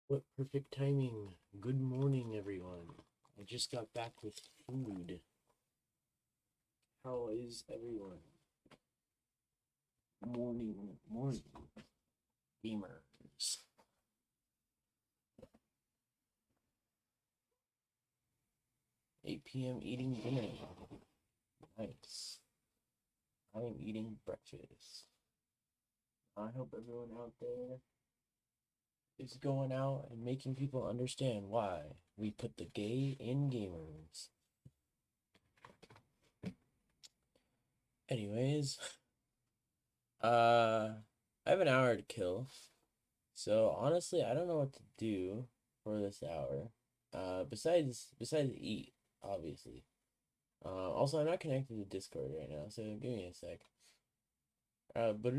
What perfect timing. Good morning, everyone. I just got back with food. How is everyone? Morning, gamers. 8 p.m. eating dinner. Nice. I am eating breakfast. I hope everyone out there is going out and making people understand why we put the gay in gamers. Anyways, I have an hour to kill. So honestly, I don't know what to do for this hour. Besides eat, obviously. Also I'm not connected to Discord right now, so give me a sec. But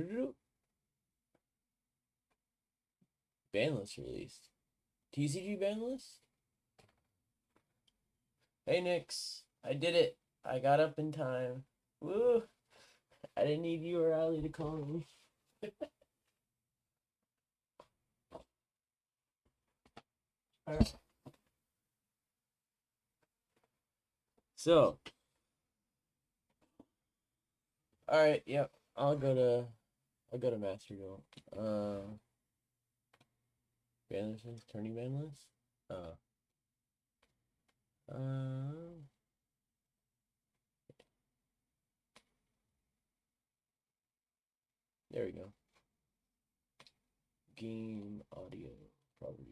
ban list released. TCG ban list? Hey Nix, I did it. I got up in time. Woo! I didn't need you or Ali to call me. Alright. So, alright, yep. I'll go to Master Duel. Ban list, tourney ban list? Uh uh there we go. Game audio properties.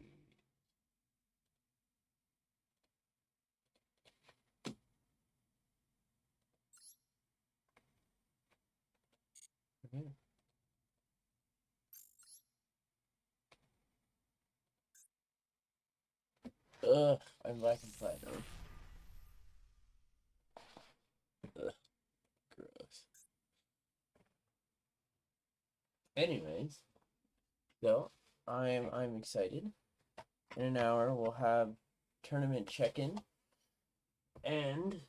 Okay. I'm black and platinum. Ugh, gross. Anyways, so I'm excited. In an hour we'll have tournament check-in, and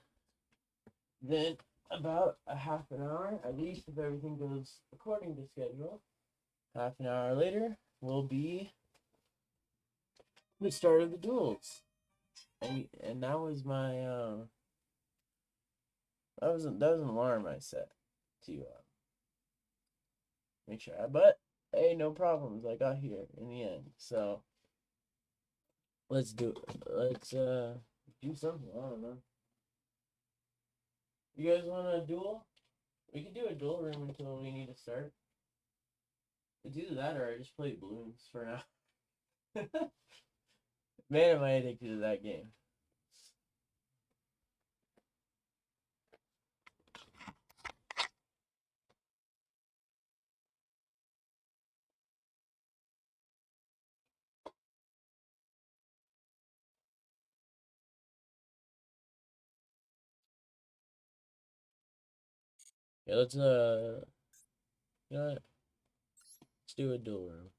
then about a half an hour, at least if everything goes according to schedule, half an hour later will be the start of the duels. And that was my that was an alarm I set to make sure. But hey, no problems. I got here in the end. So let's do something. I don't know. You guys want a duel? We could do a duel room until we need to start. It's either that or I just play balloons for now. Man, am I addicted to that game. Yeah, let's you know what? Let's do a duel room.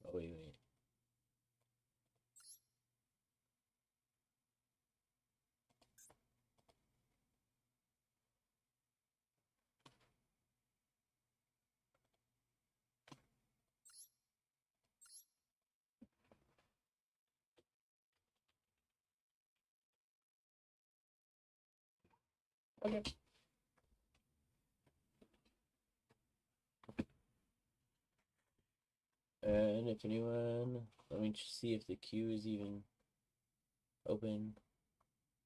Oh wait. Okay. And if anyone, let me see if the queue is even open.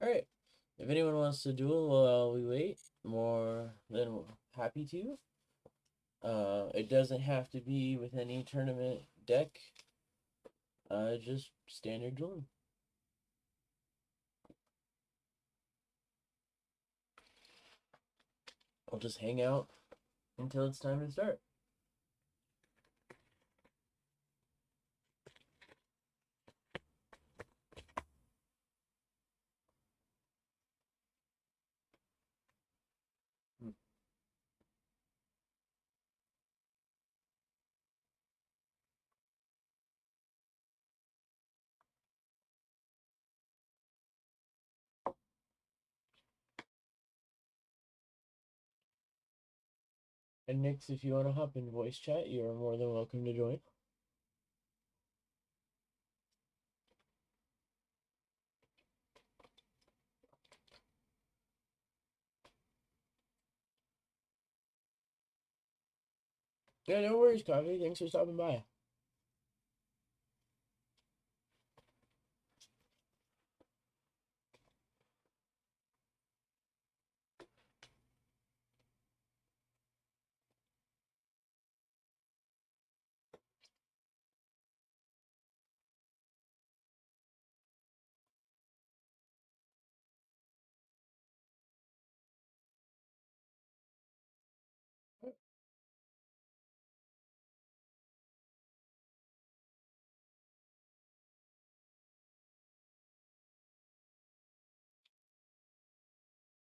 All right. If anyone wants to duel while we wait, more than happy to. It doesn't have to be with any tournament deck. Just standard dueling. I'll just hang out until it's time to start. And Nix, if you want to hop in voice chat, you are more than welcome to join. Yeah, no worries, Coffee. Thanks for stopping by.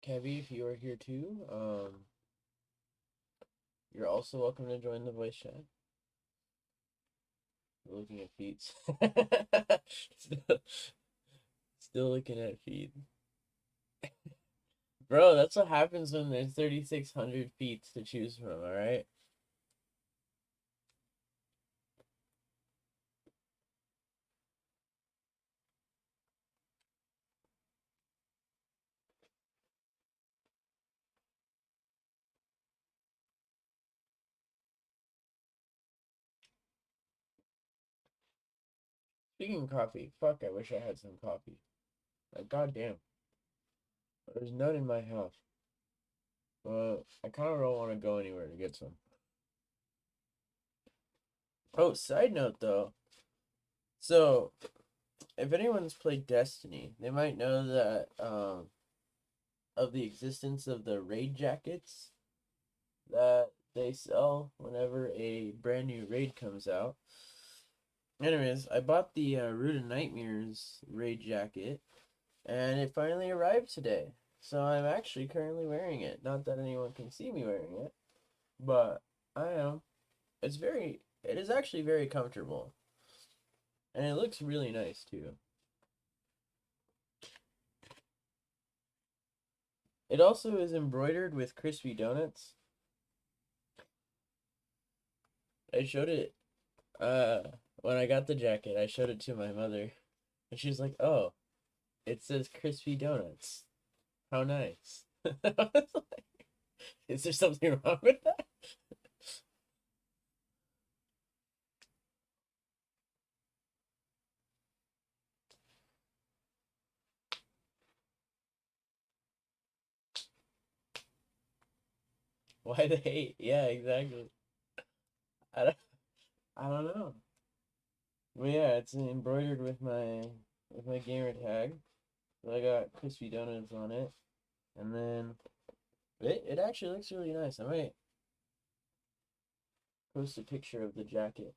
Kevy, if you are here too, you're also welcome to join the voice chat. We're looking at feeds. still, still looking at feed. Bro, that's what happens when there's 3,600 feeds to choose from, alright? Speaking of coffee, fuck, I wish I had some coffee. Like, goddamn. There's none in my house. But I kind of don't want to go anywhere to get some. Oh, side note though. So, if anyone's played Destiny, they might know that, of the existence of the raid jackets that they sell whenever a brand new raid comes out. Anyways, I bought the Root of Nightmares raid jacket, and it finally arrived today. So I'm actually currently wearing it. Not that anyone can see me wearing it, but I am. It is actually very comfortable. And it looks really nice too. It also is embroidered with crispy donuts. I showed it when I got the jacket, I showed it to my mother. And she's like, "Oh, it says crispy donuts. How nice." I was like, is there something wrong with that? Why the hate? Yeah, exactly. I don't, I don't know. But yeah, it's embroidered with my gamer tag. So I got crispy donuts on it, and then it actually looks really nice. I might post a picture of the jacket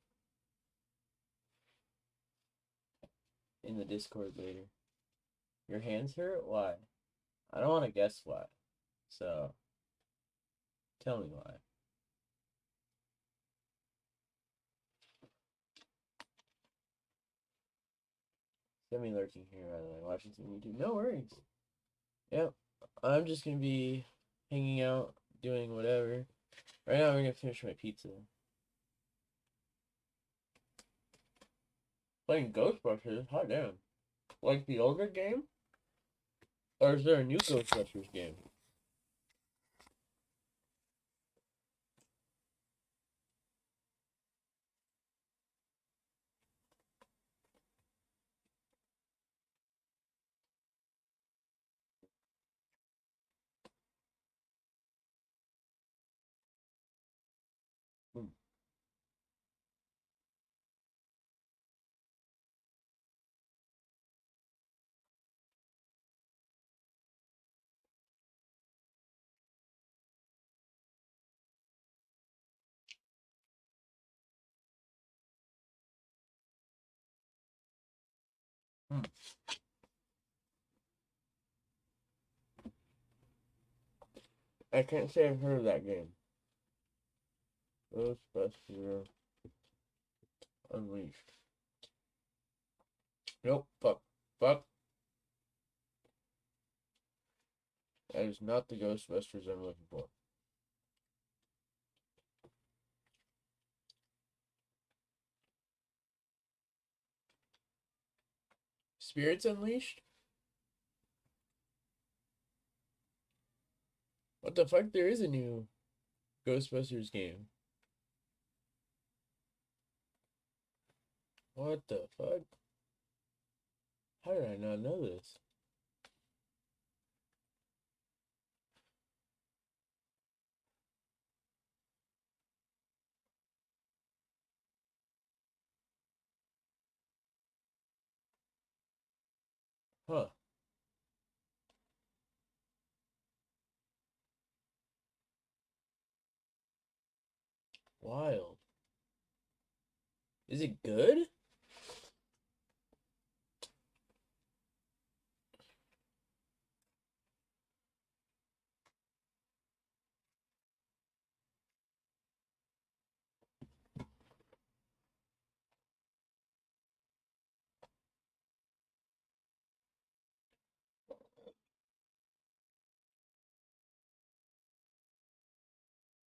in the Discord later. Your hands hurt? Why? I don't want to guess why. So tell me why. Semi lurking here, by the way, watching some YouTube. No worries. Yep. I'm just gonna be hanging out, doing whatever. Right now, we're gonna finish my pizza. Playing Ghostbusters? Hot damn. Like the older game? Or is there a new Ghostbusters game? Hmm. Hmm. I can't say I've heard of that game. Ghostbusters Unleashed. Nope. Fuck. Fuck. That is not the Ghostbusters I'm looking for. Spirits Unleashed? What the fuck? There is a new Ghostbusters game. What the fuck? How did I not know this? Huh. Wild. Is it good?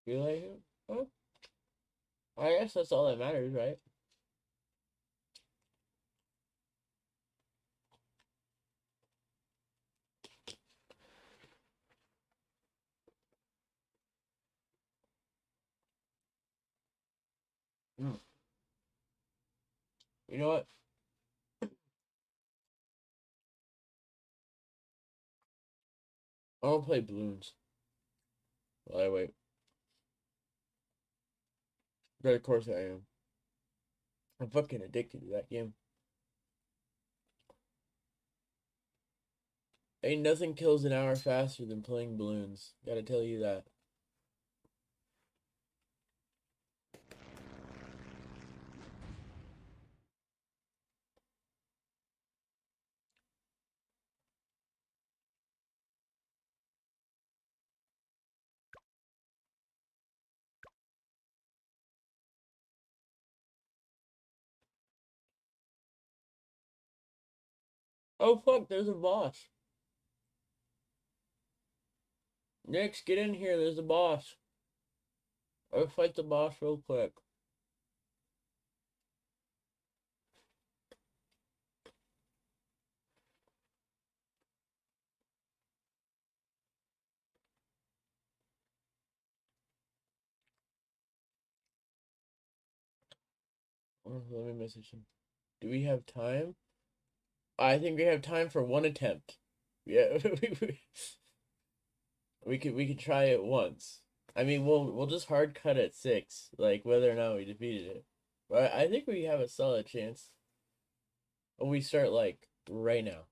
You like it? Huh? I guess that's all that matters, right? Mm. You know what? I want to play balloons. While I wait. But of course I am. I'm fucking addicted to that game. Ain't nothing kills an hour faster than playing balloons. Gotta tell you that. Oh fuck, there's a boss. Nix, get in here, there's a boss. I'll fight the boss real quick. Oh, let me message him. Do we have time? I think we have time for one attempt. Yeah, we could try it once. I mean, we'll just hard cut at 6, like whether or not we defeated it. But I think we have a solid chance. We start like right now.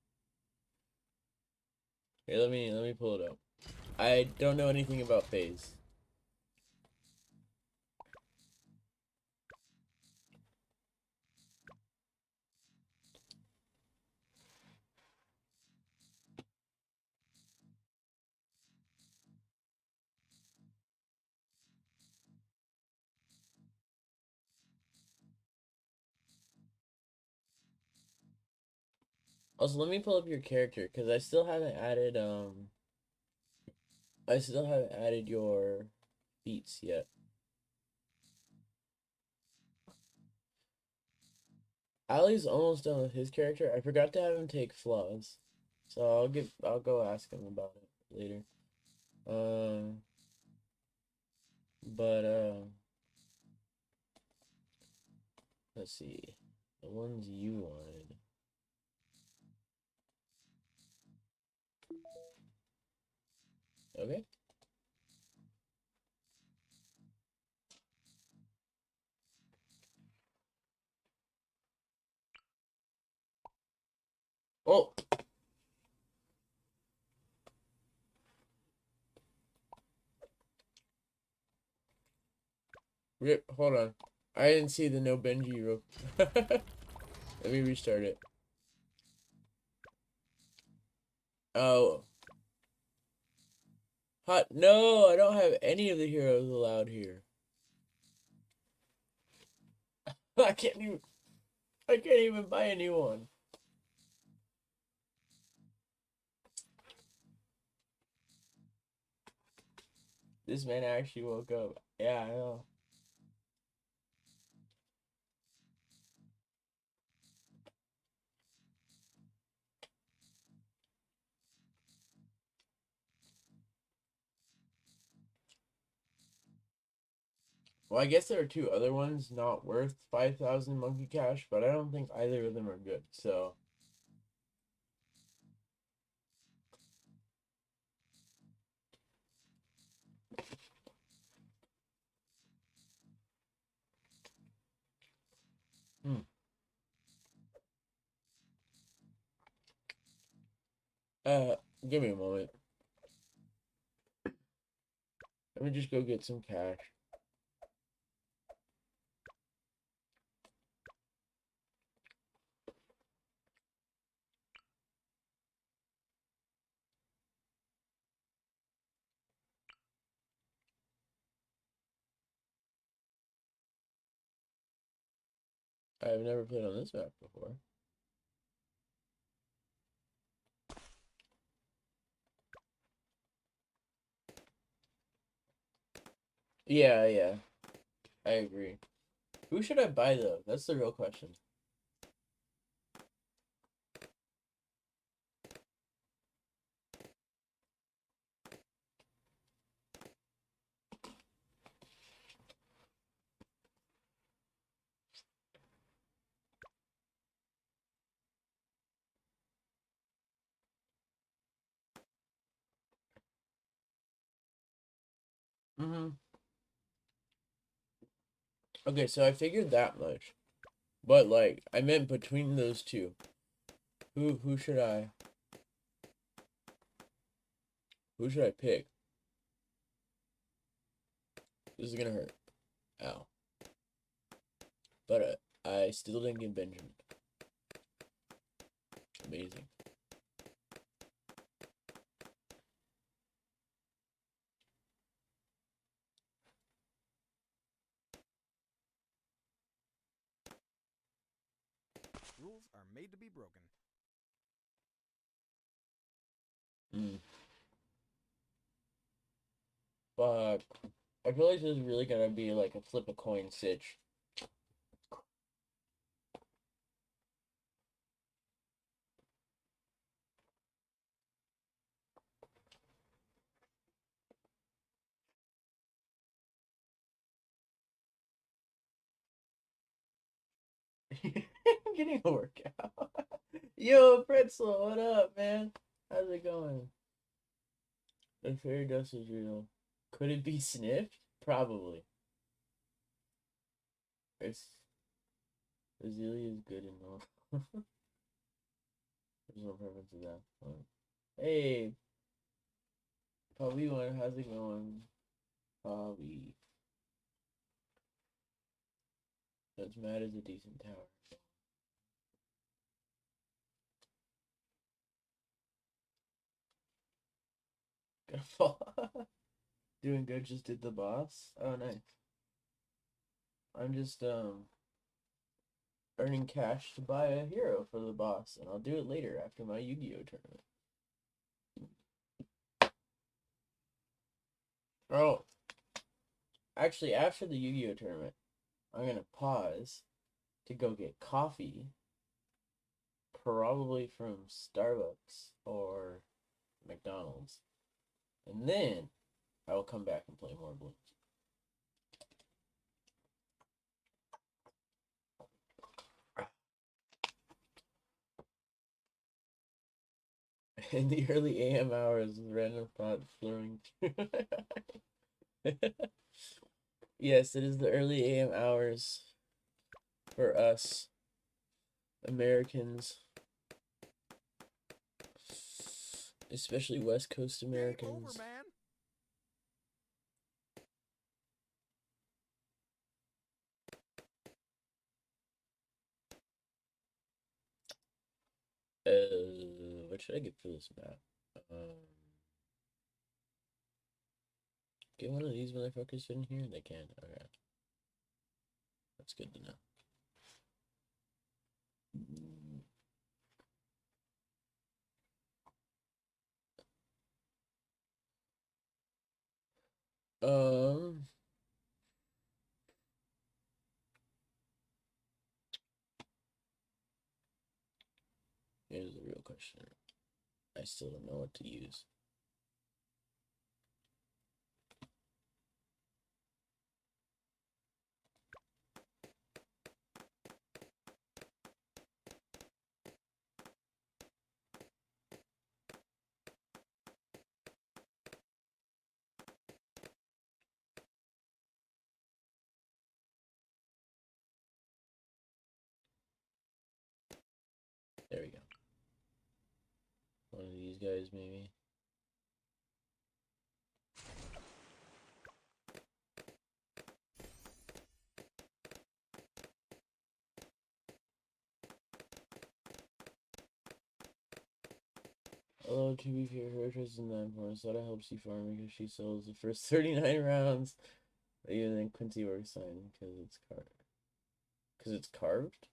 Here, let me pull it up. I don't know anything about phase. Also, let me pull up your character because I still haven't added your feats yet. Ali's almost done with his character. I forgot to have him take flaws, so I'll go ask him about it later. Um, but let's see, the ones you wanted. Okay. Oh, rip. Hold on. I didn't see the no Benji rope. Let me restart it. Oh, hot. No, I don't have any of the heroes allowed here. I can't even. I can't even buy a new one. This man actually woke up. Yeah, I know. Well, I guess there are two other ones not worth 5,000 monkey cash, but I don't think either of them are good. So, hmm. Give me a moment. Let me just go get some cash. I've never played on this map before. Yeah, yeah, I agree. Who should I buy though? That's the real question. Mm-hmm. Okay, so I figured that much. But like, I meant between those two. Who should I pick? This is gonna hurt. Ow. But I still didn't get Benjamin. Amazing. Rules are made to be broken. Mm. Fuck. I feel like this is really gonna be like a flip a coin sitch. I'm getting a workout. Yo, Pretzel, what up, man? How's it going? The fairy dust is real. Could it be sniffed? Probably. It's Azealia is good enough. There's no preference to that. Hey, Pavi one, how's it going? Pavi. That's mad as a decent tower. Gonna fall. Doing good, just did the boss. Oh nice. I'm just earning cash to buy a hero for the boss, and I'll do it later after my Yu-Gi-Oh tournament. Oh, actually, after the Yu-Gi-Oh tournament, I'm gonna pause to go get coffee, probably from Starbucks or McDonald's, and then I will come back and play more Bloons. In the early AM hours, random thoughts flowing through. Yes, it is the early AM hours for us Americans, especially West Coast Americans. Game over, man. What should I get for this map? Um, get one of these motherfuckers in here? They can. Okay. That's good to know. Um, Here's the real question. I still don't know what to use. guys, maybe. Although, to be fair, her interest in that farm, Sada helps you farm because she sells the first 39 rounds. Even then, Quincy works on because it's carved. Because it's carved?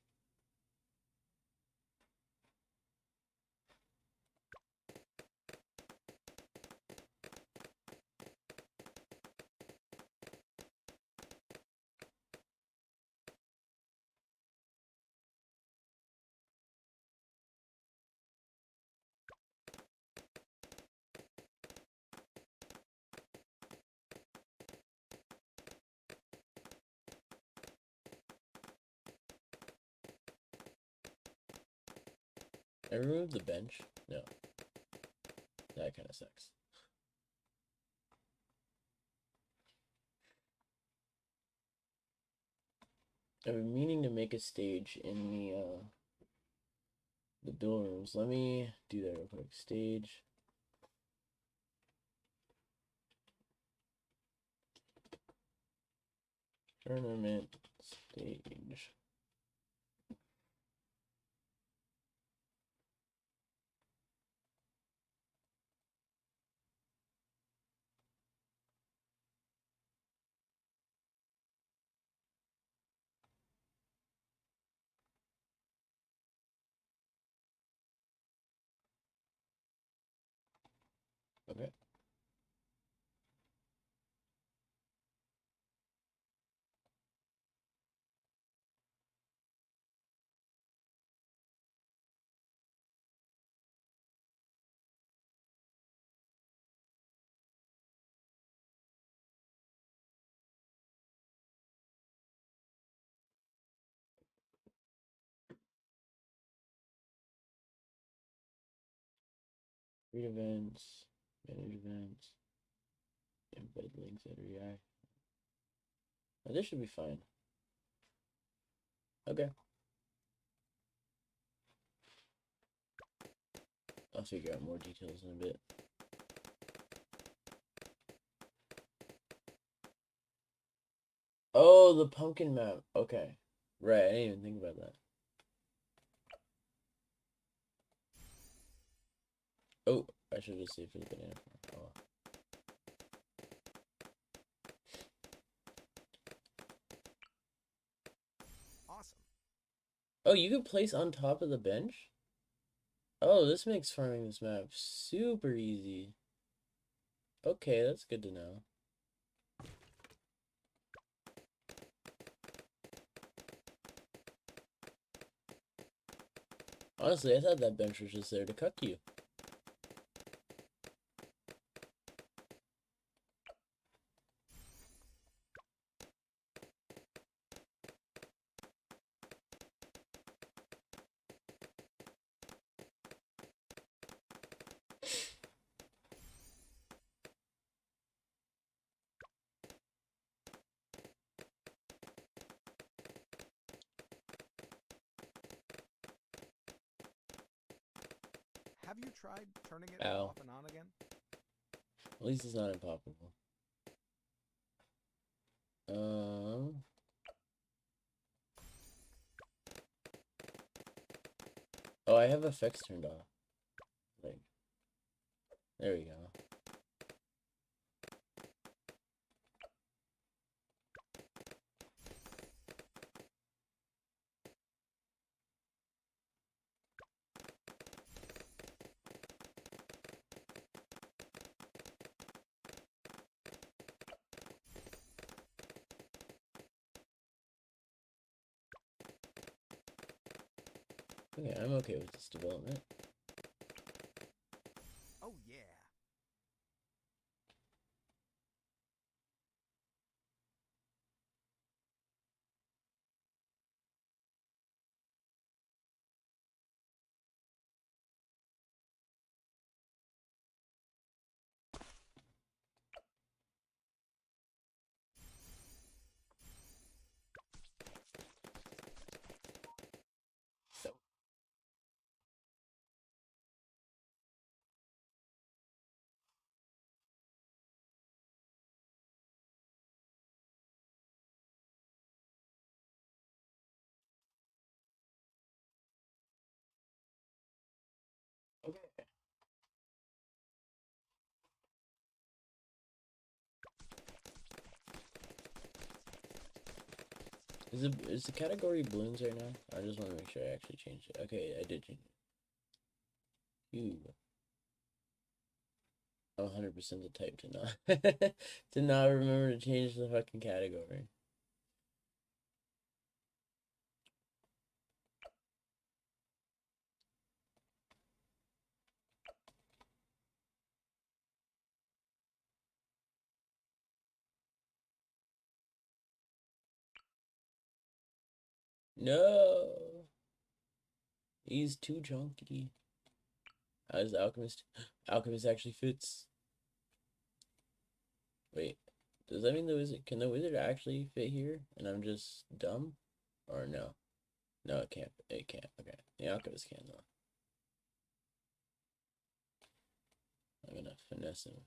I removed the bench? No. That kind of sucks. I've been meaning to make a stage in the duel rooms. Let me do that real quick. Stage. Tournament stage. Okay. Read events. Manage events. Embed links at React. Oh, this should be fine. Okay. I'll figure out more details in a bit. Oh, the pumpkin map. Okay. Right, I didn't even think about that. Oh, I should just save for the banana farm. Oh. Awesome. Oh, you can place on top of the bench? Oh, this makes farming this map super easy. Okay, that's good to know. Honestly, I thought that bench was just there to cuck you. Have you tried turning it Ow. off and on again? At least it's not impossible. Oh, I have effects turned off. Like, there we go. Okay, I'm okay with this development. Oh, yeah. So, Is the category balloons right now? I just want to make sure I actually changed it. Okay, I did change it. Phew. I'm 100% the type to not to not remember to change the fucking category. No, he's too chunky. How does the alchemist? Alchemist actually fits. Wait, does that mean the wizard? Can the wizard actually fit here? And I'm just dumb, or no? No, it can't. It can't. Okay, the alchemist can though. I'm gonna finesse him.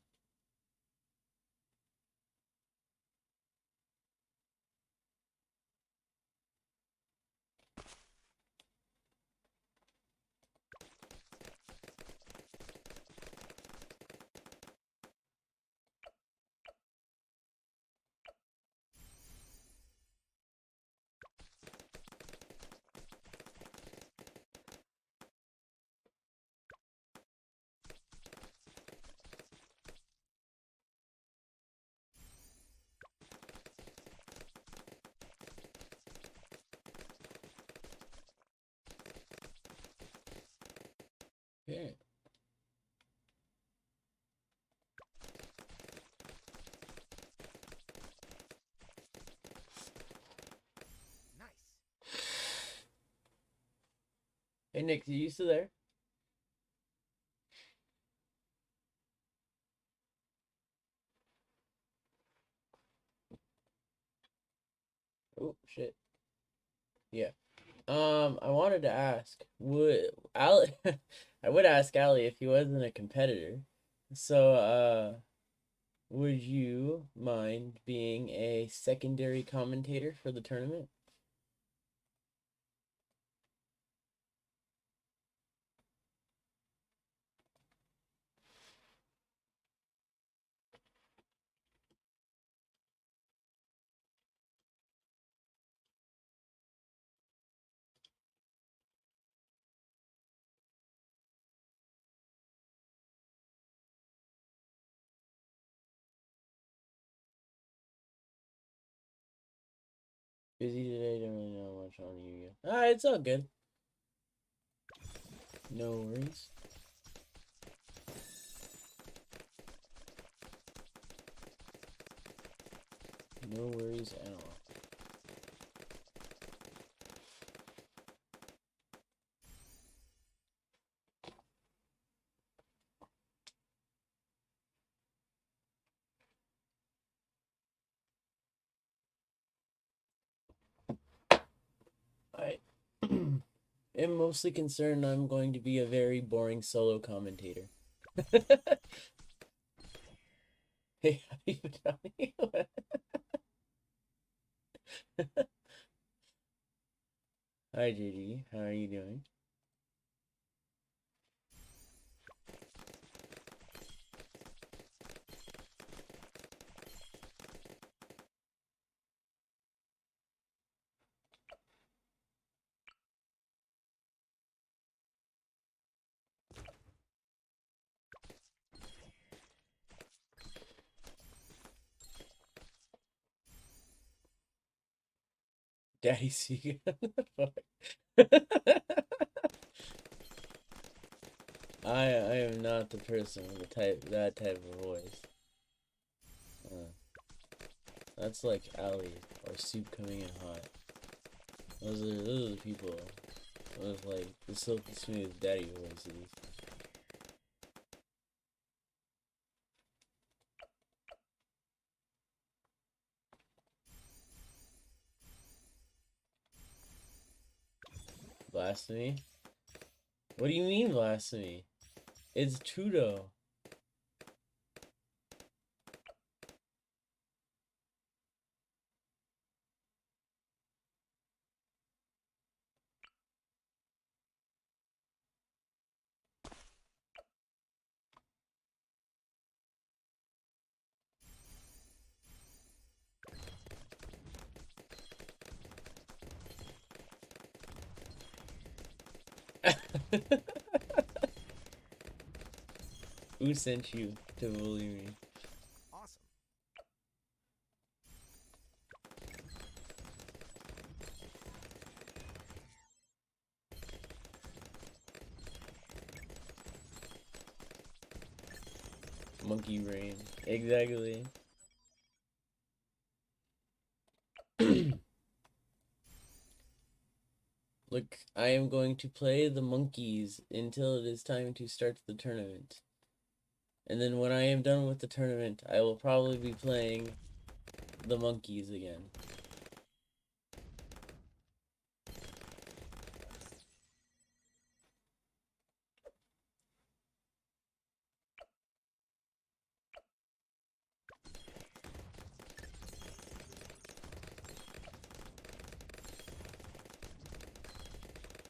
Okay. Nice. Hey Nick, are you still there? Oh shit. Yeah. I wanted to ask, would Ali I would ask Ali if he wasn't a competitor. So, would you mind being a secondary commentator for the tournament? Busy today, don't really know much on you yet. Alright, it's all good. No worries. No worries at all. I am mostly concerned I'm going to be a very boring solo commentator. Hey, how you doing? Hi, JD. How are you doing? Daddy Seegan. Fuck. I am not the person with the that type of voice. Uh, that's like Ali or Soup coming in hot. Those are the people with like the silky smooth daddy voices. Blasphemy? What do you mean blasphemy? It's Trudeau. Who sent you to bully me? Awesome. Monkey brain. Exactly. Look, I am going to play the monkeys until it is time to start the tournament. And then when I am done with the tournament, I will probably be playing the monkeys again.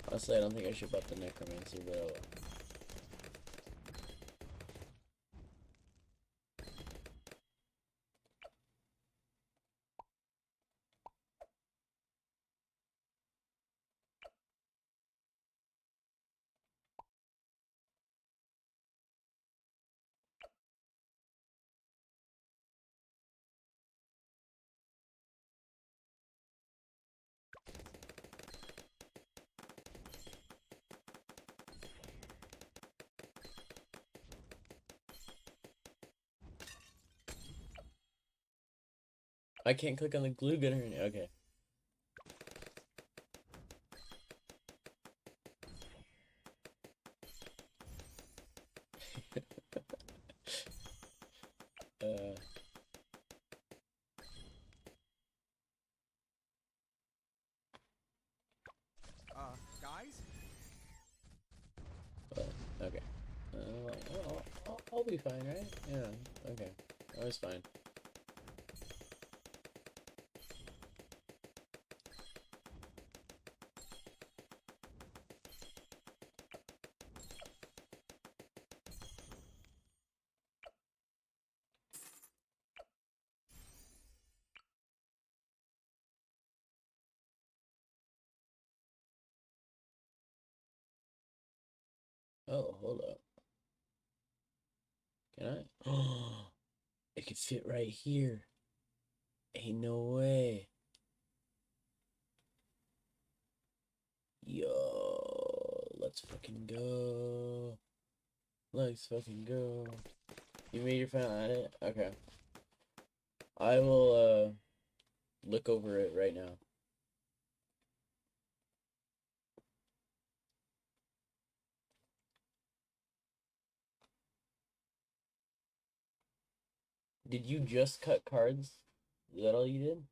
Honestly, I don't think I should bought the necromancer, but oh well. I can't click on the glue gunner. Okay. uh, Guys? okay. I'll be fine, right? Yeah. Okay. I was fine. Oh, hold up. Can I? Oh, it could fit right here. Ain't no way. Yo, let's fucking go. Let's fucking go. You made your final edit? Okay. I will, look over it right now. Did you just cut cards? Is that all you did?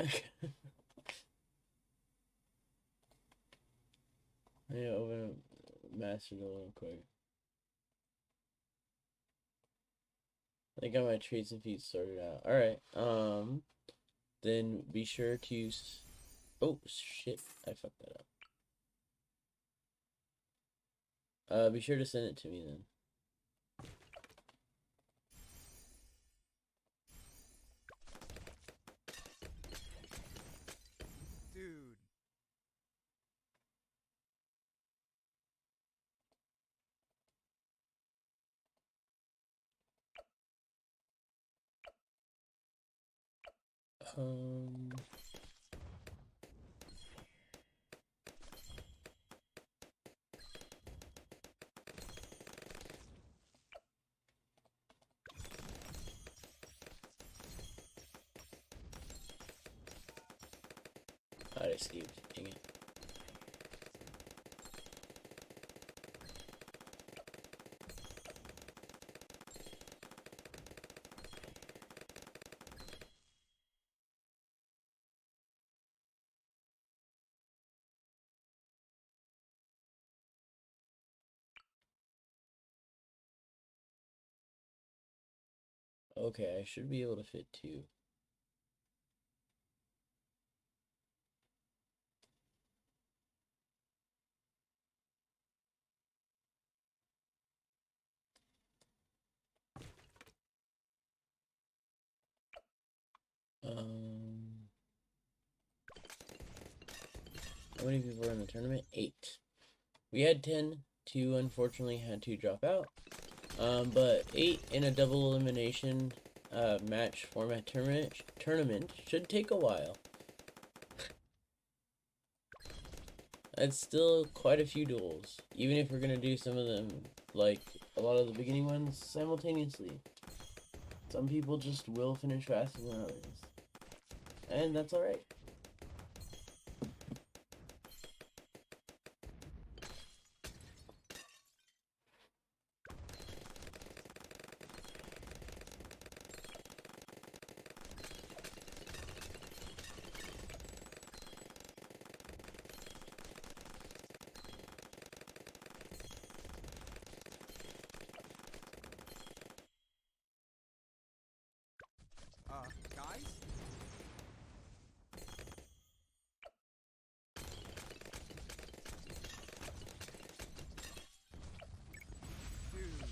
Okay. Yeah, open Master Duel real quick. I think I got my traits and feats sorted out. Alright, then be sure to oh shit, I fucked that up. Be sure to send it to me then. Dude. Um, I escaped. Dang it. Okay, I should be able to fit two. How many people were in the tournament? 8. We had 10. 2 unfortunately had to drop out. But 8 in a double elimination match format tournament should take a while. It's still quite a few duels, even if we're gonna do some of them, like a lot of the beginning ones, simultaneously. Some people just will finish faster than others, and that's alright. Guys? Dude.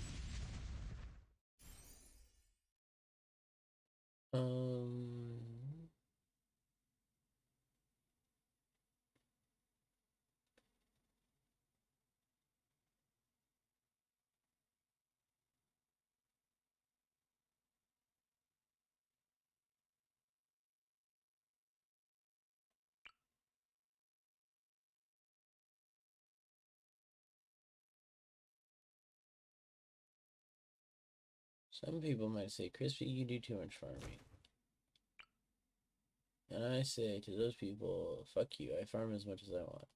Some people might say, Crispy, you do too much farming. And I say to those people, fuck you, I farm as much as I want.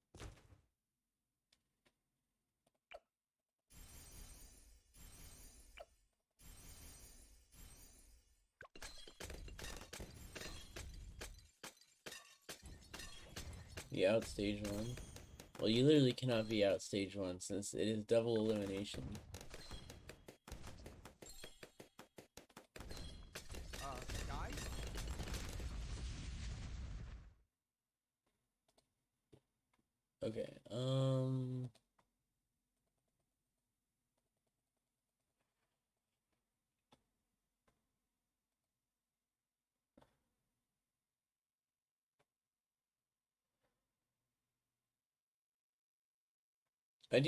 Be out stage 1. Well, you literally cannot be out stage 1 since it is double elimination. Guys? Okay, I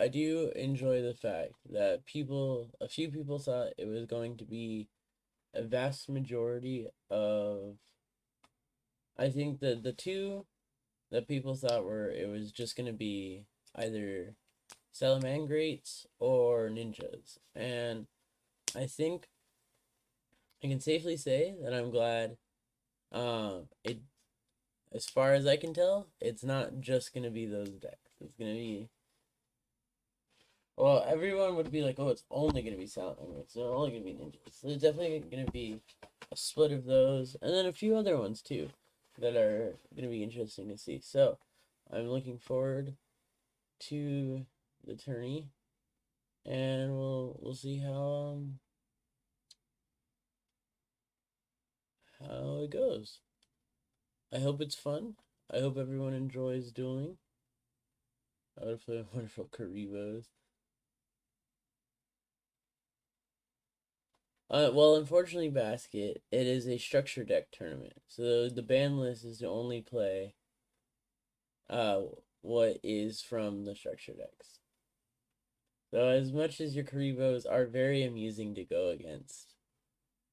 do enjoy the fact that a few people thought it was going to be a vast majority of, I think that the two that people thought were, it was just going to be either Salamangreats or ninjas. And I think I can safely say that I'm glad, it, as far as I can tell, it's not just going to be those decks. It's going to be, well, everyone would be like, oh, it's only going to be Salamangreats. They're only going to be ninjas. So there's definitely going to be a split of those, and then a few other ones too that are going to be interesting to see. So I'm looking forward to the tourney, and we'll see how it goes. I hope it's fun. I hope everyone enjoys dueling. I would play wonderful Karibos. Well, unfortunately, Basket, it is a structure deck tournament, so the ban list is to only play uh what is from the structure decks. So as much as your Karibos are very amusing to go against,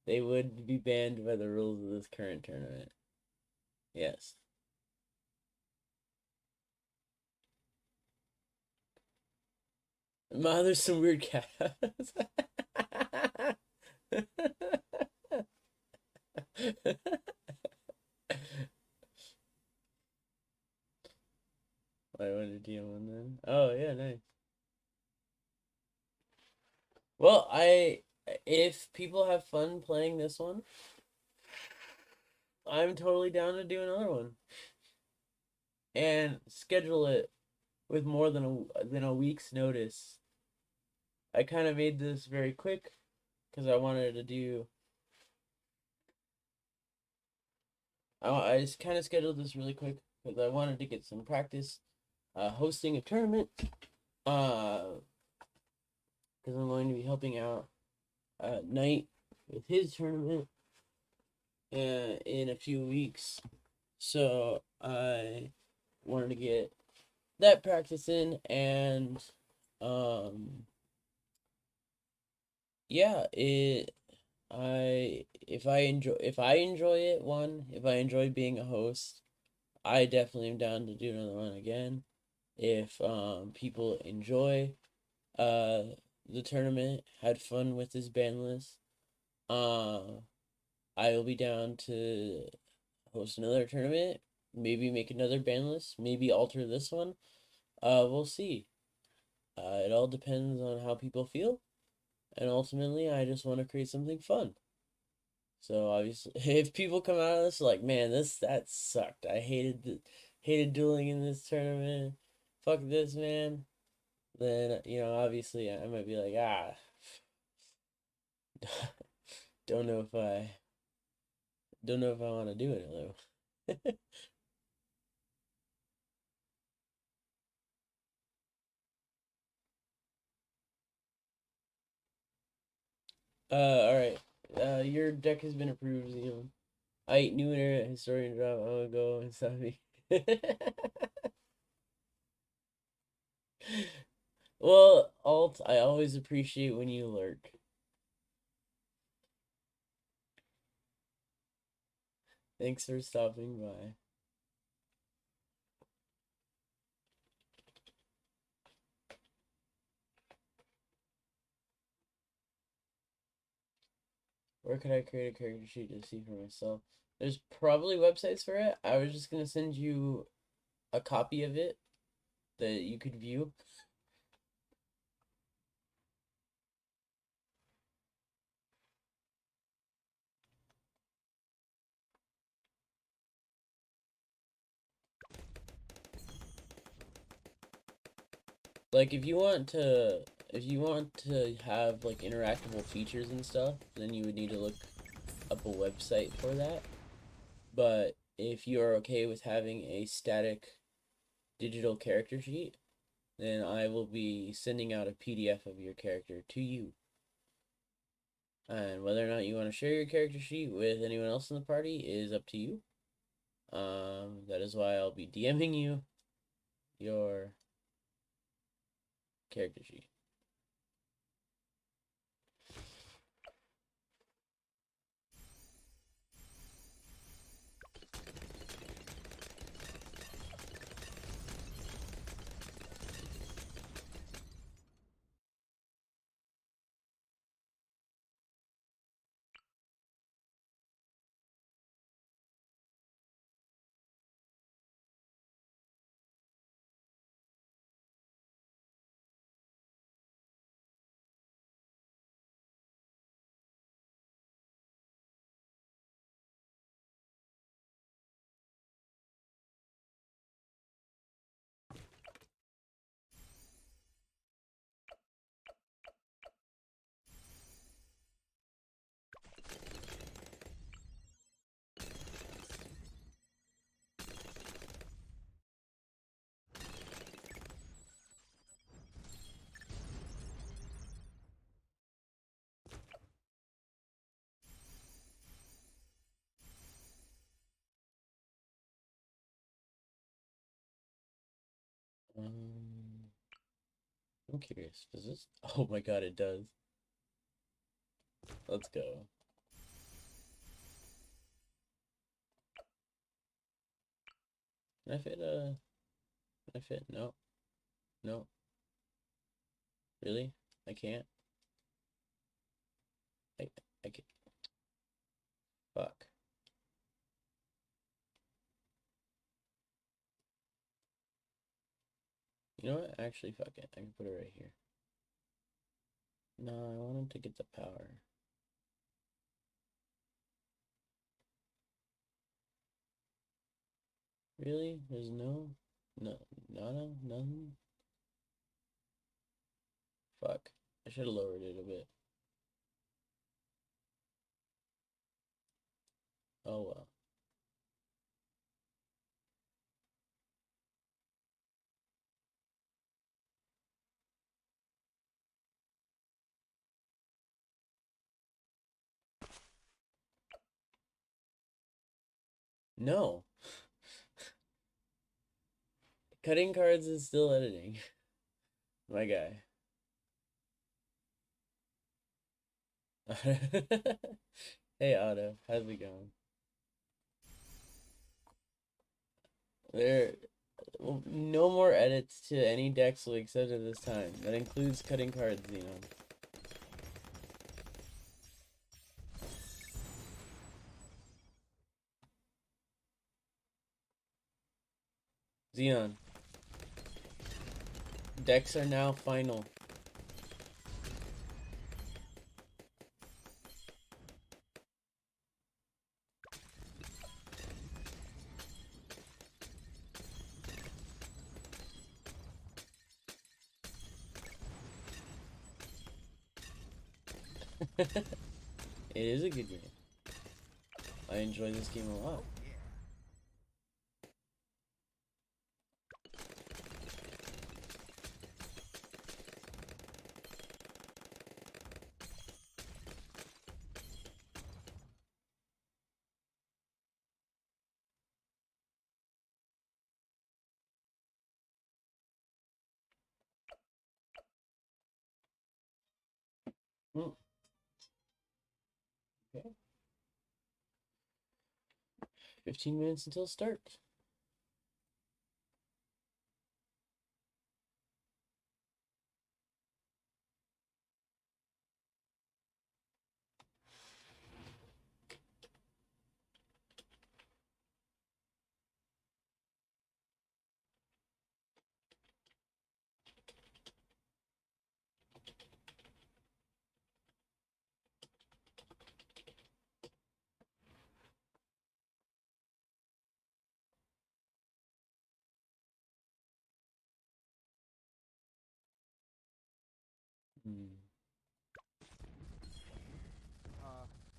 they would be banned by the rules of this current tournament. Yes. Ma, there's some weird cat. I wanted to DM one then. Oh yeah, nice. Well, if people have fun playing this one, I'm totally down to do another one. And schedule it with more than a week's notice. I kind of made this very quick because I wanted to do. I just kind of scheduled this really quick because I wanted to get some practice hosting a tournament. Because I'm going to be helping out Knight with his tournament in a few weeks. So I wanted to get that practice in, and um yeah, it I if I enjoy it, if I enjoy being a host, I definitely am down to do another one again. If people enjoy uh the tournament, had fun with this ban list, uh I will be down to host another tournament, maybe make another ban list, maybe alter this one. We'll see. It all depends on how people feel, and ultimately, I just want to create something fun. So obviously, if people come out of this like, man, that sucked. Hated dueling in this tournament. Fuck this, man. Then obviously, I might be like, don't know if I don't know if I want to do it though. All right. Your deck has been approved, Zion. I ate new internet historian drop. I'm gonna go and stop me. Well, Alt, I always appreciate when you lurk. Thanks for stopping by. Where could I create a character sheet to see for myself? There's probably websites for it. I was just gonna send you a copy of it that you could view. Like if you want to have like interactable features and stuff, then you would need to look up a website for that. But if you are okay with having a static digital character sheet, then I will be sending out a PDF of your character to you. And whether or not you want to share your character sheet with anyone else in the party is up to you. That is why I'll be DMing you your character sheet. Um, I'm curious. Does this? Oh my god, it does. Let's go. Can I fit? Can I fit? No, no. Really? I can't. I, I can. Fuck. You know what? Actually, fuck it. I can put it right here. No, I wanted to get the power. Really? There's no, nada, nothing. Fuck. I should have lowered it a bit. Oh well. No. Cutting cards is still editing. My guy. Hey Otto, how's it going? There, well, no more edits to any decks will accept at this time. That includes cutting cards, Xenon. Xenon. Decks are now final. It is a good game. I enjoy this game a lot. Mm, okay. 15 minutes until start. Mm.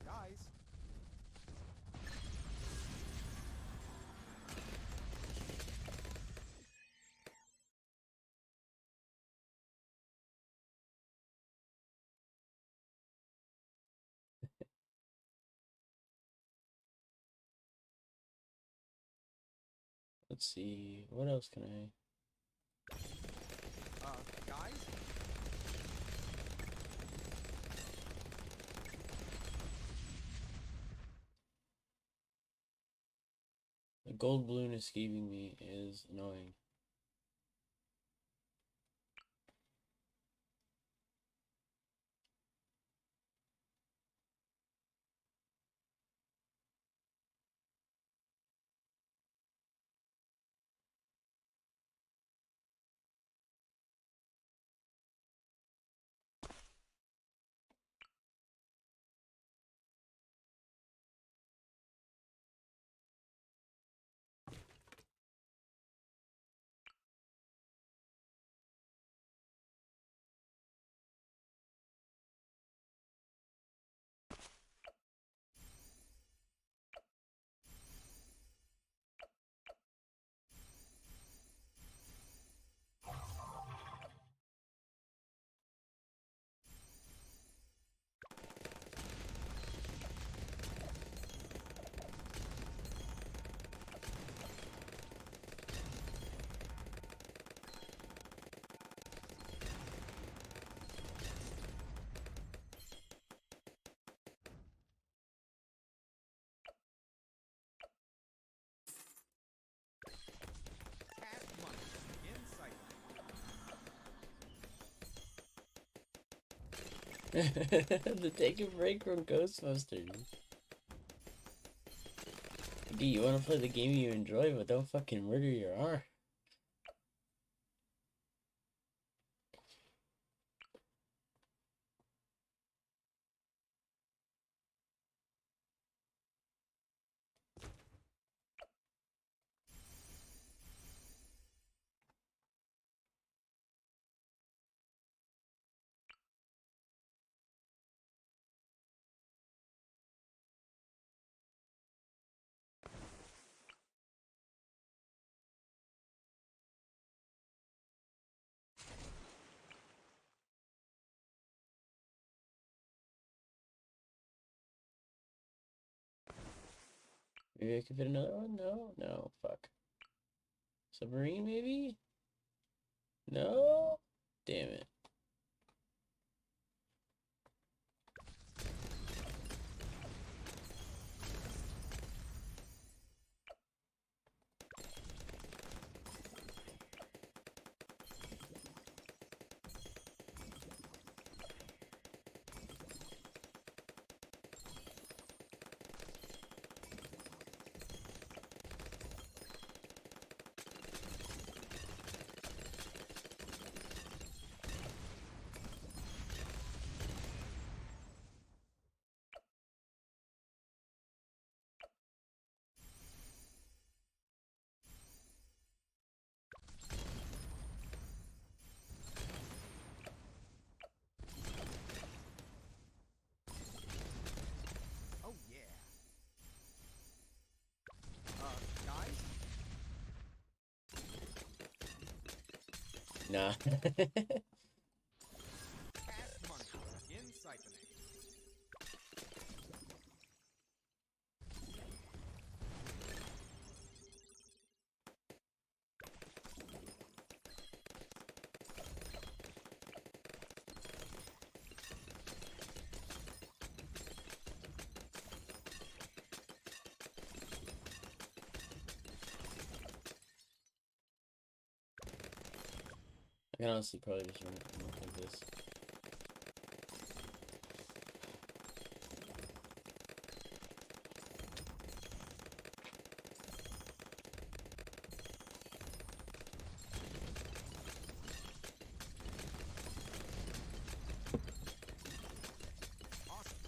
Guys. Let's see. What else can I? Guys. The gold balloon escaping me is annoying. Cash money. In sight. The take a break from Ghostbusters. D, you want to play the game you enjoy, but don't fucking murder your arm. Maybe I could fit another one? No? No. Fuck. Submarine, maybe? No? Damn it. Oh yeah. Guys? Nah. Cash money. Begin siphoning. I can honestly probably just run it like this. Awesome.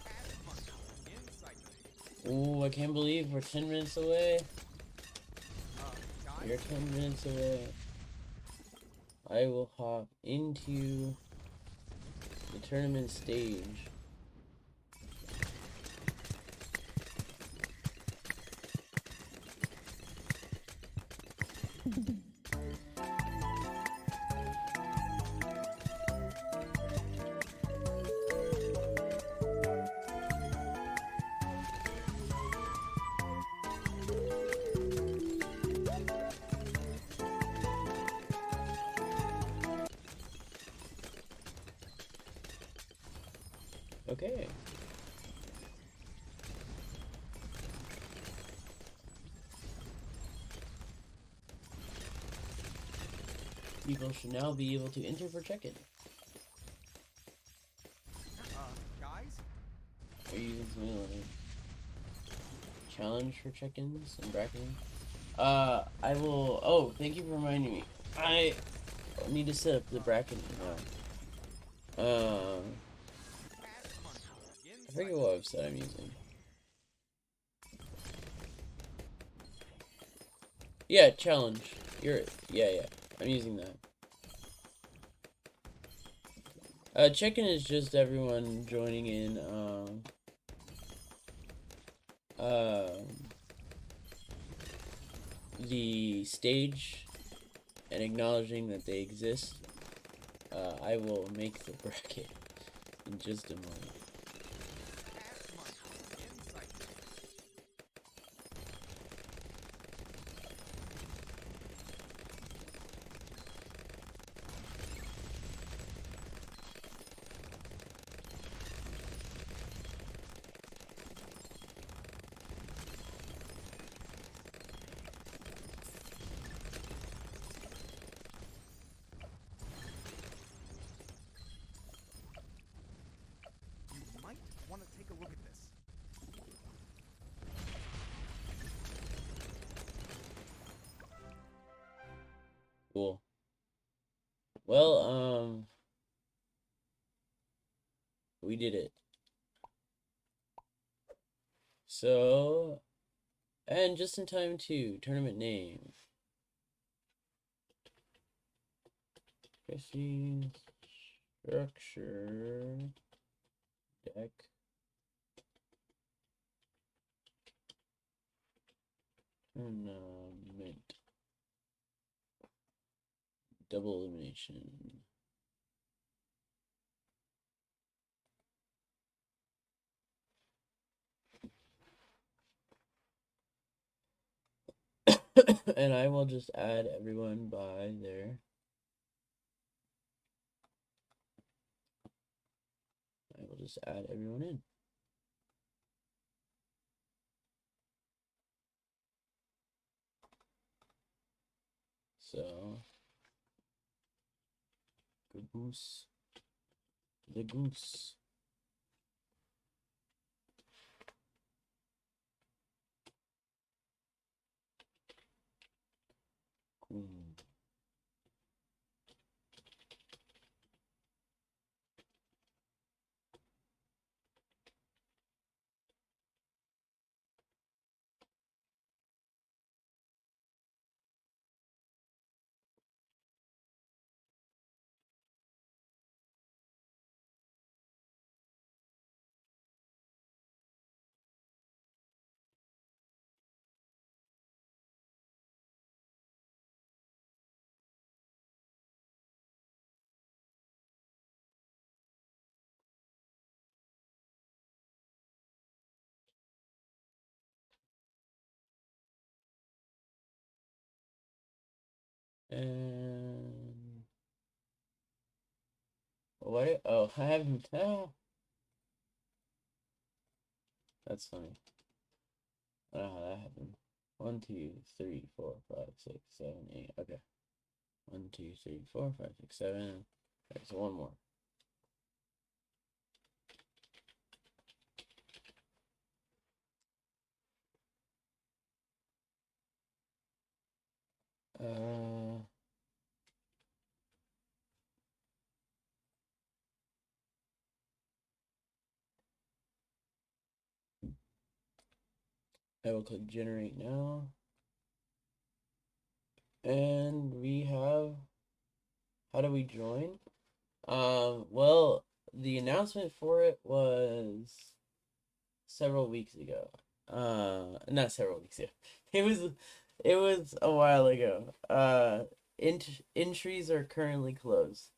Cash money. Begin siphoning. Ooh, I can't believe we're 10 minutes away. We're Guys? 10 minutes away. I will hop into the tournament stage. Okay. People should now be able to enter for check-in. Guys? Are you using something like challenge for check-ins and bracketing? I will. Oh, thank you for reminding me. I need to set up the bracketing now. Cash money. Begin I forget siphoning. what website I'm using. Yeah, challenge. Yeah. I'm using that. Check-in is just everyone joining in. The stage and acknowledging that they exist. I will make the bracket in just a moment. Cash money. Begin siphoning. You might want to take a look at this. Cool. Well, we did it. So, and just in time too, tournament name. Chrissy structure deck. Tournament. Double elimination. And I will just add everyone by there. I will just add everyone in. So, the goose. The goose. Queen. And what? Oh, I haven't. That's funny. I don't know how that happened. 1, 2, 3, 4, 5, 6, 7, 8. Okay. 1, 2, 3, 4, 5, 6, 7. Okay, so one more. I will click generate now. And we have, how do we join? Well, the announcement for it was several weeks ago. Not several weeks ago. It was a while ago. Entries are currently closed.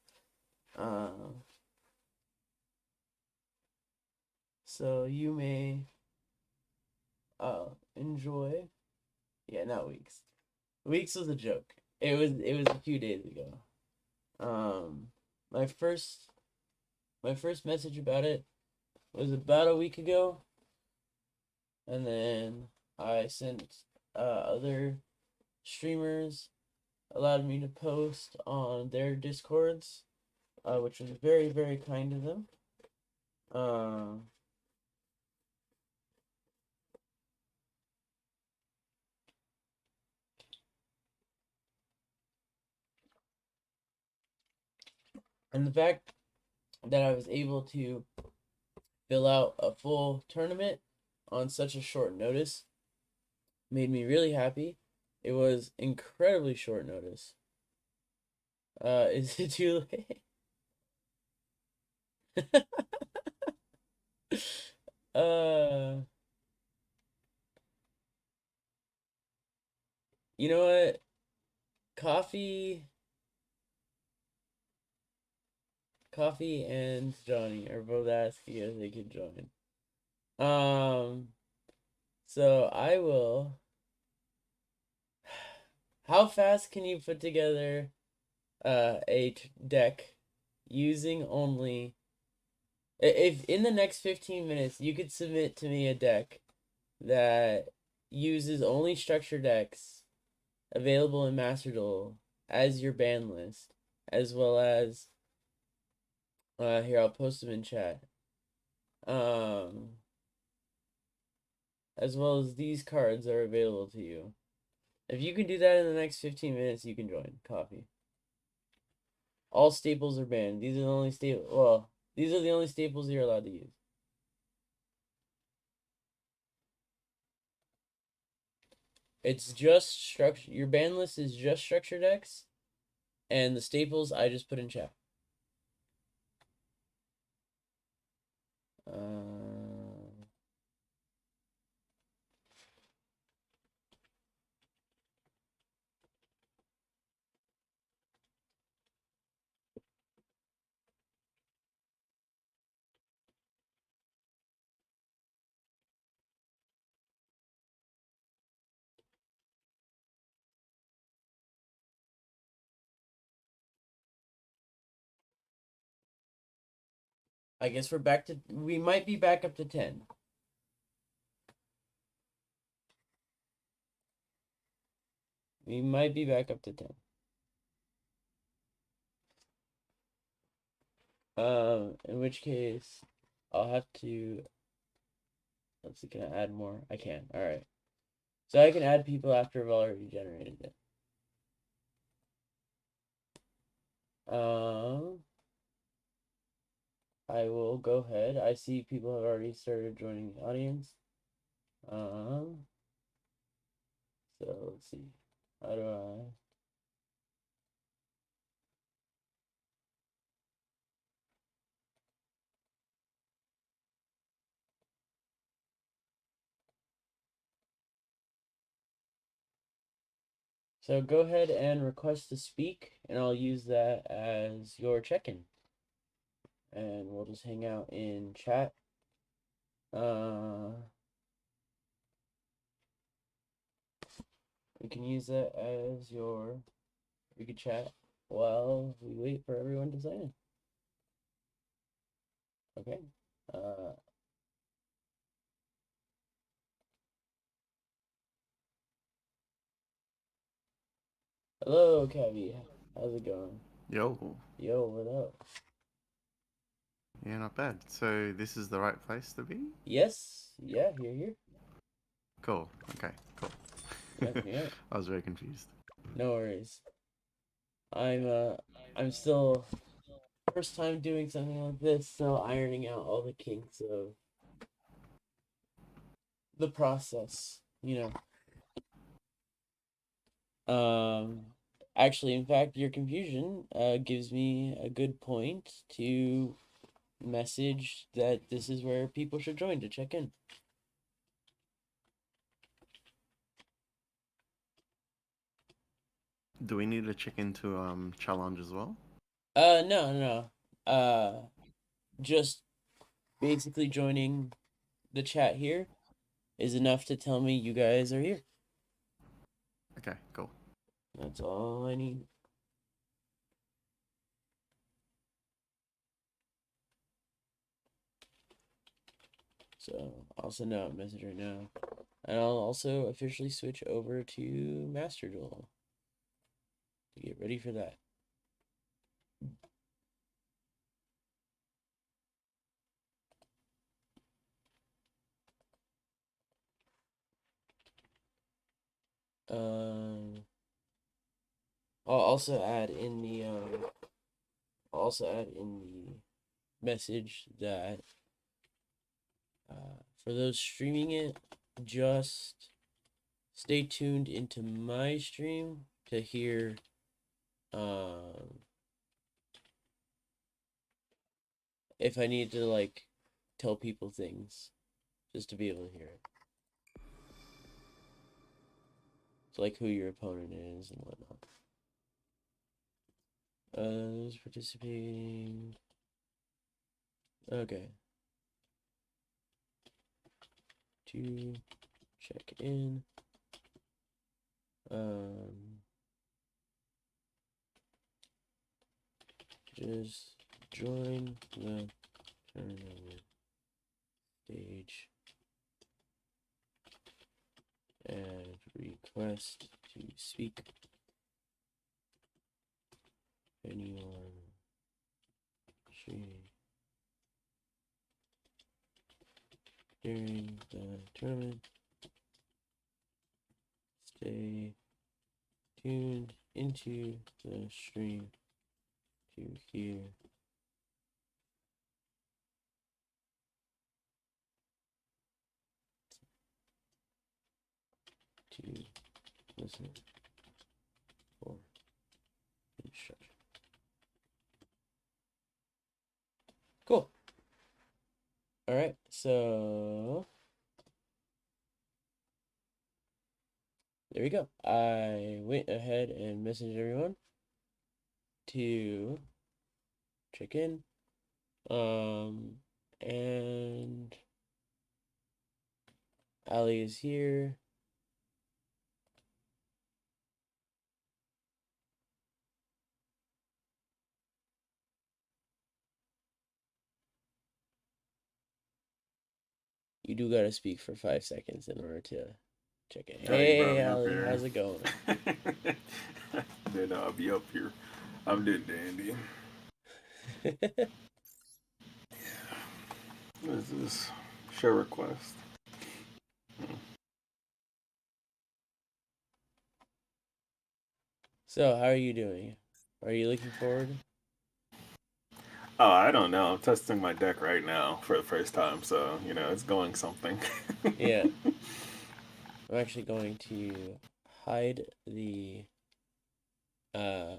So you may enjoy. Yeah, not weeks. Weeks was a joke. It was a few days ago. Um, my first message about it was about a week ago, and then I sent other streamers allowed me to post on their discords, which was very, very kind of them. And the fact that I was able to fill out a full tournament on such a short notice made me really happy. It was incredibly short notice. Is it too late? uh, you know what? Coffee and Johnny are both asking if they can join. Um, so I will. How fast can you put together a deck using only? If in the next 15 minutes you could submit to me a deck that uses only structure decks available in Master Duel as your ban list, as well as here I'll post them in chat. As well as these cards are available to you. If you can do that in the next 15 minutes, you can join Coffee. All staples are banned. These are the only these are the only staples you're allowed to use. It's just structure. Your ban list is just structure decks, and the staples I just put in chat. I guess we're back to. We might be back up to 10. We might be back up to 10. In which case, I'll have to. Let's see, can I add more? I can. All right. So I can add people after I've already generated it. I will go ahead. I see people have already started joining the audience. So let's see. How do I? So go ahead and request to speak, and I'll use that as your check-in. And we'll just hang out in chat. We can use that as your. We could chat while we wait for everyone to sign in. Okay. Hello, Cabby. How's it going? Yo. Yo, what up? Yeah, not bad. So this is the right place to be? Yes. Yeah, here. Cool. Okay, cool. Yep. I was very confused. No worries. I'm still first time doing something like this, still ironing out all the kinks of the process, Actually, in fact, your confusion gives me a good point to message that this is where people should join to check in. Do we need to check into challenge as well? No. Just basically joining the chat here is enough to tell me you guys are here. Okay, cool. That's all I need. So I'll send out a message right now. And I'll also officially switch over to Master Duel to get ready for that. I'll also add in the message that for those streaming it, just stay tuned into my stream to hear if I need to like tell people things just to be able to hear it. So like who your opponent is and whatnot. Who's participating? Okay. To check in. Just join the tournament stage and request to speak. Anyone during the tournament, stay tuned into the stream to hear to listen for instruction. Cool. All right, so there we go. I went ahead and messaged everyone to check in. And Ali is here. You do gotta speak for 5 seconds in order to check it. Oh, you brought Hey, me up Ali, here. how's it going? Then I'll be up here. I'm doing dandy. What is this? Show request. So, how are you doing? Are you looking forward? Oh, I don't know. I'm testing my deck right now for the first time, so it's going something. Yeah, I'm actually going to hide the. I'm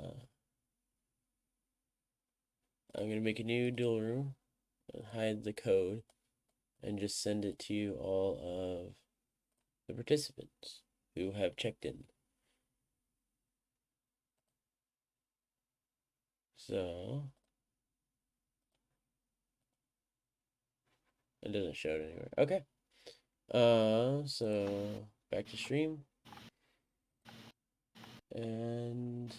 gonna make a new duel room, hide the code, and just send it to all of the participants who have checked in. So it doesn't show it anywhere. Okay. So back to stream, and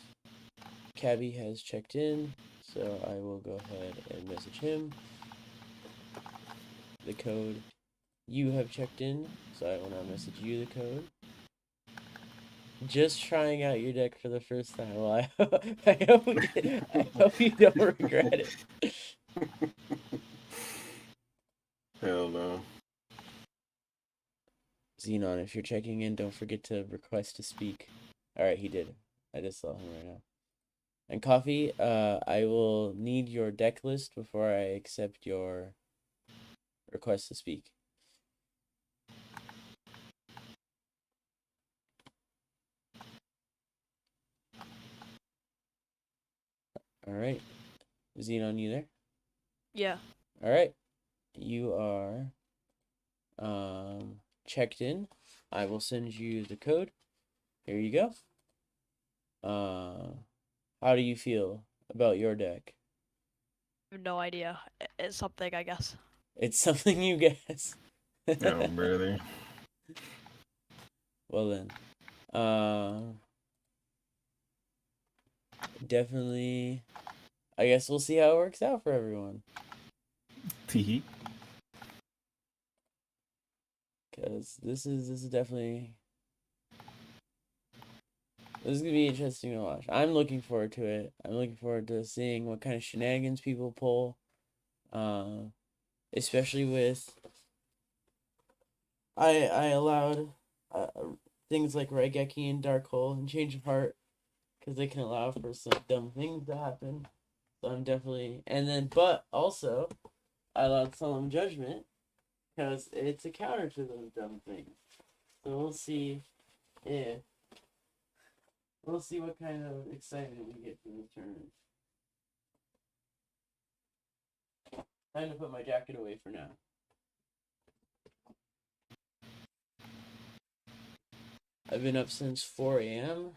Cabby has checked in, so I will go ahead and message him the code. You have checked in, so I will now message you the code. Just trying out your deck for the first time. Well, I hope you don't regret it. Hell no. Xenon, if you're checking in, don't forget to request to speak. Alright, he did. I just saw him right now. And Coffee, I will need your deck list before I accept your request to speak. Alright. Xenon, you there? Yeah. Alright. You are checked in. I will send you the code. Here you go. How do you feel about your deck? I have no idea. It's something, I guess. It's something you guess. Oh, brother. Well then, definitely. I guess we'll see how it works out for everyone. Teehee. Cause this is definitely this is gonna be interesting to watch. I'm looking forward to it. I'm looking forward to seeing what kind of shenanigans people pull. Especially with I allowed things like Raigeki and Dark Hole and Change of Heart because they can allow for some dumb things to happen. So I'm definitely but also I allowed Solemn Judgment because it's a counter to those dumb things. So if we'll see what kind of excitement we get from the tournament. Time to put my jacket away for now. I've been up since 4 a.m.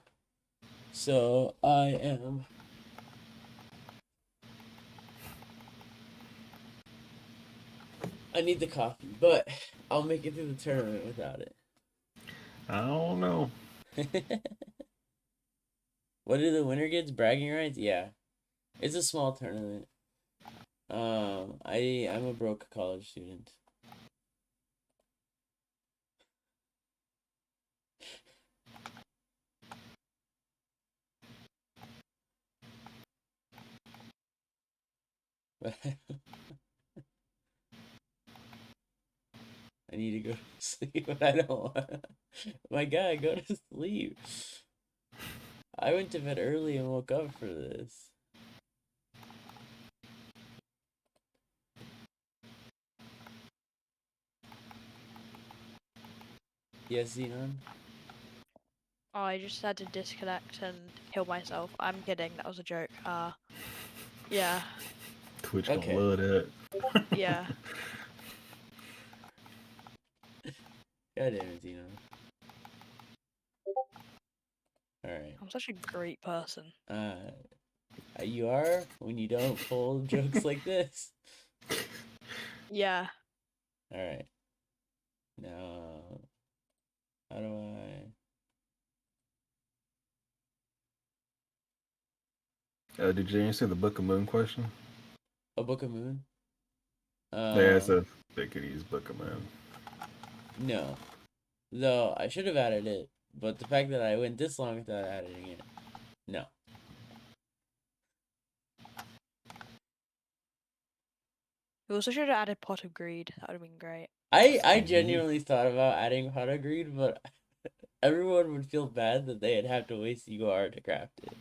So I need the coffee, but I'll make it through the tournament without it. I don't know. What do the winner gets? Bragging rights? Yeah. It's a small tournament. I'm a broke college student. I need to go to sleep, but I don't want. My God, go to sleep. I went to bed early and woke up for this. Yes, Xenon? Oh, I just had to disconnect and heal myself. I'm kidding. That was a joke. Yeah. Twitch gonna Okay. love that. Yeah. God damn it, Xenon. Alright. I'm such a great person. You are when you don't pull jokes like this. Yeah. Alright. Now, how do I... Did you answer the Book of Moon question? A Book of Moon? Yeah, it's a they could use Book of Moon. No. Though I should have added it, but the fact that I went this long without adding it, no. We also should have added Pot of Greed. That would have been great. I genuinely thought about adding Pot of Greed, but everyone would feel bad that they'd have to waste UR to craft it.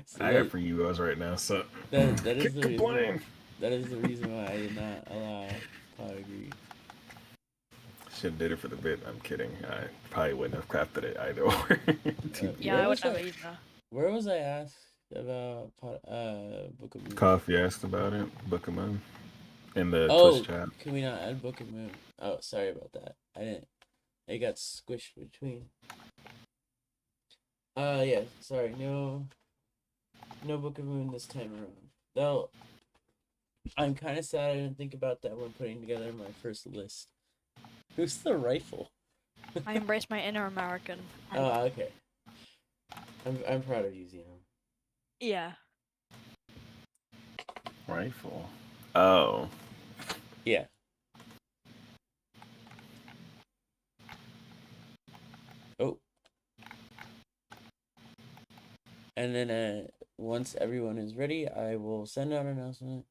So I got for you guys right now, so that is the keep reason. playing. That is the reason why I did not allow Pot of Greed. Should have did it for the bit. I'm kidding. I probably wouldn't have crafted it either. Yeah, Where I was wouldn't have I- either. Where was I asked about Book of Moon? Coffee asked about it. Book of Moon. In the Oh, Twitch chat. can we not add Book of Moon? Oh, sorry about that. I didn't. It got squished between. Yeah. Sorry. No Book of Moon this time around. Though, I'm kind of sad I didn't think about that when putting together my first list. Who's the rifle? I embrace my inner American. Oh, okay. I'm proud of you, Zeno. Yeah. Rifle. Oh. Yeah. Oh. And then once everyone is ready, I will send out an announcement.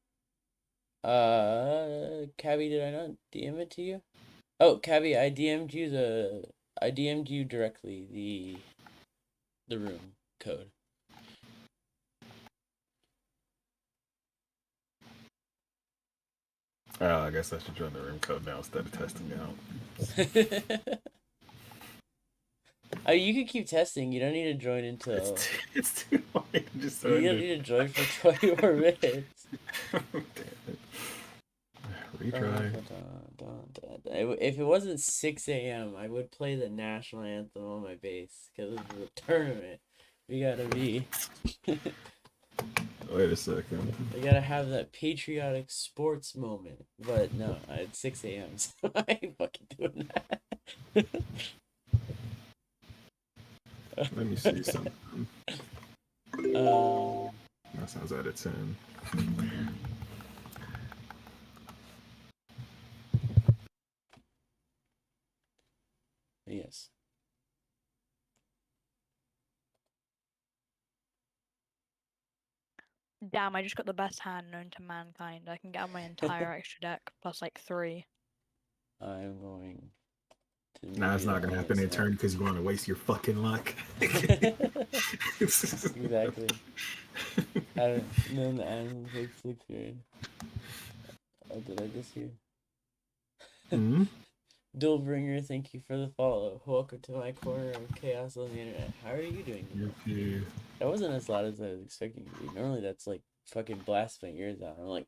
Cabby, did I not DM it to you? Oh, Cabby, I DM'd you directly the room code. Oh, I guess I should join the room code now instead of testing it out. Oh, you can keep testing. You don't need to join until. It's too late. Just You don't need to join for 20 more minutes. Damn it. Retry. If it wasn't 6 a.m., I would play the national anthem on my base because it's a tournament. We gotta be. Wait a second. We gotta have that patriotic sports moment. But no, it's 6 a.m., so I ain't fucking doing that. Let me see something. That sounds out of 10. Yes. Damn, I just got the best hand known to mankind. I can get on my entire extra deck plus like 3. I'm going to. Nah, it's move not it gonna on happen in its turn because you want to waste your fucking luck. Exactly. I don't know the animals like 6th grade. Oh, did I just hear? Hmm? Duelbringer, thank you for the follow. Welcome to my corner of chaos on the internet. How are you doing today? That wasn't as loud as I was expecting it to be. Normally that's like fucking blast my ears out. I'm like,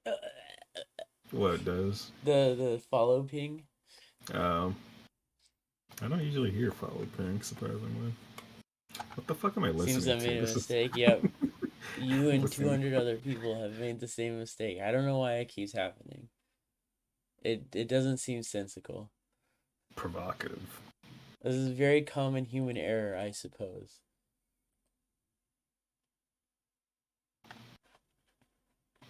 What does? the follow ping. I don't usually hear follow ping, surprisingly. What the fuck am I listening Seems I to? made a This is- mistake. Yep. You and Listening. 200 other people have made the same mistake. I don't know why it keeps happening. It doesn't seem sensical. Provocative. This is a very common human error, I suppose.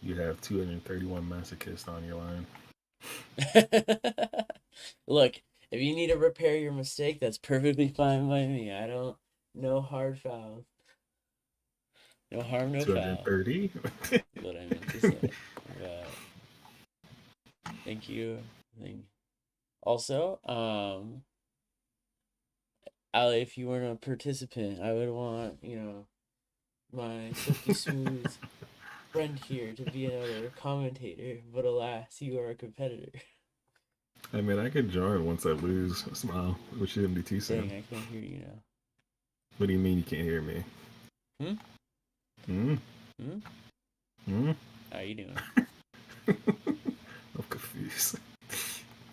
You have 231 masochists on your line. Look, if you need to repair your mistake, that's perfectly fine by me. I don't. No hard fouls. No harm, no foul. 230? That's what I meant to say. But thank you. Also, Ali, if you weren't a participant, I would want, my silky smooth friend here to be another commentator. But alas, you are a competitor. I mean, I could join once I lose. Smile. Which shouldn't be too soon. Dang, I can't hear you now. What do you mean you can't hear me? Hmm? Hmm? How you doing? I'm confused.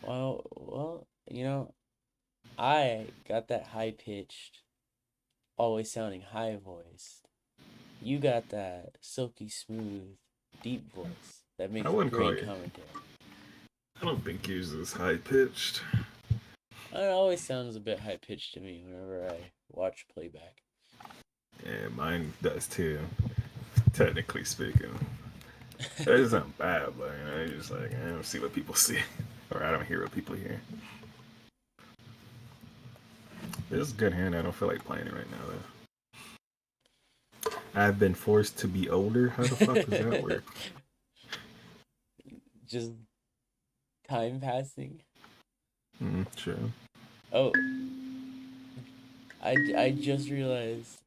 Well, I got that high-pitched, always sounding high voice. You got that silky smooth, deep voice that makes I a wouldn't call great you. commentary. I don't think yours is high pitched. It always sounds a bit high-pitched to me whenever I watch playback. Yeah, mine does too. Technically speaking. It doesn't sound bad, but it's just like I don't see what people see. Or I don't hear what people hear. It's a good hand. I don't feel like playing it right now though. I've been forced to be older. How the fuck does that work? Just time passing. True. Oh, I just realized.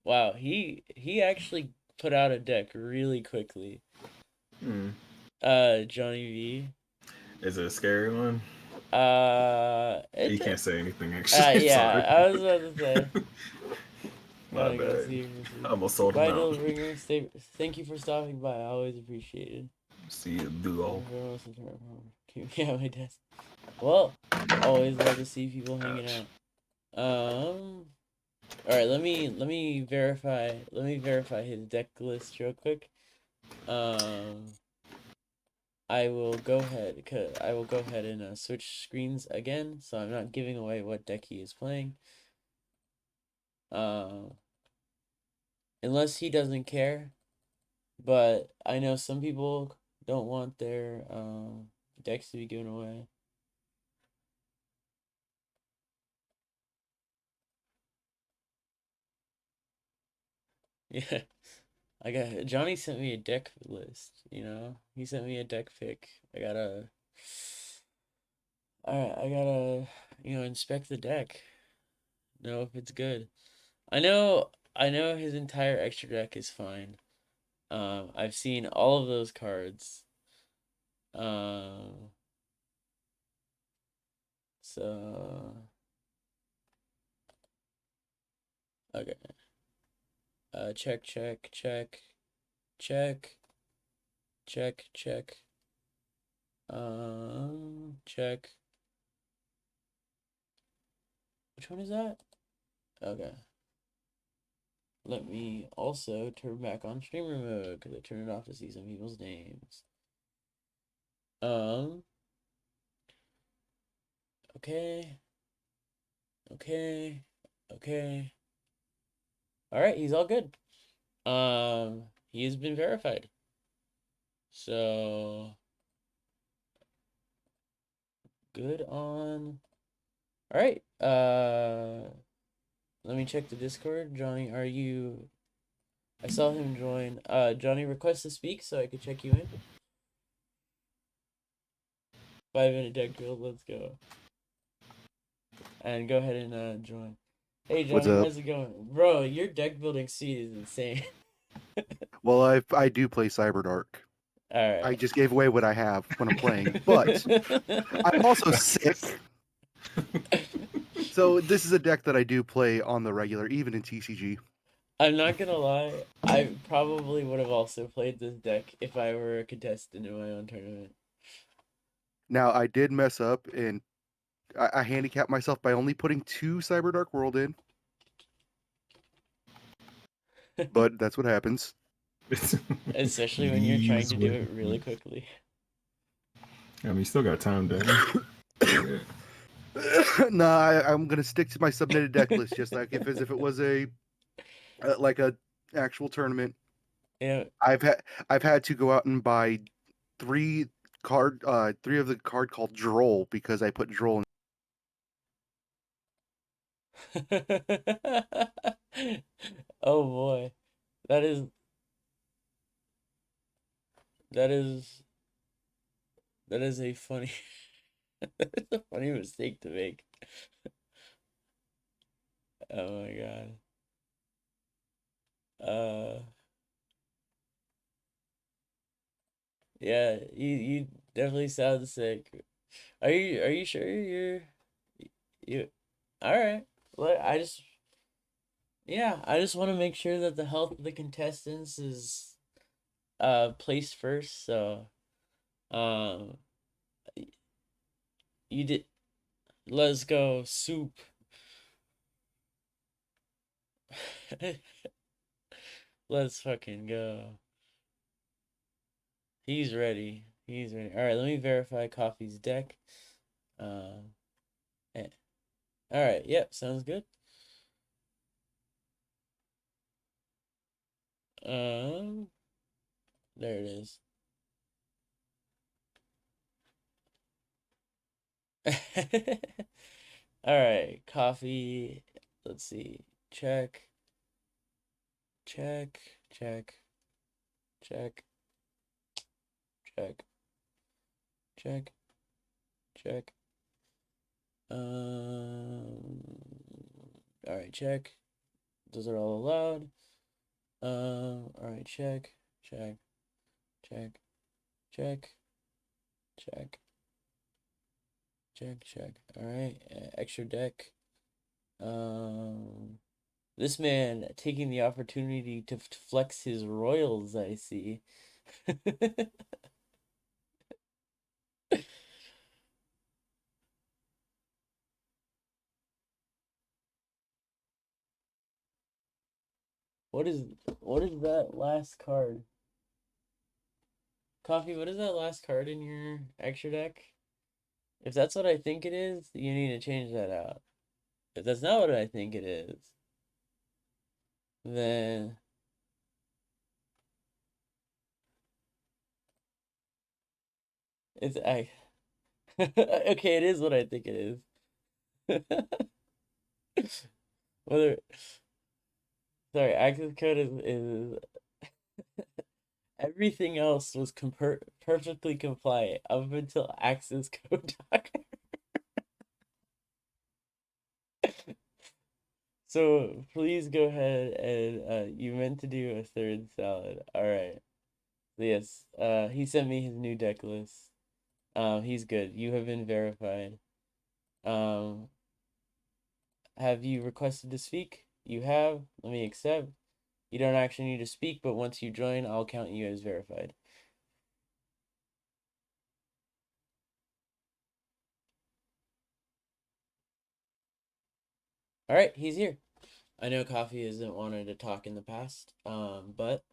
Wow, he actually put out a deck really quickly. Hmm. Johnny V. Is it a scary one? It. You can't say anything actually. Yeah, Sorry. I was about to say. My Gotta go bad. see. I almost sold him out. Vital Ringer, thank you for stopping by. Always appreciated. See you, Duel. Yeah, my desk. Well, always love to see people hanging Ouch. out. All right, let me verify his deck list real quick. I will go ahead and switch screens again, so I'm not giving away what deck he is playing. Unless he doesn't care, but I know some people don't want their decks to be given away. Yeah, I got Johnny sent me a deck list. He sent me a deck pick. I gotta inspect the deck, know if it's good. I know his entire extra deck is fine. I've seen all of those cards. Um, so okay. Check, check, check, check, check, check. Check. Which one is that? Okay. Let me also turn back on streamer mode because I turned it off to see some people's names. Okay. Okay. Okay. All right, he's all good. He has been verified. So good on. All right. Let me check the Discord. Johnny, are you? I saw him join. Johnny, request to speak so I could check you in. 5 minute deck build. Let's go. And go ahead and join. Hey What's Johnny, up? how's it going, bro? Your deck building speed is insane. Well, I do play Cyberdark. All I right. just gave away what I have when I'm playing, but I'm also sick. So this is a deck that I do play on the regular, even in TCG. I'm not gonna lie. I probably would have also played this deck if I were a contestant in my own tournament. Now I did mess up and I handicapped myself by only putting 2 Cyberdark World in, but that's what happens. Especially when you're trying These to do it really wins. quickly. I mean, you still got time, Dan. Nah, I'm gonna stick to my submitted deck list, just like if it was a like a actual tournament. Yeah. I've had to go out and buy 3 3 of the card called Droll because I put Droll in. Oh boy. That is that is that is a funny that is a funny mistake to make. Oh my god. Uh yeah, you definitely sound sick. Are you sure you all right. Well, I just want to make sure that the health of the contestants is placed first, so um you did let's go soup. Let's fucking go. He's ready. He's ready. All right, let me verify Coffee's deck. Um, eh. All right. Yep, sounds good. Um, there it is. All right, coffee. Let's see. Check. Check. Check. Check. Check. Check. Check. All right, check. Those are all allowed. All right, check. Check. Check. Check. Check. Check. Check. All right, extra deck. This man taking the opportunity to flex his royals, I see. What is that last card? Coffee, what is that last card in your extra deck? If that's what I think it is, you need to change that out. If that's not what I think it is, then it's I okay, it is what I think it is. Whether sorry, access code is everything else was perfectly compliant up until access code doc. So please go ahead and you meant to do a third salad. All right. Yes. He sent me his new deck list. He's good. You have been verified. Um, have you requested to speak? You have. Let me accept. You don't actually need to speak, but once you join, I'll count you as verified. All right, he's here. I know Coffee hasn't wanted to talk in the past, but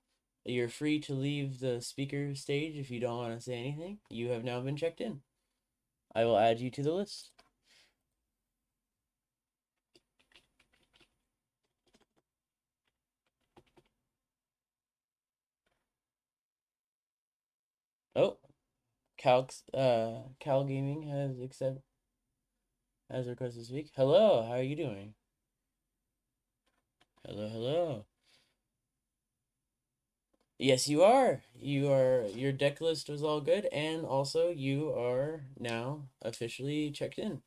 you're free to leave the speaker stage if you don't want to say anything. You have now been checked in. I will add you to the list. Oh, Cal Gaming has requested to speak. Hello, how are you doing? Hello, hello. Yes, you are. Your deck list was all good, and also you are now officially checked in.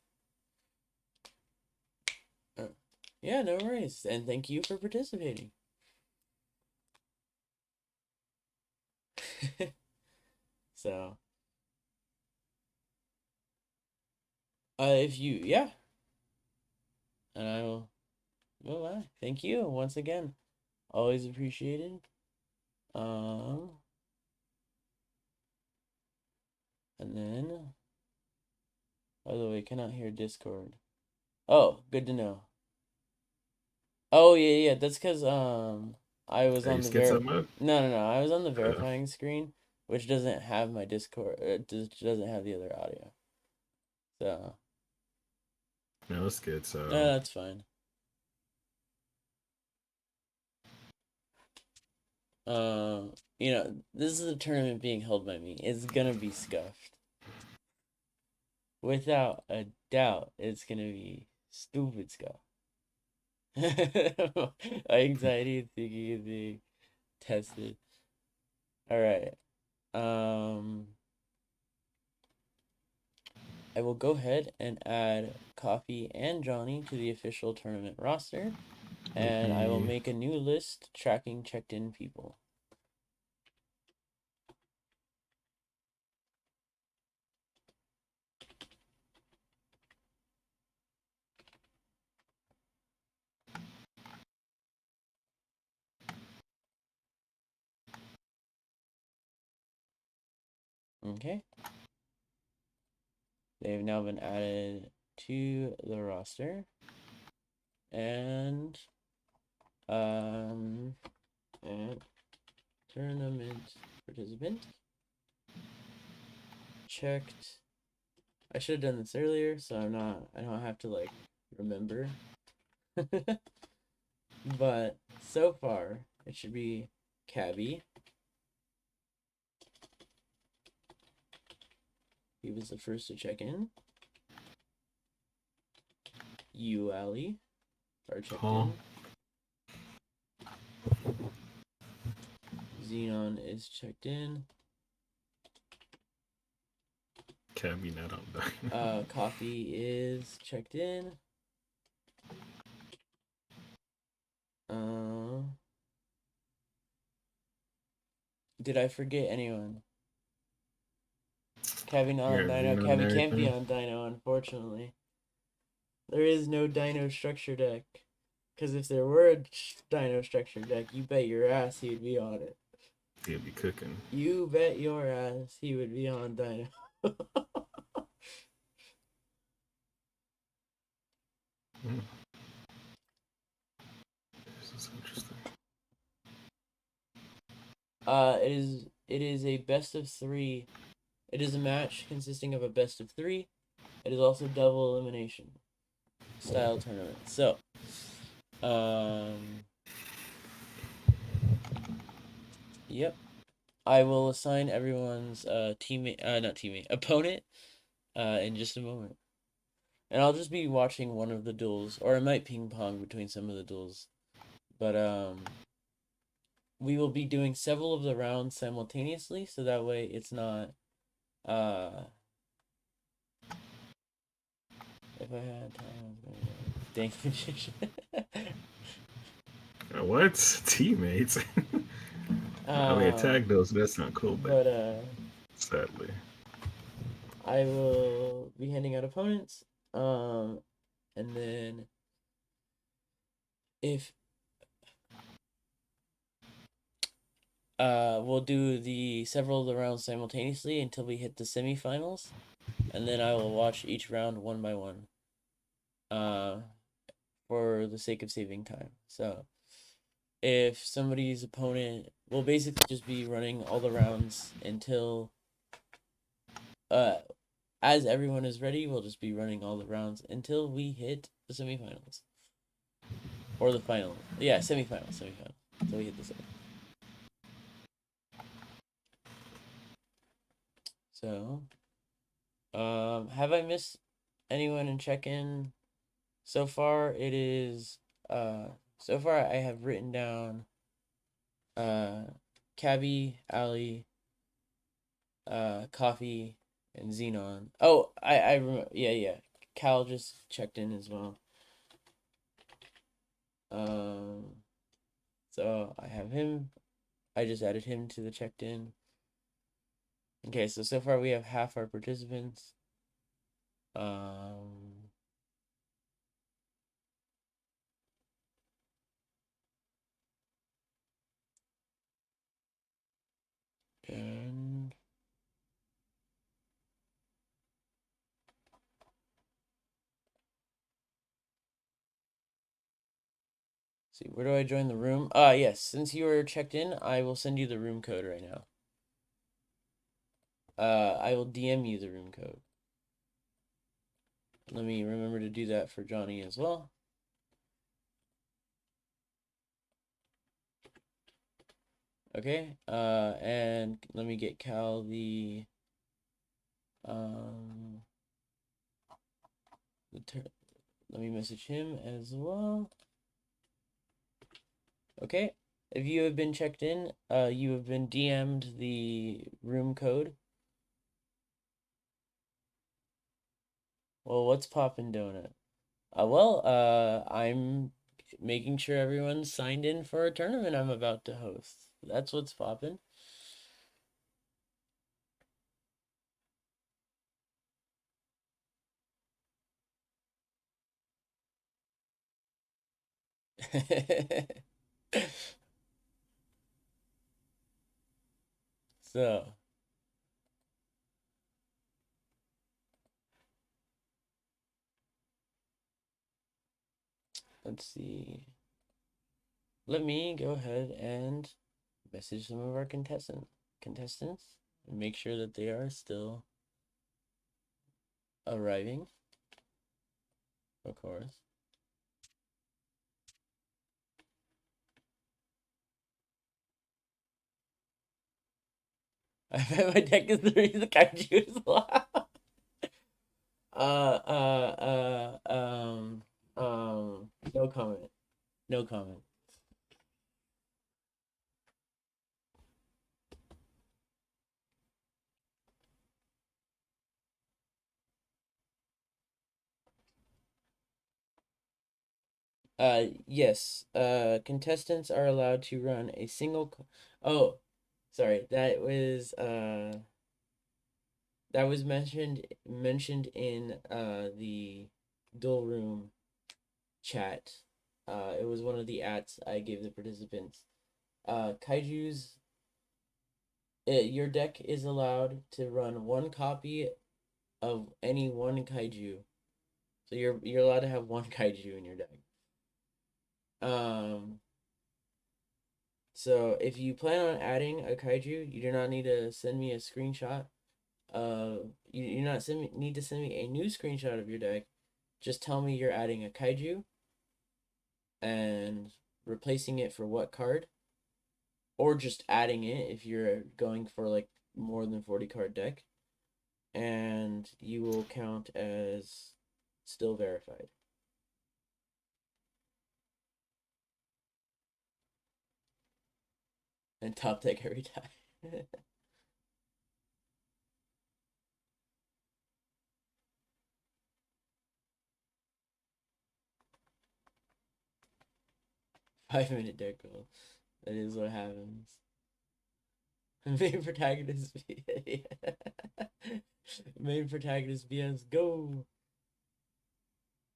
Yeah, no worries. And thank you for participating. So, if you, yeah, and I will, well, thank you once again. Always appreciated. And then, by the way, cannot hear Discord. Oh, good to know. Oh yeah, that's because I was Are on you the schizo mode? no, I was on the verifying screen, which doesn't have my Discord. It just doesn't have the other audio. So No, that's good. So no, that's fine. This is a tournament being held by me. It's gonna be scuffed. Without a doubt, it's gonna be stupid scuffed. Anxiety and thinking is being tested. All right. I will go ahead and add Coffee and Johnny to the official tournament roster, and I will make a new list tracking checked in people. Okay. They have now been added to the roster. And and tournament participant checked. I should have done this earlier, so I don't have to like remember. But so far it should be Cabby. He was the first to check in. You, Ali, are checked Huh? in. Xenon is checked in. Cabinet, I'm done. Coffee is checked in. Did I forget anyone? Cavi not on Yeah, Dino. Xenon and Cavi can't be everything. on Dino, unfortunately. There is no Dino structure deck. Because if there were a Dino structure deck, you bet your ass he would be on it. He'll be cooking. You bet your ass he would be on Dino. This is interesting. It is a best of 3. It is a match consisting of a best of 3. It is also double elimination style tournament. So, yep. I will assign everyone's teammate, not teammate, opponent, in just a moment. And I'll just be watching one of the duels, or I might ping pong between some of the duels. But we will be doing several of the rounds simultaneously, so that way it's not if I had time, I was gonna go. Dang magician. What? Teammates? I mean, tag those. That's not cool, but sadly. I will be handing out opponents. And then if we'll do the several of the rounds simultaneously until we hit the semifinals, and then I will watch each round one by one. For the sake of saving time. So if somebody's opponent will basically just be running all the rounds until as everyone is ready, we'll just be running all the rounds until we hit the semifinals. Or the final. Yeah, semifinals. Until we hit the semi. So have I missed anyone in check-in? So far it is so far I have written down Cabby, Ali, Coffee, and Xenon. Oh, I remember. Yeah. Cal just checked in as well. So I have him. I just added him to the checked in. Okay, so far we have half our participants. And see, where do I join the room? Yes, since you are checked in, I will send you the room code right now. I will DM you the room code. Let me remember to do that for Johnny as well. Okay, and let me get Cal the let me message him as well. Okay, if you have been checked in, you have been DM'd the room code. Well, what's poppin' donut? I'm making sure everyone's signed in for a tournament I'm about to host. That's what's poppin'. So, let's see. Let me go ahead and message some of our contestants and make sure that they are still arriving, of course. I bet my deck is the reason Kaiju is loud. No comment. No comment. Yes. Contestants are allowed to run a single. Oh, sorry. That was mentioned in the Duel Room chat. It was one of the ads I gave the participants. Kaiju's. Your deck is allowed to run one copy of any one kaiju. So you're allowed to have one kaiju in your deck. So if you plan on adding a kaiju, you do not need to send me a screenshot. You not need to send me a new screenshot of your deck. Just tell me you're adding a kaiju and replacing it for what card, or just adding it if you're going for like more than 40 card deck, and you will count as still verified. And top deck every time. 5 minute deck roll. That is what happens. Main protagonist. Main protagonist BS. Go.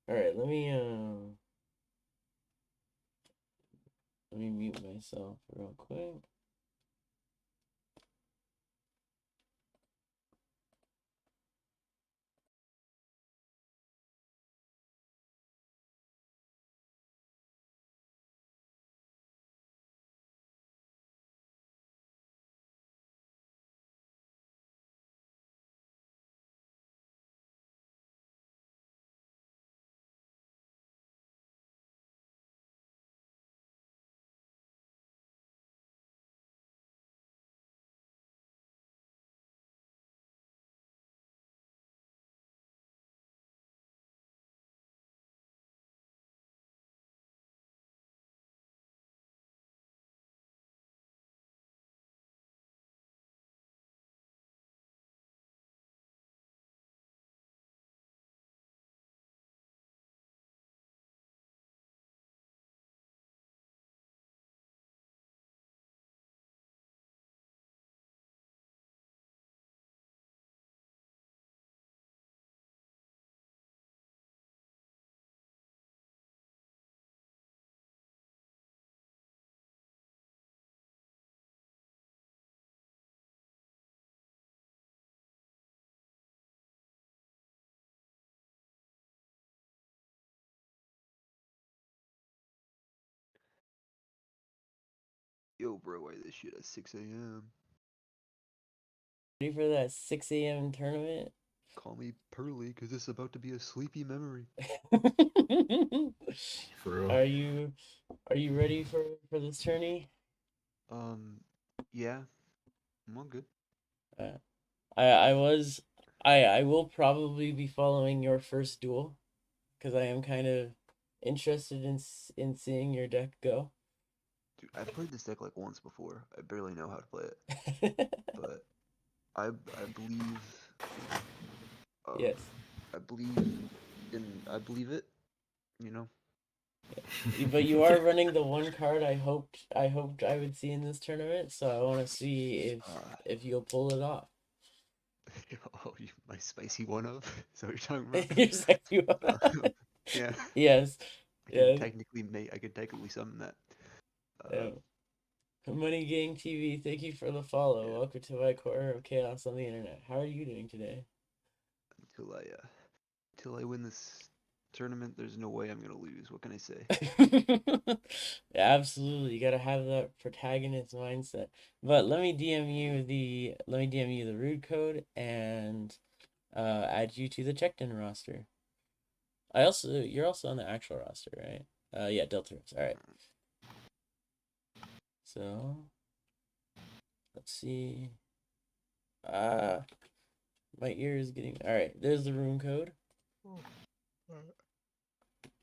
All right. Let me mute myself real quick. Yo, bro, why this shit at 6 a.m.? Ready for that 6 a.m. tournament? Call me Pearly, because it's about to be a sleepy memory. For real. Are you ready for this tourney? Yeah, I'm all good. I will probably be following your first duel because I am kind of interested in seeing your deck go. Dude, I've played this deck like once before. I barely know how to play it, but I believe, Yes. I believe I believe it, you know? But you are running the one card I hoped I would see in this tournament, so I want to see if you'll pull it off. Oh, my spicy one of? Is that what you're talking about? You're sexy. Yeah. Yes. I Yes. could technically summon that. Yeah. Money Gang TV, thank you for the follow. Yeah. Welcome to my corner of chaos on the internet. How are you doing today? Until I win this tournament, there's no way I'm gonna lose. What can I say? Absolutely, you gotta have that protagonist mindset. But let me DM you the root code and add you to the checked-in roster. You're also on the actual roster, right? Yeah, Delta Rose. All right. So let's see. My ear is getting. All right. There's the room code.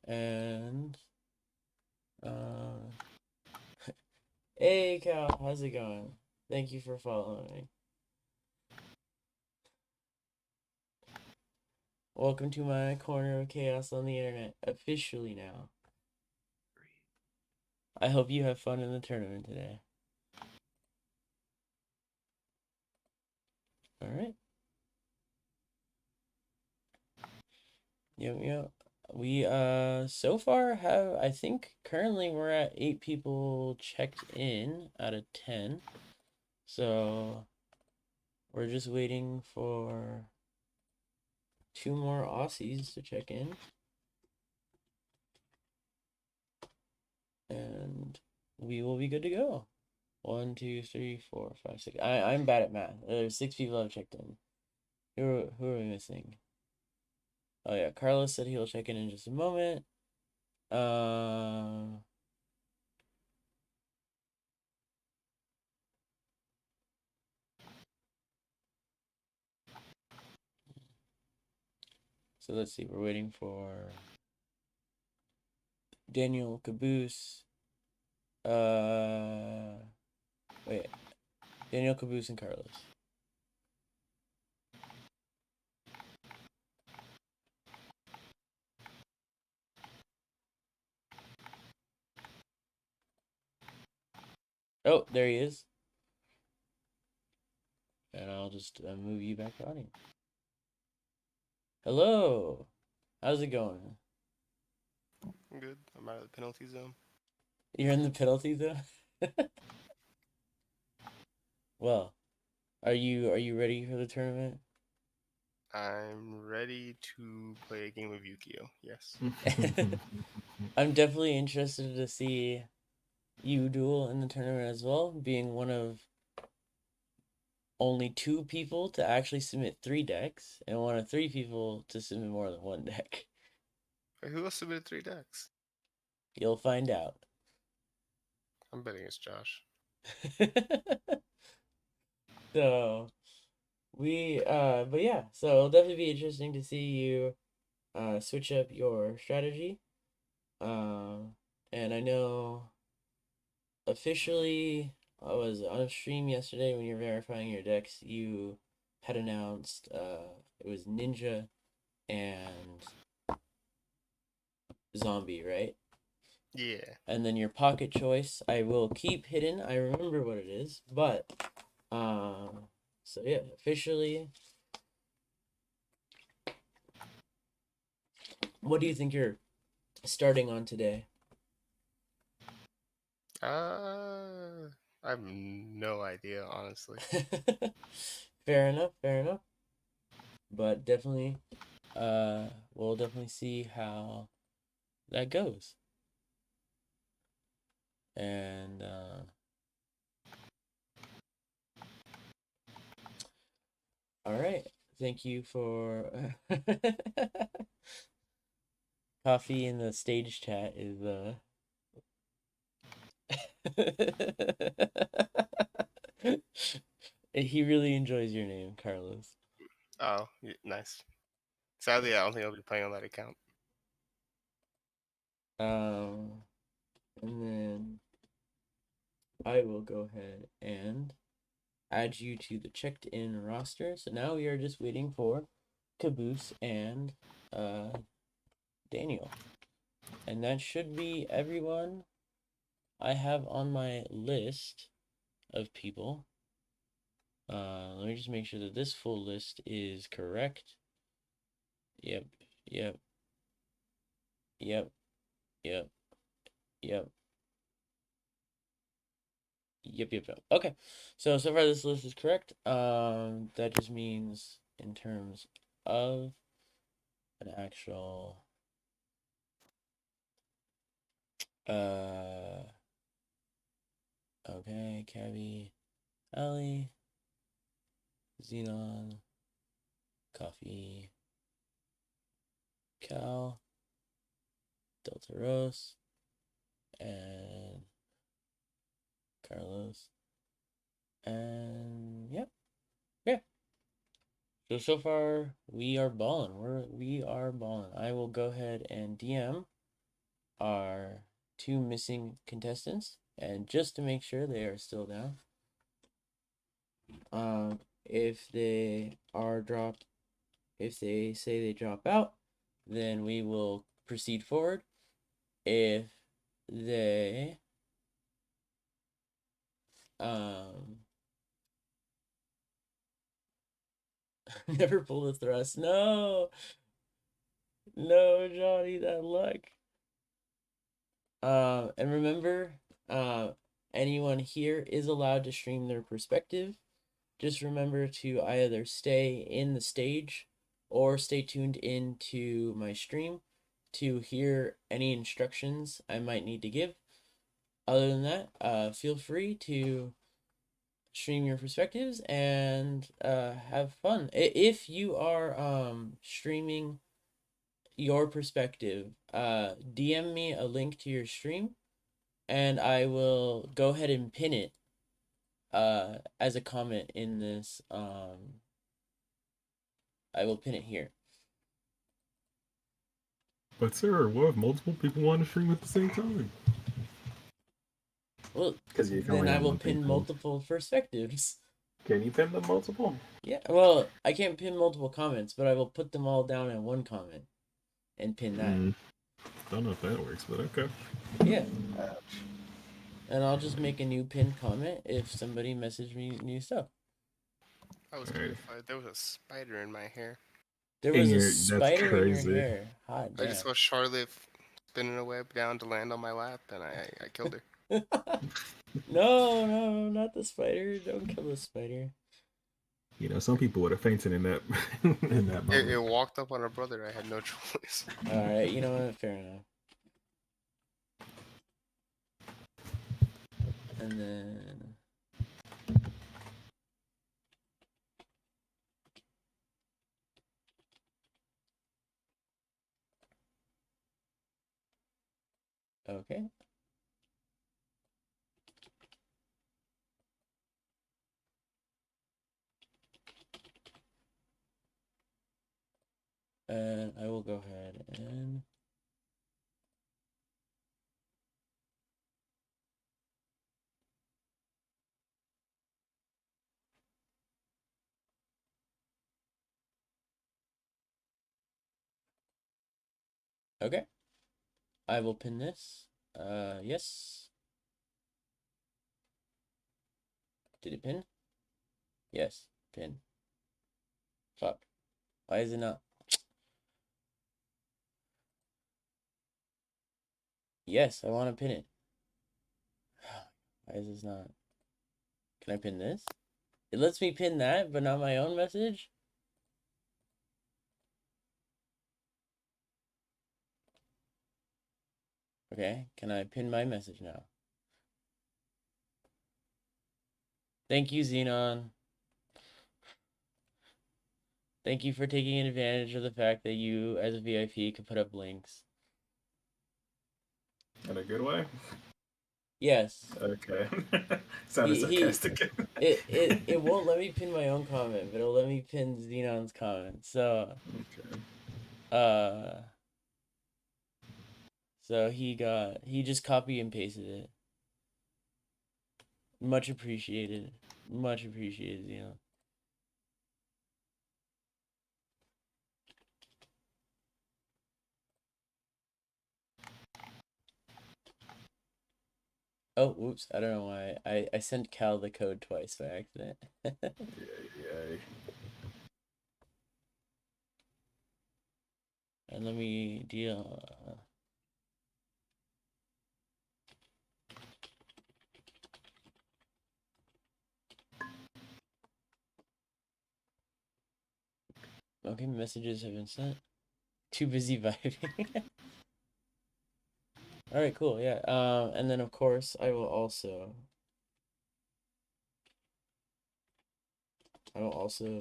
And hey Cal, how's it going? Thank you for following. Welcome to my corner of chaos on the internet, officially now. I hope you have fun in the tournament today. Alright. Yep. We so far have, I think currently we're at 8 people checked in out of 10. So we're just waiting for 2 more Aussies to check in. And we will be good to go. 1, 2, 3, 4, 5, 6. I'm bad at math. There's 6 people have checked in. Who are we missing? Oh yeah, Carlos said he'll check in just a moment. So let's see. We're waiting for Daniel Caboose. Wait. Daniel Caboose and Carlos. Oh, there he is. And I'll just move you back to audience. Hello. How's it going? Good. I'm out of the penalty zone. You're in the penalty zone? Well, are you ready for the tournament? I'm ready to play a game of Yu-Gi-Oh! Yes. I'm definitely interested to see you duel in the tournament as well, being one of only 2 people to actually submit 3 decks, and one of 3 people to submit more than 1 deck. Wait, who else submitted 3 decks? You'll find out. I'm betting it's Josh. So but yeah, so it'll definitely be interesting to see you switch up your strategy. And I know officially I was on a stream yesterday when you were verifying your decks, you had announced it was Ninja and Zombie, right? Yeah. And then your pocket choice I will keep hidden. I remember what it is, but so yeah, officially. What do you think you're starting on today? I have no idea, honestly. Fair enough, fair enough. But definitely, we'll definitely see how that goes. And all right, thank you for coffee in the stage chat is he really enjoys your name, Carlos. Oh, nice. Sadly, I don't think I'll be playing on that account. And then I will go ahead and add you to the checked in roster. So now we are just waiting for Caboose and Daniel. And that should be everyone I have on my list of people. Let me just make sure that this full list is correct. Yep. Okay. So far this list is correct. That just means in terms of an actual okay, Cabby, Ellie, Xenon, Coffee, Cal, Delta Rose, and Carlos. And yep. Yeah. So far we are balling. We are balling. I will go ahead and DM our 2 missing contestants, and just to make sure they are still down. If they say they drop out, then we will proceed forward. If they never pull the thrust. No, Johnny, that luck. And remember, anyone here is allowed to stream their perspective. Just remember to either stay in the stage or stay tuned into my stream to hear any instructions I might need to give. Other than that, feel free to stream your perspectives and have fun. If you are streaming your perspective, DM me a link to your stream and I will go ahead and pin it as a comment in this. I will pin it here. But sir, what if multiple people want to stream at the same time? Well, Because you can then only I have will one thing pin pulled. multiple perspectives. Can you pin them multiple? Yeah, well, I can't pin multiple comments, but I will put them all down in one comment and pin that. Don't know if that works, but okay. Yeah. And I'll just make a new pinned comment if somebody messaged me new stuff. I was Alright. terrified. There was a spider in my hair. There In was a your- that's spider in your crazy. hair. Hot I just damn. saw Charlotte spinning a web down to land on my lap, and I killed her. No, not the spider. Don't kill the spider. You know, some people would have fainted in that in that moment. It walked up on her brother. I had no choice. Alright, you know what? Fair enough. And then... Okay. And I will go ahead and... Okay. I will pin this. Yes. Did it pin? Yes, pin. Fuck. Why is it not? Yes, I want to pin it. Why is this not? Can I pin this? It lets me pin that, but not my own message? Okay, can I pin my message now? Thank you, Xenon. Thank you for taking advantage of the fact that you, as a VIP, could put up links. In a good way? Yes. Okay. Sounded sarcastic. It won't let me pin my own comment, but it'll let me pin Xenon's comment. So, Okay. so he just copy and pasted it. Much appreciated. Much appreciated, Xenon. Oh, whoops. I don't know why. I sent Cal the code twice by accident. Yay. And let me deal... Okay, messages have been sent. Too busy vibing. Alright, cool, yeah. And then of course I will also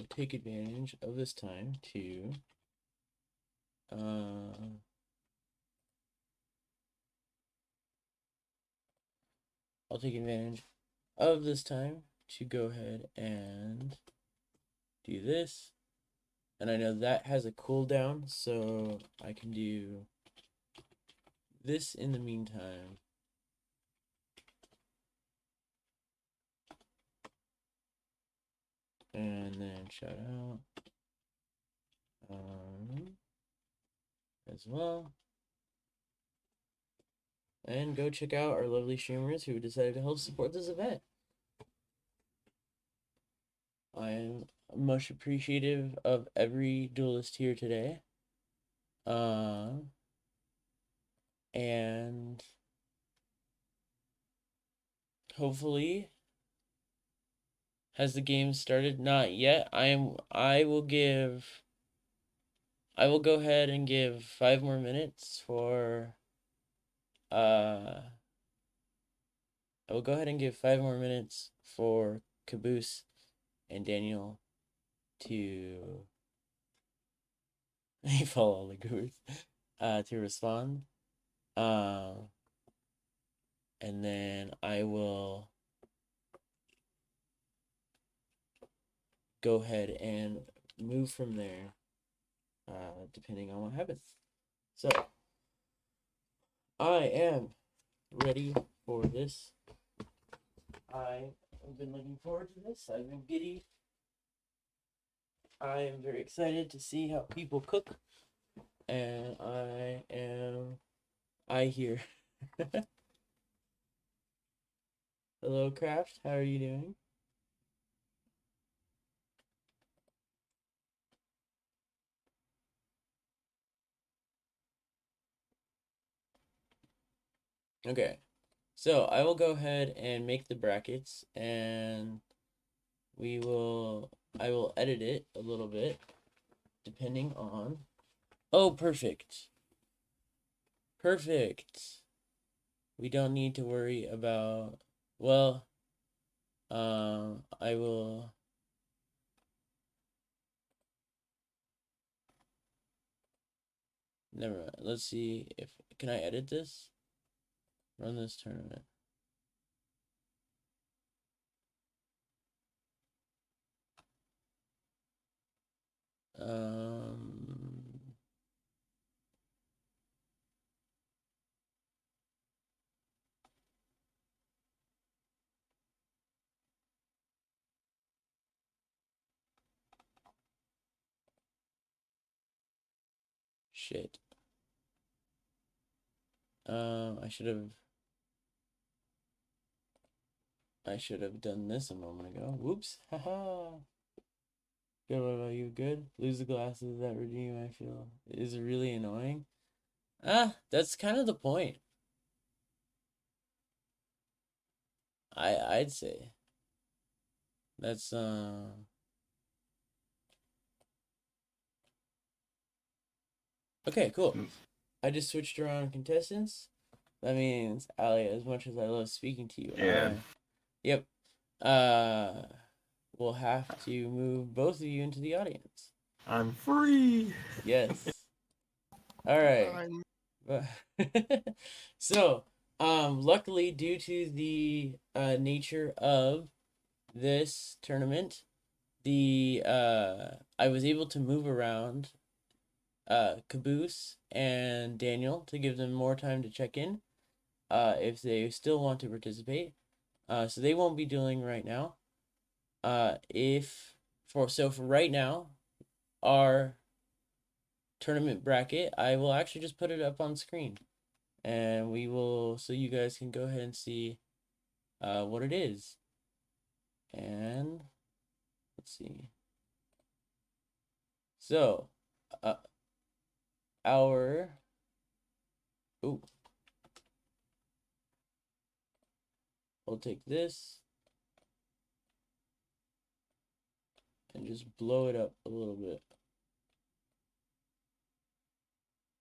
take advantage of this time to I'll take advantage of this time to go ahead and do this. And I know that has a cooldown, so I can do this in the meantime. And then shout out as well. And go check out our lovely streamers who decided to help support this event. I am much appreciative of every duelist here today. And hopefully, has the game started? Not yet. I will go ahead and give 5 more minutes for I will go ahead and give 5 more minutes for Caboose and Daniel to follow all the gurus to respond. And then I will go ahead and move from there, depending on what happens. So I am ready for this. I have been looking forward to this. I've been giddy. I am very excited to see how people cook. And I hear. Hello, Craft. How are you doing? Okay. So I will go ahead and make the brackets, and I will edit it a little bit depending on. Oh, perfect. Perfect. We don't need to worry about, well, I will. Never mind. Let's see if, can I edit this? Run this tournament. Shit. I should have done this a moment ago. Whoops. Haha. Good, what about you? Good? Lose the glasses that redeem, I feel. Is it really annoying? That's kind of the point. I'd say. That's, okay, cool. I just switched around contestants. That means, Ali, as much as I love speaking to you, Yeah. Yep. We'll have to move both of you into the audience. I'm free. Yes. All right. I'm So, luckily, due to the nature of this tournament, I was able to move around Caboose and Daniel to give them more time to check in if they still want to participate. So they won't be dueling right now. For right now, our tournament bracket, I will actually just put it up on screen, and so you guys can go ahead and see what it is. And let's see. So, our I'll take this and just blow it up a little bit.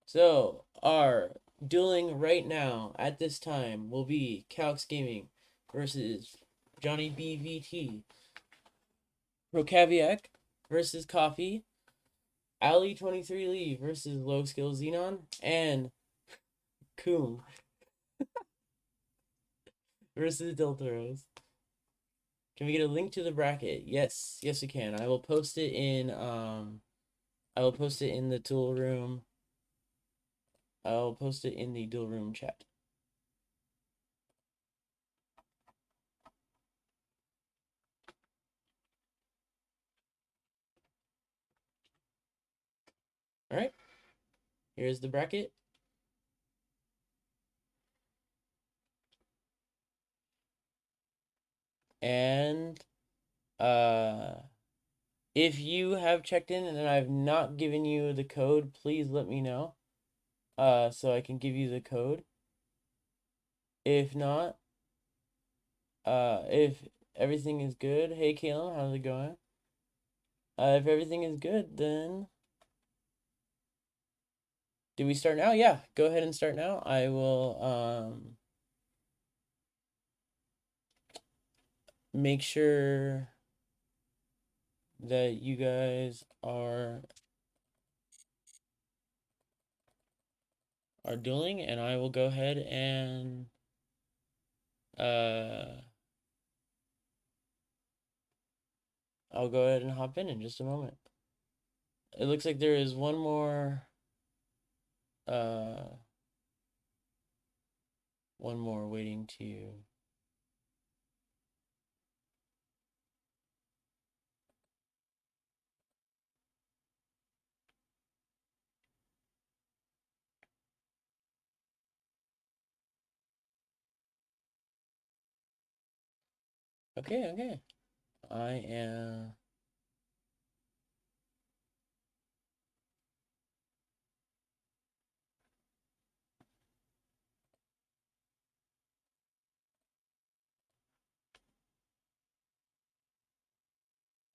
So, our dueling right now at this time will be Calx Gaming versus Johnny BVT, Rokaviak versus Coffee, Ali 23 Lee versus Low Skill Xenon, and Coom versus Deltoros. Can we get a link to the bracket? Yes, we can. I will post it in the tool room I'll post it in the Duel Room chat. All right. Here's the bracket. And if you have checked in and I've not given you the code, please let me know. So I can give you the code. If not, if everything is good, hey Caleb, how's it going? If everything is good, then do we start now? Yeah, go ahead and start now. I will make sure that you guys are dueling, and I will go ahead and I'll go ahead and hop in just a moment. It looks like there is one more waiting to okay.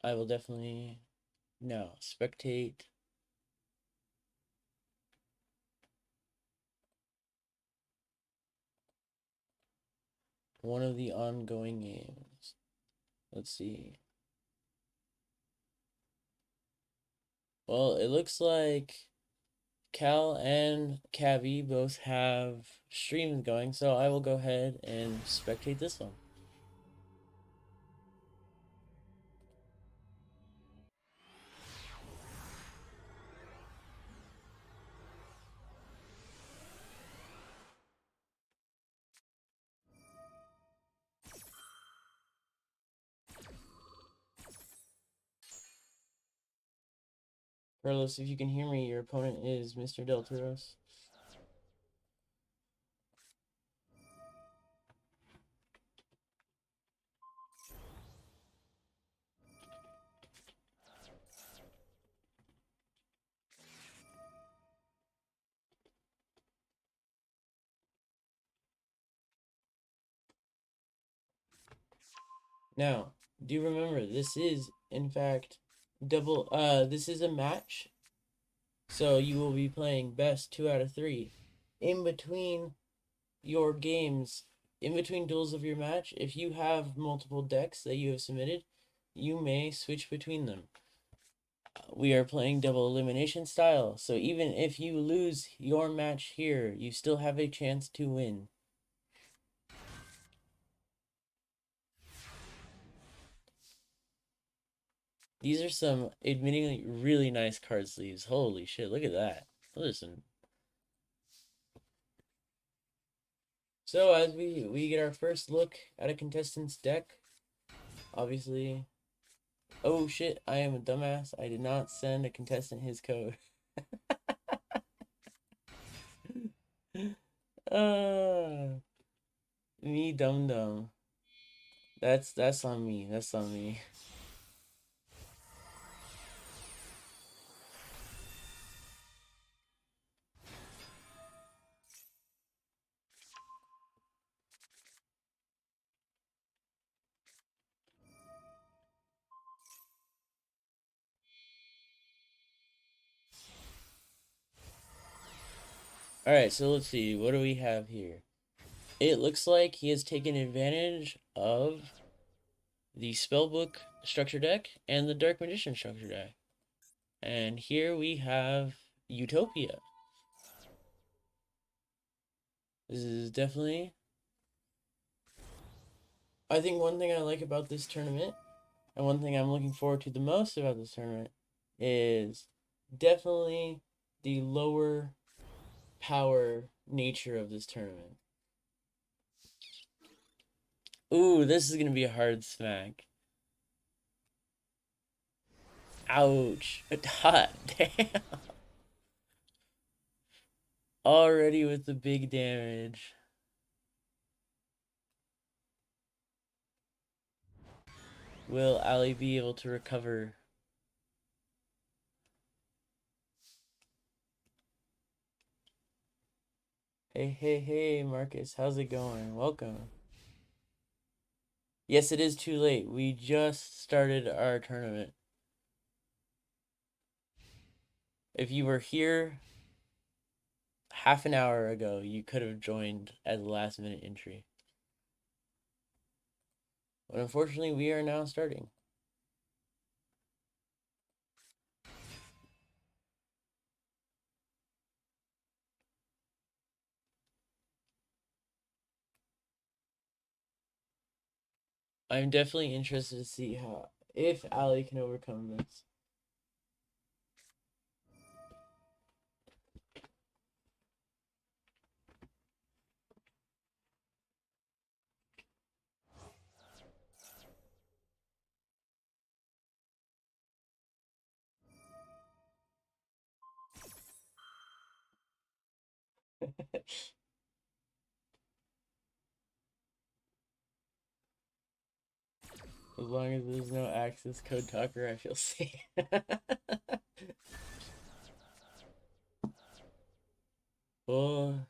I will definitely now spectate one of the ongoing games. Let's see. Well, it looks like Cal and Cabby both have streams going, so I will go ahead and spectate this one. Carlos, if you can hear me, your opponent is Mr. Del Toros. Now, do remember, this is, in fact, this is a match. So you will be playing best 2 out of 3. In between your games, in between duels of your match, if you have multiple decks that you have submitted, you may switch between them. We are playing double elimination style, so even if you lose your match here, you still have a chance to win. These are some admittingly really nice card sleeves. Holy shit, look at that. Listen. So as we get our first look at a contestant's deck, obviously. Oh shit, I am a dumbass. I did not send a contestant his code. Me dum dum. That's on me. That's on me. Alright, so let's see. What do we have here? It looks like he has taken advantage of the Spellbook structure deck and the Dark Magician structure deck. And here we have Utopia. This is definitely... I think one thing I like about this tournament, and one thing I'm looking forward to the most about this tournament, is definitely the lower power nature of this tournament. Ooh, this is gonna be a hard smack. Ouch. Hot damn. Already with the big damage. Will Ali be able to recover? Hey, Marcus, how's it going? Welcome. Yes, it is too late. We just started our tournament. If you were here half an hour ago, you could have joined as a last minute entry. But unfortunately, we are now starting. I'm definitely interested to see if Ali can overcome this. As long as there's no access code talker, I feel safe. Well,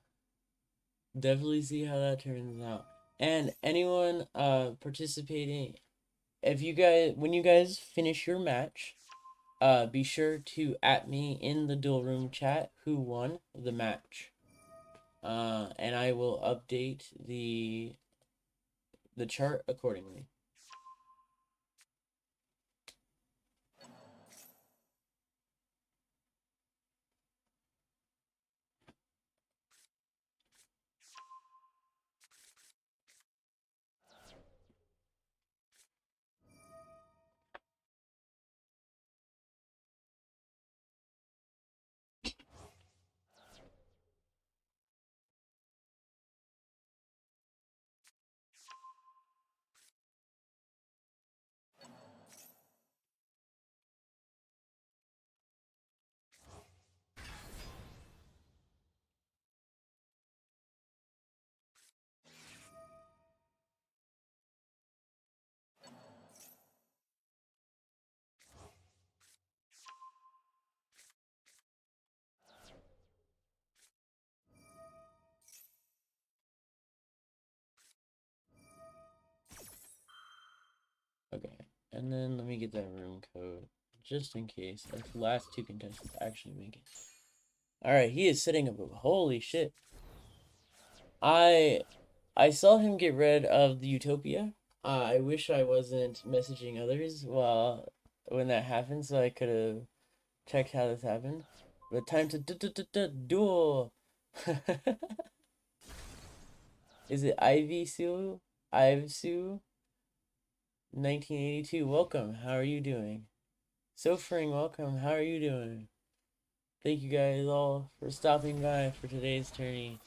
definitely see how that turns out. And anyone participating, if you guys, when you guys finish your match, be sure to @ me in the duel room chat who won the match. And I will update the chart accordingly. Okay, and then let me get that room code just in case the last two contestants actually make it. All right, he is setting up. Holy shit! I saw him get rid of the Utopia. I wish I wasn't messaging others when that happened, so I could have checked how this happened. But time to duel. Is it Ivy Sue? Sue? 1982. Welcome. How are you doing? Sofring, welcome. How are you doing? Thank you guys all for stopping by for today's tourney.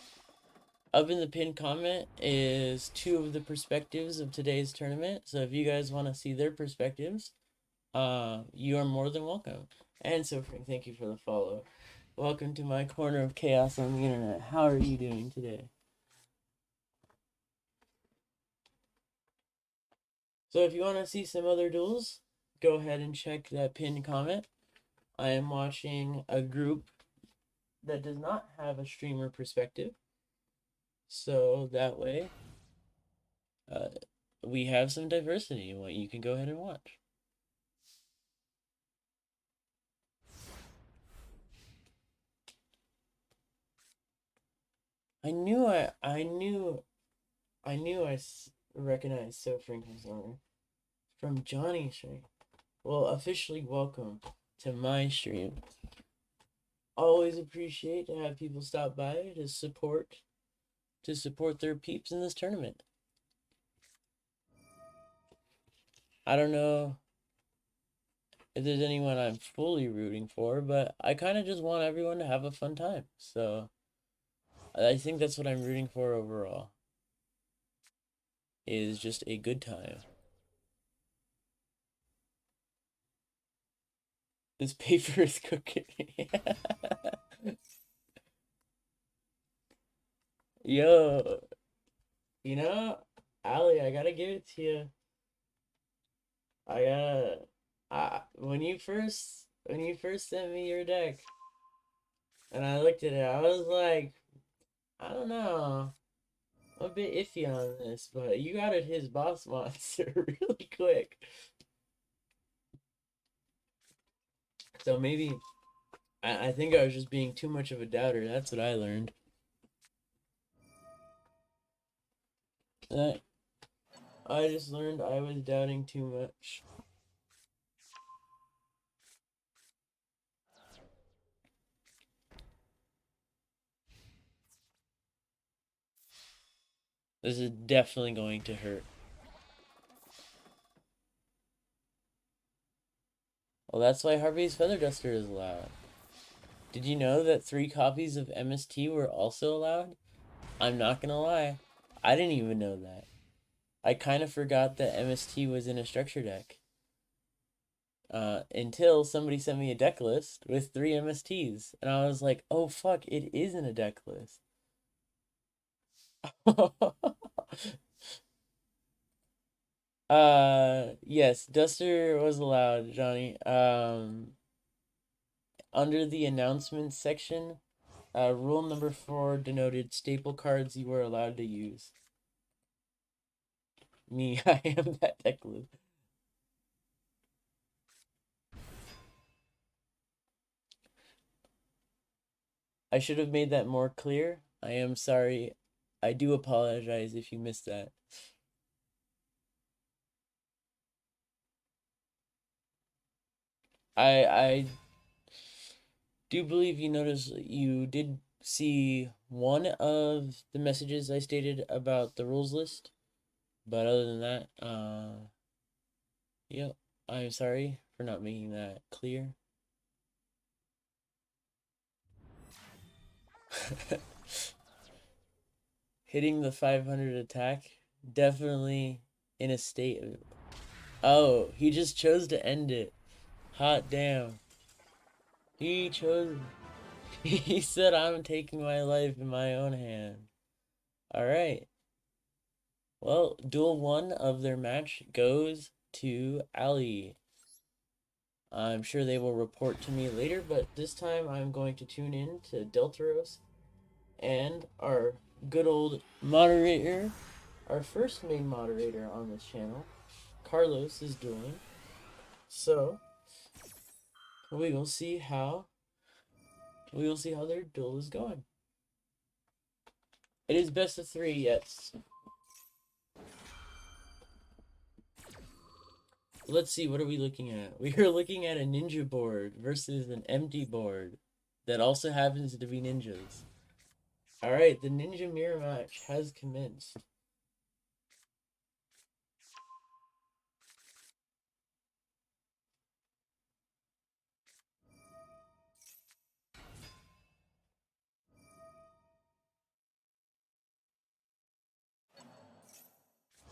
Up in the pinned comment is 2 of the perspectives of today's tournament. So if you guys want to see their perspectives, you are more than welcome. And Sofring, thank you for the follow. Welcome to my corner of chaos on the internet. How are you doing today? So if you want to see some other duels, go ahead and check that pinned comment. I am watching a group that does not have a streamer perspective. So that way, we have some diversity in what you can go ahead and watch. I recognized So Franklin's owner from Johnny's stream. Well, officially welcome to my stream. Always appreciate to have people stop by to support their peeps in this tournament. I don't know if there's anyone I'm fully rooting for, but I kind of just want everyone to have a fun time. So I think that's what I'm rooting for overall. Is just a good time. This paper is cooking. Yo, you know, Ali, I gotta give it to you. I gotta. When you first sent me your deck, and I looked at it, I was like, I don't know, I'm a bit iffy on this, but you got it his boss monster really quick. So maybe I think I was just being too much of a doubter. That's what I learned. I just learned I was doubting too much. This is definitely going to hurt. Well, that's why Harvey's Feather Duster is allowed. Did you know that 3 copies of MST were also allowed? I'm not gonna lie. I didn't even know that. I kind of forgot that MST was in a structure deck. Until somebody sent me a deck list with 3 MSTs. And I was like, oh fuck, it is in a deck list. Yes, Duster was allowed, Johnny. Under the announcements section, rule number 4 denoted staple cards you were allowed to use. Me, I am that deck list. I should have made that more clear. I am sorry. I do apologize if you missed that. I do believe you noticed you did see one of the messages I stated about the rules list. But other than that, yeah, I'm sorry for not making that clear. Hitting the 500 attack, definitely in a state of... Oh, he just chose to end it. Hot damn. He chose... He said, I'm taking my life in my own hand. Alright. Well, Duel 1 of their match goes to Ali. I'm sure they will report to me later, but this time I'm going to tune in to Deltaros and our good old moderator, our first main moderator on this channel, Carlos, is dueling. So we will see how their duel is going. It is best of 3, yes. Let's see, what are we looking at? We are looking at a ninja board versus an empty board that also happens to be ninjas. Alright, the ninja mirror match has commenced.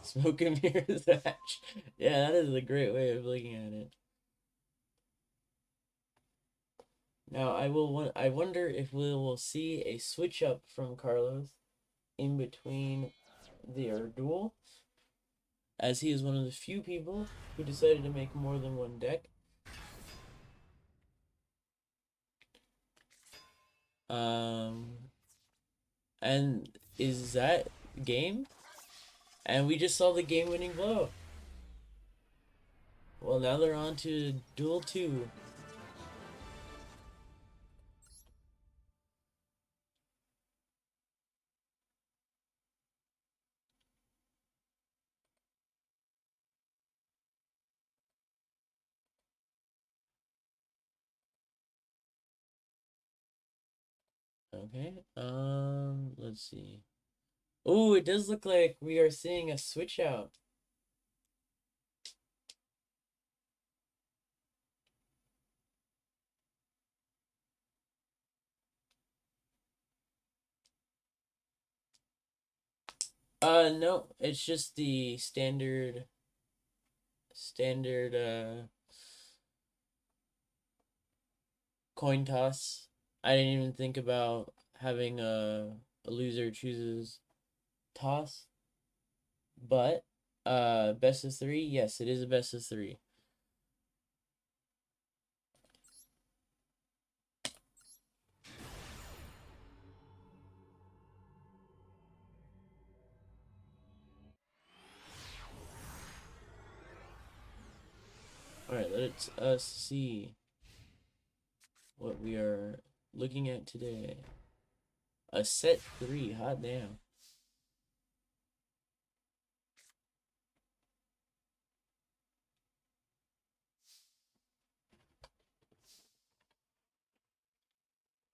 Smoke and mirrors match. Yeah, that is a great way of looking at it. Now, I wonder if we will see a switch up from Carlos in between their duel, as he is one of the few people who decided to make more than one deck. And is that game? And we just saw the game-winning blow. Well, now they're on to Duel 2. Okay, let's see. Oh, it does look like we are seeing a switch out. No, it's just the standard coin toss. I didn't even think about having a loser chooses toss, but best of three. Yes, it is a best of three. All right, let's see what we are looking at today. A set 3, hot damn.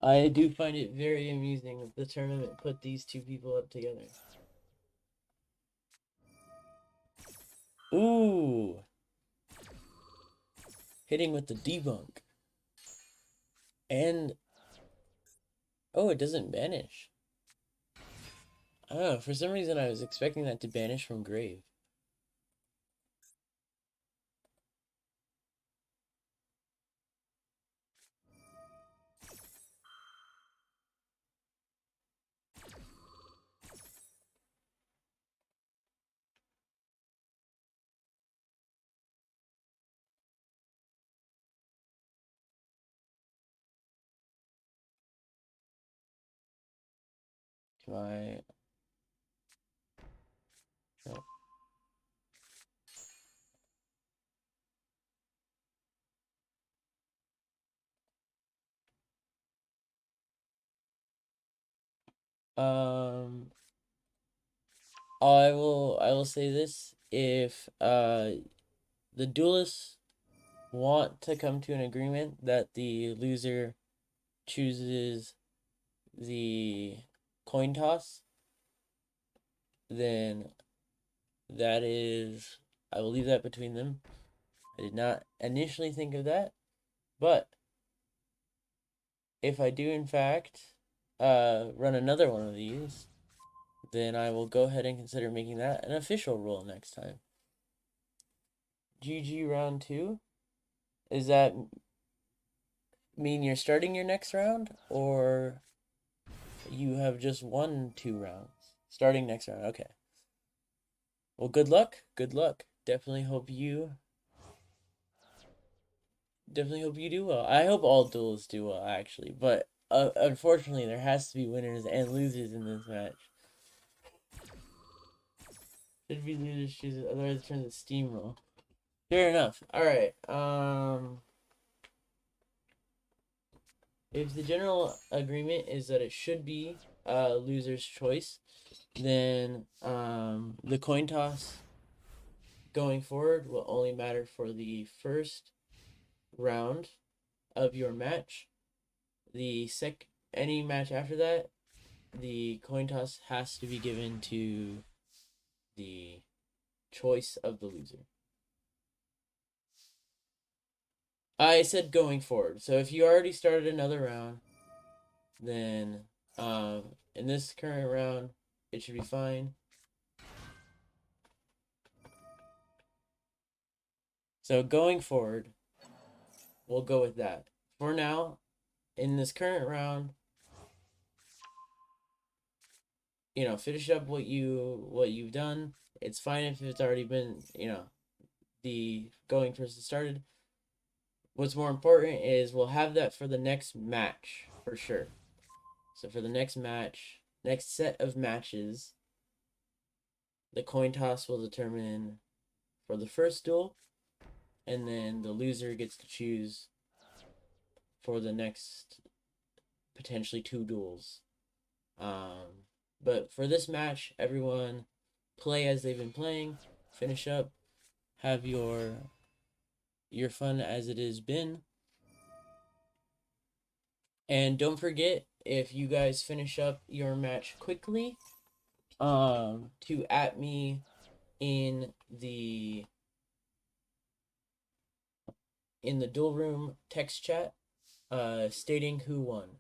I do find it very amusing that the tournament put these two people up together. Ooh! Hitting with the debunk. And, oh, it doesn't banish. I don't know, for some reason I was expecting that to banish from grave. Do I... No. I will say this, if the duelists want to come to an agreement that the loser chooses the coin toss, then that is, I will leave that between them. I did not initially think of that, but if I do in fact run another one of these, then I will go ahead and consider making that an official rule next time. GG round 2? Is that mean you're starting your next round, or you have just won 2 rounds? Starting next round, okay. Well, good luck. Good luck. Definitely hope you do well. I hope all duels do well, actually, but unfortunately, there has to be winners and losers in this match. Should be losers choose, otherwise it turns to steamroll. Fair enough. All right. If the general agreement is that it should be loser's choice, then the coin toss going forward will only matter for the first round of your match. Any match after that, the coin toss has to be given to the choice of the loser. I said going forward. So if you already started another round, then in this current round, it should be fine. So going forward, we'll go with that. For now, in this current round, finish up what you've done. It's fine if it's already been, the going person started. What's more important is we'll have that for the next match for sure. So for the next match, next set of matches, the coin toss will determine for the first duel, and then the loser gets to choose for the next potentially 2 duels. But for this match, everyone play as they've been playing, finish up, have your fun as it has been. And don't forget, if you guys finish up your match quickly, to at me in the duel room text chat, stating who won.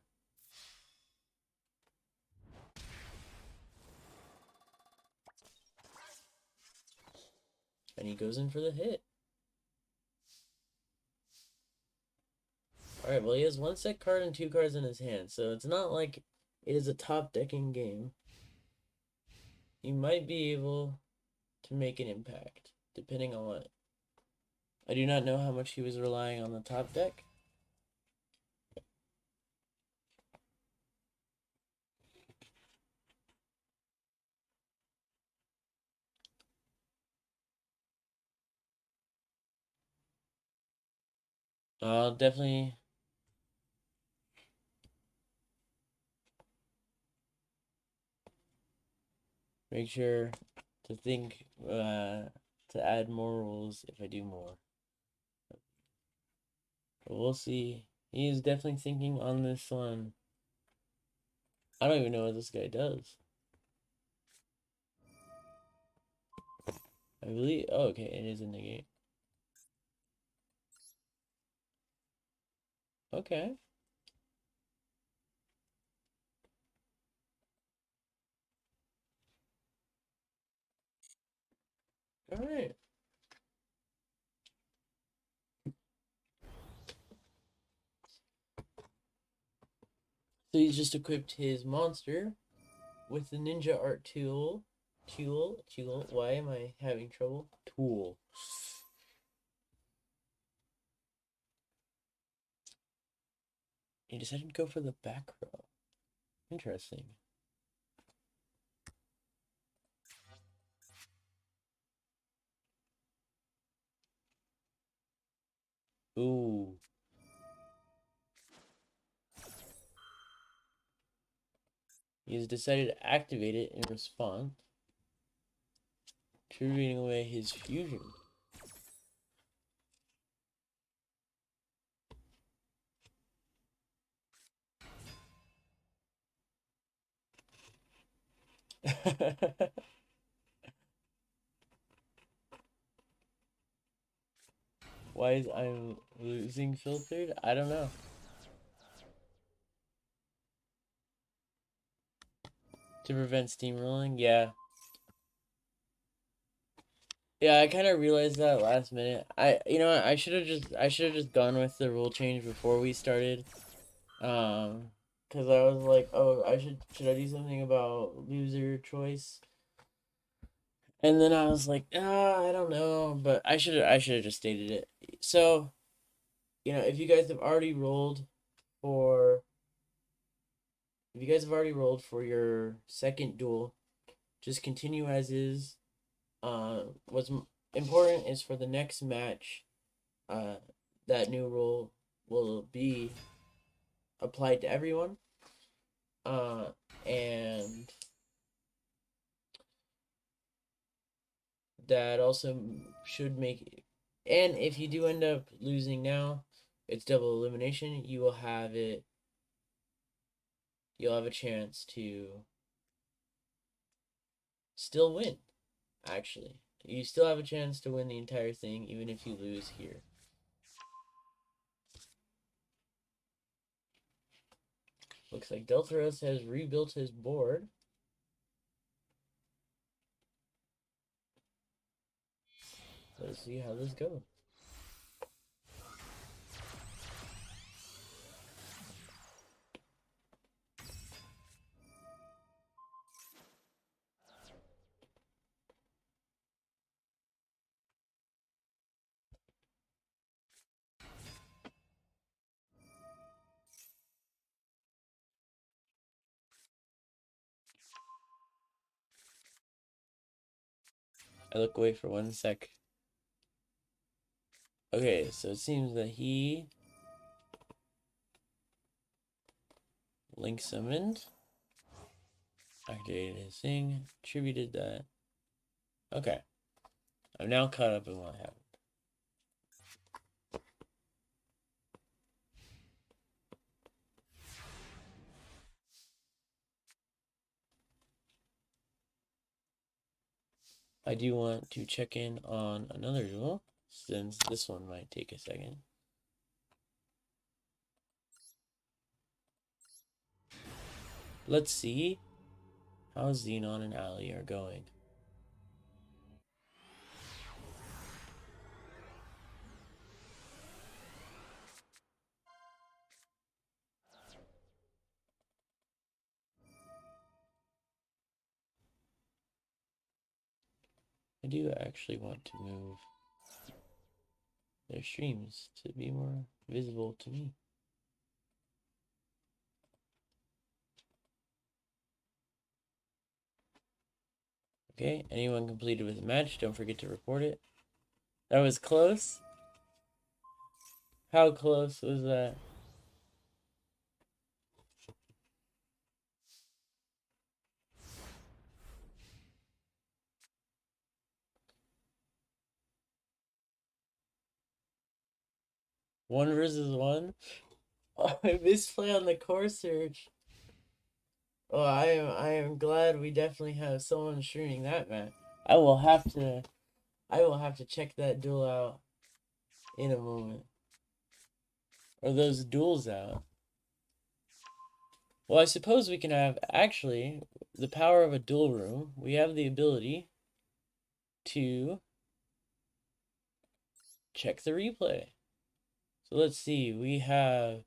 And he goes in for the hit. Alright, well he has one set card and 2 cards in his hand, so it's not like it is a top decking game. He might be able to make an impact, depending on what. I do not know how much he was relying on the top deck. I'll definitely make sure to think to add more rules if I do more. But we'll see. He is definitely thinking on this one. I don't even know what this guy does. I believe. Oh, okay, it is a negate. Okay. All right. So he's just equipped his monster with the ninja art tool. Tool. Why am I having trouble? Tool. He decided to go for the back row. Interesting. Ooh. He's decided to activate it in response, triggering away his fusion. Why is I'm losing filtered? I don't know. To prevent steamrolling? Yeah. Yeah, I kind of realized that last minute. You know what, I should have just gone with the rule change before we started. Cause I was like, oh, should I do something about loser choice? And then I was like, I don't know, but I should have just stated it. So, you know, if you guys have already rolled for your second duel, just continue as is. What's important is for the next match, that new rule will be applied to everyone. And that also should make, and if you do end up losing now, it's double elimination. You'll have a chance to still win. Actually, you still have a chance to win the entire thing, even if you lose here. Looks like Deltaros has rebuilt his board. Let's see how this goes. I look away for 1 sec. Okay, so it seems that he link summoned, activated his thing, attributed that. Okay, I'm now caught up in what happened. I do want to check in on another duel, since this one might take a second. Let's see how Xenon and Ali are going. I do actually want to move their streams to be more visible to me. Okay, anyone completed with a match, don't forget to report it. That was close. How close was that? One versus one? Oh, I misplay on the core search. Oh, I am glad we definitely have someone streaming that match. I will have to check that duel out in a moment. Or those duels out. Well, I suppose we can have, actually, the power of a duel room. We have the ability to check the replay. So let's see, we have,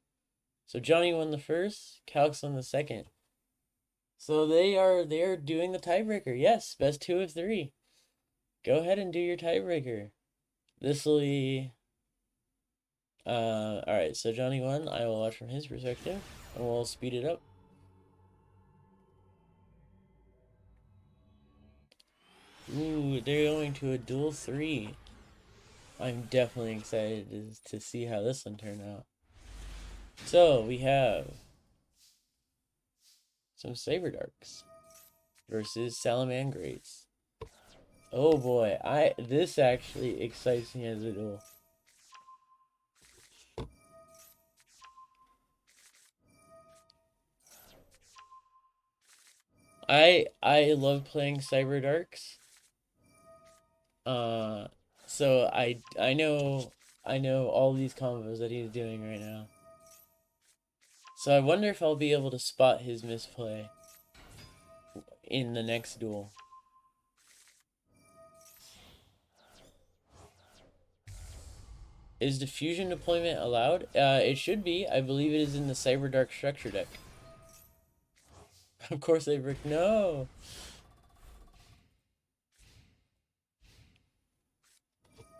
so Johnny won the first, Calx won the second. So they're doing the tiebreaker. Yes, best 2 of 3. Go ahead and do your tiebreaker. This will be, alright, so Johnny won. I will watch from his perspective, and we'll speed it up. Ooh, they're going to a duel 3. I'm definitely excited to see how this one turned out. So, we have some Saber Darks versus Salamangrates. Oh boy, this actually excites me as a duel. I love playing Cyber Darks. So I know all these combos that he's doing right now. So I wonder if I'll be able to spot his misplay in the next duel. Is diffusion deployment allowed? It should be. I believe it is in the Cyber Dark structure deck. Of course they brick. No.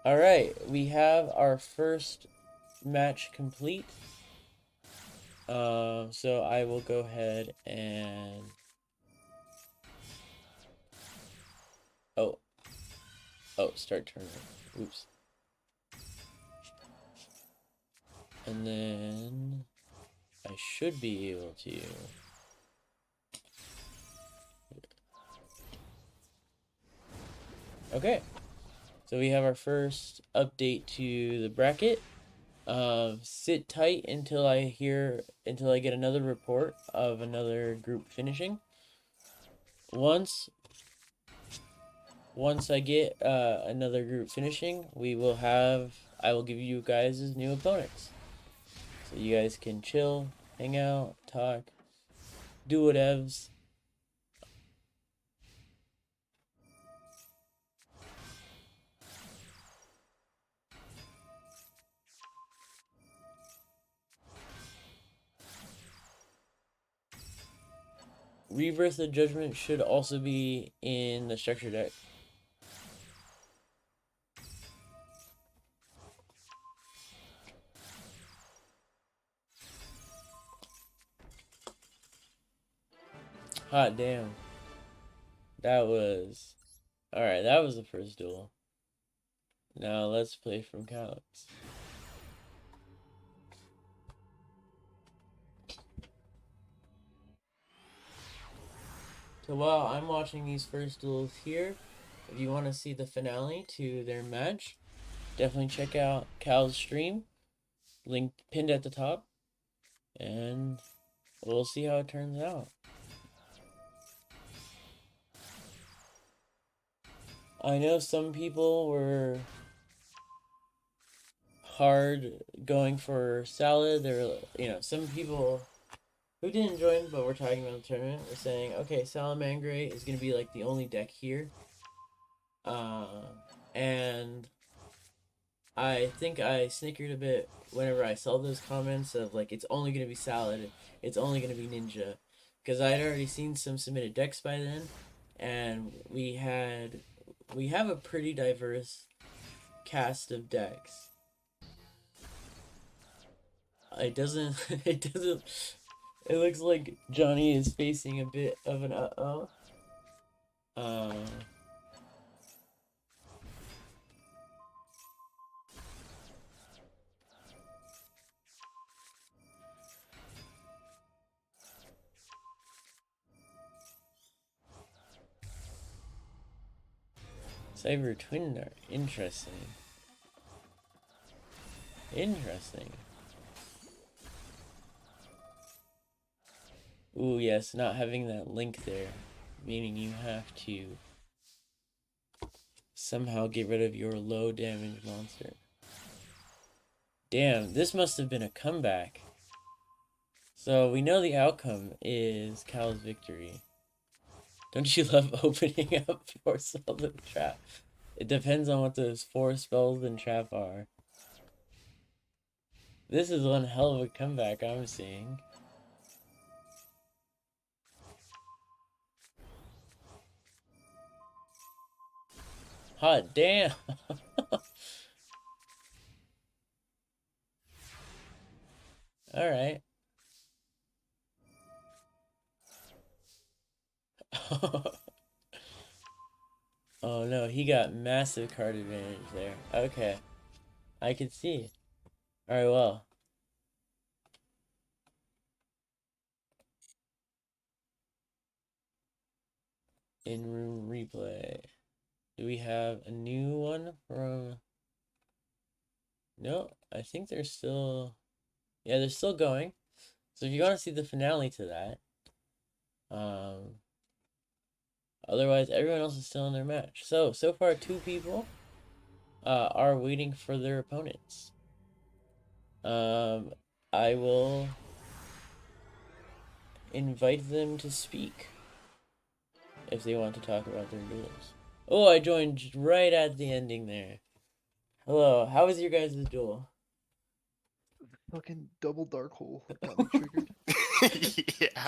Alright, we have our first match complete. So I will go ahead and... Oh, start tournament. Oops. And then I should be able to... Okay. So we have our first update to the bracket. Sit tight until I get another report of another group finishing. Once I get another group finishing, I will give you guys as new opponents. So you guys can chill, hang out, talk, do whatevs. Rebirth of Judgment should also be in the structure deck. Hot damn. That was... Alright, that was the first duel. Now let's play from Calix. So while I'm watching these first duels here, if you want to see the finale to their match, definitely check out Cal's stream. Link pinned at the top. And we'll see how it turns out. I know some people were hard going for Salad. Some people who didn't join but were talking about the tournament were saying, okay, Salamangre is going to be like the only deck here. And I think I snickered a bit whenever I saw those comments of like, it's only going to be Salad, it's only going to be Ninja. Because I had already seen some submitted decks by then, and we had we have a pretty diverse cast of decks. It doesn't. It doesn't. It looks like Johnny is facing a bit of an uh-oh. Cyber Twin Dart. Interesting. Interesting. Ooh, yes, not having that link there, meaning you have to somehow get rid of your low damage monster. Damn, this must have been a comeback. So we know the outcome is Cal's victory. Don't you love opening up 4 spells and trap? It depends on what those 4 spells and trap are. This is one hell of a comeback I'm seeing. Hot damn! Alright. Oh no, he got massive card advantage there. Okay. I can see. Alright, well. In-room replay. Do we have a new one from... No, I think they're still... Yeah, they're still going. So if you want to see the finale to that... Otherwise, everyone else is still in their match. So far, 2 people are waiting for their opponents. I will invite them to speak if they want to talk about their duels. Oh, I joined right at the ending there. Hello, how was your guys' duel? Fucking double dark hole got me triggered. Yeah.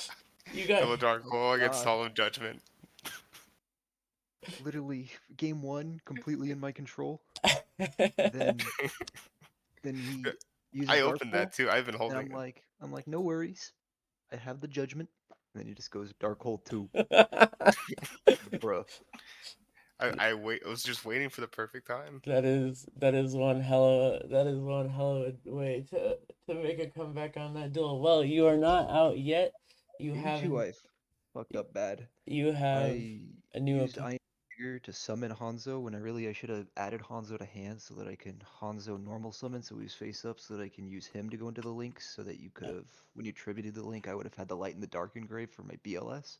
You got Double Dark Hole against God. Solemn Judgment. Literally, game 1 completely in my control. then Then he uses I dark opened hole, that too. I've been and holding I'm like, no worries, I have the judgment. And then he just goes dark hole 2, bruh. I was just waiting for the perfect time. that is one hell of a way to make a comeback on that duel. Well, you are not out yet. You Game 2 haven't. I fucked up bad. You have I a new used opponent. Iron Trigger to summon Hanzo when I should have added Hanzo to hand so that I can Hanzo normal summon so he's face up so that I can use him to go into the links so that you could have, when you tributed the link, I would have had the light in the dark engraved for my BLS.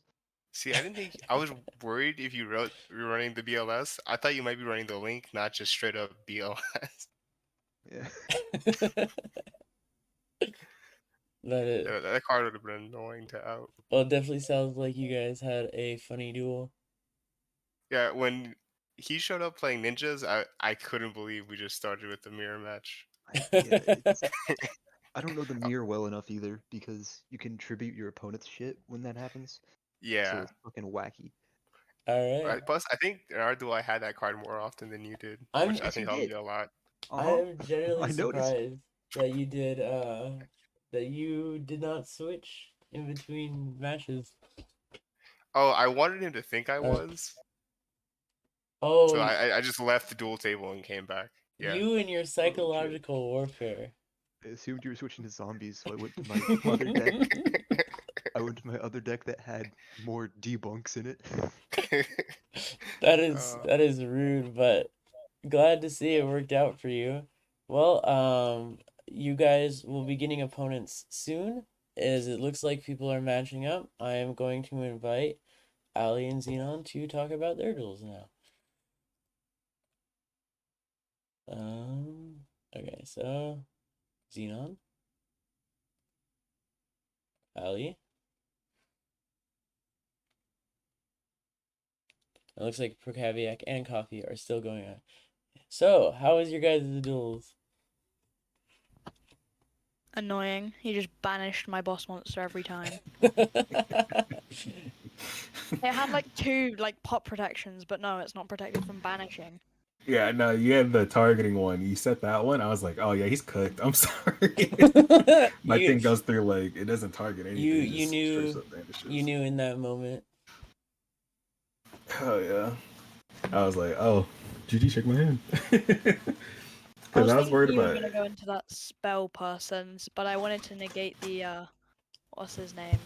See, I didn't think I was worried if you wrote you're running the BLS. I thought you might be running the link, not just straight up BLS. Yeah. That card would have been annoying to out. Well, it definitely sounds like you guys had a funny duel. Yeah, when he showed up playing ninjas, I couldn't believe we just started with the mirror match. I don't know the mirror well enough either because you can tribute your opponent's shit when that happens. So Yeah. it's fucking wacky. All right. Plus, I think in our duel I had that card more often than you did, I'm- which I Yes, think you helped did. me a lot. I am generally I noticed. surprised that you did that you did not switch in between matches. Oh, I wanted him to think I was, Oh, so I just left the duel table and came back. Yeah. you and your psychological warfare. I assumed you were switching to zombies, so I went to my other deck. I went to my other deck that had more debunks in it. That is rude, but glad to see it worked out for you. Well, you guys will be getting opponents soon, as it looks like people are matching up. I am going to invite Ali and Xenon to talk about their duels now. Okay, so Xenon, Ali. It looks like Procaviac and Coffee are still going on. So, how was your guys' duels? Annoying. He just banished my boss monster every time. It had like 2 like pop protections, but no, it's not protected from banishing. Yeah, no, you had the targeting one. You set that one. I was like, oh yeah, he's cooked. I'm sorry. My you thing goes through like it doesn't target anything. you it you just straight knew up vanishes. you knew in that moment. Oh yeah. I was like, oh, GG, shake my hand. I Because was I was thinking worried you were about gonna go into that spell person's, but I wanted to negate the what's his name?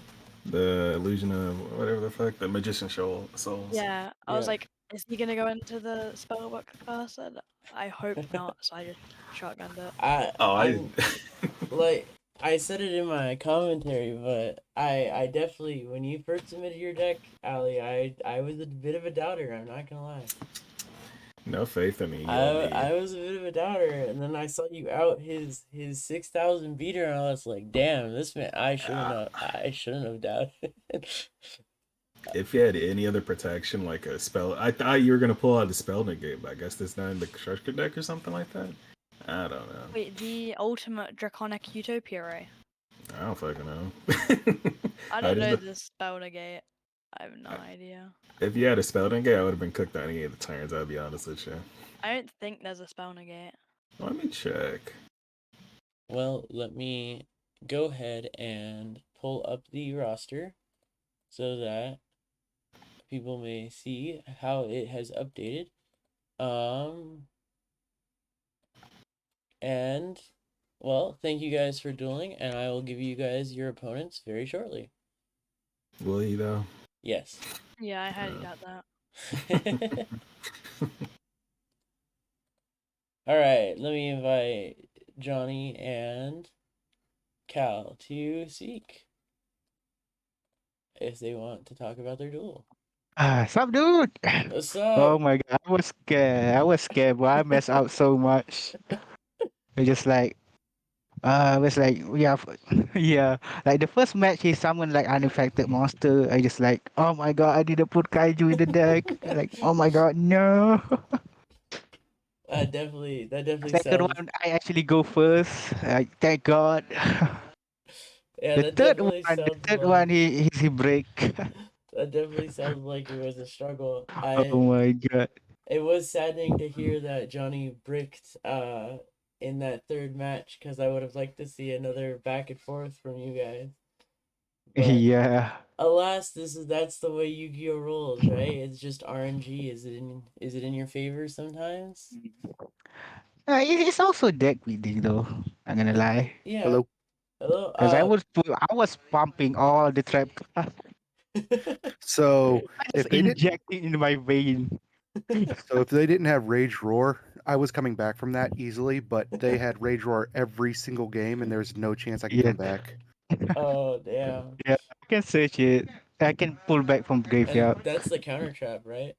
the illusion of whatever the fuck, the magician souls. Yeah, I was Yeah. like, is he gonna go into the spellbook person? I hope not, so I just shotgunned it. Oh, I'm like I said it in my commentary, but I definitely when you first submitted your deck, Ali, I was a bit of a doubter. I'm not gonna lie. no faith in me, you I and me. I was a bit of a doubter, and then I saw you out his 6,000 beater, and I was like, damn, this man, I shouldn't have doubted. If you had any other protection, like a spell, I thought you were gonna pull out the spell negate, but I guess it's not in the constructor deck or something like that. I don't know. Wait, the ultimate draconic utopia ray. I don't fucking know. I don't know the spell negate. I have no idea. If you had a spell negate, I would have been cooked on any of the turns. I'll be honest with you. I don't think there's a spell negate. Let me check. Well, let me go ahead and pull up the roster so that people may see how it has updated. And well, thank you guys for dueling, and I will give you guys your opponents very shortly. Will you though? Yes. Yeah, I highly doubt that. All right, let me invite Johnny and Cal to speak if they want to talk about their duel. Sup, dude? What's Oh up? my god, I was scared. I was scared, but I messed up so much. It's just like, I was like, yeah, yeah. Like the first match, he summoned like unaffected monster. I just like, oh my god, I didn't put kaiju in the deck. Like, oh my god, no. That definitely Second sounds. one, I actually go first. Like, thank God. Yeah, The that third definitely one, the sounds third like. one, he break. That definitely sounds like it was a struggle. Oh my god. It was saddening to hear that Johnny bricked in that third match because I would have liked to see another back and forth from you guys. But Yeah. alas, that's the way Yu-Gi-Oh rolls, right? It's just RNG. Is it in your favor sometimes? It's also deck building though. I'm gonna lie. Yeah. Hello. Hello. Because I was pumping all the trap cards. So Just if they didn't, injecting in my vein. so if they didn't have Rage Roar, I was coming back from that easily. But they had Rage Roar every single game, and there's no chance I could Yeah. come back. Oh damn. Yeah, I can search it. I can pull back from And graveyard. that's the counter trap, right?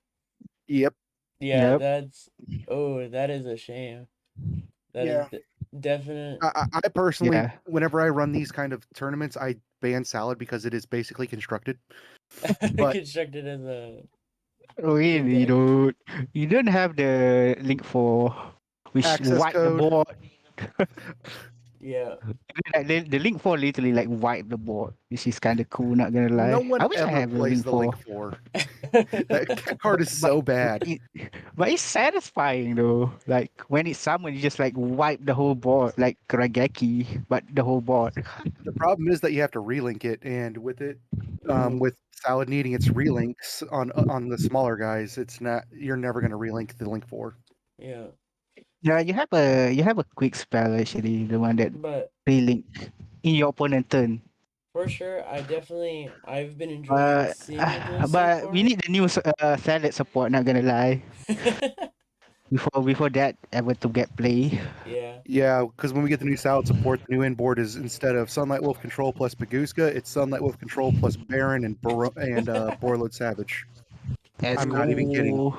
Yep. Yeah, Yep. that's. Oh, that is a shame. That is Yeah. definite. I personally, Yeah. whenever I run these kind of tournaments, I ban Salad because it is basically constructed. But Constructed as a good Really, deck. dude. You don't have the link for which access wipe the code, board. Yeah. Like, the link for literally like wipe the board, which is kind of cool. Not gonna no lie. one I wish I ever have a plays link the for. link for. That card is But so bad. but it's satisfying though. Like when it's summoned, you just like wipe the whole board, like Rageki, but the whole board. The problem is that you have to relink it, and Ooh. with Salad needing its relinks on the smaller guys, it's not. You're never going to relink the link for. Yeah. Yeah, you have a quick spell actually, the one that But relink in your opponent turn. for sure, I've been enjoying seeing the duel so But we far. need the new salad support. Not gonna lie. Before that ever to get play. Yeah. Yeah, because when we get the new Salad support, the new inboard is instead of Sunlight Wolf Control plus Maguska, it's Sunlight Wolf Control plus Baron and Borreload Savage. Let's I'm not even kidding. go.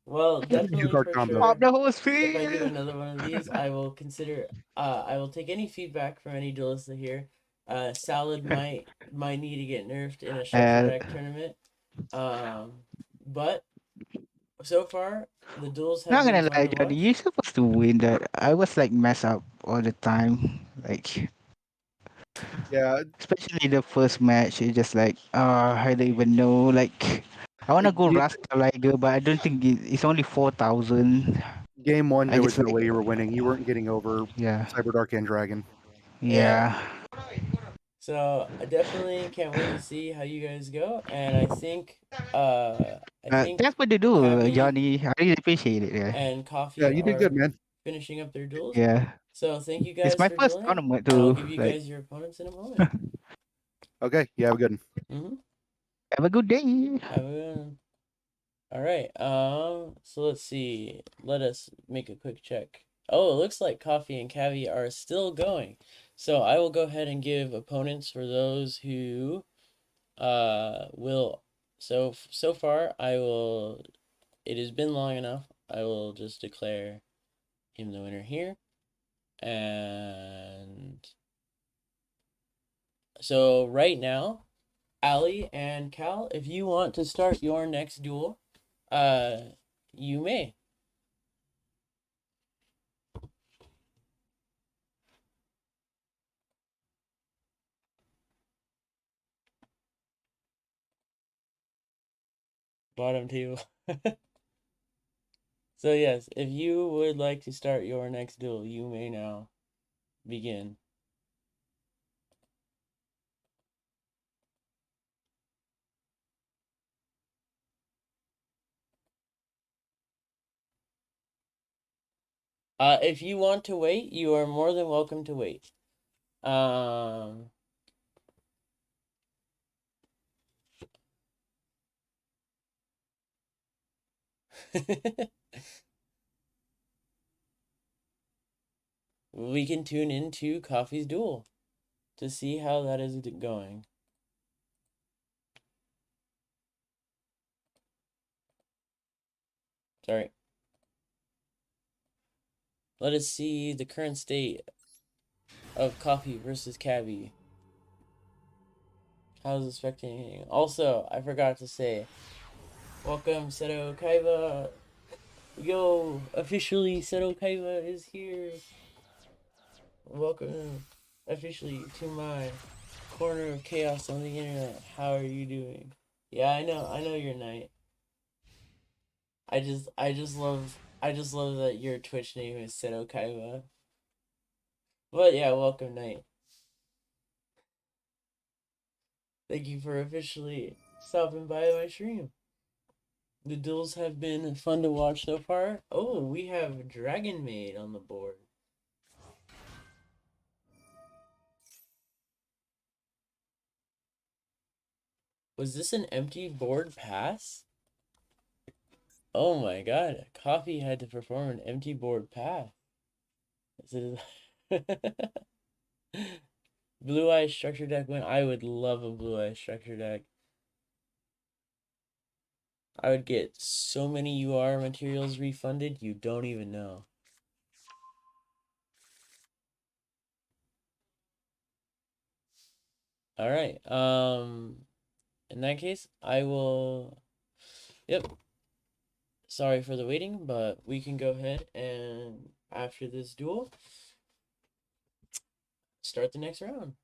Well, It's a two definitely card for combo. Pop sure. the whole If I do field. another one of these, I will consider. I will take any feedback from any duelists here. Salad might need to get nerfed in a structure Uh, deck tournament. But so far the duels have Not been gonna fun lie, to Johnny, watch. you're supposed to win that. I was like mess up all the time. Like Yeah, especially the first match, it's just like I don't even know. Like I wanna go Ga- Rasta Liger, but I don't think it's only 4,000. game one, I there was just no like way you were winning. You weren't getting over yeah, Cyberdark and Dragon. yeah. So I definitely can't wait to see how you guys go, and I think I think Thanks for the duel, Cappy Johnny. I really appreciate it. Yeah, and Yeah, Coffee you did good, are man. finishing up their duels. yeah. So thank you It's guys my for first dueling, tournament and I'll too. give you Like guys your opponents in a moment. Okay, yeah, have a good one. Mm-hmm. have a good day. Have a good one. All right. So let's see. Let us make a quick check. Oh, it looks like Coffee and Cavi are still going. So I will go ahead and give opponents for those who will. So far I will. It has been long enough. I will just declare him the winner here. And so right now, Ali and Cal, if you want to start your next duel, uh, you may. Bottom table. So yes, if you would like to start your next duel, you may now begin. If you want to wait, you are more than welcome to wait. Um, we can tune into Coffee's duel to see how that is going. Sorry. Let us see the current state of Coffee versus Cabby. How's the spectating? Also, I forgot to say, welcome Seto Kaiba. Yo, officially Seto Kaiba is here. Welcome officially to my corner of chaos on the internet. How are you doing? Yeah, I know you're Knight. I just love that your Twitch name is Seto Kaiba. But yeah, welcome Knight. Thank you for officially stopping by my stream. The duels have been fun to watch so far. Oh, we have Dragon Maid on the board. Was this an empty board pass? Oh my god, Coffee had to perform an empty board pass. Is it Blue Eye Structure Deck win? I would love a Blue Eye Structure Deck. I would get so many UR materials refunded, you don't even know. Alright, in that case, I will... Yep. Sorry for the waiting, but we can go ahead and, after this duel, start the next round.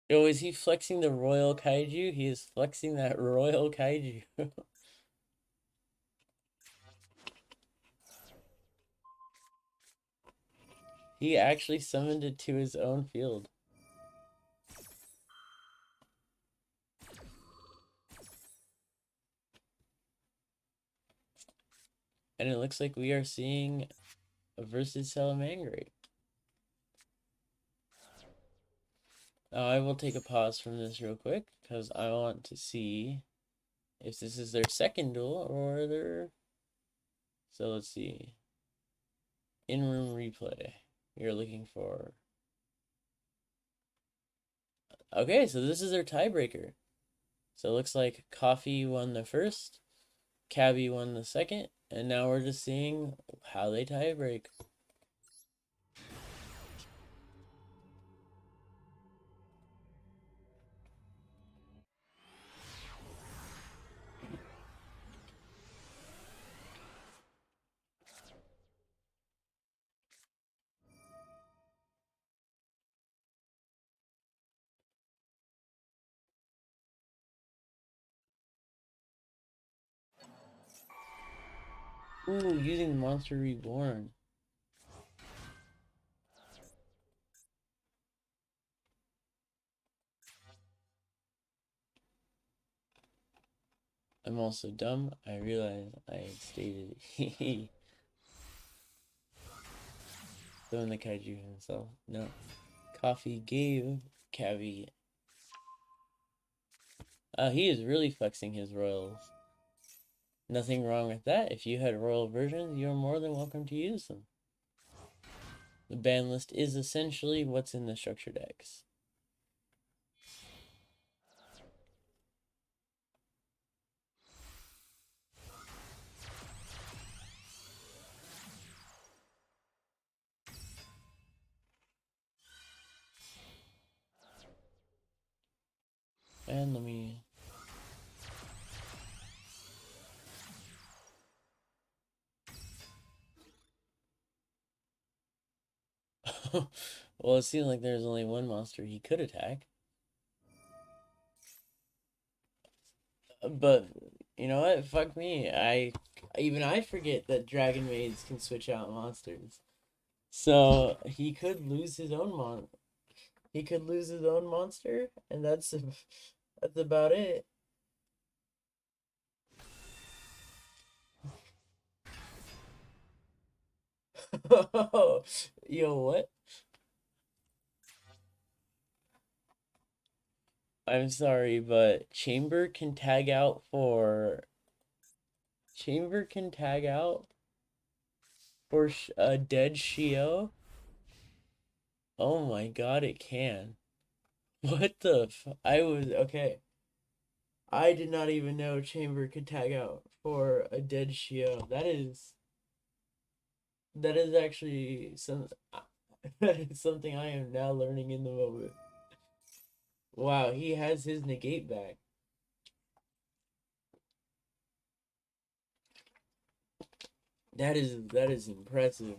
Yo, is he flexing the Royal Kaiju? He is flexing that Royal Kaiju. He actually summoned it to his own field. And it looks like we are seeing a versus Salamangreat. I will take a pause from this real quick because I want to see if this is their second duel or their... So let's see. In-room replay. We are looking for Okay, so this is their tiebreaker. So it looks like Coffee won the first, Cabby won the second, and now we're just seeing how they tiebreak. Ooh, using the Monster Reborn. I'm also dumb. I realize I stated throwing the kaiju himself. No. Coffee gave Cabby. He is really flexing his royals. Nothing wrong with that. If you had royal versions, you're more than welcome to use them. The ban list is essentially what's in the structure decks. And let me... Well, it seems like there's only one monster he could attack. But, you know what? Fuck me. Even I forget that Dragon Maids can switch out monsters. So, he could lose his own He could lose his own monster, and that's about it. Yo, what? I'm sorry, but Chamber can tag out for a dead Shio. Oh my god, it can. What the I was okay. I did not even know Chamber could tag out for a dead Shio. That is actually something I am now learning in the moment. Wow, he has his negate back. That is impressive.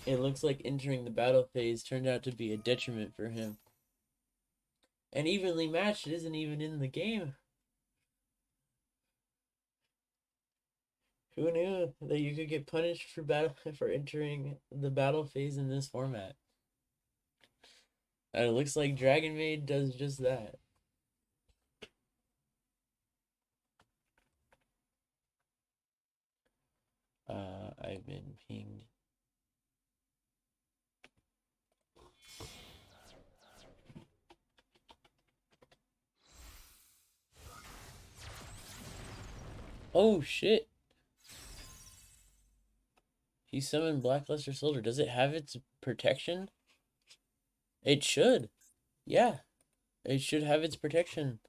It looks like entering the battle phase turned out to be a detriment for him. And evenly matched isn't even in the game. Who knew that you could get punished for entering the battle phase in this format? And it looks like Dragon Maid does just that. I've been pinged. Oh shit! He summoned Blackluster Soldier. Does it have its protection? It should. Yeah. It should have its protection.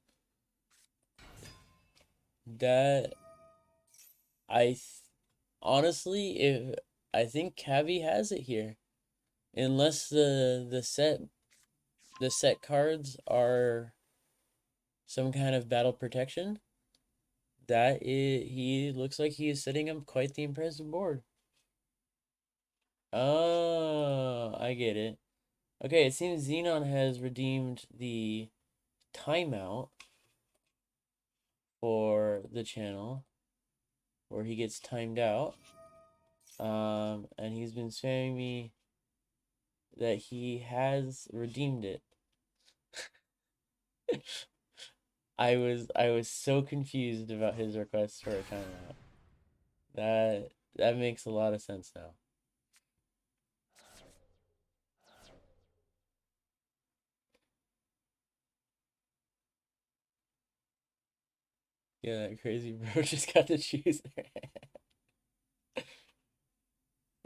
That honestly, if I think Cavi has it here. Unless the set cards are some kind of battle protection. He looks like he is setting up quite the impressive board. Oh, I get it. Okay, it seems Xenon has redeemed the timeout for the channel where he gets timed out. And he's been spamming me that he has redeemed it. I was so confused about his request for a timeout. That makes a lot of sense now. Yeah, that crazy bro just got to choose.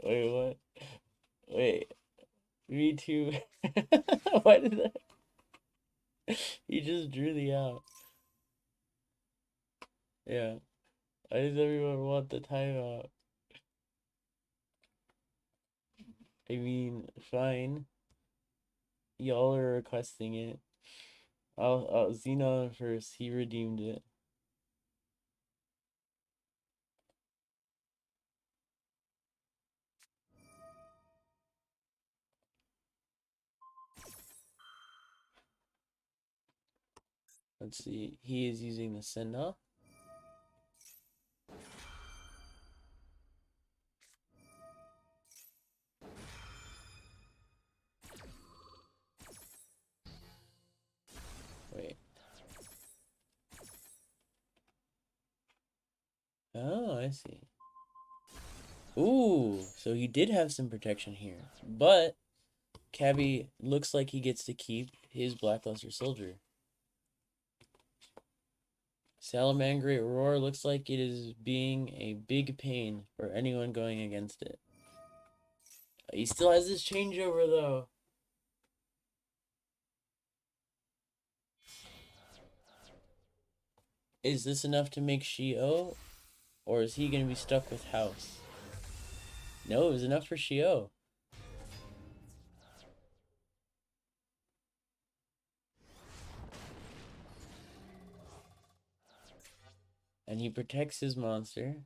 Wait, what? Wait, me too. Why did that? He just drew the out. Yeah. Why does everyone want the timeout? I mean, fine. Y'all are requesting it. I'll Xenon first. He redeemed it. Let's see. He is using the send off. Wait. Oh, I see. Ooh, so he did have some protection here. But Cabby looks like he gets to keep his Blackluster Soldier. Salamangreat Roar looks like it is being a big pain for anyone going against it. He still has his changeover though. Is this enough to make Shio? Or is he going to be stuck with House? No, it was enough for Shio. And he protects his monster.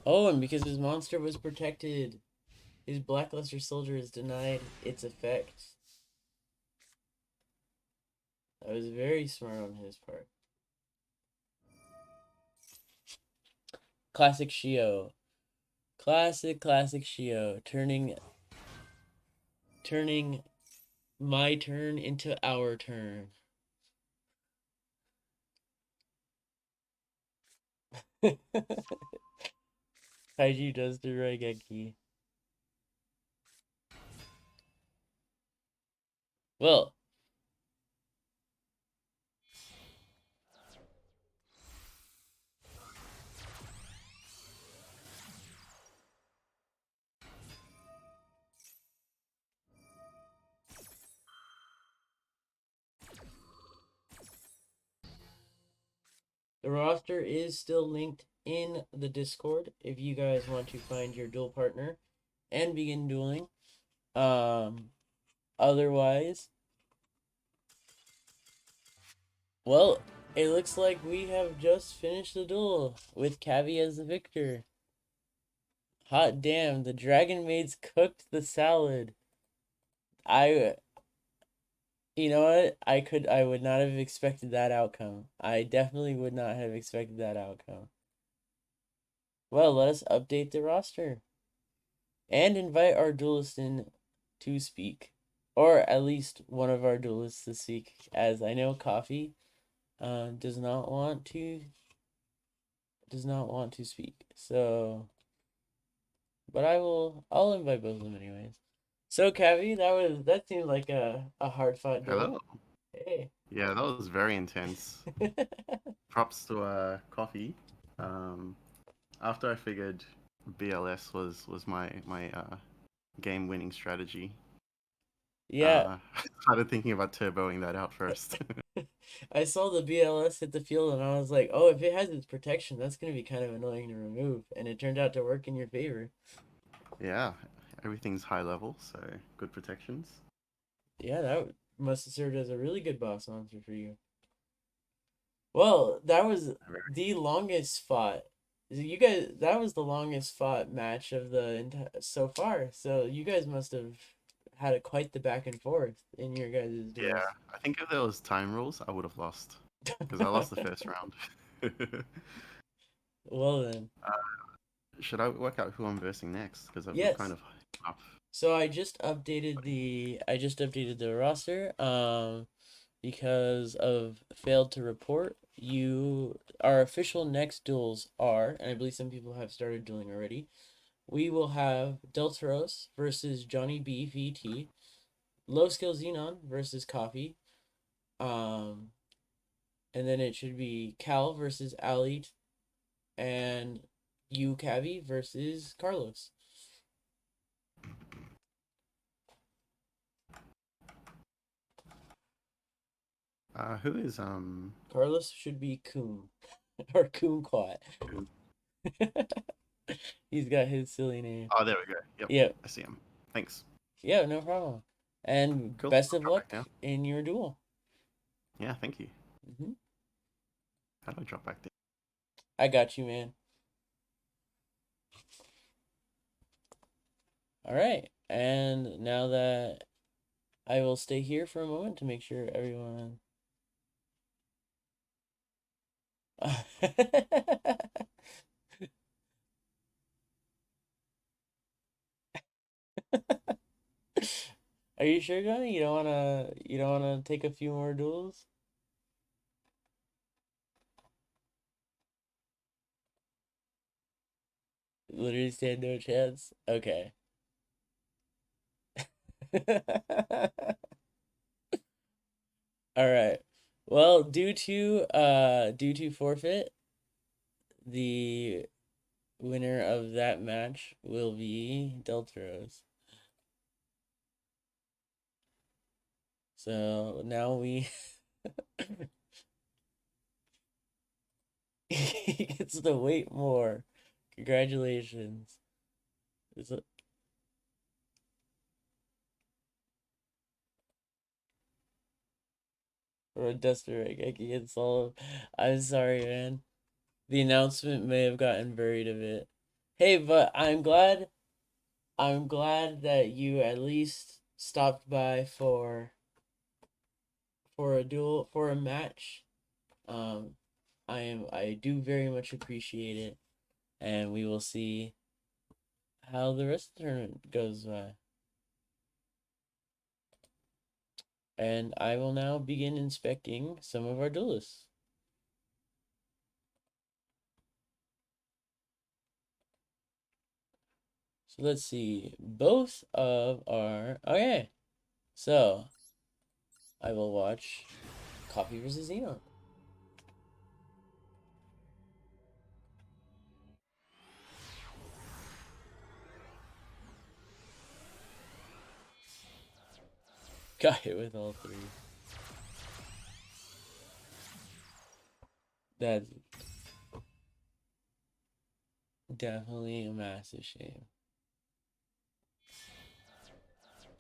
Oh, and because his monster was protected, his Blackluster Soldier is denied its effect. That was very smart on his part. Classic Shio. Classic Shio. Turning my turn into our turn. Kaiju does the Raigeki. Well, the roster is still linked in the Discord if you guys want to find your duel partner and begin dueling. Otherwise, well, it looks like we have just finished the duel with Cavi as the victor. Hot damn, the Dragon Maids cooked the salad. You know what? I would not have expected that outcome. I definitely would not have expected that outcome. Well, let us update the roster and invite our duelist in to speak, or at least one of our duelists to speak, as I know Coffee does not want to speak. So, but I'll invite both of them anyways. So, Cavi, that seemed like a hard fought duel. Hello. Hey. Yeah, that was very intense. Props to Coffee. After I figured BLS was my game winning strategy. Yeah. Started thinking about turboing that out first. I saw the BLS hit the field and I was like, oh, if it has its protection, that's going to be kind of annoying to remove. And it turned out to work in your favor. Yeah, everything's high level, so good protections. Yeah, that must have served as a really good boss monster for you. Well, that was the longest fought. You guys, that was the longest fought match of the so far. So you guys must have had quite the back and forth in your guys' duels. Yeah, I think if there was time rules, I would have lost because I lost the first round. Well then. Should I work out who I'm versing next? Because I've Yes. been kind of off. So I just updated the roster because of failed to report. Our official next duels are, and I believe some people have started dueling already. We will have Deltaros versus Johnny B VT, Low Skill Xenon versus Coffee, and then it should be Cal versus Ali, and you Cavi versus Carlos. Who is Carlos should be Coon or Coonquat. He's got his silly name. Oh, there we go. Yep. Yep. I see him. Thanks. Yeah, no problem. And Cool. best I'll of drop luck back down. in your duel. Yeah, thank you. Hmm. How do I drop back down? I got you, man. All right. And now that I will stay here for a moment to make sure everyone. Are you sure, Johnny? You don't wanna take a few more duels? Literally stand no chance. Okay. All right. Well, due to forfeit, the winner of that match will be Deltaros. So now we he gets to wait more. Congratulations. It's a... Or a duster egg. I can get solve. I'm sorry, man. The announcement may have gotten buried a bit. Hey, but I'm glad that you at least stopped by for a duel, for a match. Um, I do very much appreciate it, and we will see how the rest of the tournament goes by. And I will now begin inspecting some of our duelists. So let's see. Both of our okay. So I will watch Coffee versus Xenon. Got hit with all three. That's definitely a massive shame.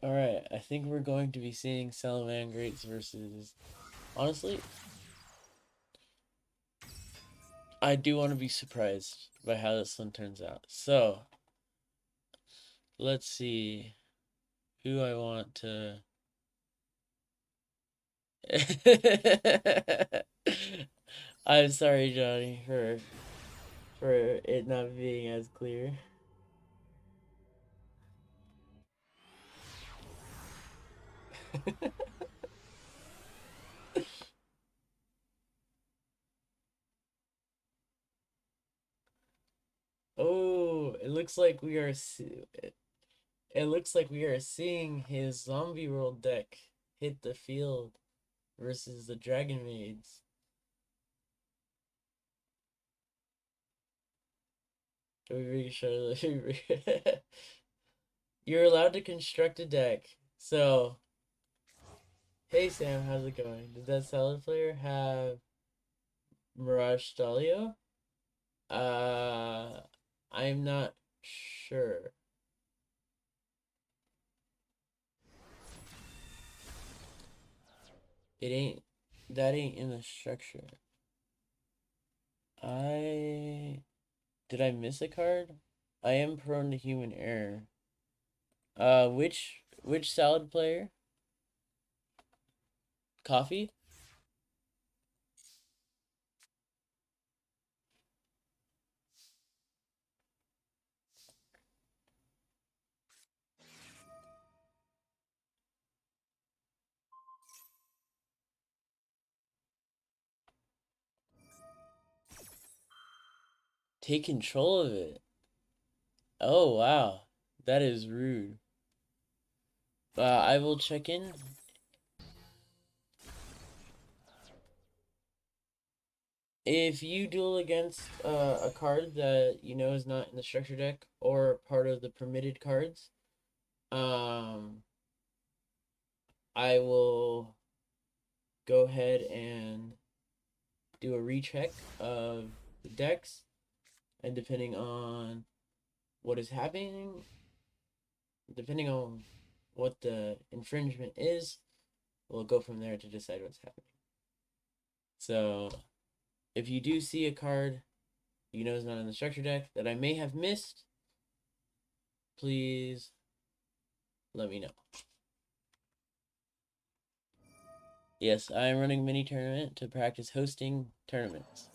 Alright, I think we're going to be seeing Salamangreats versus... Honestly, I do want to be surprised by how this one turns out. So, let's see who I want to... I'm sorry, Johnny, for it not being as clear. Oh, it looks like we are it looks like we are seeing his zombie world deck hit the field versus the Dragon Maids. You're allowed to construct a deck. So, hey Sam, how's it going? Did that salad player have Mirage Stalio? I'm not sure. That ain't in the structure. Did I miss a card? I am prone to human error. Which salad player? Coffee? Take control of it. Oh, wow. That is rude. I will check in. If you duel against a card that you know is not in the structure deck or part of the permitted cards, I will go ahead and do a recheck of the decks, and depending on what is happening, depending on what the infringement is, we'll go from there to decide what's happening. So, if you do see a card you know is not in the structure deck that I may have missed, please let me know. Yes, I am running a mini tournament to practice hosting tournaments.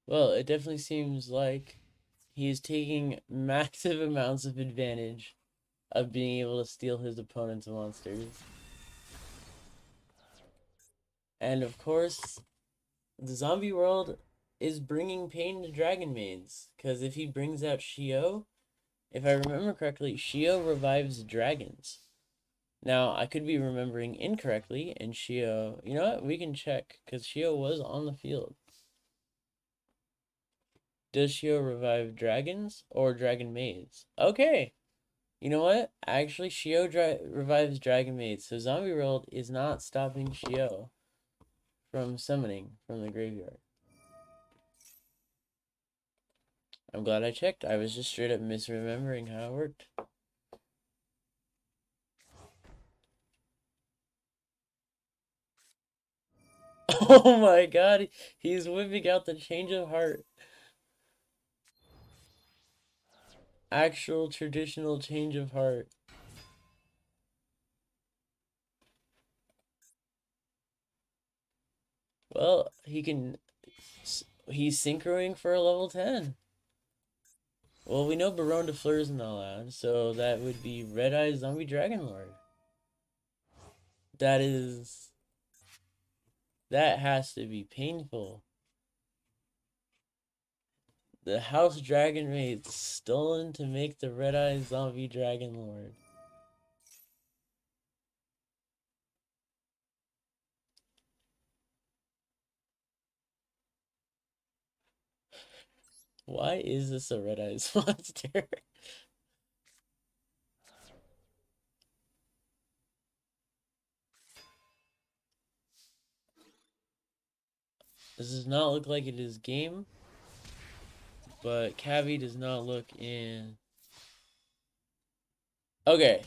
Well, it definitely seems like he is taking massive amounts of advantage of being able to steal his opponent's monsters. And of course, the zombie world is bringing pain to Dragon Maids, because if he brings out Shio, if I remember correctly, Shio revives dragons. Now, I could be remembering incorrectly, and Shio... You know what? We can check, because Shio was on the field. Does Shio revive dragons or dragon maids? Okay. You know what? Actually, Shio revives dragon maids, so Zombie World is not stopping Shio from summoning from the graveyard. I'm glad I checked. I was just straight up misremembering how it worked. Oh my god, he's whipping out the change of heart. Actual traditional change of heart. Well, he's synchroing for a level 10. Well, we know Baron de Fleur is not allowed, so that would be Red Eye Zombie Dragon Lord. That has to be painful. The House Dragon Maid stolen to make the Red Eye Zombie Dragon Lord. Why is this a Red Eyes monster? This does not look like it is game, but Cavi does not look in. Okay,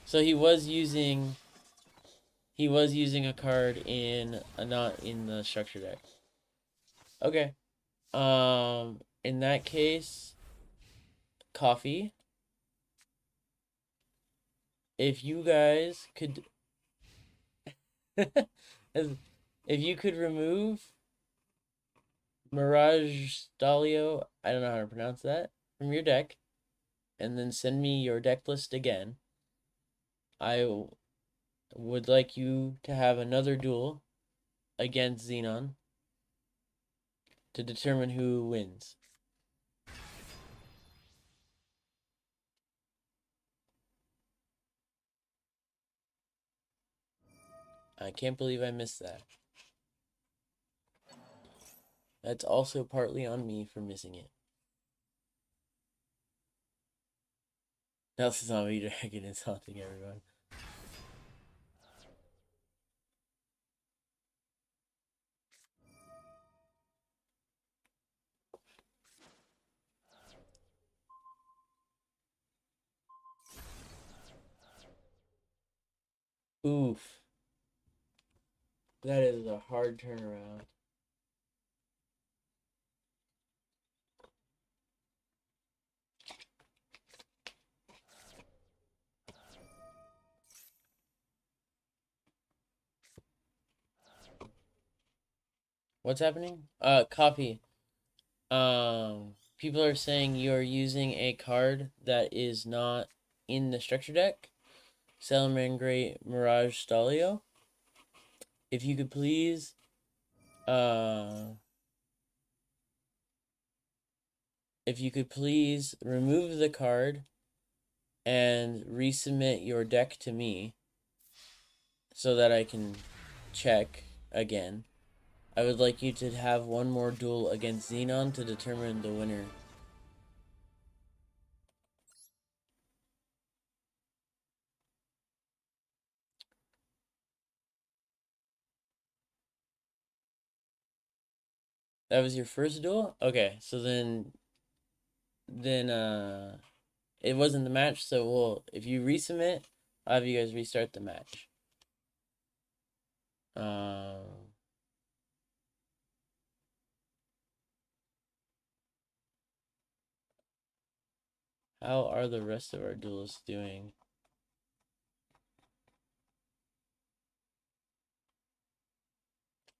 so he was using a card in not in the structure deck. Okay. In that case, coffee. If you guys could if you could remove Mirage Stalio, I don't know how to pronounce that, from your deck, and then send me your deck list again, I would like you to have another duel against Xenon to determine who wins. I can't believe I missed that. That's also partly on me for missing it. Now the zombie dragon is haunting everyone. Oof. That is a hard turnaround. What's happening? Copy. People are saying you are using a card that is not in the structure deck. Salamangreat Mirage Stalio. If you could please, remove the card and resubmit your deck to me so that I can check. again. I would like you to have one more duel against Xenon to determine the winner. That was your first duel? Okay, so then it wasn't the match, so if you resubmit, I'll have you guys restart the match. How are the rest of our duelists doing?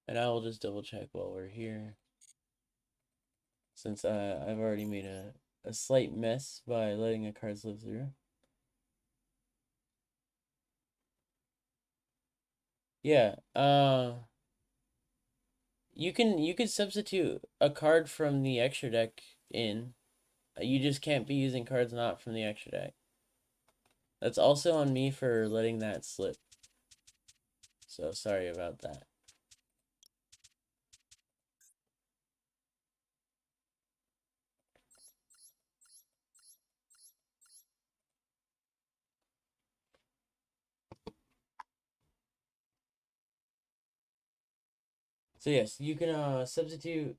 And I will just double check while we're here, since I've already made a slight mess by letting a card slip through. Yeah, you could substitute a card from the extra deck in. You just can't be using cards not from the extra deck. That's also on me for letting that slip. So sorry about that. So yes, you can substitute.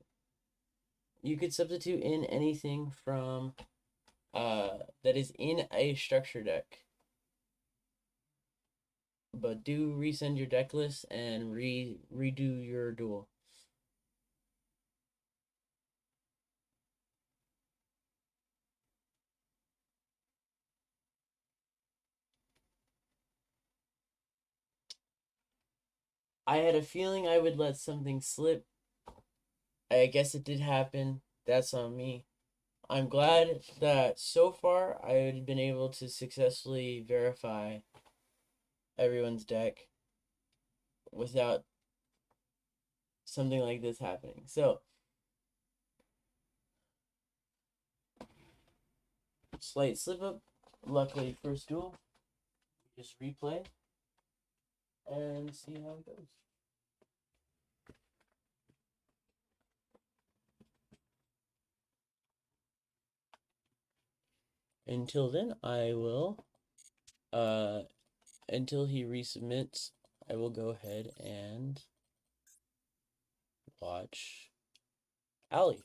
You could substitute in anything from that is in a structure deck. But do resend your deck list and redo your duel. I had a feeling I would let something slip. I guess it did happen. That's on me. I'm glad that so far I've been able to successfully verify everyone's deck without something like this happening. So, slight slip up. Luckily, first duel. Just replay and see how it goes. Until then, I will, until he resubmits, I will go ahead and watch Ali.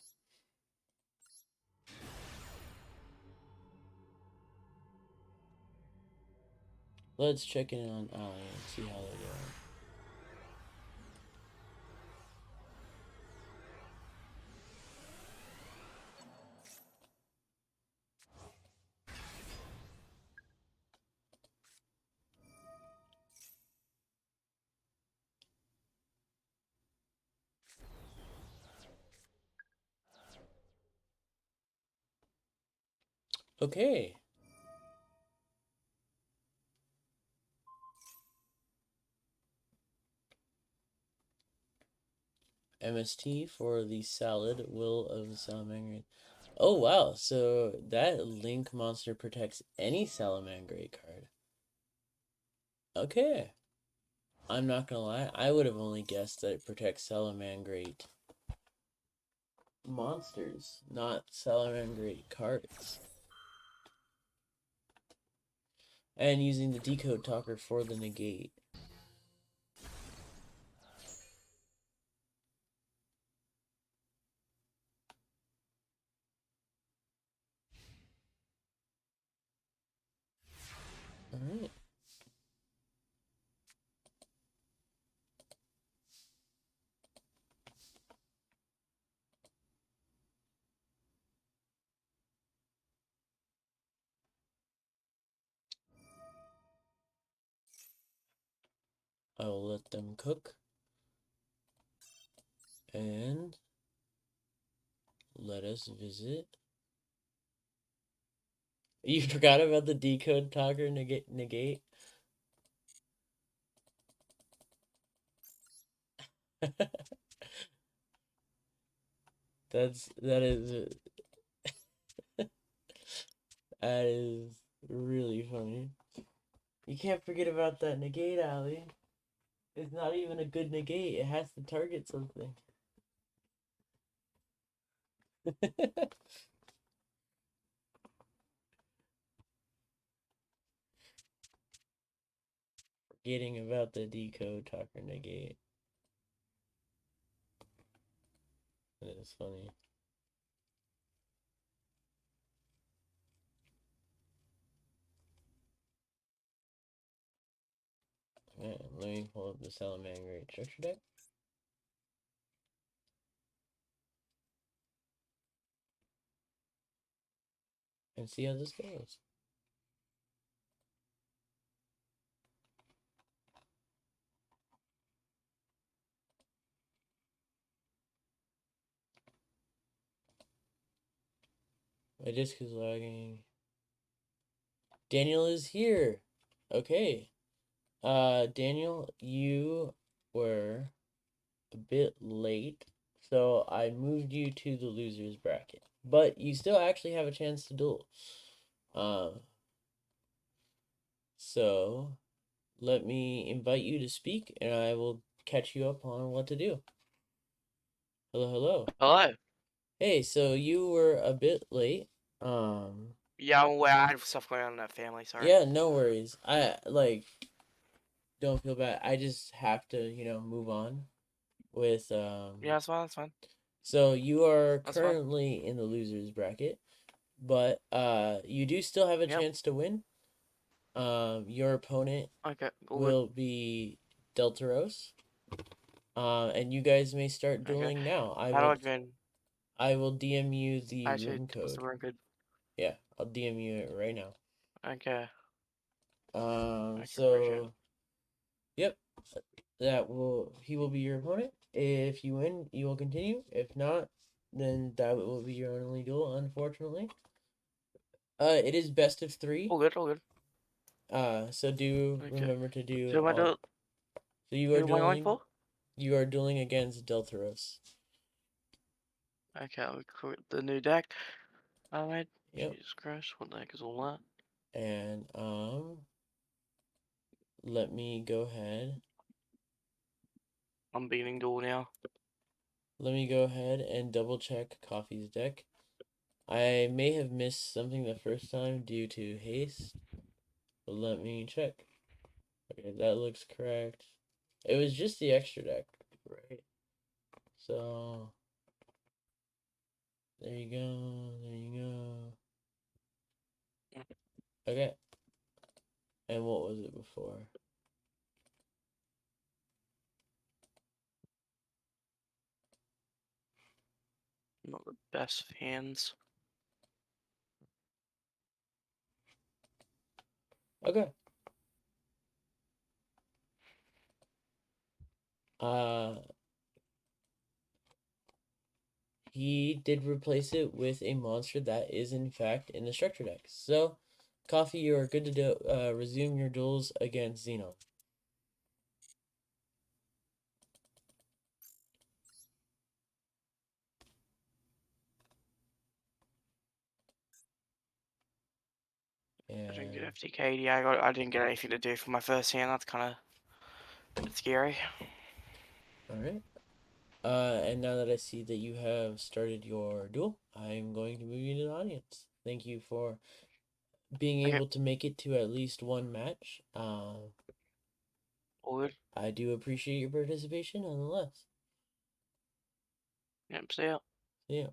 Let's check in on Ali and see how they're doing. Okay. MST for the salad, Will of the Salamangreat. Oh wow, so that Link monster protects any Salamangreat card. Okay. I'm not gonna lie, I would have only guessed that it protects Salamangreat monsters, not Salamangreat cards. And using the decode talker for the negate. Alright. I will let them cook. And let us visit. You forgot about the decode talker negate? that is that is really funny. You can't forget about that negate, Ali. It's not even a good negate. It has to target something. Forgetting about the decode talker negate. That is funny. Man, let me pull up the Salamangreat structure deck. And see how this goes. My disc is lagging. Daniel is here. Okay. Daniel, you were a bit late, so I moved you to the losers bracket. But you still actually have a chance to duel. So let me invite you to speak, and I will catch you up on what to do. Hello, hello. Hello. Hey, so you were a bit late. Yeah, I'm aware. I had stuff going on in that family. Sorry. Yeah, no worries. I don't feel bad. I just have to, move on with Yeah, that's fine. That's fine. So you are That's fine. currently in the losers bracket, but you do still have a Yep. chance to win. Your opponent Okay. All good. will be Deltaros. And you guys may start Okay. dueling now. How do I join? I will DM you the Actually, room what's the code. room code? Yeah, I'll DM you it right now. Okay. I can appreciate it. So yep, he will be your opponent. If you win, you will continue. If not, then that will be your only duel, unfortunately. It is best of 3. All good. All good. So do Okay. remember to do So am I all. So you are who am I going dueling. for? You are dueling against Deltaros. Okay, I'll quit the new deck. Alright. Yep. Jesus Christ, what the heck is all that? And let me go ahead. I'm beating duel now. Let me go ahead and double check Coffee's deck. I may have missed something the first time due to haste, but let me check. Okay, that looks correct. It was just the extra deck, right? So there you go. There you go. Okay. And what was it before? Not the best of hands. Okay. Uh, he did replace it with a monster that is in fact in the structure deck. So, Coffee, you are good to resume your duels against Xeno. I didn't get And FTKD. I didn't get anything to do for my first hand. That's kind of a bit scary. all right. And now that I see that you have started your duel, I'm going to move you to the audience. Thank you for being Okay. able to make it to at least one match. All good. I do appreciate your participation nonetheless. Yep, see ya. Yeah.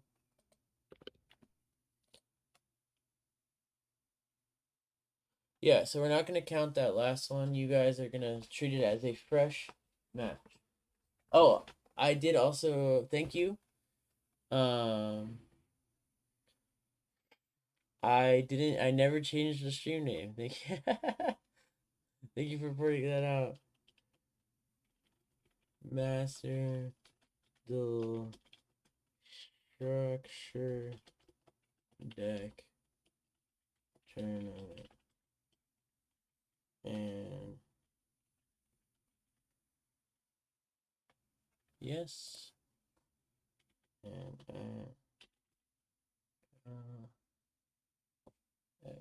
Yeah, so we're not going to count that last one. You guys are going to treat it as a fresh match. Oh, I did also thank you. I never changed the stream name. Thank you. Thank you for pointing that out. Master the structure deck tournament. And yes. And X.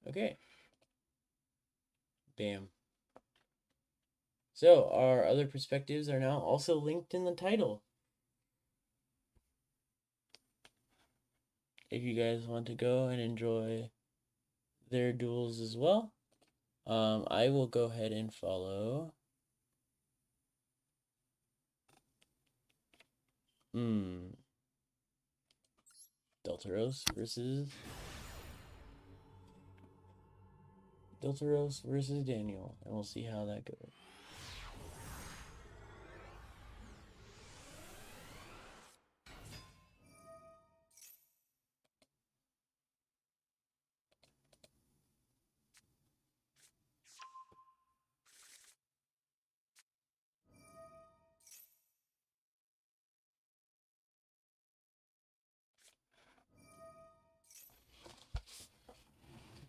Okay. Bam. So, our other perspectives are now also linked in the title. If you guys want to go and enjoy their duels as well, I will go ahead and follow. Deltaros versus Daniel, and we'll see how that goes.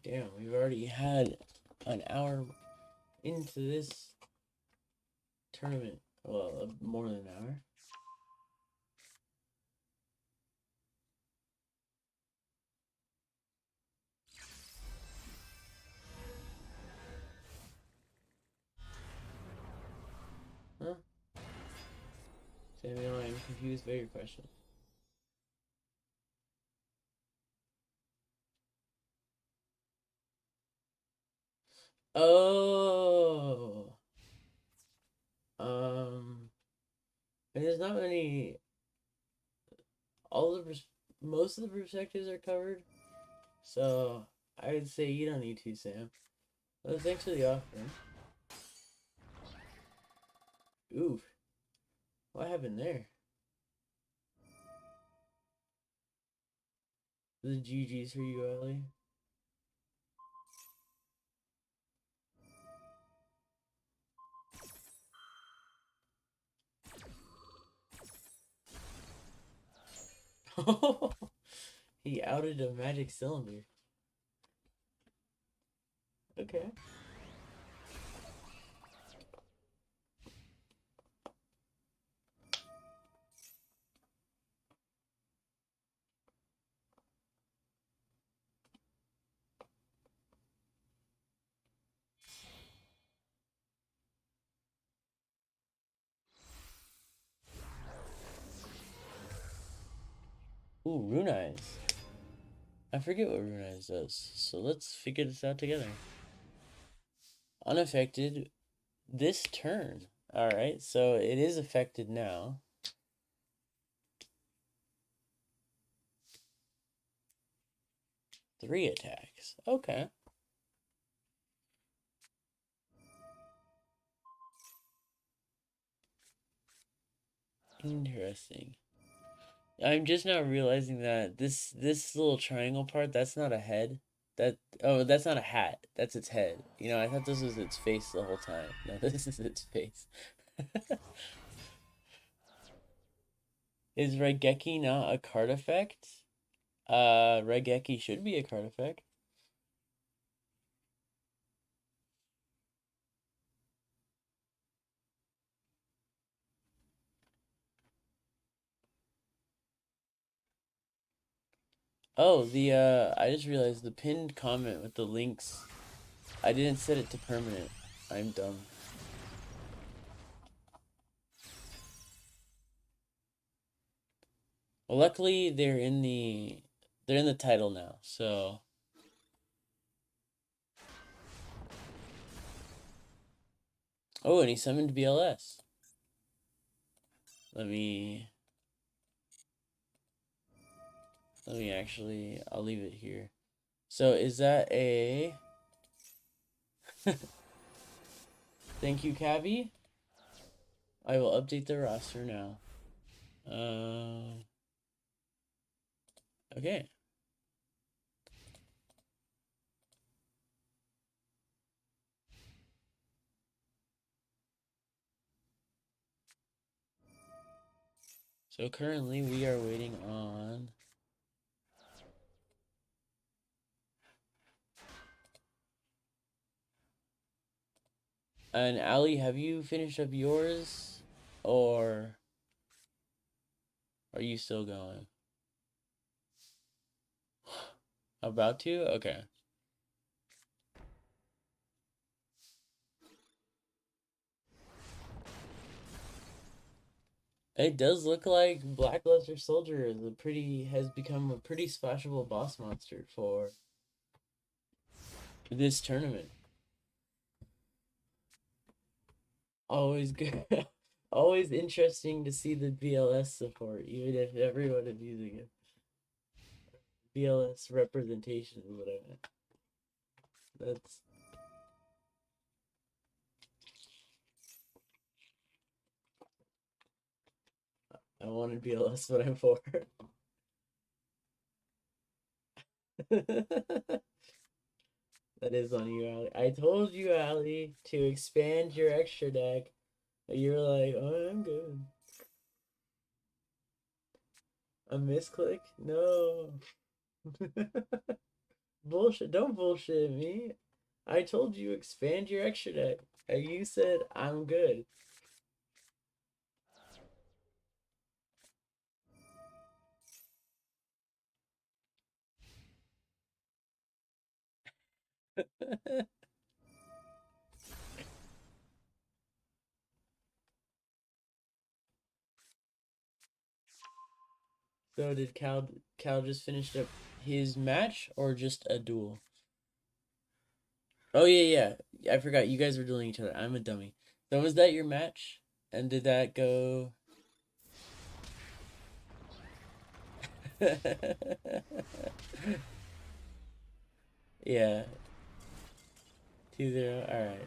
Damn, we've already had an hour into this tournament. Well, more than an hour. Huh? Samuel, I'm confused by your question. Oh. There's not many. Most of the perspectives are covered, so I would say you don't need to, Sam. Well, thanks for the offer. Oof. What happened there? The GG's for you, Ellie. He outed a magic cylinder. Okay. Ooh, Rune Eyes. I forget what Rune Eyes does, so let's figure this out together. Unaffected this turn. Alright, so it is affected now. Three attacks. Okay. Interesting. I'm just now realizing that this little triangle part, that's not a head. That's not a hat. That's its head. You know, I thought this was its face the whole time. No, this is its face. Is Regeki not a card effect? Regeki should be a card effect. Oh, I just realized the pinned comment with the links. I didn't set it to permanent. I'm dumb. Well, luckily they're in the title now, so. Oh, and he summoned BLS. Let me actually, I'll leave it here. So is that a... Thank you, Cavi. I will update the roster now. Okay. So currently we are waiting on... And Ali, have you finished up yours? Or are you still going? About to? Okay. It does look like Blackluster Soldier has become a pretty splashable boss monster for this tournament. Always good. Always interesting to see the BLS support, even if everyone is using it. BLS representation is what I meant. That's I wanted BLS, but I'm for. That is on you, Ali. I told you, Ali, to expand your extra deck. You were like, oh, I'm good. A misclick? No. Bullshit. Don't bullshit me. I told you expand your extra deck. And you said, I'm good. So did Cal just finished up his match or just a duel? Oh yeah. I forgot you guys were dueling each other. I'm a dummy. So was that your match? And did that go Yeah. 2-0. Alright.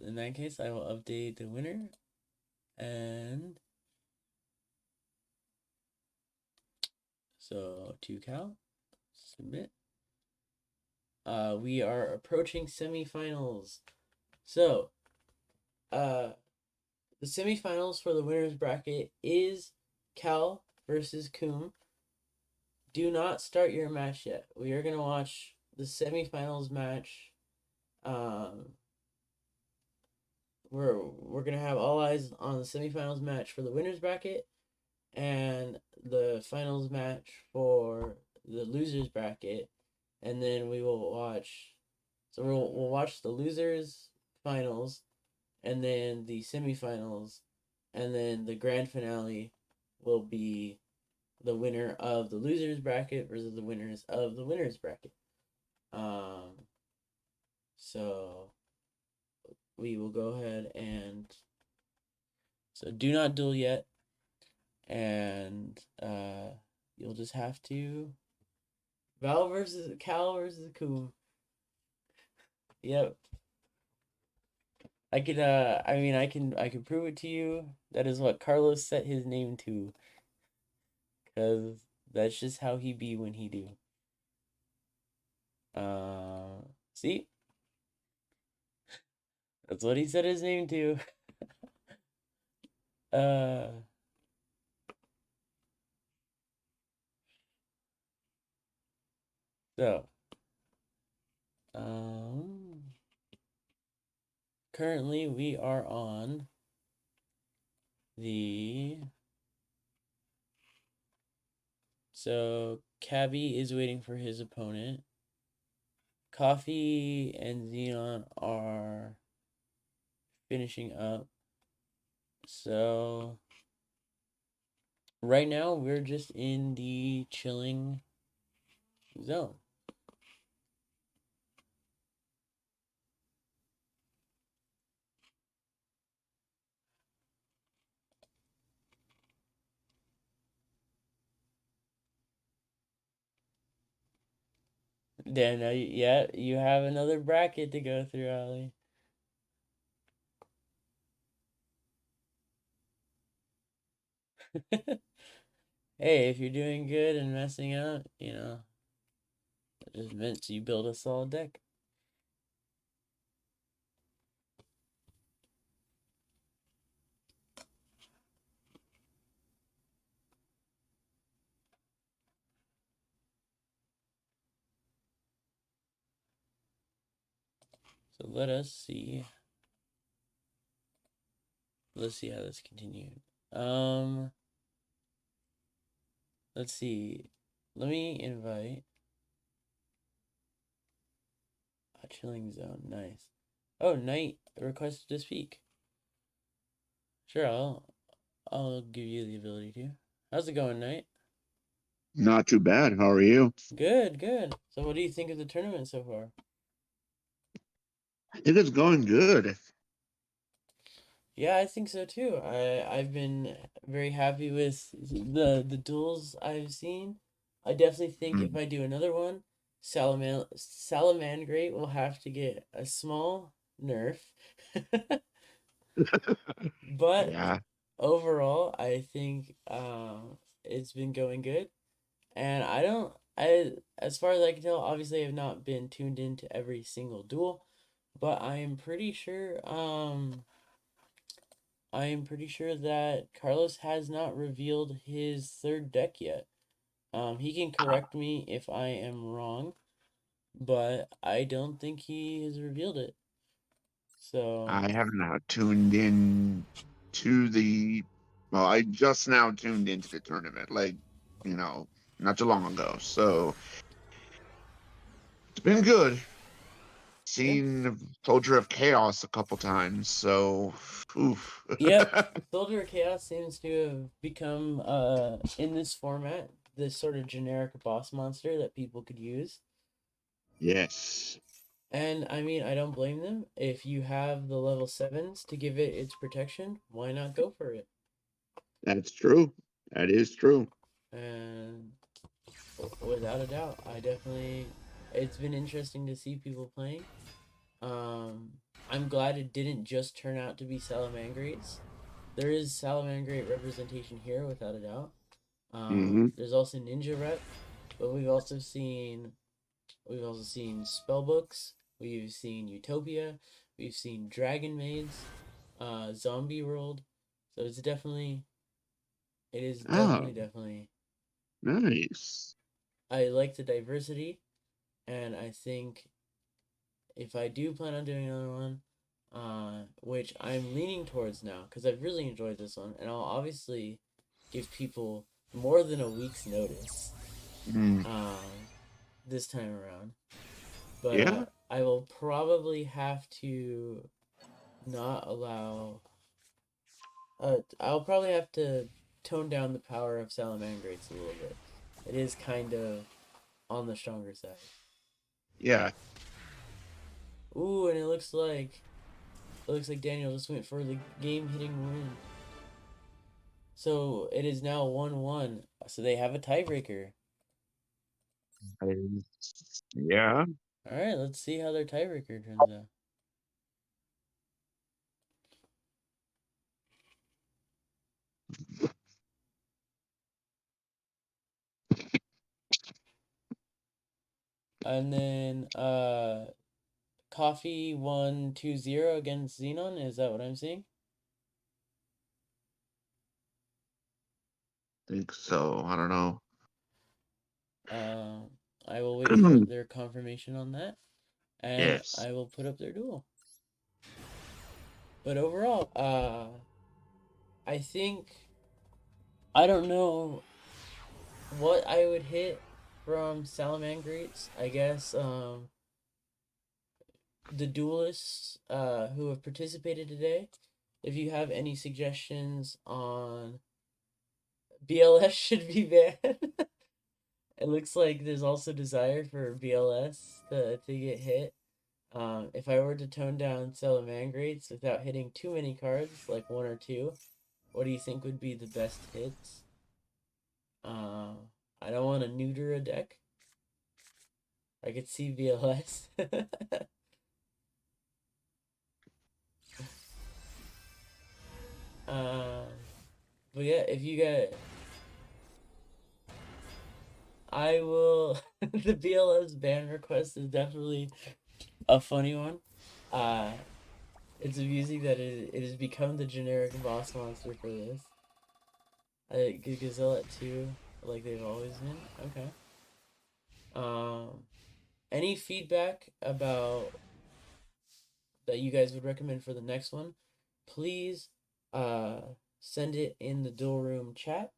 In that case, I will update the winner. And so to Cal, submit. We are approaching semifinals. So, the semifinals for the winners bracket is Cal versus Coom. Do not start your match yet. We are gonna watch the semifinals match. We're gonna have all eyes on the semifinals match for the winners bracket and the finals match for the losers bracket, and then we will watch. So we'll watch the losers finals, and then the semifinals, and then the grand finale will be the winner of the losers bracket versus the winners of the winners bracket. So we will go ahead and so do not duel yet, and you'll just have to Val versus Cal versus Coom. Yep. I could I can prove it to you. That is what Carlos set his name to. Cause that's just how he be when he do. See? That's what he set his name to. So currently we are on the so Cabby is waiting for his opponent. Coffee and Xenon are finishing up. So right now we're just in the chilling zone. Then yeah, you have another bracket to go through, Ali. Hey, if you're doing good and messing up, you know, it just meant you build a solid deck. So let's see how this continued. Let's see. Let me invite a chilling zone. Nice. Oh, Knight requested to speak. Sure, I'll give you the ability to. How's it going, Knight? Not too bad. How are you? Good, good. So what do you think of the tournament so far? I think it's going good. Yeah, I think so too. I've been very happy with the duels I've seen. I definitely think if Mm. I do another one, Salamangrate will have to get a small nerf. But Yeah, overall, I think it's been going good. And I don't I as far as I can tell, obviously I've not been tuned into every single duel, but I am pretty sure that Carlos has not revealed his third deck yet. He can correct me if I am wrong, but I don't think he has revealed it. So, I have not tuned in to the. Well, I just now tuned into the tournament, like, not too long ago. So it's been good. yeah. Seen Soldier of Chaos a couple times. So, oof. Yep. Soldier of Chaos seems to have become in this format this sort of generic boss monster that people could use. Yes, And I mean, I don't blame them. If you have the level 7s to give it its protection, why not go for it? that's true. That is true. And without a doubt, it's been interesting to see people playing. I'm glad it didn't just turn out to be Salamangrates. There is Salamangrate representation here, without a doubt. Hmm. There's also Ninja Rep, but we've also seen Spellbooks, we've seen Utopia, we've seen Dragon Maids, Zombie World. So it is Oh, definitely. nice. I like the diversity, and I think if I do plan on doing another one, which I'm leaning towards now, because I've really enjoyed this one, and I'll obviously give people more than a week's notice, Mm. this time around. But Yeah, I will probably have to not allow. I'll probably have to tone down the power of Salamangrates a little bit. It is kind of on the stronger side. yeah. Ooh, and it looks like Daniel just went for the game-hitting win. So it is now 1-1. So they have a tiebreaker. I- Yeah. All right, let's see how their tiebreaker turns out. And then Coffee 1-2-0 against Xenon. Is that what I'm seeing? Think so. I don't know. Um, I will wait for their confirmation on that, and Yes. I will put up their duel. But overall, I think I don't know what I would hit from Salamangrates. I guess the duelists who have participated today, if you have any suggestions on BLS should be banned. It looks like there's also desire for BLS to get hit. If I were to tone down Salamangrates without hitting too many cards, like one or two, what do you think would be the best hits? I don't want to neuter a deck. I could see BLS. um, but yeah, if you get, I will. The BLS ban request is definitely a funny one. Uh, it's amusing that it has become the generic boss monster for this. I Gazelle at 2, like they've always been. Okay. Any feedback about that you guys would recommend for the next one? Please, uh, send it in the dual room chat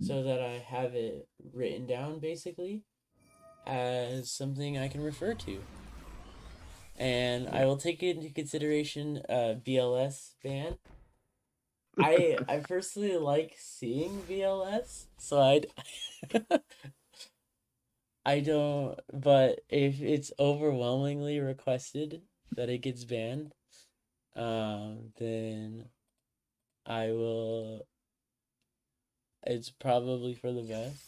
so that I have it written down basically as something I can refer to. And I Yeah. will take into consideration BLS ban. I personally like seeing VLS, so I don't. But if it's overwhelmingly requested that it gets banned, then I will. It's probably for the best.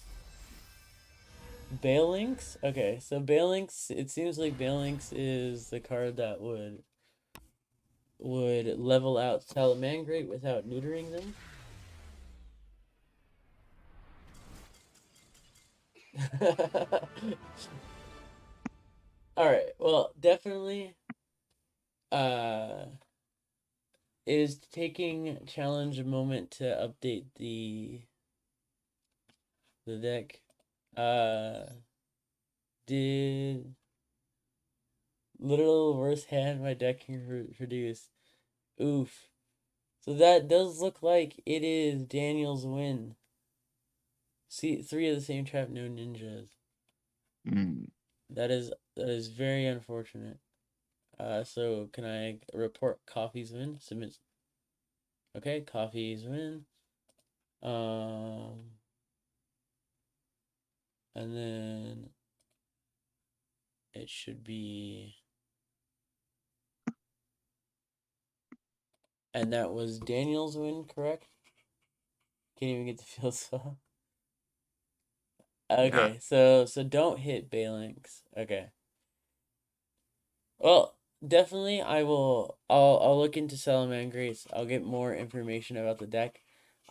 Balinx? Okay, so Balinx, it seems like Balinx is the card that would level out Salamangreat without neutering them. Alright, well, definitely it is taking challenge a moment to update the deck. Did little worst hand my deck can produce. Oof. So that does look like it is Daniel's win. See, 3 of the same trap, no ninjas. That is very unfortunate. So can I report Coffee's win? Submit. Okay, Coffee's win. And then it should be. And that was Daniel's win, correct? Can't even get the field so. Okay, so don't hit Balinx. Okay. Well, definitely I'll look into Salamangreats. I'll get more information about the deck.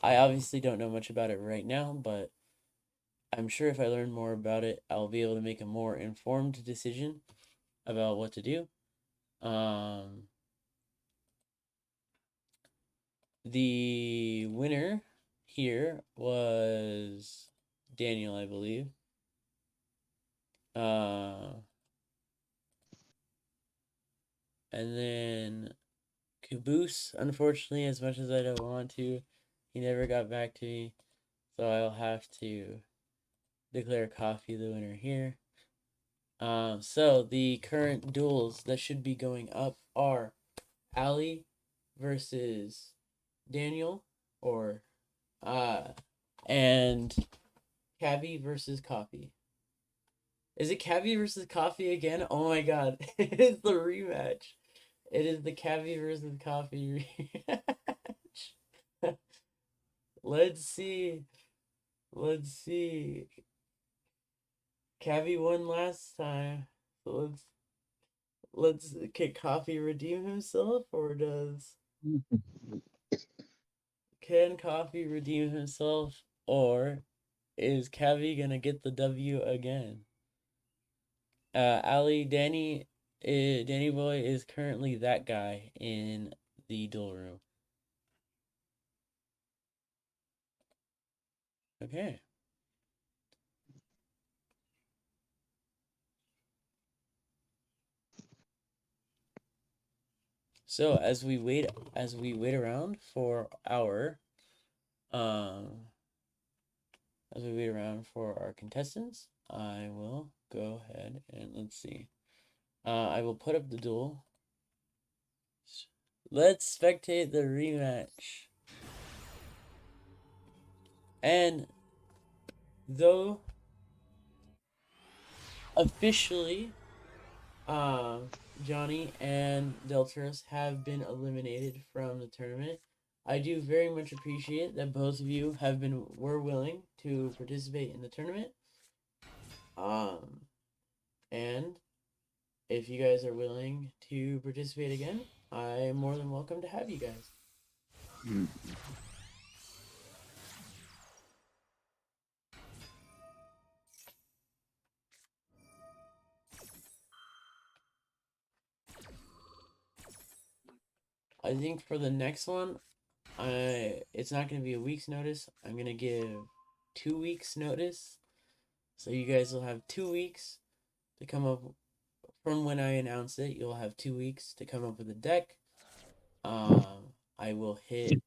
I obviously don't know much about it right now, but I'm sure if I learn more about it, I'll be able to make a more informed decision about what to do. The winner here was Daniel, I believe. And then Caboose, unfortunately, as much as I don't want to, he never got back to me. So I'll have to declare Coffee the winner here. So the current duels that should be going up are Ali versus Daniel, or and Cabby versus Coffee. Is it Cabby versus Coffee again? Oh my god. It is the rematch. It is the Cabby versus Coffee rematch. Let's see. Let's see. Cabby won last time. So can Coffee redeem himself, or can Coffee redeem himself, or is Cabby gonna get the W again? Ali, Danny Boy is currently that guy in the duel room. Okay. So as we wait around for our contestants, I will go ahead and let's see. I will put up the duel. Let's spectate the rematch. And though officially Johnny and Deltaris have been eliminated from the tournament, I do very much appreciate that both of you were willing to participate in the tournament. And if you guys are willing to participate again, I am more than welcome to have you guys. I think for the next one, it's not going to be a week's notice. I'm going to give 2 weeks notice. So you guys will have 2 weeks to come up from when I announce it. You'll have 2 weeks to come up with a deck. I will hit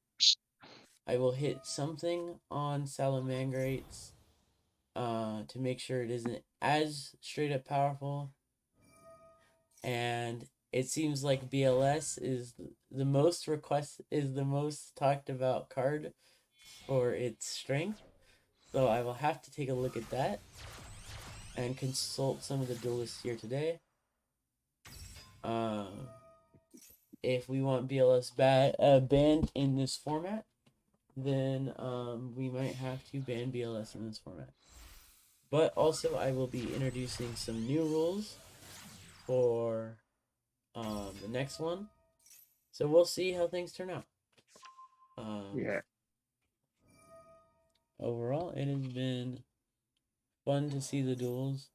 something on Salamangreats to make sure it isn't as straight up powerful. And it seems like BLS is the most talked about card for its strength. So I will have to take a look at that and consult some of the duelists here today. If we want BLS banned in this format, then we might have to ban BLS in this format. But also, I will be introducing some new rules for the next one. So we'll see how things turn out. Yeah. Overall, it has been fun to see the duels.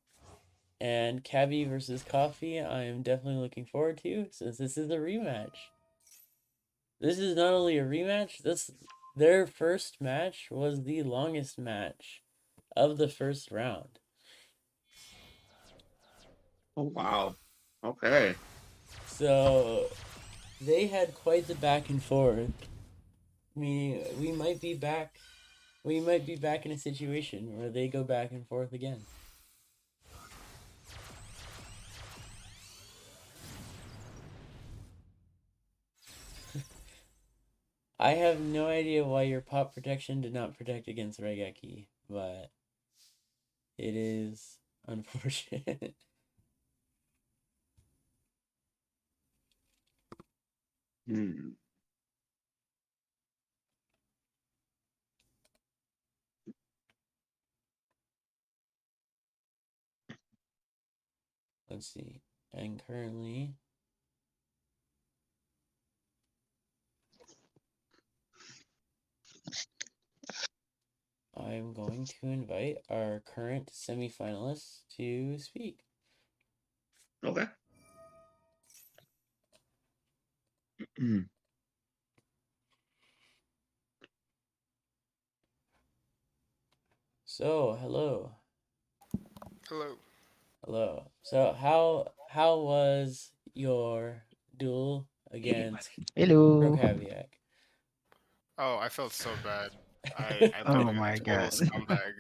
And Cabby versus Coffee, I am definitely looking forward to, since this is a rematch. This is not only a rematch, their first match was the longest match of the first round. Oh wow. Okay. So they had quite the back and forth. Meaning we might be back in a situation where they go back and forth again. I have no idea why your pop protection did not protect against Regeki, but it is unfortunate. Hmm. Let's see. And currently, I'm going to invite our current semifinalists to speak. Okay. Hmm. So, hello. Hello. Hello. So, how was your duel against Hello. Prokaviak? Oh, I felt so bad. I played Oh a my total god. scumbag.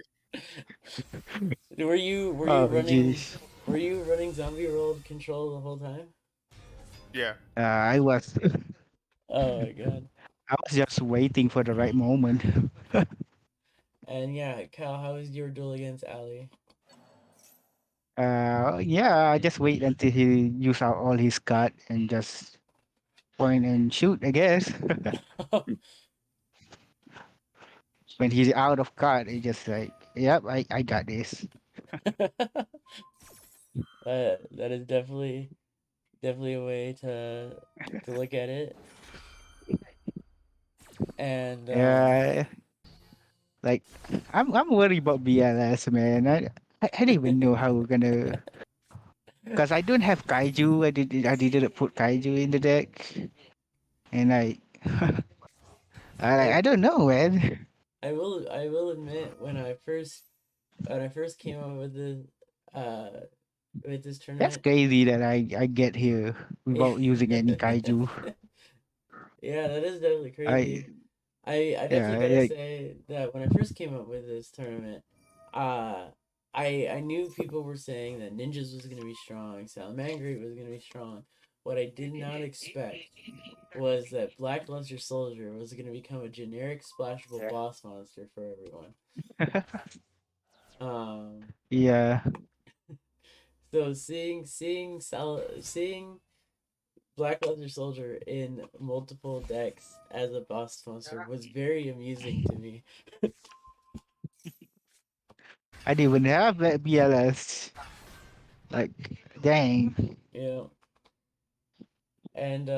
Were you Oh running jeez. zombie world control the whole time? Yeah. I was Oh my god. I was just waiting for the right moment. And yeah, Cal, how was your duel against Ali? Yeah, I just wait until he use out all his cut and just point and shoot, I guess. When he's out of card, he just like, yep, I got this. That is definitely a way to look at it. And Yeah, like I'm worried about BLS, man. I don't even know how we're gonna, cause I don't have kaiju. I didn't put kaiju in the deck, and I I don't know, man. I will admit when I first came up uh with this That's tournament. crazy that I get here Yeah. without using any kaiju. Yeah, that is definitely I crazy. I definitely yeah, gotta like, say that when I first came up with this tournament, uh, I knew people were saying that Ninjas was gonna be strong, Salamangreat was gonna be strong. What I did not expect was that Blackluster Soldier was gonna become a generic splashable boss monster for everyone. Um, yeah, so seeing Blackluster Soldier in multiple decks as a boss monster was very amusing to me. I didn't even have that BLS. Like, dang. Yeah. And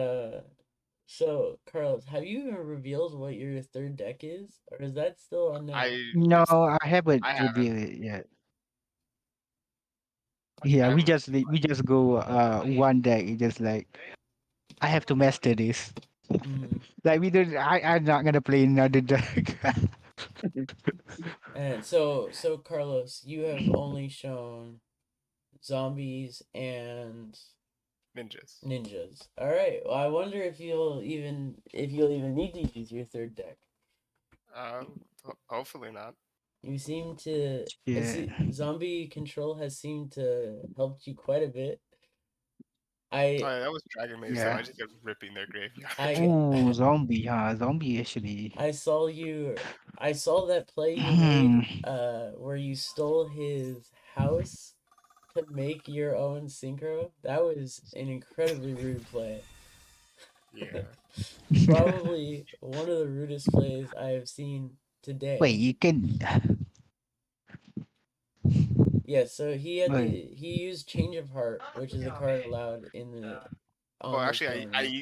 so Carlos, have you even revealed what your third deck is? Or is that still unknown? No, It's I haven't I haven't. revealed it yet. Yeah, I haven't. we just go one deck. It's just like I have to master this. Mm-hmm. Like we don't. I'm not gonna play another deck. And so Carlos, you have only shown zombies and Ninjas. ninjas. All right. Well, I wonder if you'll even need to use your third deck. Hopefully not. You seem to Yeah. zombie control has seemed to help you quite a bit. Oh, I yeah, that was Dragon Maze, so Yeah. I just kept ripping their graveyard. Ooh, zombie, huh? Zombie actually. I saw you. I saw that play you Hmm. made, where you stole his house to make your own synchro. That was an incredibly rude play. Yeah. Probably one of the rudest plays I have seen today. Wait, you can. Yeah, so Wait. he used Change of Heart, which is a card allowed in the Well, on the actually, tournament.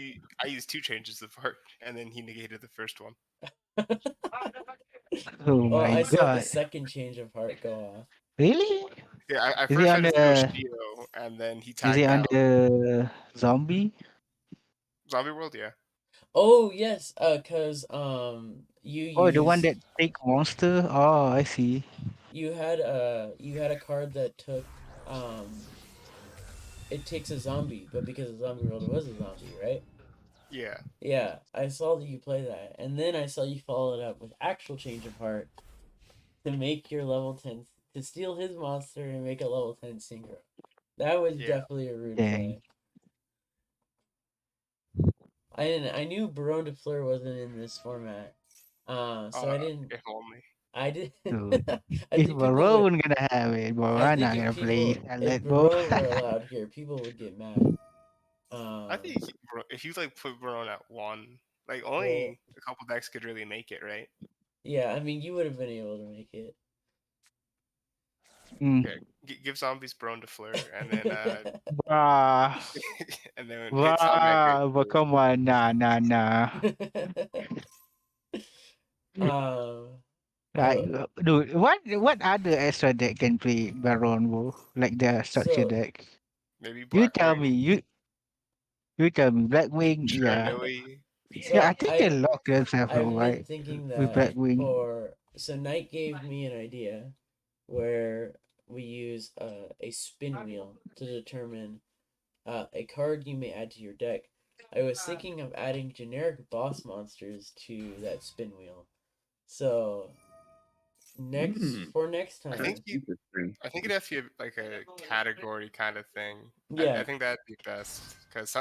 I used two changes of heart, and then he negated the first one. Oh Well, my I saw the god. second Change of Heart go off. Really? Yeah, I Is it first tried on to steal the? Shio, and then he Is it tagged on out. the zombie? Zombie World, yeah. Oh yes, cause you Oh, the one used that take monster. Oh, I see. you had a card that took it takes a zombie, but because the zombie world was a zombie, right? Yeah. Yeah, I saw that you play that, and then I saw you follow it up with actual Change of Heart to make your level 10 to steal his monster and make a level 10 synchro. That was Yeah. definitely a rude Dang. play. I knew Baron de Fleur wasn't in this format. So I didn't If only. I did Dude. I If think people would Baron gonna have it, bro, I I'm think not gonna play if Salad, bro. Baron were allowed here, people would get mad. I think if you like put Barone at one, like Well, only a couple decks could really make it, right? yeah, I mean you would have been able to make it. Mm. Yeah. Give zombies Barone to Fleur, and then Bruh. and then hit Soundman Great Bruh. But Fleur. come on, nah. um, Like, oh, dude, what other extra deck can play Baron, bro? Like the structure so deck. Maybe You tell me. Blackwing, You tell me. Blackwing, yeah. Shiranui. Yeah, so I think they lock themselves, bro, I've been right? thinking With that Blackwing. so Knight gave me an idea where we use a spin wheel to determine a card you may add to your deck. I was thinking of adding generic boss monsters to that spin wheel. So next I That's think time, interesting. I think it has to be like a category kind of thing. I yeah, think that'd be best because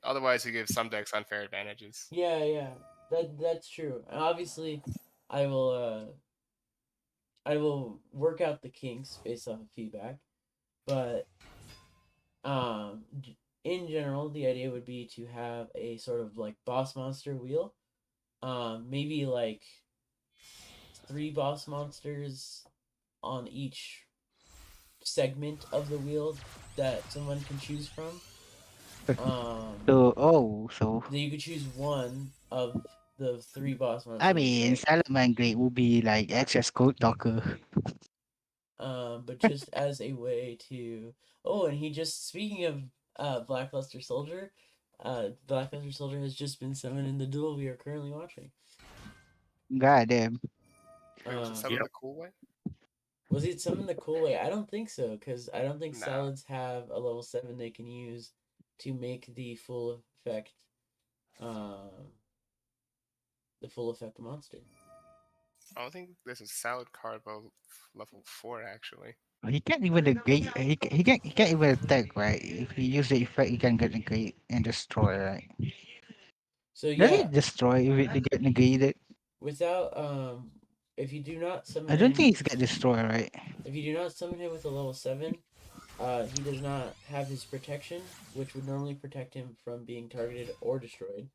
otherwise you give some decks unfair advantages. yeah, that's true. And obviously, I will I will work out the kinks based off of feedback, but in general, the idea would be to have a sort of like boss monster wheel. Maybe like three boss monsters on each segment of the wheel that someone can choose from. So Then you could choose one of the three boss I monsters, mean, right? Salad Great will be like access code talker. But just as a way to and he just speaking of Blackluster Soldier, Blackluster Soldier has just been summoned in the duel we are currently watching. God damn. Wait, was it Uh, summon the cool way? was it summoned the cool way? I don't think so, because I don't think Nah, salads have a level 7 they can use to make um, the full effect monster. I don't think there's a salad card about level 4 actually. He can't even negate. He can't even attack, right? If he use the effect, he can get negate and destroy, right? So Does yeah, it destroy if it get negated? without if you do not I summon don't him think it's get destroyed, right? if you do not summon him with a level 7, he does not have his protection, which would normally protect him from being targeted or destroyed.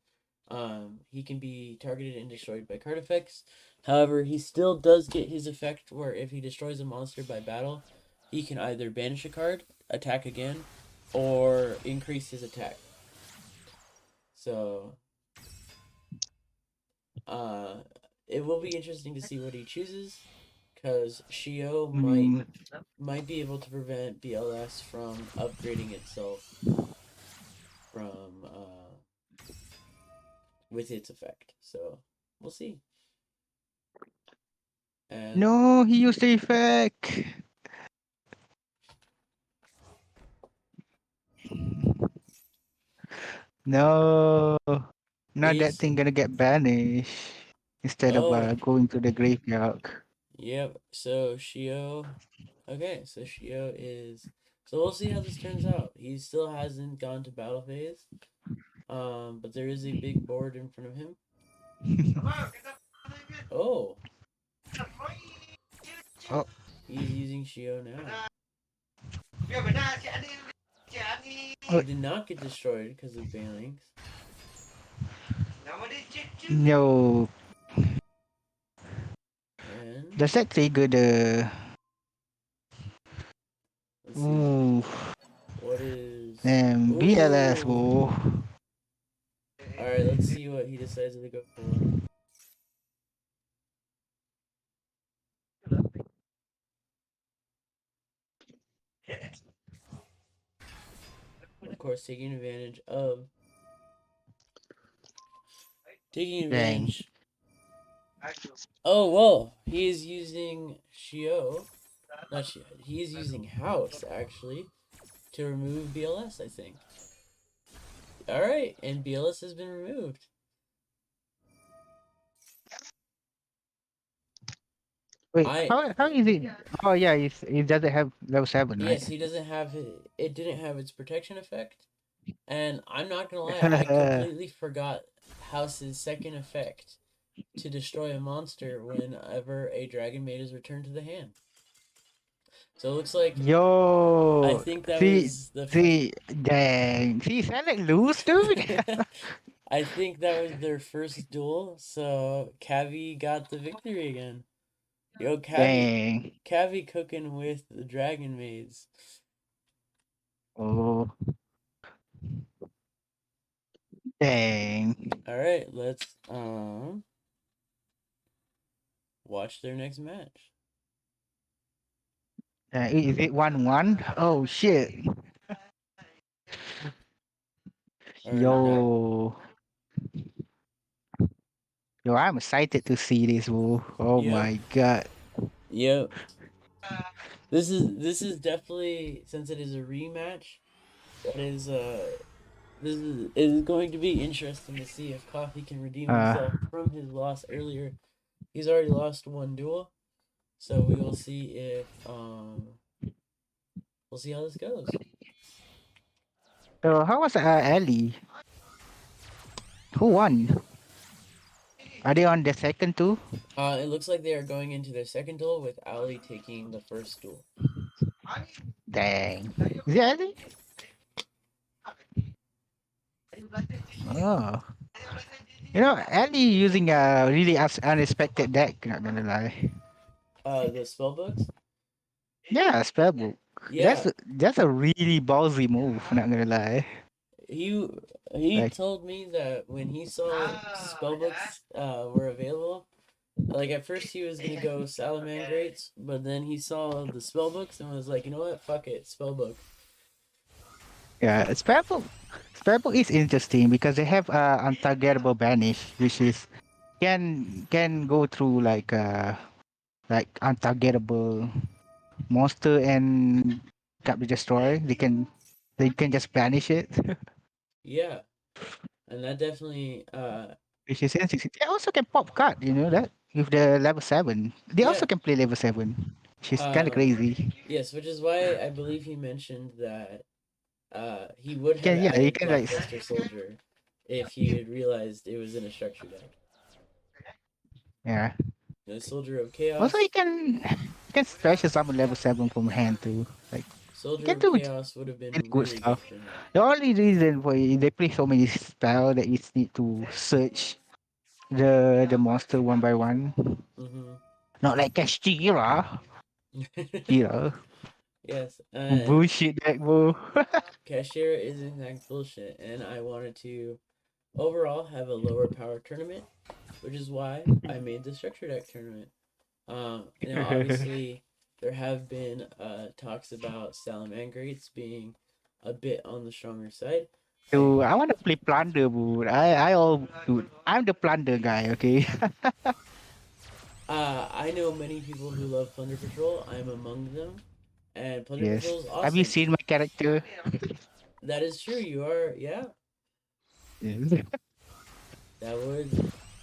He can be targeted and destroyed by card effects. However, he still does get his effect where if he destroys a monster by battle, he can either banish a card, attack again, or increase his attack. So, uh, it will be interesting to see what he chooses, because Shio Mm, might be able to prevent BLS from upgrading itself from with its effect. So we'll see. And no, he used the effect. No, now that he's thing gonna get banished instead of going to the graveyard. yep. So Shio, okay. So Shio is So we'll see how this turns out. He still hasn't gone to battle phase. But there is a big board in front of him. Oh. Oh. He's using Shio now. Oh. He did not get destroyed because of Banelings. No. And Does that trigger the? let's see. Ooh. What is BLS, Ooh. bro. Alright, let's see what he decides to go for. Of course, taking advantage. Dang. Oh, well, he is using Shio. Not Shio. He is using House, actually, to remove BLS, I think. Alright, and BLS has been removed. Wait, how is it? Oh yeah, it doesn't have level 7, right? Yes, he doesn't have it didn't have its protection effect. And I'm not gonna lie, I completely forgot House's second effect to destroy a monster whenever a Dragon Maid is returned to the hand. So it looks like Yo, I think that see, was the see, dang, see, Select lose, dude. I think that was their first duel, so Cavi got the victory again. Yo, Dang. Cavi cooking with the Dragon Maids. Oh, dang. Alright, let's watch their next match. Is it 1-1? Oh shit. Alright, now, Yo, I'm excited to see this, bro. Oh Yep. my god. Yep. This is definitely, since it is a rematch, that is this is going to be interesting to see if Coffee can redeem himself from his loss earlier. He's already lost one duel, so we will see if we'll see how this goes. So how was Ellie? Who won? Are they on the second too? It looks like they are going into their second duel with Ali taking the first duel. Dang. Is it Ellie? Oh. You know, Ellie using a really unexpected deck, not gonna lie. The spell books? Yeah, spellbook. Yeah. That's a really ballsy move, not gonna lie. He Like, told me that when he saw spellbooks were available, like at first he was gonna go Salamangrates, but then he saw the spellbooks and was like, you know what, fuck it, spellbook. yeah, spellbook is interesting because they have untargetable banish, which is can go through like untargetable monster and can't be destroyed. They can just banish it. Yeah, and that definitely Which is interesting. They also can pop card, you know that? With the level 7. They yeah. also can play level 7. Which is kinda Um, crazy. yes, which is why I believe he mentioned that he would You have can you added can like Blackluster Soldier if he had realized it was in a structure deck. yeah. The Soldier of Also Chaos. you can special summon level 7 from hand too. Like you Soldier can of do Chaos would have really been good really good stuff. for him. The only reason for they play so many spells that you need to search the monster one by one. Mm-hmm. Not like Kashira. Kira. Yes, Bullshit deck, bro. Cashier is in fact bullshit, and I wanted to overall have a lower power tournament, which is why I made the structure deck tournament. Obviously there have been talks about Salamangrates being a bit on the stronger side. So I want to play plunder, bro. Dude, I'm the plunder guy, okay? I know many people who love Plunder Patrol. I'm among them, and Plunder Yes. Patrol is Have you awesome. seen my character? That is true. You are, yeah. Yes. That would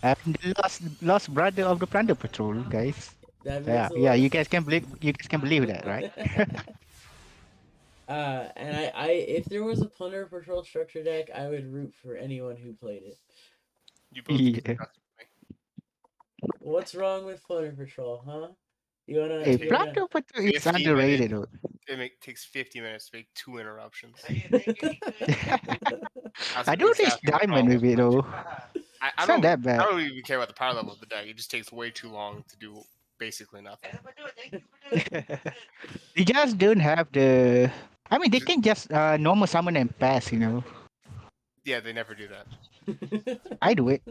I'm the lost brother of the plunder patrol, guys. 'That makes Yeah, a yeah. lot of You guys can believe that, right? And if there was a Plunder Patrol structure deck, I would root for anyone who played it. You both Yeah. disgust me. What's wrong with Plunder Patrol, huh? You wanna, Hey, you wanna? Plato Patrol is 50 minutes. underrated. Though. Takes 50 minutes to make 2 interruptions. That's I don't reach exactly the diamond problem. with it though. I It's not that I bad. don't even care about the power level of the deck. It just takes way too long to do basically nothing. They just don't have the. I mean, they Just- can just normal summon and pass. You know, yeah, they never do that. I do it.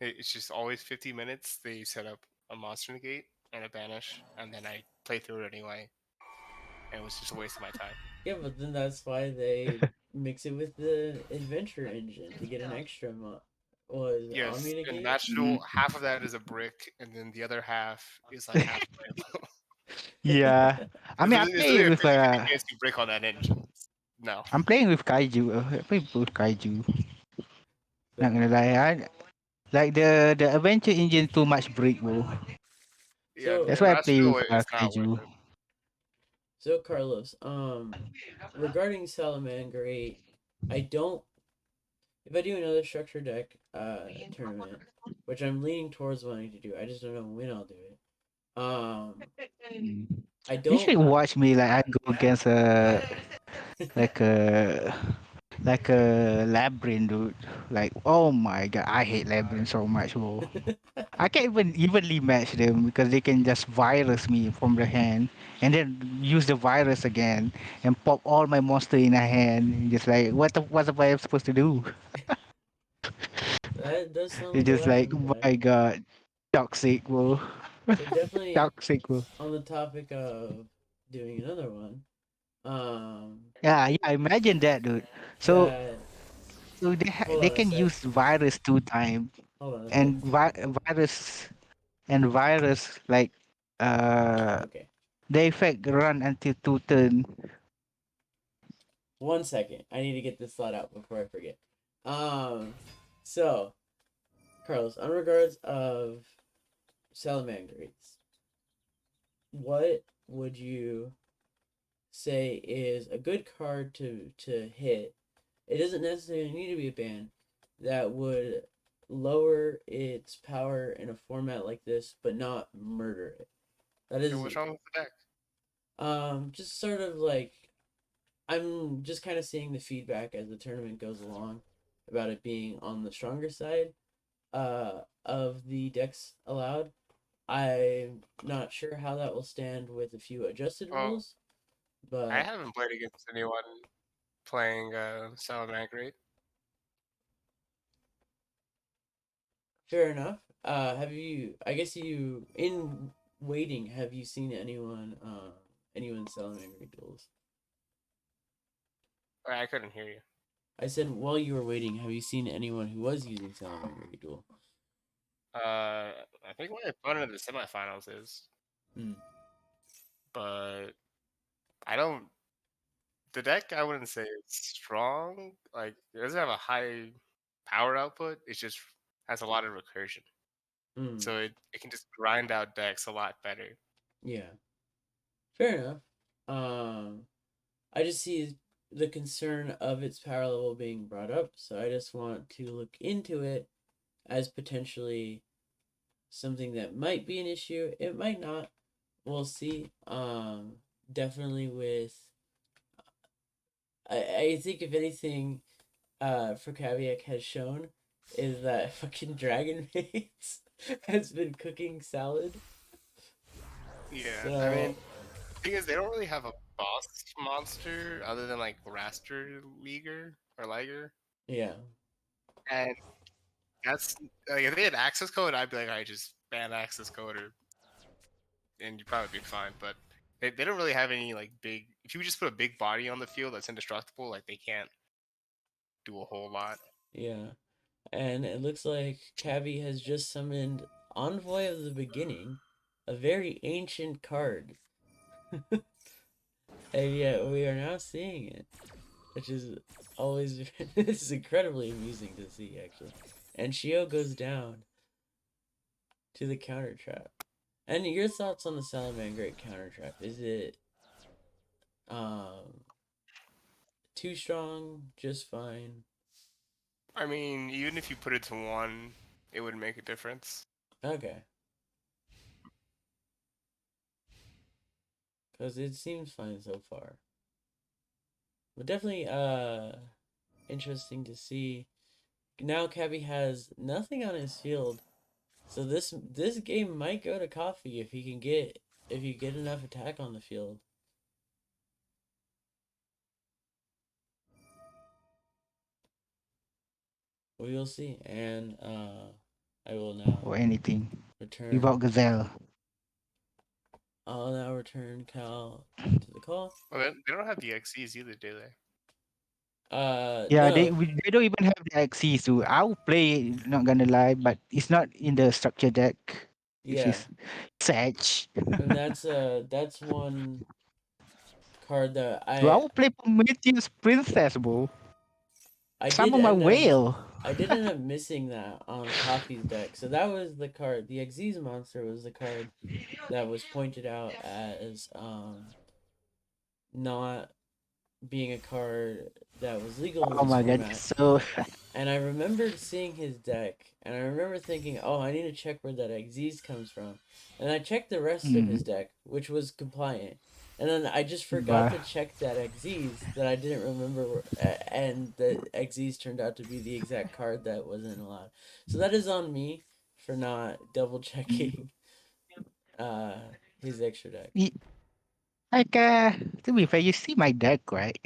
It's just always 50 minutes. They set up a monster negate and a banish, and then I play through it anyway. And it was just a waste of my time. Yeah, but then that's why they mix it with the adventure engine to get an extra was it Yes, Omni in Negate? Match Duel, half of that is a brick, and then the other half is like half rainbow. Yeah, I mean, I There's play literally a with 50-50 chance you break on that engine. No. I'm playing with Kaiju. I play both Kaiju. So, Not gonna lie, like the adventure engine too much break, bro. Yeah, so, That's in why I Match play Duel, with it's not worth Kaiju. it. so Carlos, regarding Salamangreat, I don't. If I do another structure deck tournament, which I'm leaning towards wanting to do, I just don't know when I'll do it. I You should don't. watch me like I go against like a like a labyrinth, dude. Like, oh my god, I hate labyrinth so much, bro. I can't even evenly match them because they can just virus me from the hand and then use the virus again and pop all my monster in a hand. Just like, what am I supposed to do? That does sound It's like a just like, labyrinth oh deck. my god, toxic, bro. So definitely Toxic, bro. on the topic of doing another one, Yeah, I imagine that, dude. So, that so hold they on a can sec. use virus 2 times Hold on a sec. and virus like Okay. the effect run until 2 turn. 1 second. I need to get this thought out before I forget. So Carlos, on regards of salamangreats, what would you say is a good card to hit? It doesn't necessarily need to be a ban that would lower its power in a format like this, but not murder it. That So is, what's wrong with the deck? just sort of like I'm just kind of seeing the feedback as the tournament goes along about it being on the stronger side of the decks allowed. I'm not sure how that will stand with a few adjusted Oh, rules, I but haven't played against anyone playing Salamangreat. fair enough. Have you? I guess you in waiting. Have you seen anyone selling angry duels? I couldn't hear you. I said while you were waiting, have you seen anyone who was using Salamangreat Duel? I think my opponent in the semifinals is, Hmm. but I don't. The deck I wouldn't say it's strong. Like it doesn't have a high power output. It just has a lot of recursion, Hmm. so it can just grind out decks a lot better. Yeah. Fair enough. Um, I just see the concern of its power level being brought up, so I just want to look into it as potentially something that might be an issue. It might not. We'll see. Definitely with. I think if anything, Frakaviak has shown is that fucking Dragon Mates has been cooking salad. Yeah, I So mean, thing is, they don't really have a boss monster other than like Raster Leaguer or Liger, yeah, and that's like if they had access code, I'd be like, I just ban access code, and you'd probably be fine. But they don't really have any like big. If you just put a big body on the field that's indestructible, like they can't do a whole lot. yeah. And it looks like Cavi has just summoned Envoy of the Beginning, a very ancient card. And yet we are now seeing it, which is always this is incredibly amusing to see actually. And Shio goes down to the counter trap. And your thoughts on the Salamangreat counter trap? Is it Too strong, just fine. I mean, even if you put it to 1, it would make a difference. Okay. Because it seems fine so far. But definitely interesting to see. Now Cabby has nothing on his field. So this game might go to coffee if he can get enough attack on the field. We will see. And I will now or anything return. without Gazelle. I'll now return Cal to the call. Well, they don't have the XCs either, do they? Yeah, No. they don't even have the access to. I'll play it, not gonna lie, but it's not in the structure deck. It's Yeah. just Sedge. And that's one card that So I will play Prometheus Princess, bro. I did Summon my end up whale. I did end up missing that on Coffee's deck. So that was the card. The Xyz monster was the card that was pointed out as not being a card that was legal in Oh this my god, format. so And I remembered seeing his deck, and I remember thinking, "Oh, I need to check where that Xyz comes from." And I checked the rest of his deck, which was compliant. And then I just forgot to check that Xyz that I didn't remember, and the Xyz turned out to be the exact card that wasn't allowed. So that is on me for not double checking his extra deck. like to be fair, you see my deck, right?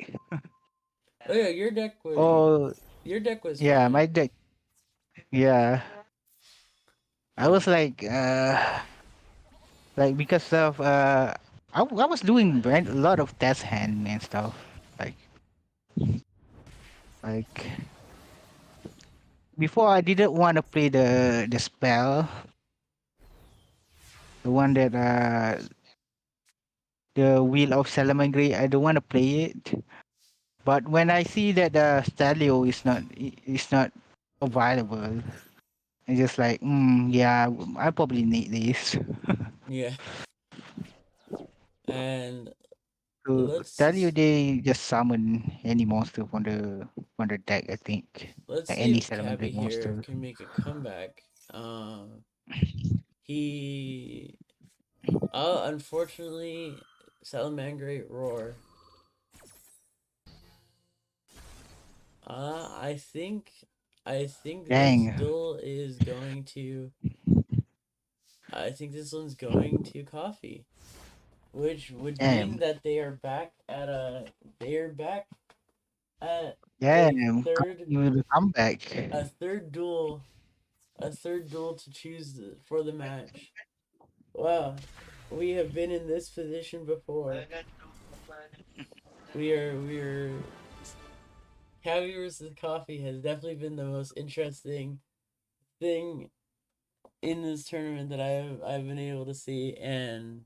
Oh yeah, your deck Oh was yeah, fine. my deck. Yeah, I was like because of I was doing a lot of test hand and stuff, like like before I didn't want to play the spell, the one that the Wheel of Salamangre. I don't want to play it, but when I see that the Stalio is not available, it's just like yeah, I probably need this. Yeah. And To tell you, let's they just summon any monster from the deck. I think like see any if Salamangre Cabby here monster. can make a comeback. He unfortunately Salamangreat Roar. I think this Dang, duel is going to I think this one's going to coffee. Which would mean damn, that they are back at damn, you will come back. a third duel to choose for the match. Wow, we have been in this position before. We're Cowie versus Coffee has definitely been the most interesting thing in this tournament that I've been able to see, and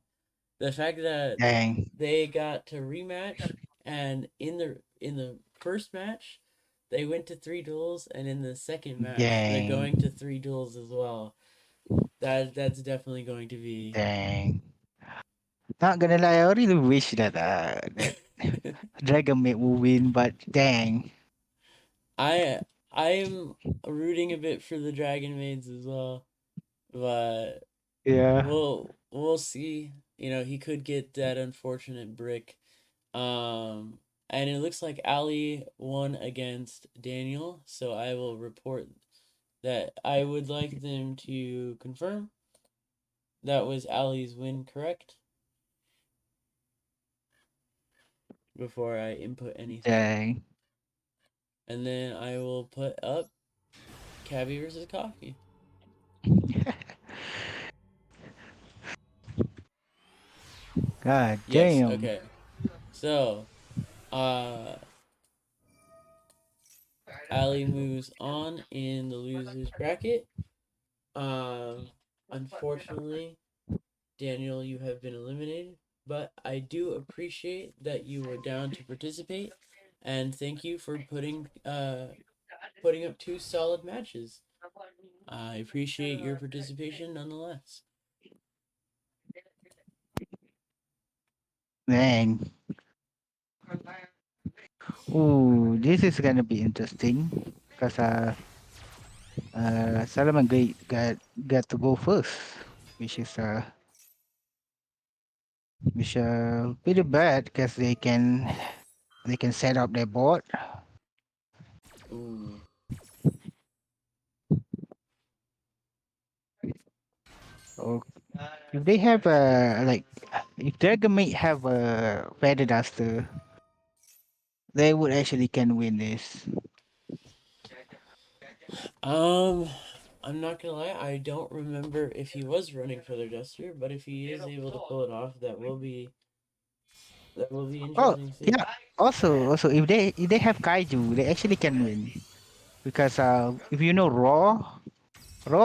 the fact that Dang, they got to rematch, and in the first match they went to 3 duels, and in the second match they're going dang, to 3 duels as well. That's definitely going to be. dang. Not gonna lie, I really wish that that Dragon Maid will win, but dang, I I'm rooting a bit for the Dragon Maids as well, but yeah, we'll see. You know, he could get that unfortunate brick. And it looks like Ali won against Daniel, so I will report that. I would like them to confirm that was Ali's win, correct? Before I input anything. dang. And then I will put up Cabby versus Coffee. God Yes, damn, okay. So, uh Ali moves on in the losers bracket. Um Unfortunately, Daniel, you have been eliminated, but I do appreciate that you were down to participate, and thank you for putting up 2 solid matches. I appreciate your participation nonetheless. dang. Ooh, this is gonna be interesting because Solomon got to go first, which is pretty bad because they can set up their board. Ooh. So if they have like if Dragon may have a feather duster, they would actually can win this. I'm not gonna lie, I don't remember if he was running Feather Duster, but if he is able to pull it off, that will be Oh interesting to see. yeah. Also, if they have kaiju, they actually can win because if you know Raw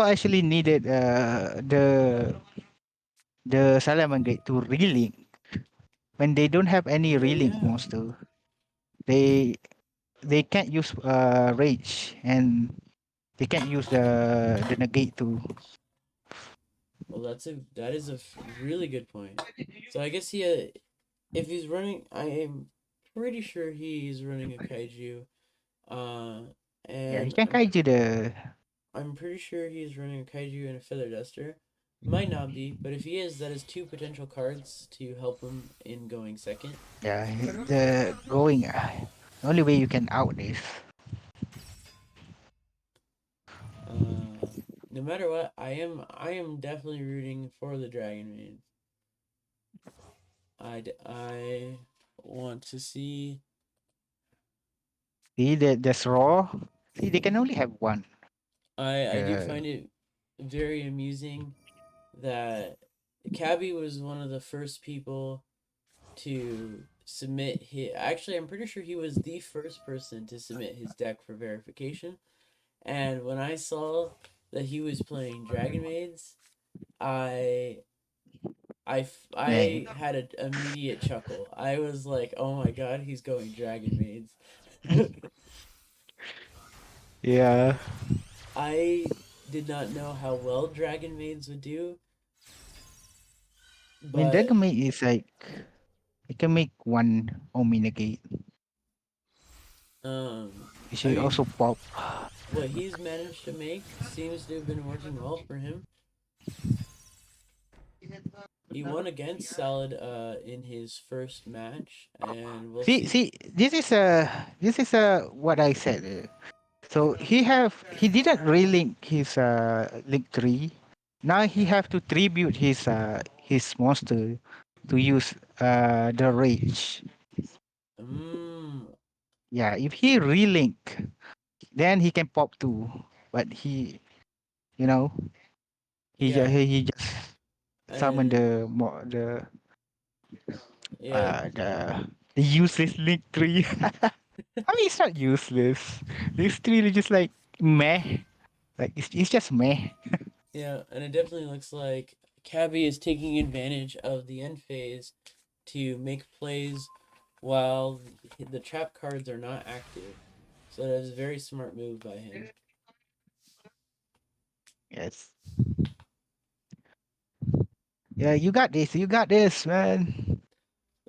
actually needed the Salamangreat to relink when they don't have any Oh relink yeah. monster. They they can't use rage and they can't use the negate to. Well, that is really good point. So I guess if he's running, I am pretty sure he's running a kaiju. Uh, Yeah, he and can kaiju the. I'm pretty sure he's running a kaiju and a feather duster. Might not be, but if he is, that is two potential cards to help him in going second. Yeah, the going. The only way you can out this. No matter what, I am definitely rooting for the Dragon Maid. I want to see. See that's raw. See, they can only have one. I do The find it very amusing that Cabby was one of the first people to submit his. Actually, I'm pretty sure he was the first person to submit his deck for verification. And when I saw that he was playing Dragon Maids, I man. I had an immediate chuckle. I was like, "Oh my god, he's going Dragon Maids." Yeah. I did not know how well Dragon Maids would do, I mean, but Dragon Maid is like you can make one Omi negate. You I should also mean, pop. what he's managed to make seems to have been working well for him. He won against Salad in his first match, and we'll see. See, this is what I said. So he didn't relink his link tree. Now he have to tribute his monster to use the rage. Mm, Yeah, if he relink, then he can pop too. But you know, yeah, he just summon and yeah, the useless link tree. I mean, it's not useless. This tree is just like meh. Like it's just meh. yeah, and it definitely looks like Cabby is taking advantage of the end phase to make plays while the trap cards are not active. So that is a very smart move by him. Yes. Yeah, you got this. You got this, man.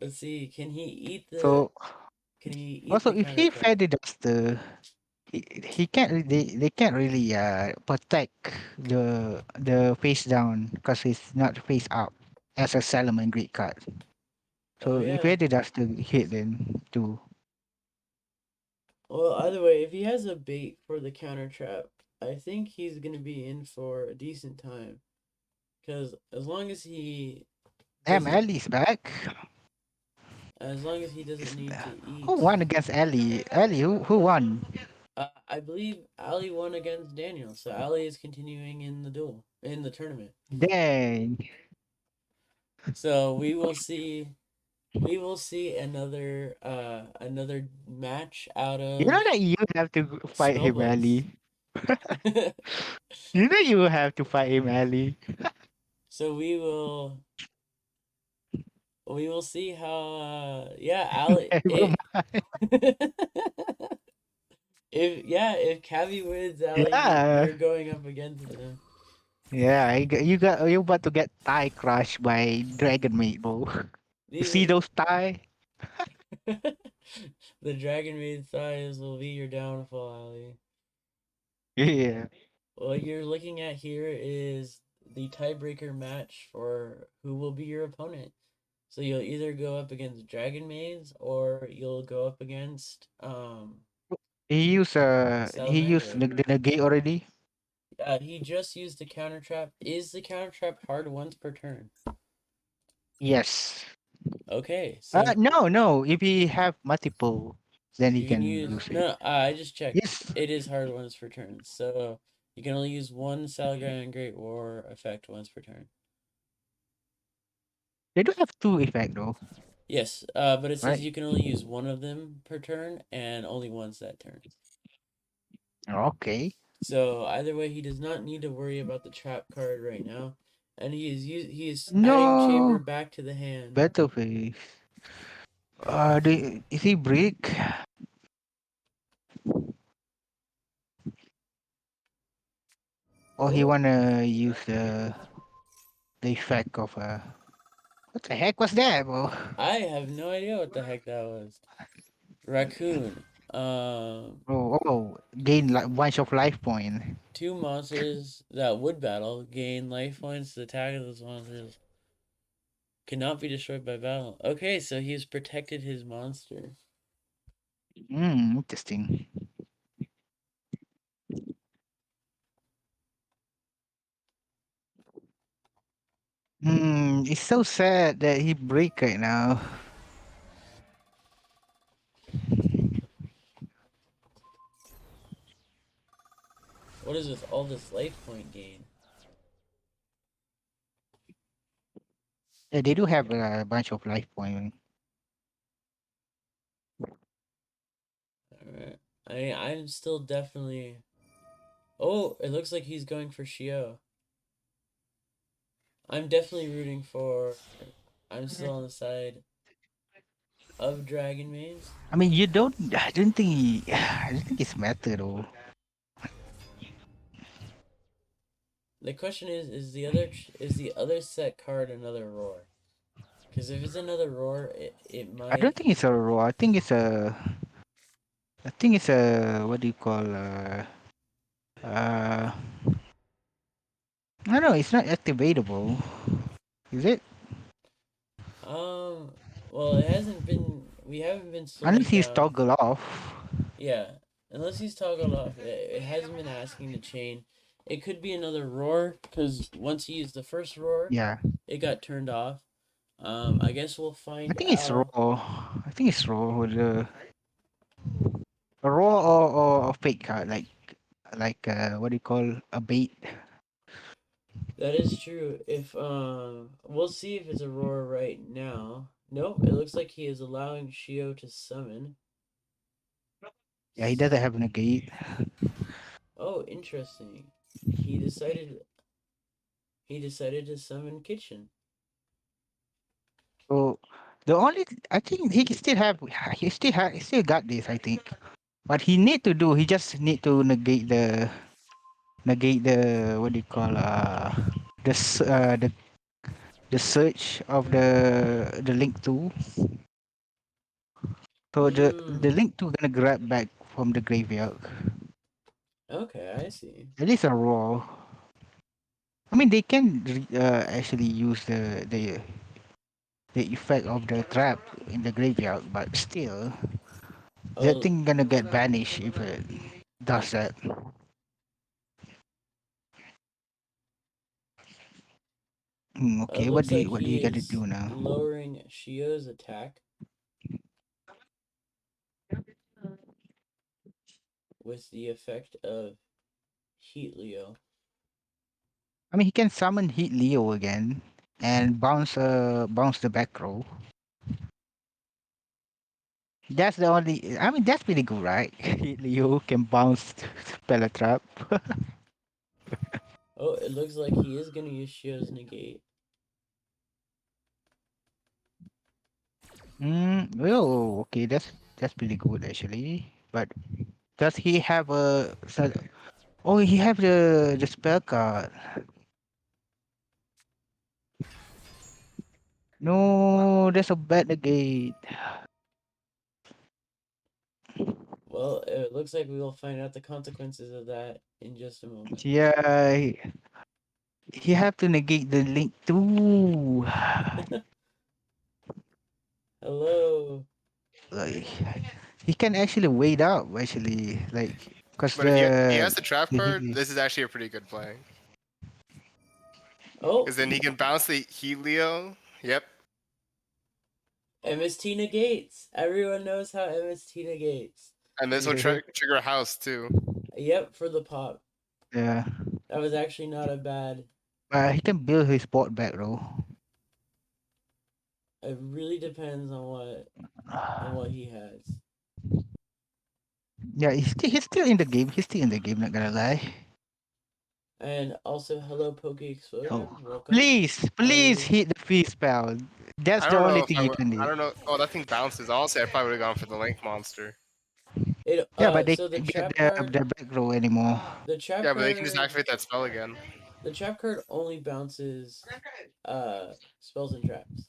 Let's see, So can he eat also, the if counter he trap? fed it us he can't. They can't really protect the face down because it's not face up as a Salomon Greek card. Oh So if yeah. Eddie does the hit, then too. Well, either way, if he has a bait for the counter trap, I think he's gonna be in for a decent time. Because Damn, doesn't, Ali's back. as long as he doesn't Is- need to Who eat. won against Ali? Ali, who won? I believe Ali won against Daniel, so Ali is continuing in the duel in the tournament. Dang. So we will see another match out You know of that you have to fight him, Spellblades. Ali. You know you have to fight him, Ali. So we will see how yeah, Ali Never mind. if Cavi wins, Ali, Yeah. you're going up against him. Yeah, you about to get thigh crushed by Dragon Maid, bro. You These see are those thigh? The Dragon Maid thighs will be your downfall, Ali. Yeah. What you're looking at here is the tiebreaker match for who will be your opponent. So you'll either go up against Dragon Maids or you'll go up against He used Salamander. the negate already. He just used the counter trap. Is the counter trap hard once per turn? Yes. Okay, so No. If he have multiple, then he you can can use use it. no. I just checked. Yes. It is hard once per turn. So you can only use one Salgarian Great War effect once per turn. They do have two effect though, Yes, but it says right? you can only use one of them per turn and only once that turn. Okay. So either way, he does not need to worry about the trap card right now, and he is adding chamber No. back to the hand. Better face. Is he break? Or he Oh, wanna use the effect of what the heck was that, bro? I have no idea what the heck that was. Raccoon. Gain like bunch of life point. Two monsters that would battle gain life points. The attack of those monsters cannot be destroyed by battle. Okay, so he's protected his monster. Interesting. It's so sad that he break right now. What is with all this life point gain? Yeah, they do have a bunch of life point. Alright. I'm still definitely. Oh, it looks like he's going for Shio. I'm definitely rooting for. I'm still on the side of Dragon Maids. I mean, you don't. I don't think. I don't think it's matter though. The question is the other set card another roar? Because if it's another roar, it I don't might. think it's a raw. I think it's a. I think it's a. What do you call? Uh. I don't know. It's not activatable. Is it? Well, it hasn't been. We haven't been Unless slowing he's down. toggle off. Yeah, unless he's toggled off, it hasn't been asking to chain. It could be another roar because once he used the first roar, Yeah. it got turned off. I guess we'll I find think it's raw. out. I think it's raw with a raw or a fake card like what do you call a bait? That is true. If we'll see if it's a roar right now. Nope, it looks like he is allowing Shio to summon. Yeah, he doesn't have a gate. Oh, interesting. He decided he decided to summon Kitchen. So the only I think he still got this, I think. What he need to do, he just need to negate the what do you call the s- uh the the search of the link two. So the Hmm. link two gonna grab back from the graveyard. Okay, I see. At least a raw. I mean, they can actually use the effect of the trap in the graveyard, but still, that Oh, thing gonna get vanished if it does that. it Okay, looks like what do you he gotta is do now? lowering Shio's attack with the effect of Heat Leo. I mean, he can summon Heat Leo again and bounce the back row. That's the only. I mean, that's pretty good, right? Heat Leo can bounce spell a trap. Oh, it looks like he is gonna use Shio's negate. Well, okay, that's pretty good actually. But does he have oh, he have the spell card. No, that's a bad negate. Well, it looks like we will find out the consequences of that in just a moment. Yeah, he have to negate the link too. Hello. Like, he can actually wait up actually, like, cause But if he has the trap the card, heat- this is actually a pretty good play. Oh, Because then he can bounce the Helio. Yep. MST negates. Everyone knows how MST negates. And this will trigger a house too. Yep, for the pop. yeah, That was actually not a bad. he can build his board back though. It really depends on what he has. Yeah, he's still in the game. He's still in the game. Not gonna lie. And also, hello, Poke Explosion. Oh, Welcome. please hit the free spell. That's I the don't know only if thing you can do. I don't know. Oh, that thing bounces. Honestly, I probably would have gone for the Link Monster. It Yeah, but they so the can't trap get card. the back row anymore. The trap Yeah, card. but they can just activate that spell again. The trap card only bounces spells and traps.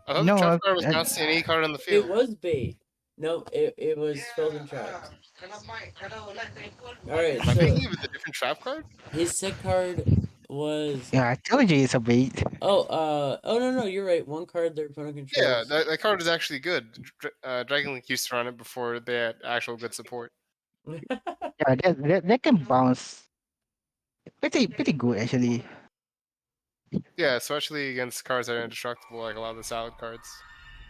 I thought No, the trap card was bouncing any card on the It field. was bait. No, it was spells and traps. Alright, Am I so thinking with a different trap card? his set card was Yeah, I told you it's a bait. oh no, you're right. One card their opponent Yeah, controls. that card is actually good. Dragon Link used to run it before they had actual good support. Yeah, that can bounce. Pretty good actually. Yeah, especially against cards that are indestructible, like a lot of the salad cards.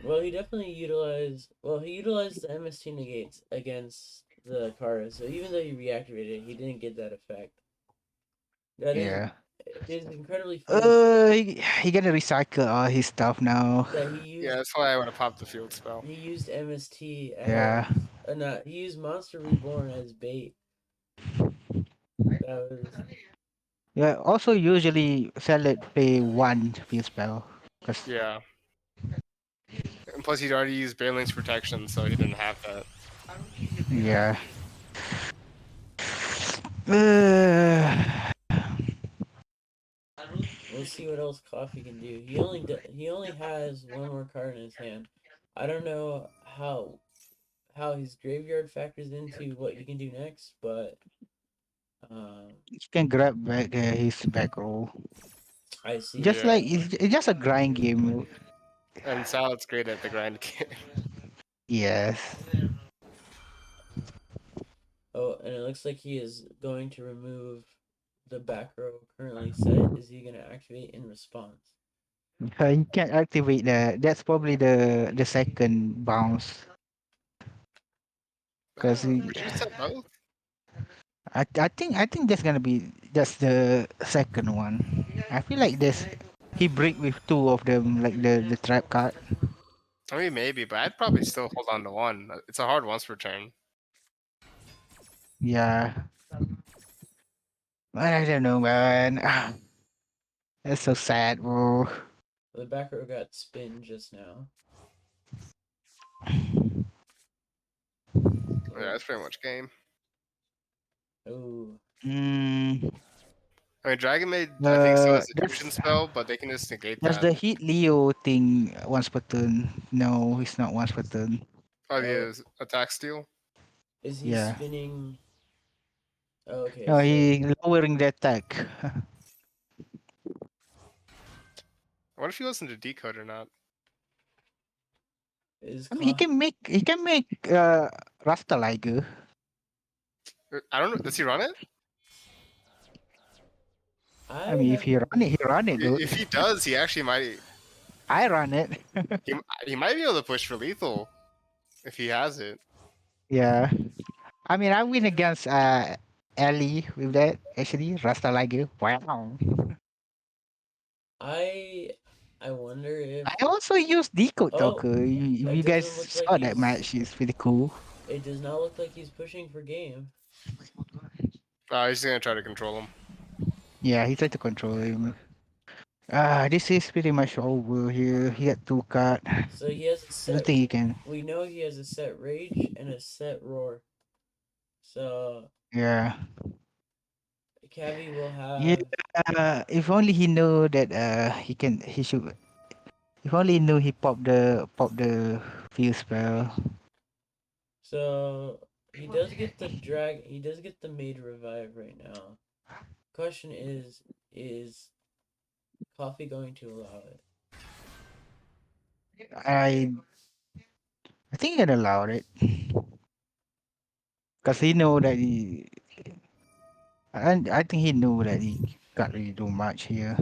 Well, he definitely utilized. Well, he utilized the MST negates against the card. So even though he reactivated it, he didn't get that effect. That is, Yeah. it is incredibly funny He gonna recycle all his stuff now. that he used. Yeah, that's why I want to pop the field spell. He used MST as Yeah. not. He used Monster Reborn as bait. That was Yeah. Also, usually Salad play one field spell. Cause Yeah. And plus, he'd already used Banelight's protection, so he didn't have that. yeah. We'll see what else Coffee can do. He only has one more card in his hand. I don't know how his graveyard factors into what he can do next, but He can grab back his back row. I see. Just Yeah. like it's just a grind game. And Salad's great at the grind game. Yes. Oh, and it looks like he is going to remove the back row currently set. Is he going to activate in response? You can activate that. That's probably the second bounce. Cause Would you set both? I think that's the second one. I feel like he break with two of them, like the trap card. I mean, maybe, but I'd probably still hold on to one. It's a hard once per turn. Yeah. But I don't know, man. That's so sad, bro. The back row got spin just now. Yeah, that's pretty much game. Oh, Mm, I mean, Dragon Maid, I think, still has the that's fusion spell, but they can just negate that's that. the hit Leo thing once per turn. No, it's not once per turn. Oh, the attack steal. is he Yeah. spinning? Oh, okay. No, So he lowering the attack. What if he listens to decode or not? is I mean, he can make Rasta Liger. I don't know. Does he run it? I mean, if he run it, dude. If he does, he actually might. I run it. He might be able to push for lethal if he has it. Yeah. I mean, I win against Ellie with that. Actually, Rasta Liger. Wow. I wonder if I also use Decode Oh, Talker. If that you guys doesn't look like saw that he's- match, it's pretty cool. it does not look like he's pushing for game. He's gonna try to control him. Yeah, he tried to control him. This is pretty much over here. He got two card. So he has a I don't set. think he can. We know he has a set rage and a set roar. So Yeah. Cavi will have. Yeah. If only he knew that he should. If only he knew he popped the field spell. So he does get the drag. He does get the maid revive right now. Question is Coffee going to allow it? I I think he allowed it because he know that he. I think he knew that he can't really do much here.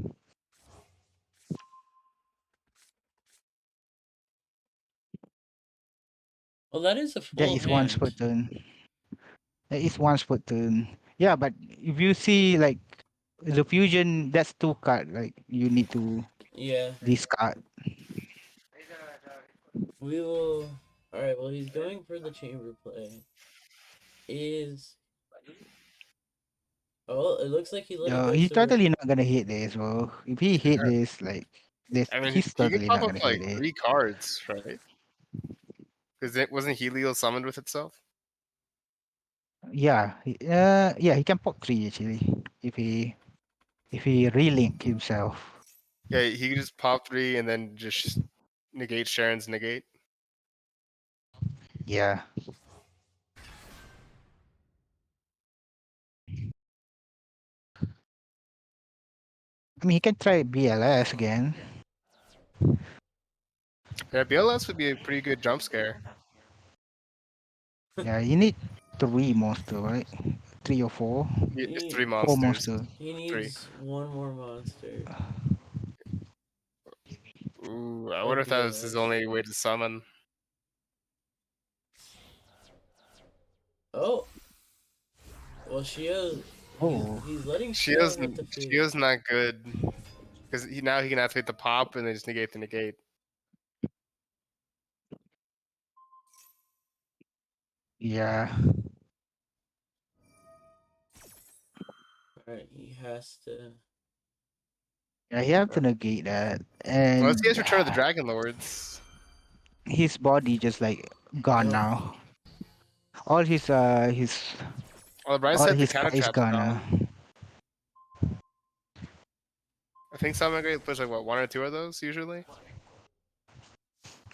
Well, that is a That full is one hand. spot turn. That is one spot turn. Yeah, but if you see like the fusion, that's two card. Like you need to Yeah, discard. we will. All right. Well, he's going for the chamber play. Is Oh, it looks like he let it go. He's So totally not gonna hit this, bro. If he hit this, like this, I mean, he's he could totally pop not up gonna like hit it. 3 cards, right? Because it wasn't Helio summoned with itself. Yeah, yeah, he can pop three actually if he relink himself. Yeah, he could just pop 3 and then just negate Sharon's negate. Yeah. I mean, he can try BLS again. Yeah, BLS would be a pretty good jump scare. Yeah, you need three monster, right? Three or four? It's he 3 Four monsters. monster. he 3. needs one more monster Ooh, I or wonder if that was his BLS. only way to summon. Oh, well, Shio's Oh, he's letting Shio hit Shio's the food. Shio's not good because now he can activate the pop and then just negate the negate. yeah. All right, he has to. Yeah, he have to negate that. Unless he And has Return of the Dragon Lords. his body just like gone Oh, now. All Well, Brian all said the his counter is trap's gone gone. now. I think Summon Great puts like what 1 or 2 of those usually.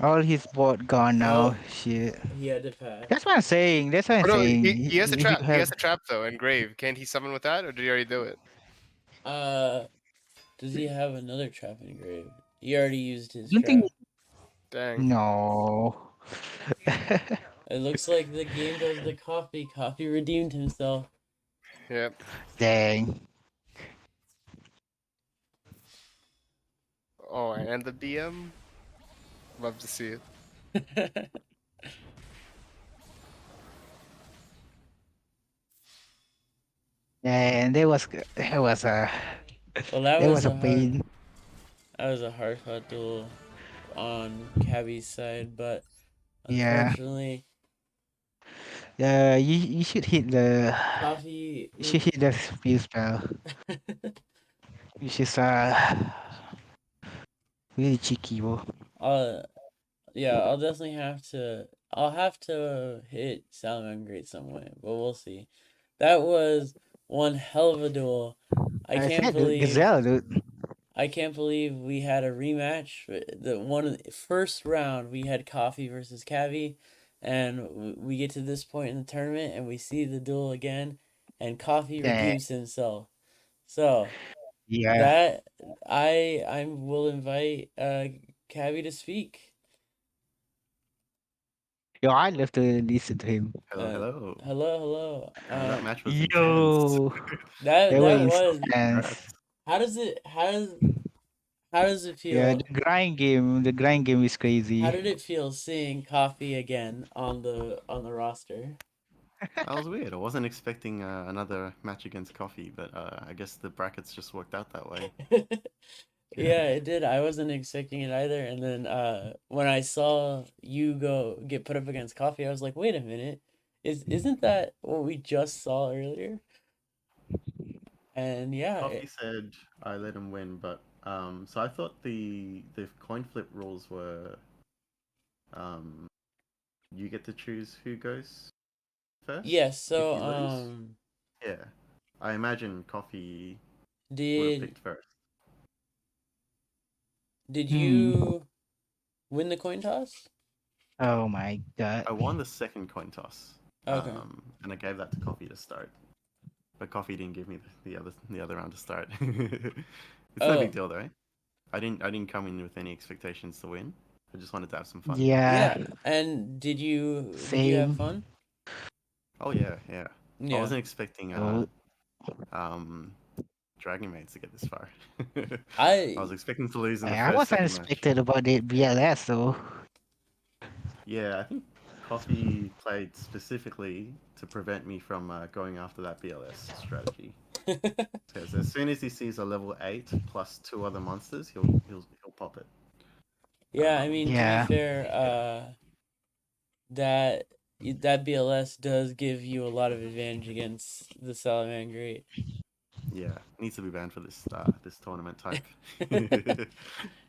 All his board gone now. oh, Shit. he had to pass. That's what I'm saying. That's what I'm Oh no, saying. he has the If you trap. He has have, the trap though, Engrave. Can't he summon with that, or did he already do it? Uh, does he have another trap engraved? He already used his I don't think. trap. Dang. No. It looks like the game does the coffee. Coffee redeemed himself. Yep. Dang. Oh, and the BM. Love to see it. And Well, that that was was a a hard. pain. That was a hard fought duel on Cabby's side, but Yeah. unfortunately, You should hit the Coffee you should hit the speed spell. Which is really cheeky, bro. uh yeah, I'll definitely have to. I'll have to hit Salmon Great some way, but we'll see. That was one hell of a duel. I I can't said dude, believe. Gazelle, dude. I can't believe we had a rematch. The one of the first round we had Coffee versus Cavi, and we get to this point in the tournament and we see the duel again, and Coffee Yeah. redeems himself. So Yeah. that I will invite Cavi to speak. Yo, I love to listen to him. Hello, hello. Hello. That match was intense. Yo, That that was that was. intense. Congrats. How does it Yeah, feel? the grind game is How crazy. did it feel seeing Coffee again on the roster? That was weird. I wasn't expecting another match against Coffee, but I guess the brackets just worked out that way. Yeah, it did. I wasn't expecting it either. And then when I saw you go get put up against Coffee, I was like, wait a minute. Isn't that what we just saw earlier? And yeah, Coffee said I let him win, but so I thought the coin flip rules were um, you get to choose who goes first yes, if so you lose. Yeah, I imagine Coffee would have did picked first. did Hmm. you win the coin toss? Oh my god. I won the second coin toss. Okay. And I gave that to Coffee to start. But Coffee didn't give me the other round to start. It's no Oh. big deal though. I didn't come in with any expectations to win. I just wanted to have some fun. Yeah. Yeah. And did you have Same. fun? Oh yeah, yeah. I Yeah. wasn't expecting Oh. Dragon Maids to get this far. I I was expecting to lose in the I first wasn't second match. expected about the BLS though. Yeah, I think Coffee played specifically to prevent me from going after that BLS strategy. Because as soon as he sees a level 8 plus 2 other monsters, he'll pop it. Yeah, I mean, to Yeah. be fair, that BLS does give you a lot of advantage against the Salamangreat. Yeah, needs to be banned for this this tournament type.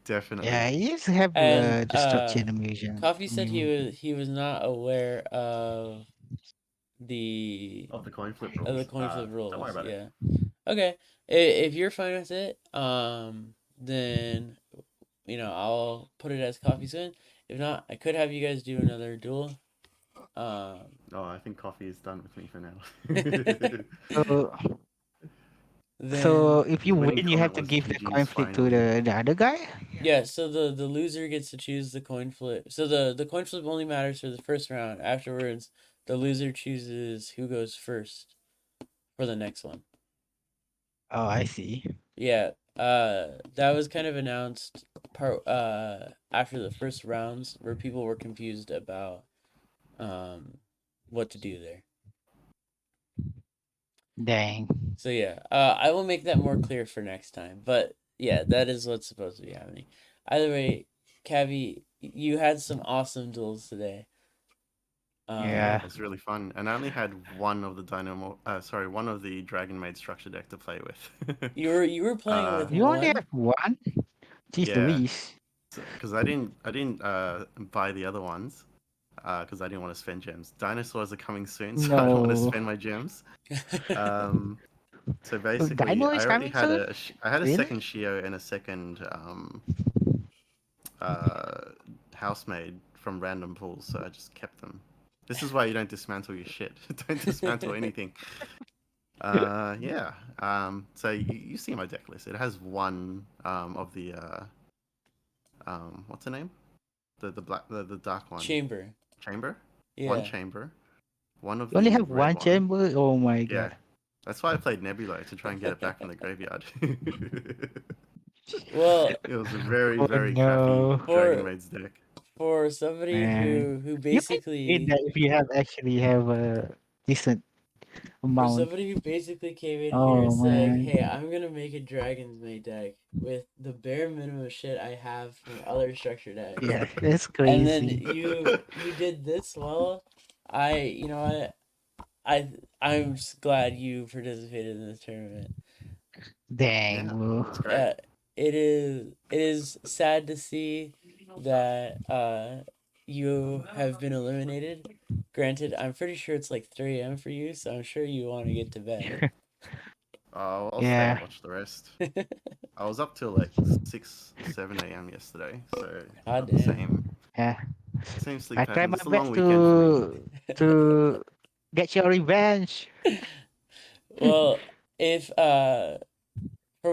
Definitely. Yeah, he used to have And destruction illusion. Coffee said he was not aware of the Of the coin flip of the rules. coin flip rules. Don't worry about it. Yeah. Okay. If you're fine with it, then I'll put it as Coffee's win. If not, I could have you guys do another duel. Oh, I think Coffee is done with me for now. So, Then if His you winning win, you have comment to was give the GG's conflict to finally. the other guy. yeah, so the loser gets to choose the coin flip. So the coin flip only matters for the first round. Afterwards, the loser chooses who goes first for the next one. Oh, I see. Yeah, that was kind of announced after the first rounds where people were confused about what to do there. Dang. So yeah, I will make that more clear for next time. But yeah, that is what's supposed to be happening. Either way, Cavi, you had some awesome duels today. Yeah, Yeah. it was really fun. And I only had one of the one of the Dragon Maid structure deck to play with. You were playing with You only one. have one? Jeez Yeah, Louise. because I didn't buy the other ones because I didn't want to spend gems. Dinosaurs are coming soon, so I don't want to No. spend my gems. So basically, Dino I is already coming had soon? I had a Really? second Shio and a second housemaid from random pools, so I just kept them. This is why you don't dismantle your shit. Don't dismantle anything. Yeah. So you see my deck list. It has one of the what's the name? The dark one. Chamber. Chamber. Yeah. One chamber. One of You only the have red one chamber? Oh my Yeah. god. That's why I played Nebulo to try and get it back from the graveyard. Well, It was a very, Oh very crappy no. Dragon for Maid's deck. for somebody Man. who You can get basically that if you actually have a decent for amount. somebody who basically came in here Oh saying, man. "Hey, I'm gonna make a Dragon's Maid deck with the bare minimum shit I have from other structure decks," Yeah, that's and then crazy. you did this well. I'm just glad you participated in this tournament. Dang, Yeah, bro. it's great. It is sad to see that you have been eliminated. Granted, I'm pretty sure it's like 3 a.m. for you, so I'm sure you want to get to bed. I'll stay Yeah. and watch the rest. I was up till like 6, 7 a.m. yesterday, so God got the damn. Yeah. same sleep I try pattern. my It's a long best weekend for me. to get your revenge. Well, if for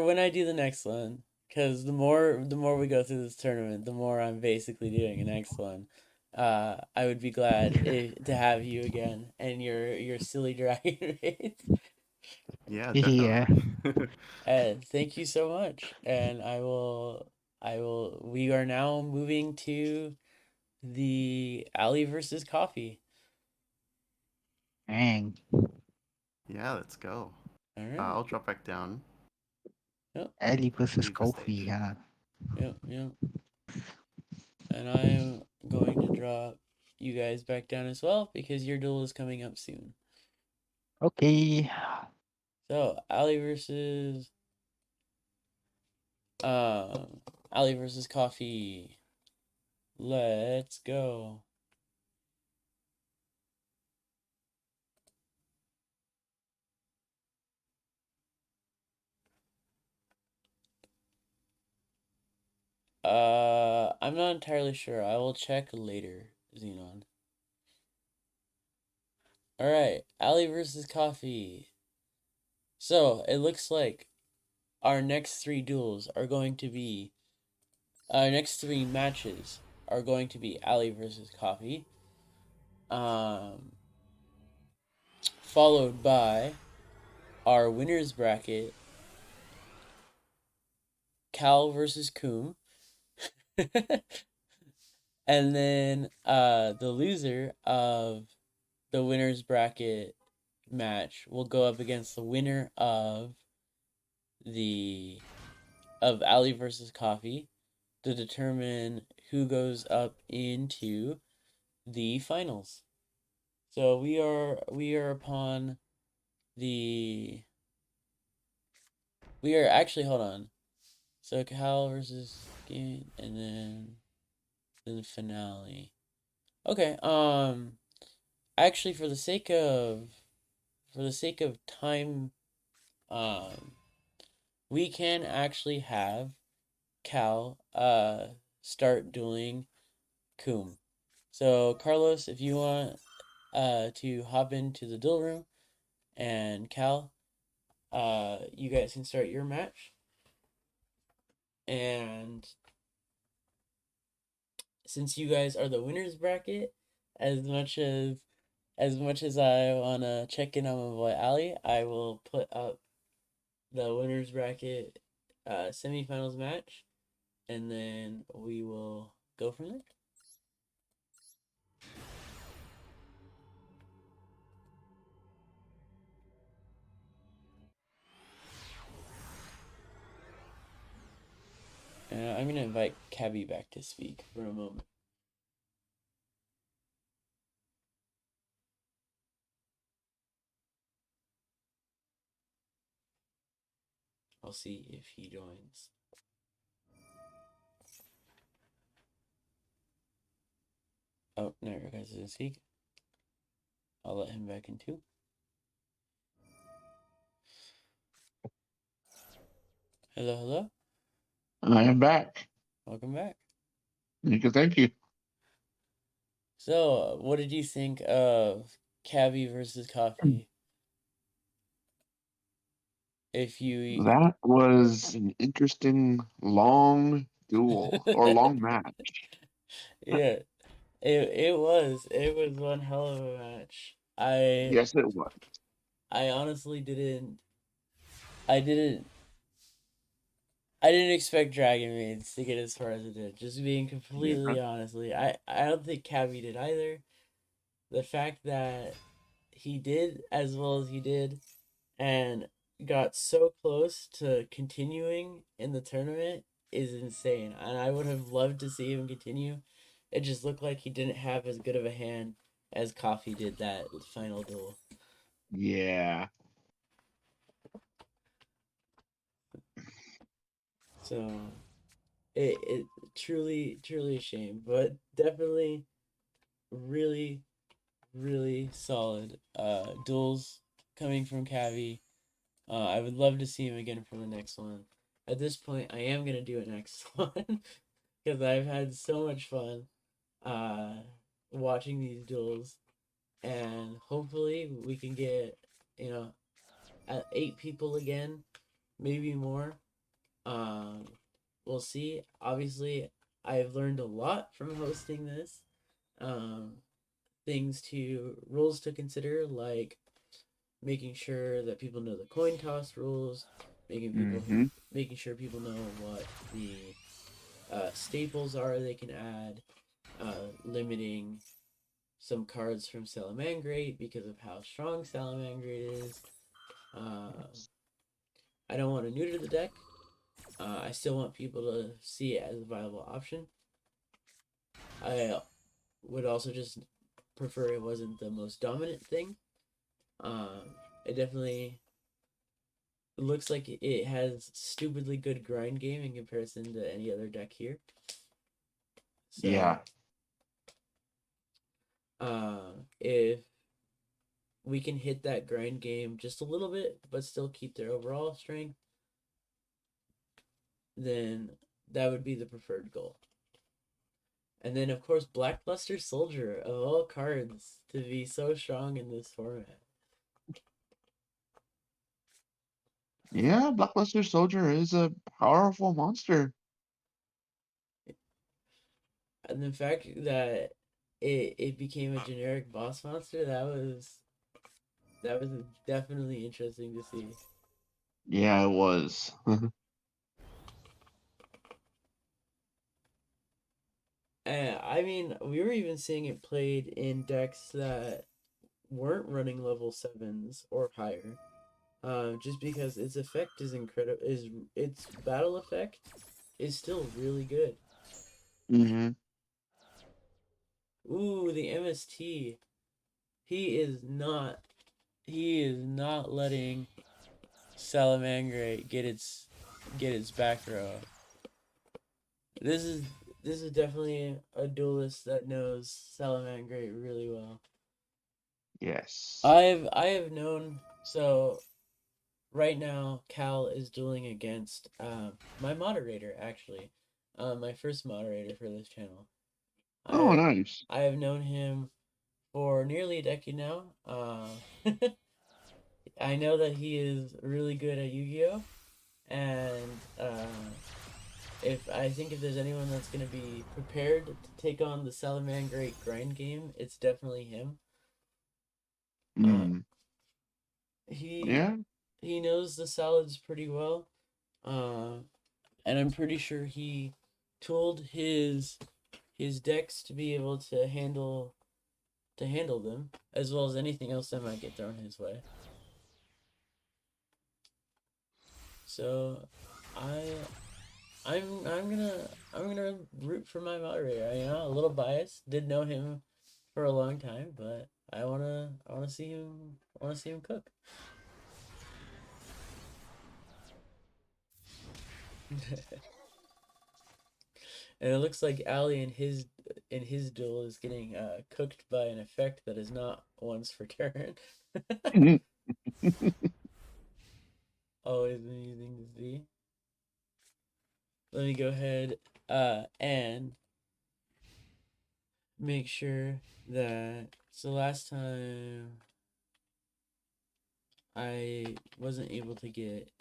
when I do the next one, because the more we go through this tournament, the more I'm basically doing the next one. I would be glad to have you again and your silly dragon raid. Yeah, Yeah. definitely. And thank you so much. And we are now moving to the alley versus coffee. Dang. Yeah, let's go. All right. I'll drop back down. Yep. Ellie versus Leave the Kofi, stage. huh? Yep. Yep. And I'm going to drop you guys back down as well because your duel is coming up soon. Okay. So alley versus alley versus coffee. Let's go. I'm not entirely sure. I will check later. Xenon. Alright, Ali versus Coffee. So, it looks like our next three duels are going to be... Our next three matches are going to be Ali versus Coffee. Followed by our winners bracket, Cal versus Coom. And then the loser of the winners bracket match will go up against the winner of Ali versus Coffee to determine who goes up into the finals. So we are upon the we are actually, hold on. So Cal versus Game, and then the finale. Okay, actually for the sake of time, we can actually have Cal start dueling Coom. So Carlos, if you want to hop into the duel room, and Cal, you guys can start your match. And since you guys are the winners bracket, as much as I wanna check in on my boy Ali, I will put up the winners bracket semifinals match, and then we will go from there. I'm gonna invite Cabby back to speak for a moment. I'll see if he joins. Oh, no, you guys didn't speak. I'll let him back in too. Hello, hello. I am back. Welcome back. Thank you. So, what did you think of Cabby versus Coffee? If you That was an interesting long duel or long match. yeah, it was one hell of a match. Yes, it was. I honestly I didn't expect Dragon Maids to get as far as it did. Just being completely honestly, I don't think Cabby did either. The fact that he did as well as he did, and got so close to continuing in the tournament, is insane. And I would have loved to see him continue. It just looked like he didn't have as good of a hand as Coffee did that final duel. Yeah. So it truly a shame, but definitely really solid duels coming from Cavi. I would love to see him again for the next one. At this point, I am gonna do it next one because I've had so much fun watching these duels, and hopefully we can get, you know, at 8 people again, maybe more. Um, we'll see. Obviously, I've learned a lot from hosting this. Um, rules to consider, like making sure that people know the coin toss rules, making sure people know what the staples are they can add, limiting some cards from Salamangreat because of how strong Salamangreat is. I don't want to neuter the deck. I still want people to see it as a viable option. I would also just prefer it wasn't the most dominant thing. It definitely looks like it has stupidly good grind game in comparison to any other deck here. So, Yeah. If we can hit that grind game just a little bit, but still keep their overall strength, then that would be the preferred goal. And then, of course, Blackluster Soldier, of all cards, to be so strong in this format. Yeah, Blockbuster Soldier is a powerful monster. And the fact that it became a generic boss monster, that was definitely interesting to see. Yeah, it was. And I mean, we were even seeing it played in decks that weren't running level 7s or higher. Just because its effect is incredible, its battle effect is still really good. hmm Ooh, the MST. He is not letting Salamangreat get its back row. This is definitely a duelist that knows Salamangreat really well. Yes. I have known, so right now Cal is dueling against my moderator, actually. My first moderator for this channel. Oh, I nice. I have known him for nearly a decade now. I know that he is really good at Yu-Gi-Oh! And if there's anyone that's gonna be prepared to take on the Salamangreat grind game, it's definitely him. Mm. He Yeah. he knows the salads pretty well, and I'm pretty sure he tooled his decks to be able to handle them, as well as anything else that might get thrown his way. So, I'm gonna root for my moderator. A little biased. Did know him for a long time, but I wanna see him cook. And it looks like Ali in his duel is getting cooked by an effect that is not once per turn. Always amusing to see. Let me go ahead and make sure that last time I wasn't able to get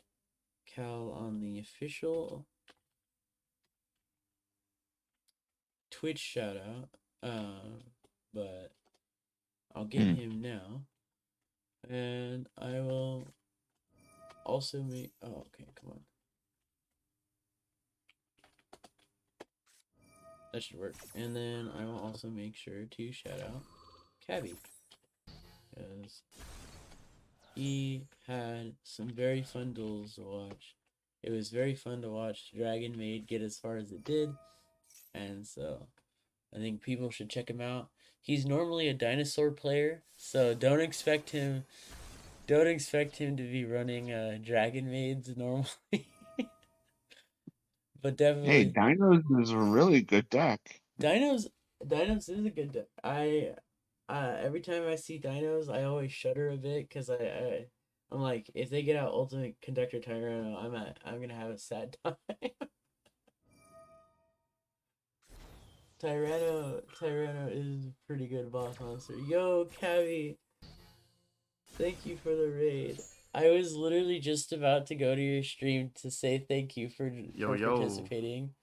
Cal on the official Twitch shout out, but I'll get him now, and I will also make. Oh, okay, come on. That should work. And then I will also make sure to shout out Cabby, because he had some very fun duels to watch. It was very fun to watch Dragon Maid get as far as it did, and so I think people should check him out. He's normally a dinosaur player, so don't expect him to be running Dragon Maids normally. But Hey, definitely Dinos is a really good deck. Dinos is a good deck. I every time I see Dinos, I always shudder a bit because I'm like, if they get out Ultimate Conductor Tyranno, I'm gonna have a sad time. Tyranno is a pretty good boss monster. Yo, Cavi, thank you for the raid. I was literally just about to go to your stream to say thank you for Yo. participating.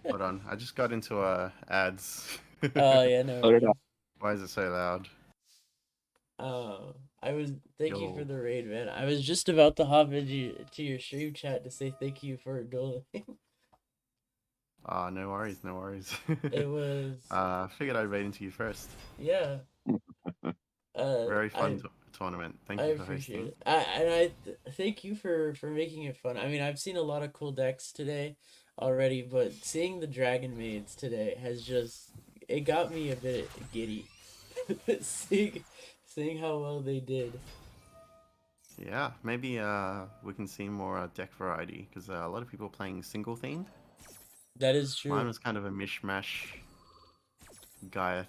Hold on, I just got into ads. Oh yeah, no Load it worries. up. Why is it so loud? Thank you for Yo. the raid, man. I was just about to hop into your stream chat to say thank you for dueling. No worries, no worries. It was I figured I'd raid into you first. yeah. Very fun I tournament. Thank I you for appreciate hosting. it. Thank you for making it fun. I mean, I've seen a lot of cool decks today already, but seeing the Dragon Maids today has just it got me a bit giddy. seeing how well they did. Yeah, maybe we can see more deck variety because a lot of people are playing single themed. That is Mine true. was kind of a mishmash Gaia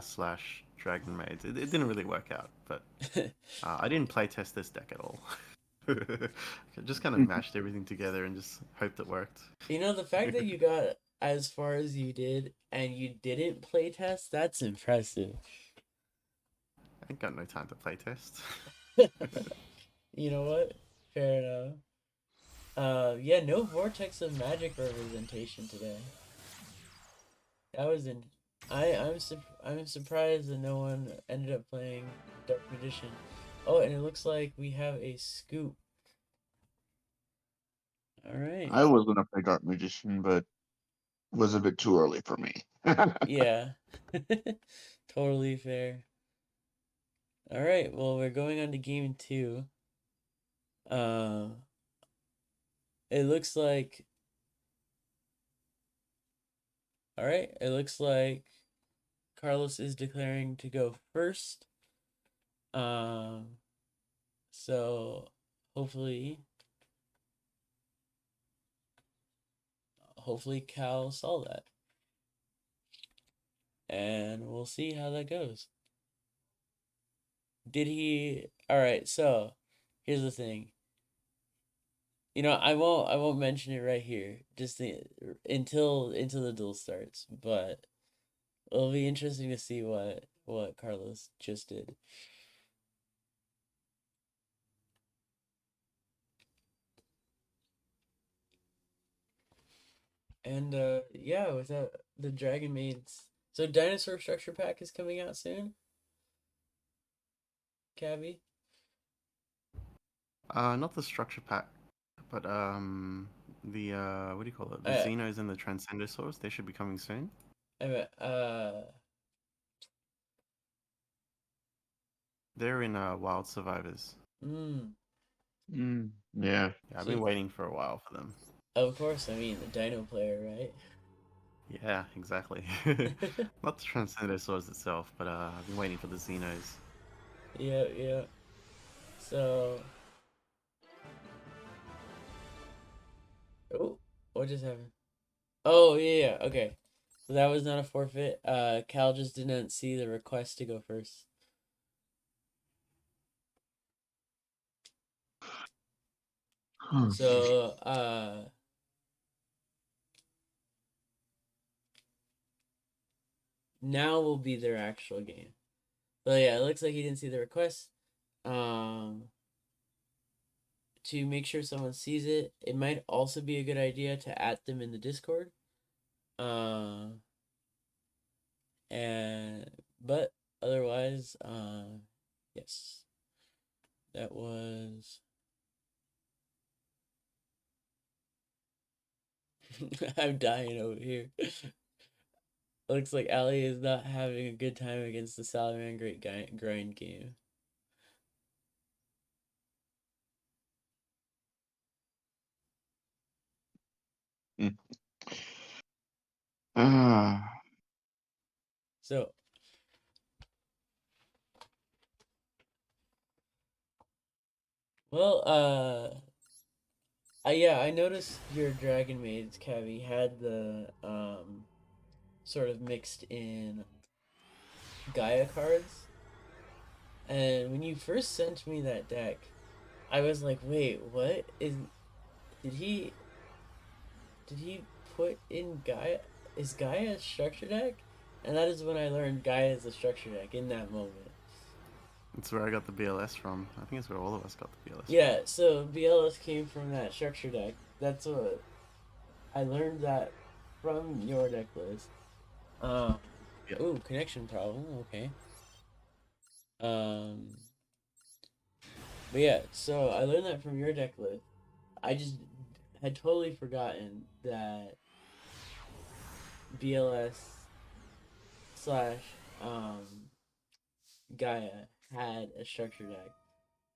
slash Dragon Maids. It didn't really work out, but I didn't play test this deck at all. I just kind of mashed everything together and just hoped it worked. You know, the fact that you got as far as you did and you didn't playtest, that's impressive. I ain't got no time to play test. You know what? Fair enough. Yeah, no Vortex of Magic representation today. That was in. I'm surprised that no one ended up playing Dark Magician. Oh, and it looks like we have a scoop. All right. I was gonna play Dark Magician, but it was a bit too early for me. Yeah. Totally fair. All right. Well, we're going on to game 2. Uh, it looks like. All right. It looks like Carlos is declaring to go first. So hopefully Cal saw that. And we'll see how that goes. Did he? All right, so here's the thing. You know, I won't mention it right here, until the duel starts, but it'll be interesting to see what Carlos just did. And yeah, without the Dragon Maids. So Dinosaur Structure Pack is coming out soon. Cabby? Not the structure pack, but the what do you call it? The Uh, Xenos and the Transcendosaurs. They should be coming soon. They're in Wild Survivors. mm, Yeah. Yeah, I've See- been waiting for a while for them. of course, I mean the Dino player, right? Yeah, exactly. Not the Transcendosaurs itself, but I've been waiting for the Xenos. Yeah, yeah. So, oh, what just happened? Oh, yeah, yeah, okay. So that was not a forfeit. Cal just didn't see the request to go first. So, now will be their actual game. But yeah, it looks like he didn't see the request. To make sure someone sees it, it might also be a good idea to add them in the Discord. And but otherwise, yes, that was. I'm dying over here. Looks like Ali is not having a good time against the Salaman Great Grind game. Ah. So, well, I noticed your Dragon Maids, Cavi, had the sort of mixed in Gaia cards. And when you first sent me that deck, I was like, wait, what is did he put in Gaia? Is Gaia a structure deck? And that is when I learned Gaia is a structure deck in that moment. It's where I got the BLS from. I think it's where all of us got the BLS. Yeah, so BLS came from that structure deck. That's what I learned that from your deck list. Yep. Ooh, connection problem. Okay. But yeah, so I learned that from your deck list. I just had totally forgotten that BLS slash Gaia had a structure deck.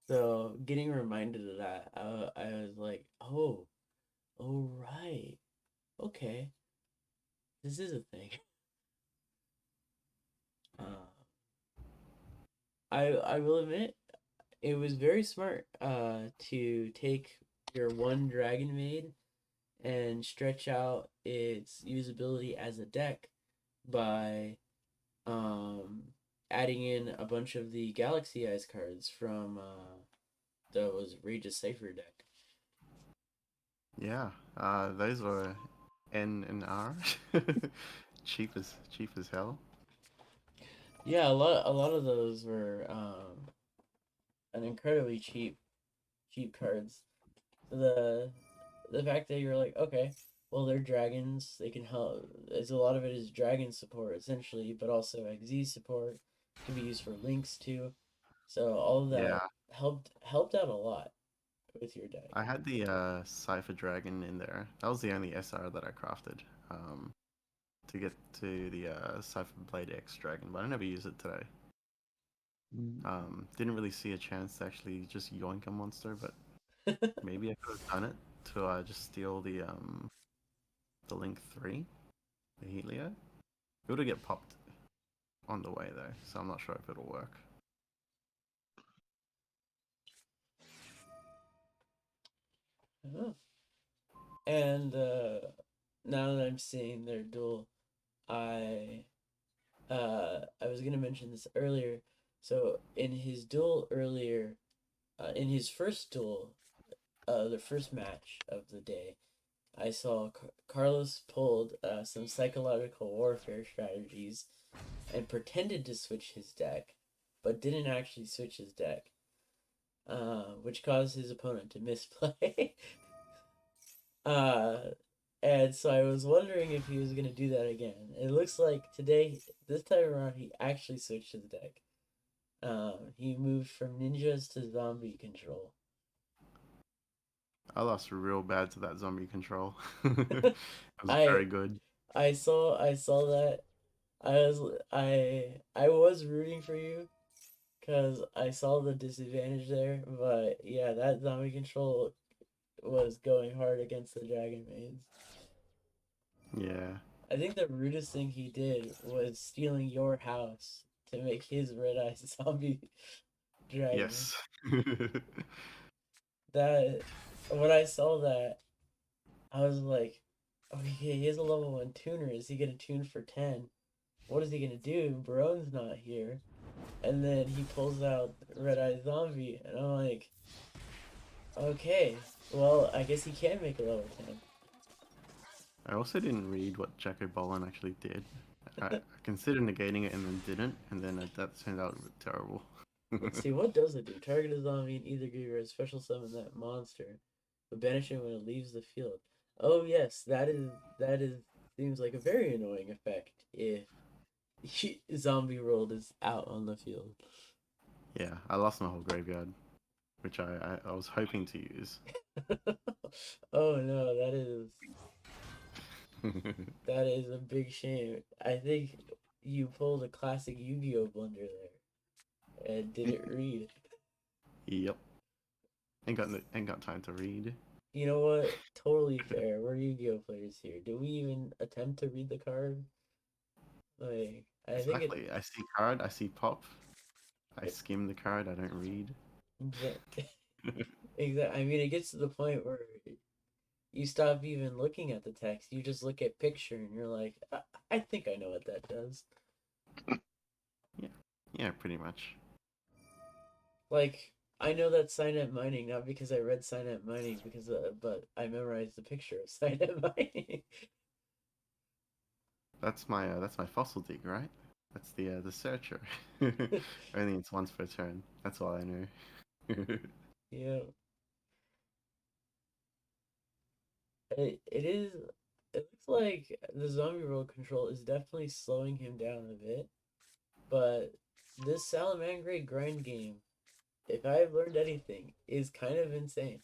So getting reminded of that, I was like, oh right, okay, this is a thing. I will admit, it was very smart to take your one Dragon Maid and stretch out its usability as a deck by adding in a bunch of the Galaxy Eyes cards from the Regis Cipher deck. Yeah, those were N and R. Cheap as hell. Yeah, a lot of those were an incredibly cheap cards. The fact that you're like, okay, well they're dragons, they can help. It's a lot of it is dragon support essentially, but also XZ support can be used for links too. So all of that Yeah, helped out a lot with your deck. I had the Cypher Dragon in there. That was the only SR that I crafted to get to the Cypher Blade X Dragon, but I never used it today. Didn't really see a chance to actually just yoink a monster, but maybe I could have done it to just steal the Link 3, the Helio. It would get popped on the way though, so I'm not sure if it'll work. Oh. And now that I'm seeing their duel, I I was gonna mention this earlier. So in his duel earlier, in his first duel, the first match of the day, I saw Carlos pulled some psychological warfare strategies and pretended to switch his deck, but didn't actually switch his deck, which caused his opponent to misplay. uh, and so I was wondering if he was going to do that again. It looks like today, this time around, he actually switched his deck. He moved from ninjas to zombie control. I lost real bad to that zombie control. It was very good. I saw that. I was rooting for you because I saw the disadvantage there, but yeah, that zombie control was going hard against the dragon mains. Yeah. I think the rudest thing he did was stealing your house to make his red eye zombie dragon. Yes. That when I saw that, I was like, okay, he has a level 1 tuner. Is he gonna tune for 10? What is he gonna do? Baron's not here. And then he pulls out Red Eye Zombie, and I'm like, okay, well, I guess he can make a level 10. I also didn't read what Jacko Bolin actually did. I considered negating it and then didn't, and then that turned out terrible. Let's see, what does it do? Target a zombie and either graveyard special summon that monster, but banish it when it leaves the field. Oh yes, that is seems like a very annoying effect if zombie world is out on the field. Yeah, I lost my whole graveyard, which I was hoping to use. Oh no, that is a big shame. I think you pulled a classic Yu-Gi-Oh blunder there and didn't read. Yep. Ain't got time to read. You know what? Totally fair. We're Yu-Gi-Oh players here. Do we even attempt to read the card? Like, I think Exactly. I see card, I see pop. I skim the card, I don't read. Exactly. I mean, it gets to the point where you stop even looking at the text. You just look at picture and you're like, I think I know what that does. Yeah, pretty much. Like, I know that's Signet Mining, not because I read Signet Mining, but I memorized the picture of Signet Mining. That's my fossil dig, right? That's the searcher. Only it's once per turn. That's all I know. Yeah. It is. It looks like the zombie roll control is definitely slowing him down a bit, but this Salamangreat grind game, if I've learned anything, is kind of insane.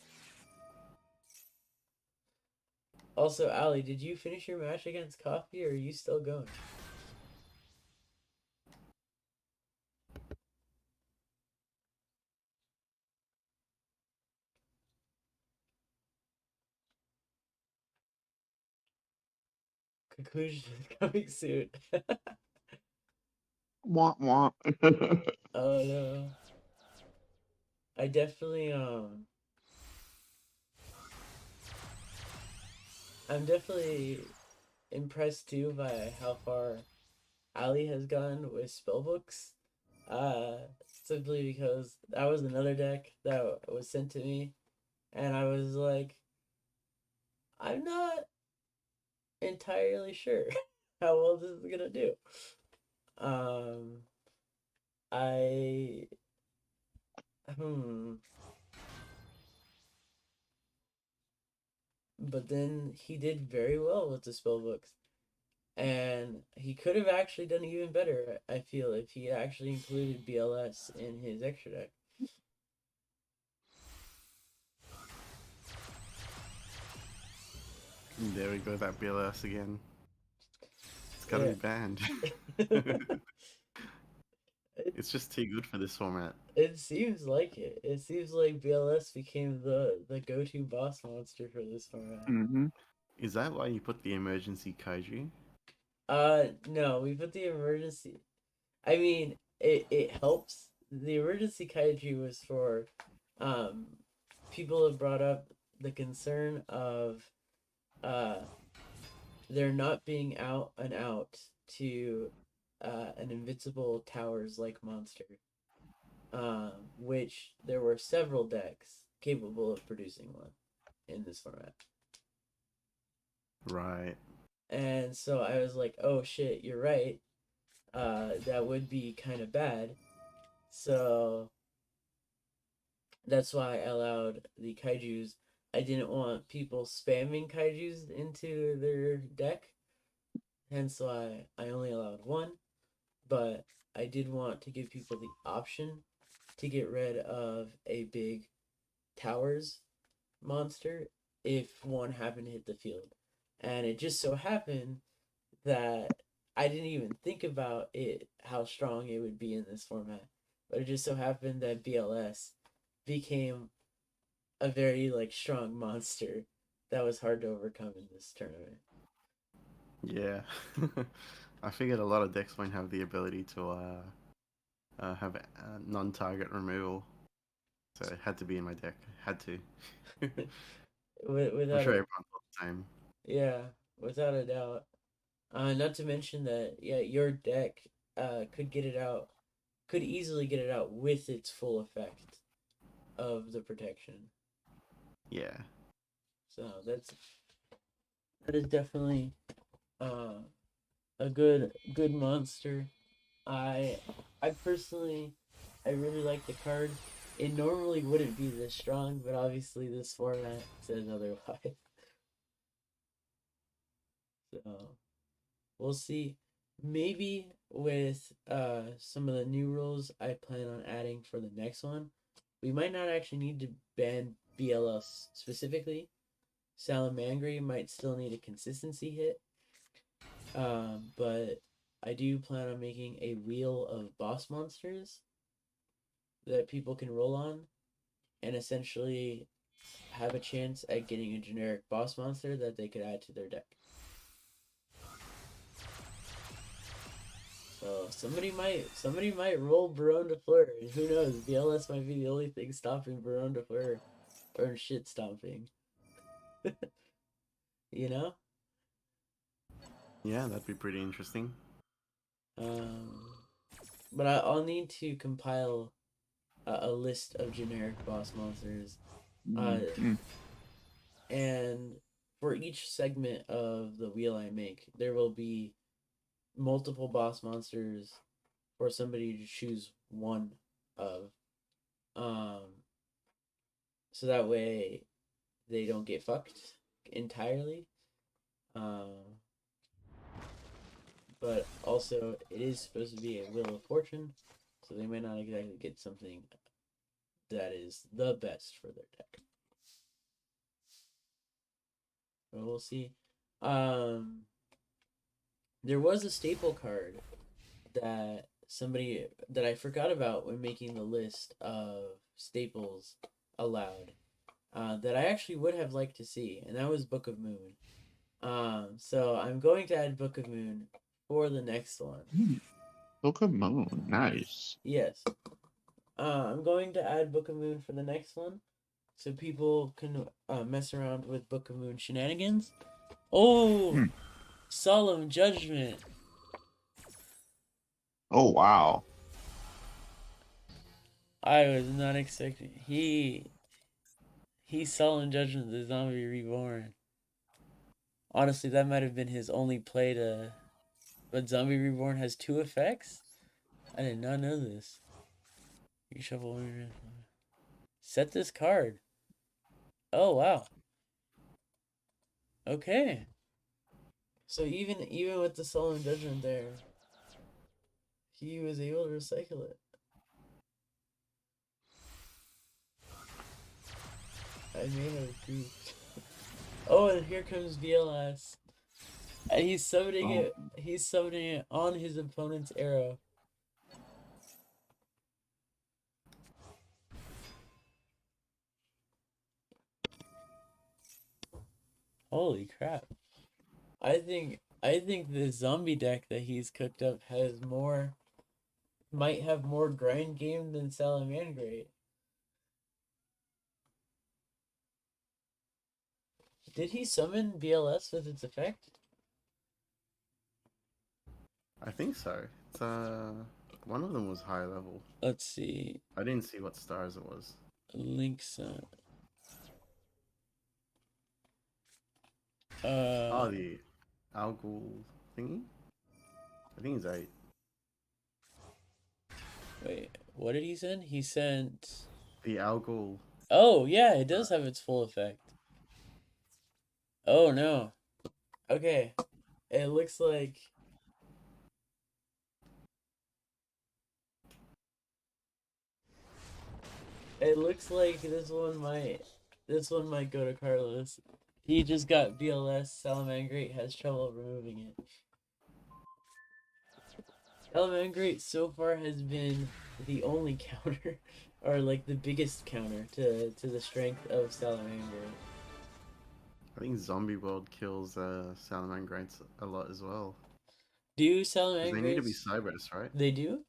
Also, Ali, did you finish your match against Coffee, or are you still going? Conclusion is coming soon. Wah, wah. Oh no. I definitely I'm definitely impressed too by how far Ali has gone with spellbooks. Simply because that was another deck that was sent to me, and I was like, I'm not entirely sure how well this is gonna do. I hmm. But then he did very well with the spell books. And he could have actually done even better, I feel, if he actually included BLS in his extra deck. There we go, that BLS again. It's gotta Yeah. be banned. It's just too good for this format. It seems like it. It seems like BLS became the go-to boss monster for this format. Mm-hmm. Is that why you put the emergency kaiju? No, we put the emergency. I mean, it helps. The emergency kaiju was for, um, people have brought up the concern of, there not being out and out to, an invincible towers like monster. Which there were several decks capable of producing one in this format. Right. And so I was like, oh shit, you're right. That would be kind of bad. So that's why I allowed the kaijus. I didn't want people spamming kaijus into their deck. Hence why I only allowed one. But I did want to give people the option to get rid of a big towers monster if one happened to hit the field. And it just so happened that I didn't even think about it, how strong it would be in this format. But it just so happened that BLS became a very like strong monster that was hard to overcome in this tournament. Yeah. I figured a lot of decks won't have the ability to have non-target removal, so it had to be in my deck. Had to. I'm Without sure a, everyone thought the same. yeah, without a doubt. Not to mention that your deck could get it out, could easily get it out with its full effect of the protection. Yeah. So that is definitely uh, a good monster. I I personally I really like the card. It normally wouldn't be this strong, but obviously this format says otherwise. So we'll see. Maybe with some of the new rules I plan on adding for the next one, we might not actually need to ban BLS specifically. Salamangre might still need a consistency hit. But I do plan on making a wheel of boss monsters that people can roll on and essentially have a chance at getting a generic boss monster that they could add to their deck. So somebody might roll Baron de Fleur. Who knows? BLS might be the only thing stopping Baron de Fleur or shit stomping. You know? Yeah, that'd be pretty interesting. Um, but I'll need to compile a list of generic boss monsters. Mm-hmm. And for each segment of the wheel I make, there will be multiple boss monsters for somebody to choose one of. Um, so that way they don't get fucked entirely. But also, it is supposed to be a Wheel of Fortune, so they may not exactly get something that is the best for their deck. But we'll see. There was a staple card that I forgot about when making the list of staples allowed. That I actually would have liked to see, and that was Book of Moon. So I'm going to add Book of Moon for the next one. Book of Moon, nice. Yes. I'm going to add Book of Moon for the next one, so people can mess around with Book of Moon shenanigans. Oh, Solemn Judgment. Oh wow. I was not expecting. He Solemn Judgment the Zombie Reborn. Honestly, that might have been his only play to. But Zombie Reborn has 2 effects? I did not know this. You shuffle one. Set this card. Oh, wow. Okay. So even with the Solemn Judgment there, he was able to recycle it. I may have goofed. Oh, and here comes VLS. And he's summoning it. He's summoning it on his opponent's arrow. Holy crap! I think the zombie deck that he's cooked up might have more grind game than Salamangreat. Did he summon BLS with its effect? I think so. It's one of them was high level. Let's see. I didn't see what stars it was. Link's Oh, the Algol thingy? I think it's 8. Wait, what did he send? He sent. The Algol. Oh yeah, it does have its full effect. Oh no. Okay. It looks like this one might go to Carlos. He just got BLS. Salamangreat has trouble removing it. Salamangreat so far has been the only counter, or like the biggest counter to the strength of Salamangreat. I think Zombie World kills Salamangreats a lot as well. Do 'Cause Salamangreats? they need to be Cybers, right? They do?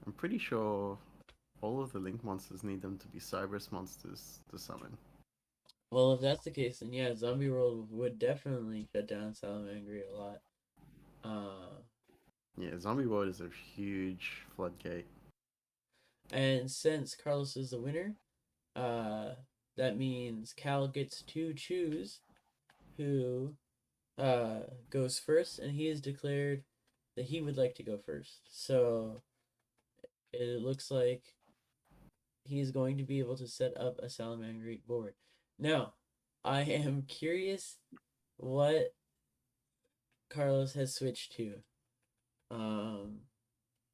I'm pretty sure all of the Link monsters need them to be Cybers monsters to summon. Well, if that's the case, then yeah, Zombie World would definitely shut down Salamangreat a lot. Yeah, Zombie World is a huge floodgate. And since Carlos is the winner, that means Cal gets to choose who goes first, and he has declared that he would like to go first. So it looks like he's going to be able to set up a Salamangreat board. Now, I am curious what Carlos has switched to.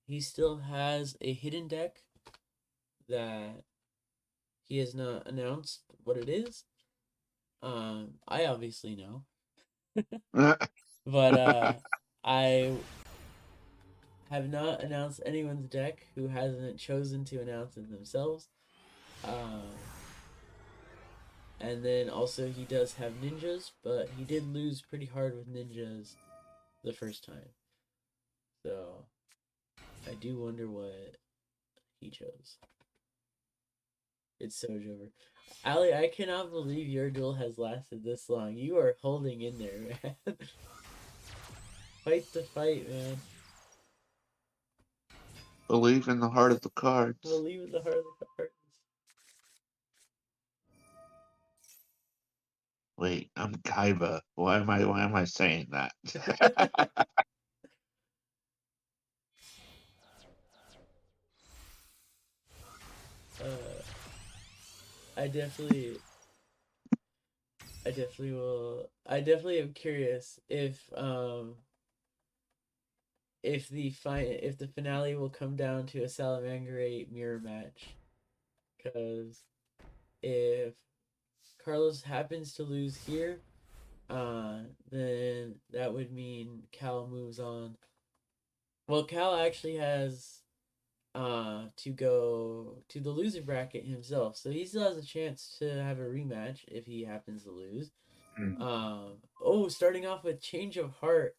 He still has a hidden deck that he has not announced what it is. I obviously know. But I have not announced anyone's deck who hasn't chosen to announce it themselves. And then also he does have ninjas, but he did lose pretty hard with ninjas the first time. So I do wonder what he chose. It's so over. Ali, I cannot believe your duel has lasted this long. You are holding in there, man. Fight the fight, man. Believe in the heart of the cards. Believe in the heart of the cards. Wait, I'm Kaiba. Why am I saying that? I definitely will. I definitely am curious if the finale will come down to a Salamangreat mirror match, because if Carlos happens to lose here, then that would mean Cal moves on. Well, Cal actually has to go to the loser bracket himself, so he still has a chance to have a rematch if he happens to lose. Starting off with Change of Heart.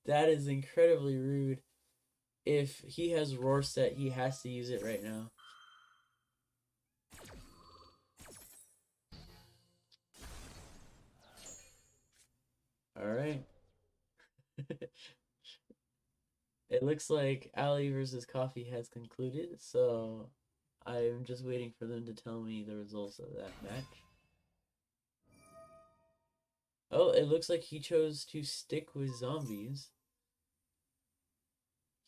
That is incredibly rude. If he has Roar set, he has to use it right now. Alright. It looks like Ali versus Coffee has concluded, so I'm just waiting for them to tell me the results of that match. Oh, it looks like he chose to stick with zombies.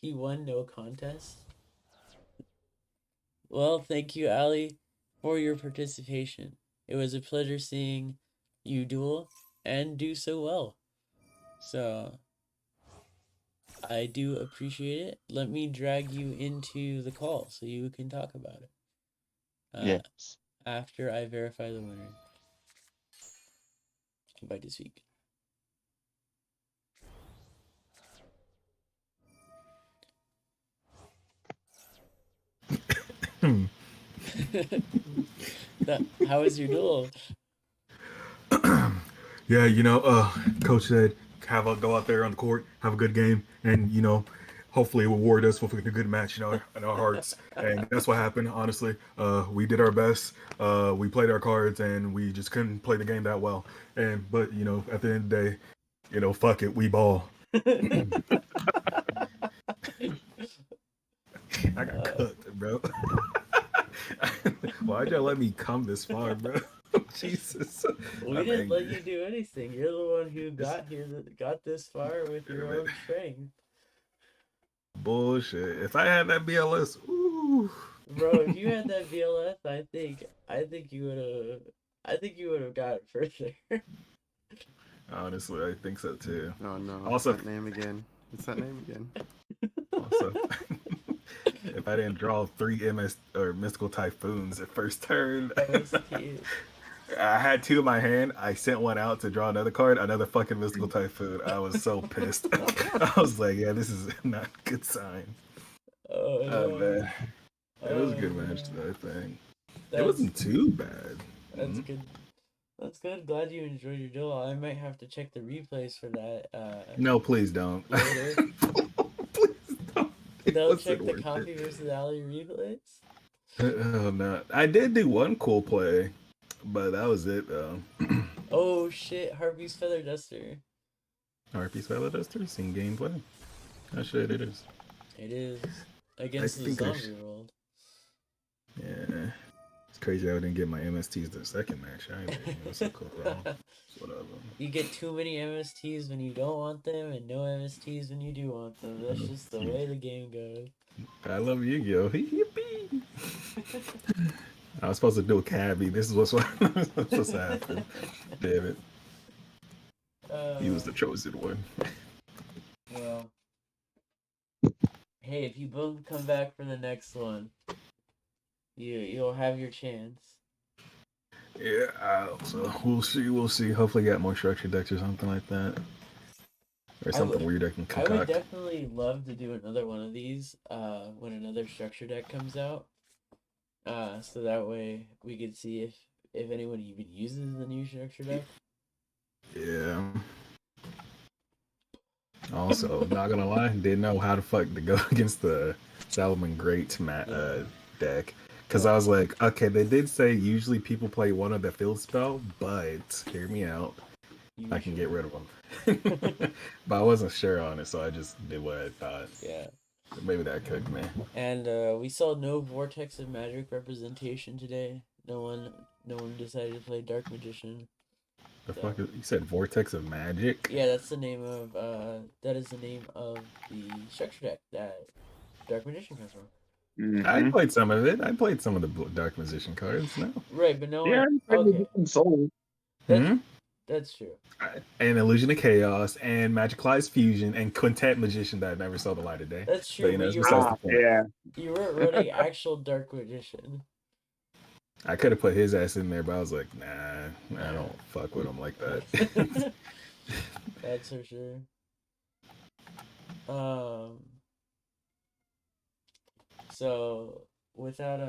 He won no contest. Well, thank you, Ali, for your participation. It was a pleasure seeing you duel and do so well. So, I do appreciate it. Let me drag you into the call so you can talk about it. Yes. After I verify the winner. Invite to speak. How was your duel? Yeah, coach said go out there on the court, have a good game, and hopefully reward us with a good match in our hearts. And that's what happened. Honestly, we did our best. We played our cards, and we just couldn't play the game that well. But at the end of the day, fuck it, we ball. I got cooked, bro. Why'd y'all let me come this far, bro? Jesus. We I'm didn't let angry. you do anything. You're the one who got here, got this far with your own strength. Bullshit. If I had that BLS, ooh. Bro, if you had that VLS, I think you would have got it further. Honestly, I think so too. Oh no, Also- it's that name again. It's that name again. Also, if I didn't draw 3 MS or mystical typhoons at first turn, MST. I had 2 in my hand. I sent one out to draw another card, another fucking mystical typhoon. I was so pissed. I was like, yeah, this is not a good sign. Oh, Oh no. man, it was a good Oh, match no. though. I think it That's- wasn't too bad. That's good. That's good. Glad you enjoyed your duel. I might have to check the replays for that. No, please don't. Later. Please don't. It They'll wasn't check the worth it. Coffee versus Ali replays. Oh no! I did do one cool play, but that was it though. Oh shit! Harvey's feather duster. RP Spell Duster, seen gameplay. Oh shit, it is. It is against the think I zombie world. Yeah, it's crazy I didn't get my MSTs the second match either. It was so cool. Whatever. You get too many MSTs when you don't want them, and no MSTs when you do want them. That's just the way the game goes. I love Yu-Gi-Oh! Yippee! I was supposed to do a cabbie. This is what's supposed to happen. Damn it. He was the chosen one. Well, hey, if you both come back for the next one, you'll have your chance. Yeah, so we'll see. Hopefully get more structured decks or something like that. Or something weird I can I would concoct. definitely love to do another one of these when another structure deck comes out. So that way we could see if anyone even uses the new structure deck. Yeah. Also, not gonna lie, didn't know how the fuck to go against the Salomon Great deck. Because I was like, okay, they did say usually people play one of the field spell, but hear me out. I can get rid of them. But I wasn't sure on it, so I just did what I thought. Yeah. Maybe that cooked me. And we saw no Vortex of Magic representation today. No one decided to play Dark Magician. The fuck is, you said Vortex of Magic? Yeah, that's the name of that is the name of the structure deck that Dark Magician comes from. I played some of it. I played some of the Dark Magician cards. No. Right, but no Yeah, one. Okay. That's true. And Illusion of Chaos and Magicalized Fusion and Quintet Magician that never saw the light of day. That's true. But, But you weren't running actual Dark Magician. I could have put his ass in there, but I was like, nah, I don't fuck with him like that. That's for sure. So without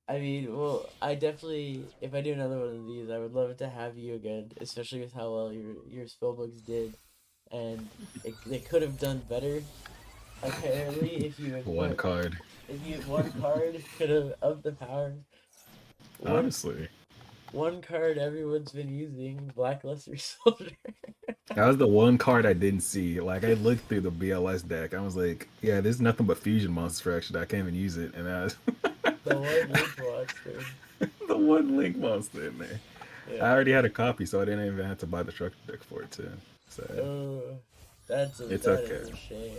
I mean, well, I definitely, if I do another one of these, I would love to have you again, especially with how well your spellbooks did, and they could have done better. Apparently, if you had One card. if you one card could have upped the power. Honestly. One card everyone's been using, Blackluster Soldier. That was the one card I didn't see. Like, I looked through the BLS deck. I was like, yeah, there's nothing but fusion monsters for action. I can't even use it. And I was The one link monster. the one link monster in there. Yeah. I already had a copy, so I didn't even have to buy the structure deck for it too. So That it's is okay. a shame.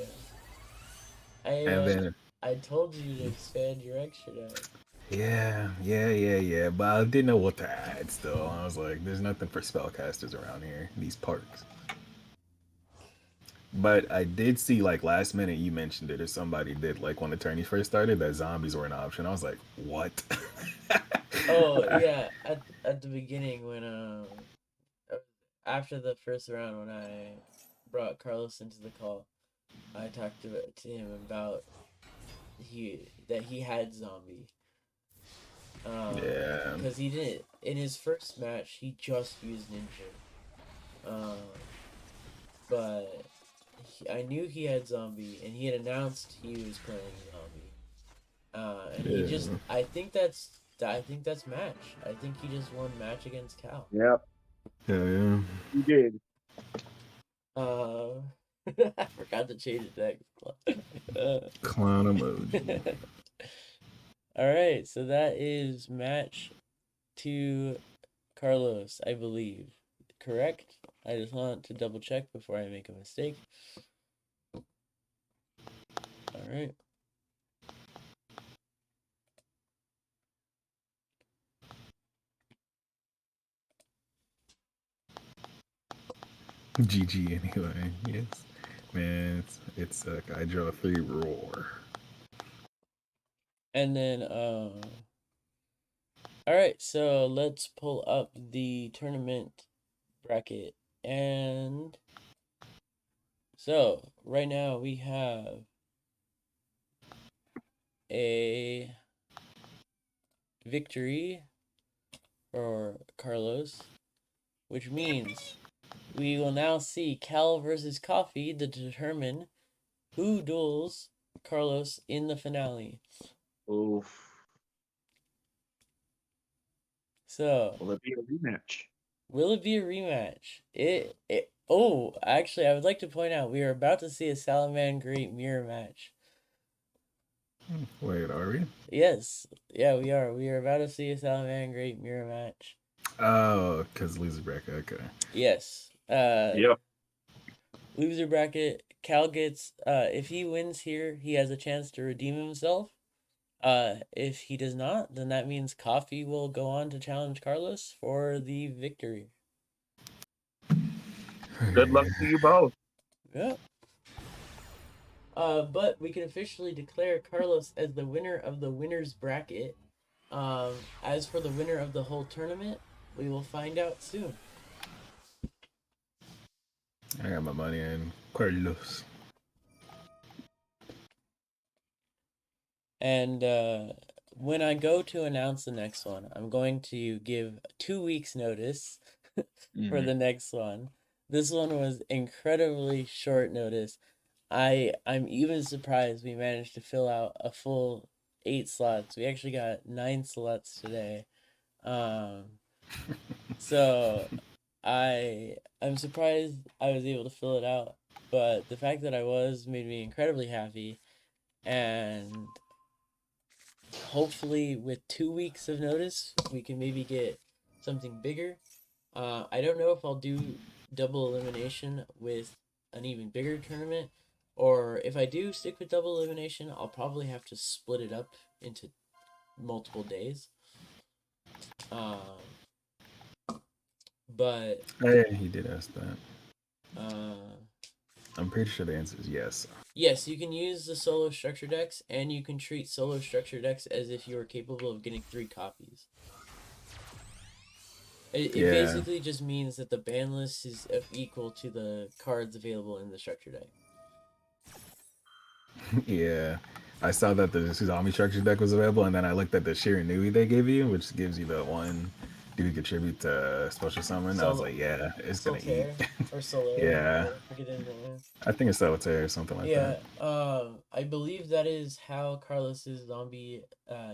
And then I told you to expand your extra deck. yeah. But I didn't know what to add still. I was like, there's nothing for spellcasters around here, these parks. But I did see like last minute you mentioned it or somebody did like when the tourney first started that zombies were an option. I was like, what? Oh yeah, at the beginning when after the first round when I brought Carlos into the call, I talked to him about that he had zombie. Yeah. Because he didn't in his first match he just used ninja. But I knew he had zombie and he had announced he was playing zombie. And he just Yeah. I think that's match. I think he just won match against Cal. Yep, Yeah. you did. I forgot to change the deck. Clown emoji. All right, so that is match to Carlos, I believe. Correct? I just want to double check before I make a mistake. All right. GG anyway. Yes. Man, it's I draw 3 roar. And then all right, so let's pull up the tournament bracket. And so right now we have a victory for Carlos, which means we will now see Cal versus Coffee to determine who duels Carlos in the finale. Oof. So, Will it be a rematch? will it be a rematch? Actually, I would like to point out we are about to see a Salaman Great mirror match. Wait, are we? Yes, yeah, we are. We are about to see a Salaman Great mirror match. Oh, because loser bracket. Okay. Yes. Yep. Loser bracket. Cal gets. If he wins here, he has a chance to redeem himself. If he does not, then that means Coffee will go on to challenge Carlos for the victory. Good luck to you both. Yeah. But we can officially declare Carlos as the winner of the winner's bracket. As for the winner of the whole tournament, we will find out soon. I got my money in Carlos. And when I go to announce the next one, I'm going to give 2 weeks notice for the next one. This one was incredibly short notice. I'm even surprised we managed to fill out a full 8 slots. We actually got 9 slots today. So I'm surprised I was able to fill it out, but the fact that I was made me incredibly happy, and hopefully with 2 weeks of notice we can maybe get something bigger. I don't know if I'll do double elimination with an even bigger tournament, or if I do stick with double elimination, I'll probably have to split it up into multiple days. But Hey, he did ask that. uh, I'm pretty sure the answer is yes. yes, you can use the solo structure decks, and you can treat solo structure decks as if you were capable of getting 3 copies. It basically just means that the ban list is equal to the cards available in the structure deck. Yeah. I saw that the zombie structure deck was available, and then I looked at the Shiranui they gave you, which gives you the one do contribute to special summon. I was like, yeah, it's gonna eat. Solitaire or Solaire, Yeah. forget it. I think it's Solitaire or something like Yeah, that. I believe that is how Carlos's zombie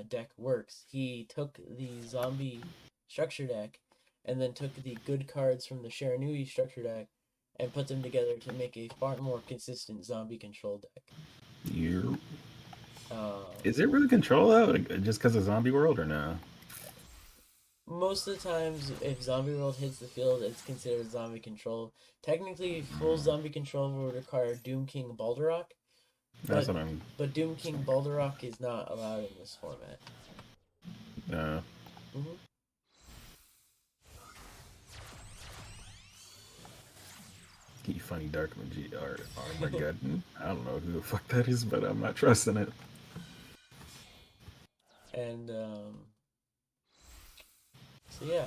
deck works. He took the zombie structure deck and then took the good cards from the Shiranui structure deck and put them together to make a far more consistent zombie control deck. You. Um, Is it really control though? Just because of zombie world or no? most of the times, if Zombie World hits the field, it's considered zombie control. Technically, full zombie control would require Doom King Balderok, That's what I'm. but Doom King Balderok is not allowed in this format. Mm-hmm. You funny dark Armageddon. I don't know who the fuck that is, but I'm not trusting it. And so yeah,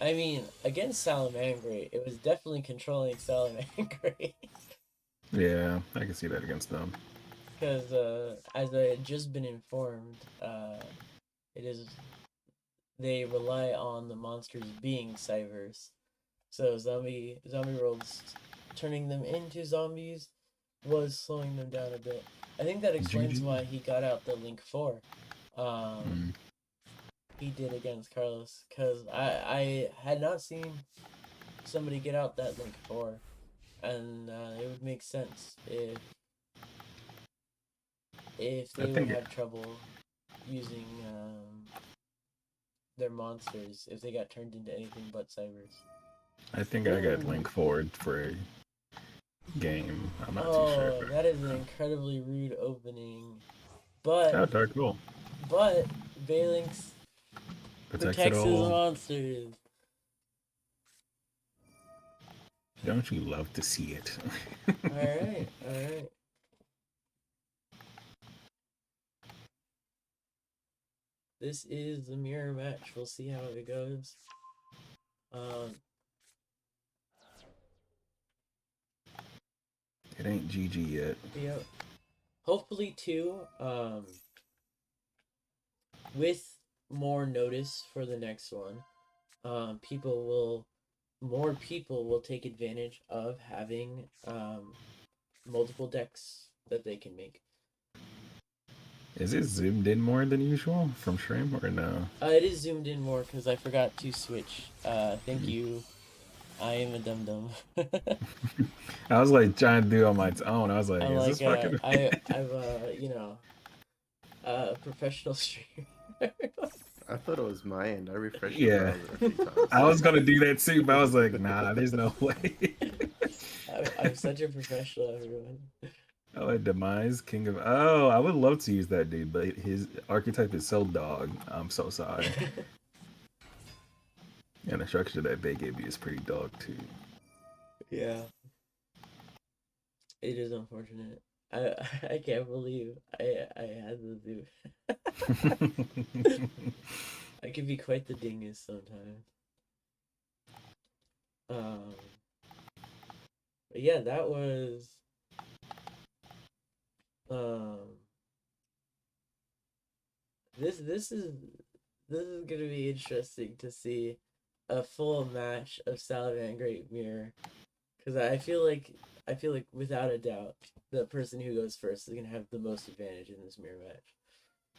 I mean, against Salamangreat, it was definitely controlling Salamangreat. Yeah, I can see that against them. Because as I had just been informed, they rely on the monsters being Cyvers. So zombie worlds turning them into zombies was slowing them down a bit. I think that explains why he got out the Link 4. He did against Carlos, because I had not seen somebody get out that Link 4, and it would make sense if they would have trouble using their monsters if they got turned into anything but Cybers. I think I got Link forward for a game. I'm not too sure. Oh, that is an incredibly rude opening. But Dark cool. But Valynx protects his monsters. Don't you love to see it? Alright. This is the mirror match. We'll see how it goes. It ain't GG yet. Yep. Hopefully too, with more notice for the next one, more people will take advantage of having multiple decks that they can make. Is it zoomed in more than usual from stream or no? It is zoomed in more because I forgot to switch. Thank you. I am a dum-dum. I was like trying to do on my own. I was like, I'm is this fucking... I'm a professional streamer. I thought it was my end. I refreshed Yeah. the browser a few times. I was gonna do that too, but I was like, nah, there's no way. I'm such a professional, everyone. Oh, a Demise, King of... Oh, I would love to use that dude, but his archetype is so dog. I'm so sorry. And the structure that they gave you is pretty dog too. Yeah. It is unfortunate. I can't believe I had to do. I can be quite the dingus sometimes. But yeah, that was this is gonna be interesting to see a full match of Salamangreat Mirror, because I feel like without a doubt the person who goes first is gonna have the most advantage in this mirror match.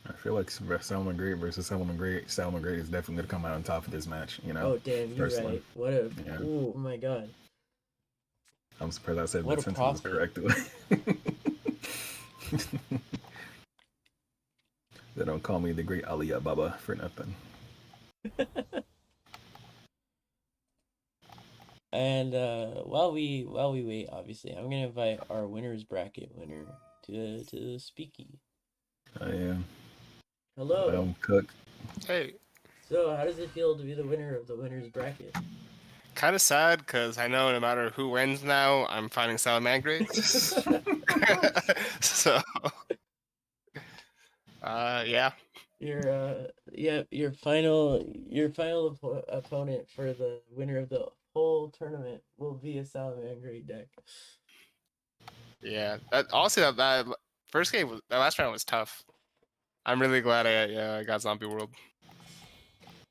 I feel like Salamangreat versus Salamangreat is definitely gonna come out on top of this match. You know. Oh damn, you're right. What a oh my god. I'm surprised I said what that sentence correctly. They don't call me the great Aliyah Baba for nothing. And while we wait, obviously, I'm gonna invite our winners bracket winner to speaky. Oh yeah. Hello. Cook. Hey. So how does it feel to be the winner of the winners bracket? Kind of sad because I know no matter who wins now, I'm finding Salamangreat. So, yeah. Your final opponent for the winner of the whole tournament will be a Salamangreat deck. Yeah, honestly, that first game, that last round was tough. I'm really glad I got Zombie World.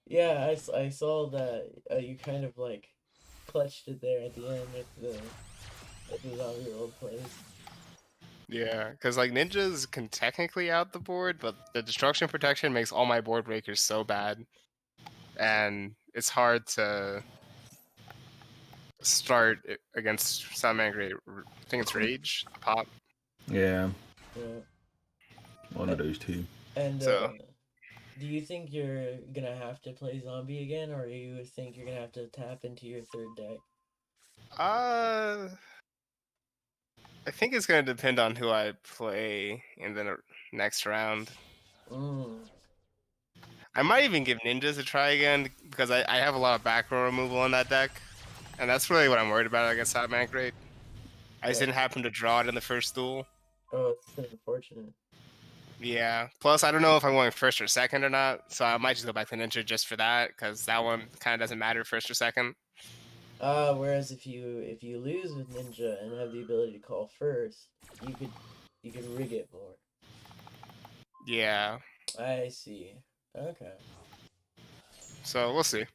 Yeah, I saw that you kind of like clutched it there at the end with the Zombie World plays. Yeah, because like ninjas can technically out the board, but the destruction protection makes all my board breakers so bad, and it's hard to start against Salamangreat. I think it's Rage Pop. Yeah. Yeah. One of those two. And so Do you think you're gonna have to play zombie again, or do you think you're gonna have to tap into your third deck? I think it's gonna depend on who I play in the next round. Mm. I might even give ninjas a try again because I have a lot of back row removal on that deck, and that's really what I'm worried about against that Grade. I just Yeah. didn't happen to draw it in the first duel. Oh, it's unfortunate. Yeah. Plus, I don't know if I'm going first or second or not, so I might just go back to ninja just for that because that one kind of doesn't matter first or second. Whereas if you lose with ninja and have the ability to call first, you could rig it more. Yeah. I see. Okay. So we'll see.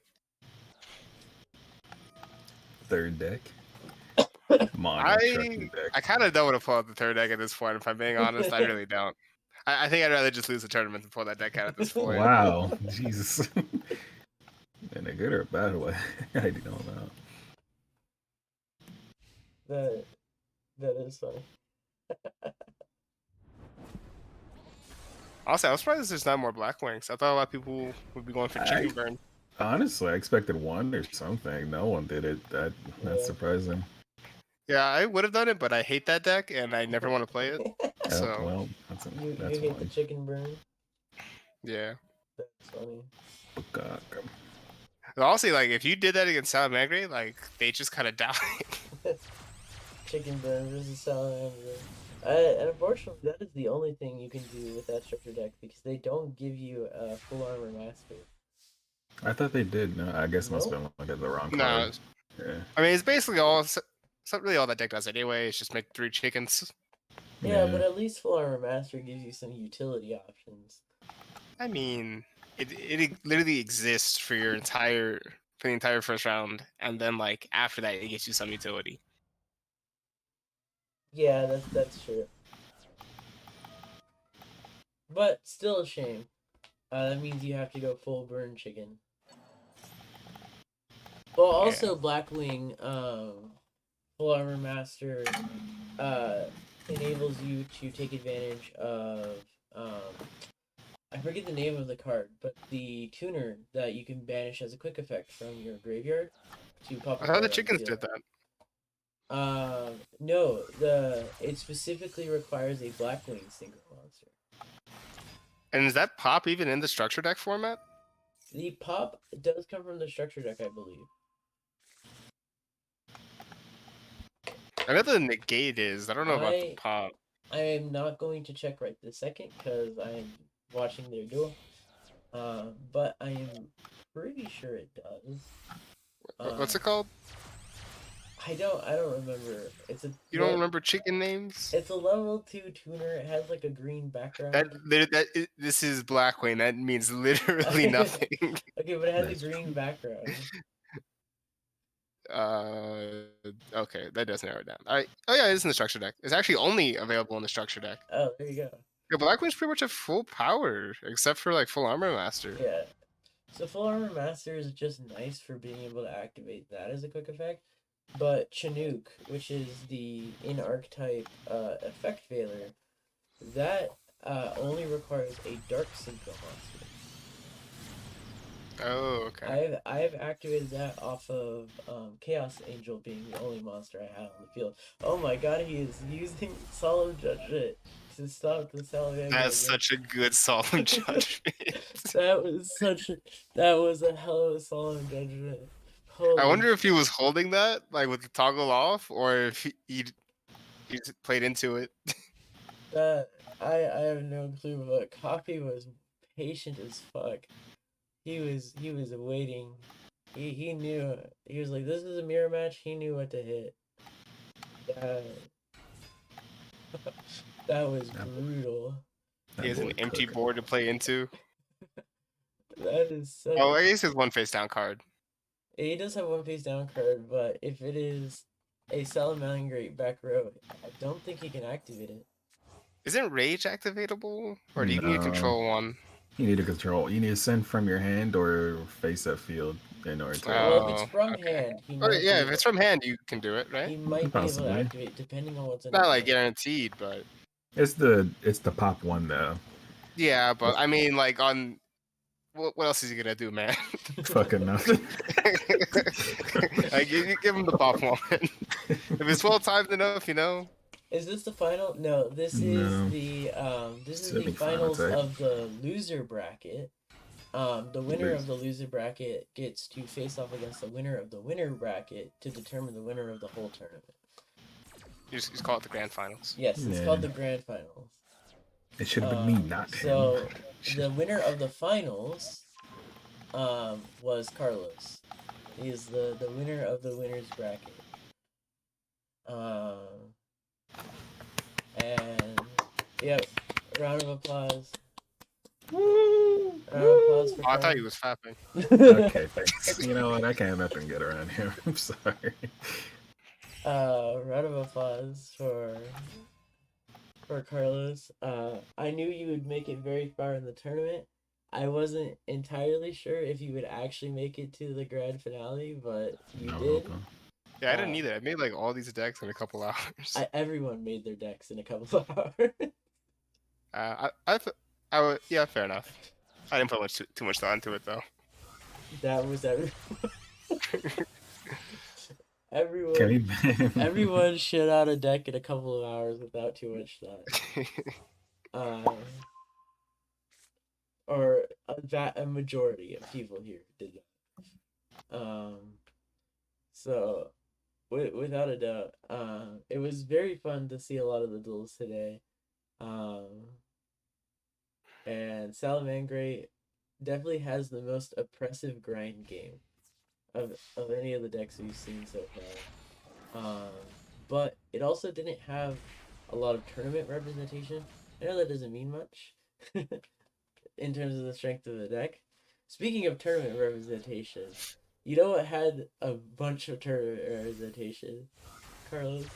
Third deck. Mono I trucking deck. kind of don't want to pull out the third deck at this point. If I'm being honest, I really don't. I think I'd rather just lose the tournament than pull that deck out at this point. Wow, Jesus. In a good or a bad way? I don't know. That is funny. Honestly, I was surprised there's not more Black Wings. I thought a lot of people would be going for chicken burn. Honestly, I expected one or something. No one did it. That's Yeah. surprising. Yeah, I would have done it, but I hate that deck and I never want to play it. So Well, that's You that's hate the one. chicken burn? yeah. That's funny. Honestly, like if you did that against Salamangre, like they just kind of die. Chicken burn versus salamander. And unfortunately, that is the only thing you can do with that structure deck because they don't give you a full armor master. I thought they did. No, I guess must have Nope. been like the wrong No, card. Yeah. I mean it's basically all. It's not really all that deck does anyway. It's just make 3 chickens. Yeah, but at least full armor master gives you some utility options. I mean, it literally exists for the entire first round, and then like after that, it gives you some utility. Yeah, that's true. But still a shame. That means you have to go full burn chicken. Well, also Blackwing, full armor master, enables you to take advantage of I forget the name of the card, but the tuner that you can banish as a quick effect from your graveyard to pop. I thought the chickens did that. No, it specifically requires a Blackwing synchro monster. And is that pop even in the structure deck format? The pop does come from the structure deck, I believe. I know the negate is. I don't know about the pop. I am not going to check right this second because I'm watching their duel. But I am pretty sure it does. What's it called? I don't remember. You don't remember chicken names? It's a level 2 tuner. It has like a green background. This is Blackwing. That means literally nothing. Okay, but it has a green background. Okay, that does narrow it down. Oh yeah, it is in the structure deck. It's actually only available in the structure deck. Oh, there you go. Yeah, Blackwing's pretty much at full power, except for like full armor master. Yeah. So full armor master is just nice for being able to activate that as a quick effect. But Chinook, which is the in-archetype effect veiler, that only requires a dark synchro monster. Oh, okay. I've activated that off of Chaos Angel being the only monster I have on the field. Oh my god, he is using Solemn Judgment to stop the Salamander. That's such a good Solemn Judgment. that was a hell of a Solemn Judgment. Holy I wonder if he was holding that, like with the toggle off, or if he played into it. I have no clue, but Coffee was patient as fuck. He was waiting. He knew. He was like, this is a mirror match. He knew what to hit. That was brutal. He has an empty board to play into. That is so. Oh, I guess it's one face down card. He does have one face down card, but if it is a Salamangre back row, I don't think he can activate it. Isn't Rage activatable? Or do you need to control one? You need to control. You need to send from your hand or face up field in order to. Well, if it's from hand, he might yeah, if it's from hand, you can do it, right? He might be able to activate depending on what's in. Not like guaranteed, but it's the pop one though. Yeah, but I mean, like on what else is he gonna do, man? Fucking nothing. Like, you give him the pop moment. If it's well timed enough, you know. Is this the final? No, this is No. the Semifinal finals type. of the loser bracket. The winner Lose. of the loser bracket gets to face off against the winner of the winner bracket to determine the winner of the whole tournament. You just call it the grand finals. Yes, it's Yeah. called the grand finals. It should have been me, not So him. the winner of the finals was Carlos. He is the winner of the winners bracket. And yep, round of applause. Woo! Round of applause for Oh, I thought he Carlos. was fapping. Okay, thanks. You know what? I can't have nothing good around here. I'm sorry. Round of applause for Carlos. I knew you would make it very far in the tournament. I wasn't entirely sure if you would actually make it to the grand finale, but you No, did. welcome. Yeah, I didn't either. I made like all these decks in a couple hours. Everyone made their decks in a couple of hours. I would, yeah, fair enough. I didn't put too much thought into it though. That was everyone. Can we? Everyone shit out a deck in a couple of hours without too much thought. Or a majority of people here did that. So, without a doubt, it was very fun to see a lot of the duels today. And Salamangre definitely has the most oppressive grind game of any of the decks we've seen so far. But it also didn't have a lot of tournament representation. I know that doesn't mean much in terms of the strength of the deck. Speaking of tournament representation, you know what had a bunch of tournament representation, Carlos?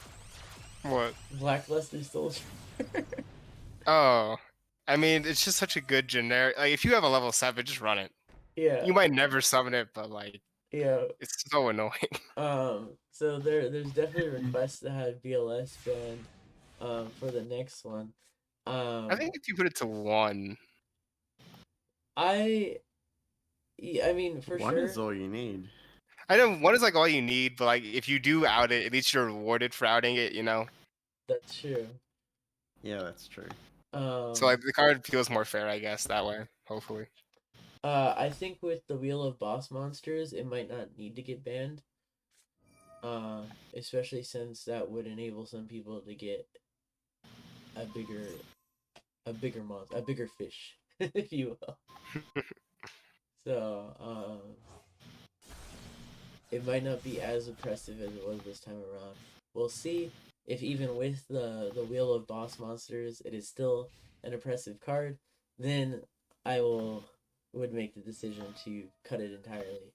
What? Blackluster Soldier. Oh, I mean, it's just such a good generic. Like, if you have a level 7, just run it. Yeah. You might never summon it, but like, Yeah. it's so annoying. So there's definitely requests to have BLS banned, for the next one. I think if you put it to 1, I mean, for One sure. is all you need. I know 1 is like all you need, but like if you do out it, at least you're rewarded for outing it, you know. That's true. Yeah, that's true. So like the card feels more fair, I guess, that way. Hopefully. I think with the Wheel of Boss Monsters, it might not need to get banned. Especially since that would enable some people to get a bigger fish, if you will. So, it might not be as oppressive as it was this time around. We'll see if even with the Wheel of Boss Monsters, it is still an oppressive card. Then I would make the decision to cut it entirely.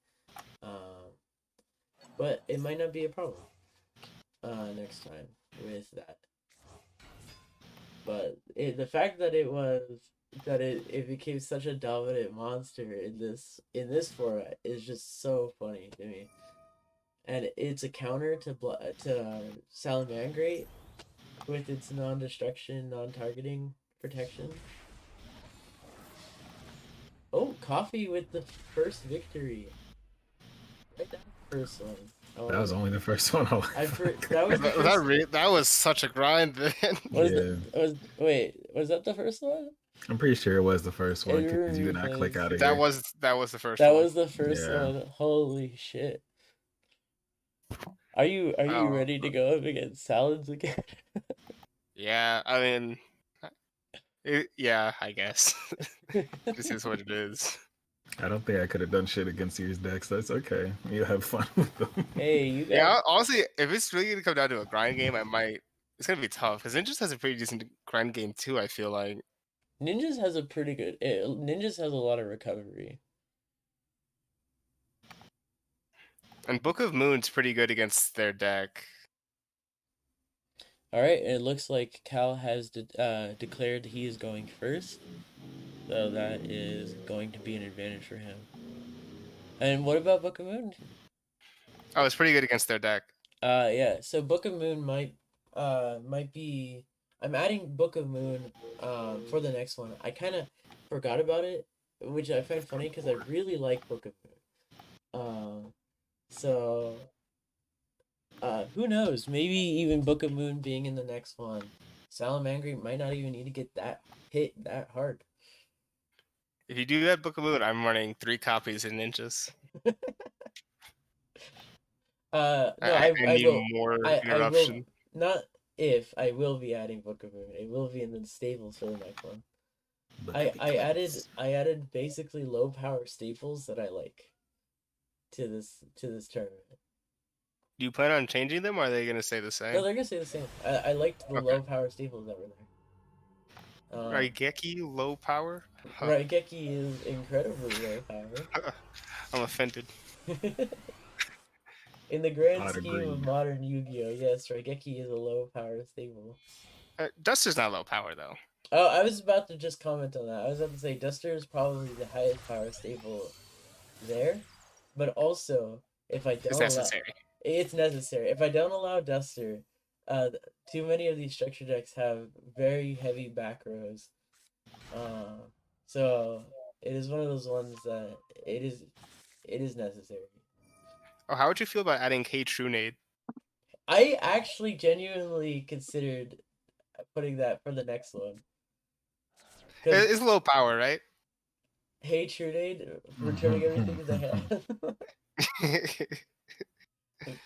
But it might not be a problem next time with that. But the fact that it became such a dominant monster in this format is just so funny to me. And it's a counter to Salamangreat with its non-destruction, non-targeting protection. Oh, Coffee with the first victory. Right down the first one. Oh, That was only the first one. That was such a grind then. Was that the first one? I'm pretty sure it was the first one because you did not click out of here. That was the first That one. was the first one. Holy shit. Are you ready to go up against Salads again? Yeah, I mean, yeah, I guess. This is what it is. I don't think I could have done shit against yours decks. That's okay. You have fun with them. Hey, you got... Yeah, honestly, if it's really gonna come down to a grind game, it's gonna be tough because Ninjas has a pretty decent grind game too. I feel like Ninjas has a pretty good. Ninjas has a lot of recovery. And Book of Moon's pretty good against their deck. All right, it looks like Cal has declared he is going first, so that is going to be an advantage for him. And what about Book of Moon? Oh, it's pretty good against their deck. Yeah. So Book of Moon might be. I'm adding Book of Moon for the next one. I kind of forgot about it which I find funny because I really like Book of Moon. So who knows? Maybe even Book of Moon being in the next one, Salamangreat might not even need to get that hit that hard. If you do that Book of Moon, I'm running 3 copies in ninjas. No, I I need will. more I will interruption. not if I will be adding Book of Moon. It will be in the staples for the next one. I added basically low power staples that I like to this tournament. Do you plan on changing them, or are they gonna stay the No, same? they're gonna stay the same. I liked the Okay. low power staples that were there. Raigeki low power? Huh. Raigeki is incredibly low power. I'm offended. In the grand I'd scheme of agree. modern Yu-Gi-Oh, yes, Raigeki is a low power staple. Duster's not low power though. Oh, I was about to just comment on that. I was about to say Duster is probably the highest power staple there, but also if I don't It's allow, necessary. it's necessary. If I don't allow Duster, too many of these structure decks have very heavy back rows. So it is one of those ones that it is necessary. Oh, how would you feel about adding K Trunade? I actually genuinely considered putting that for the next one. It's low power, right? Hey Trunade, returning everything to the hand.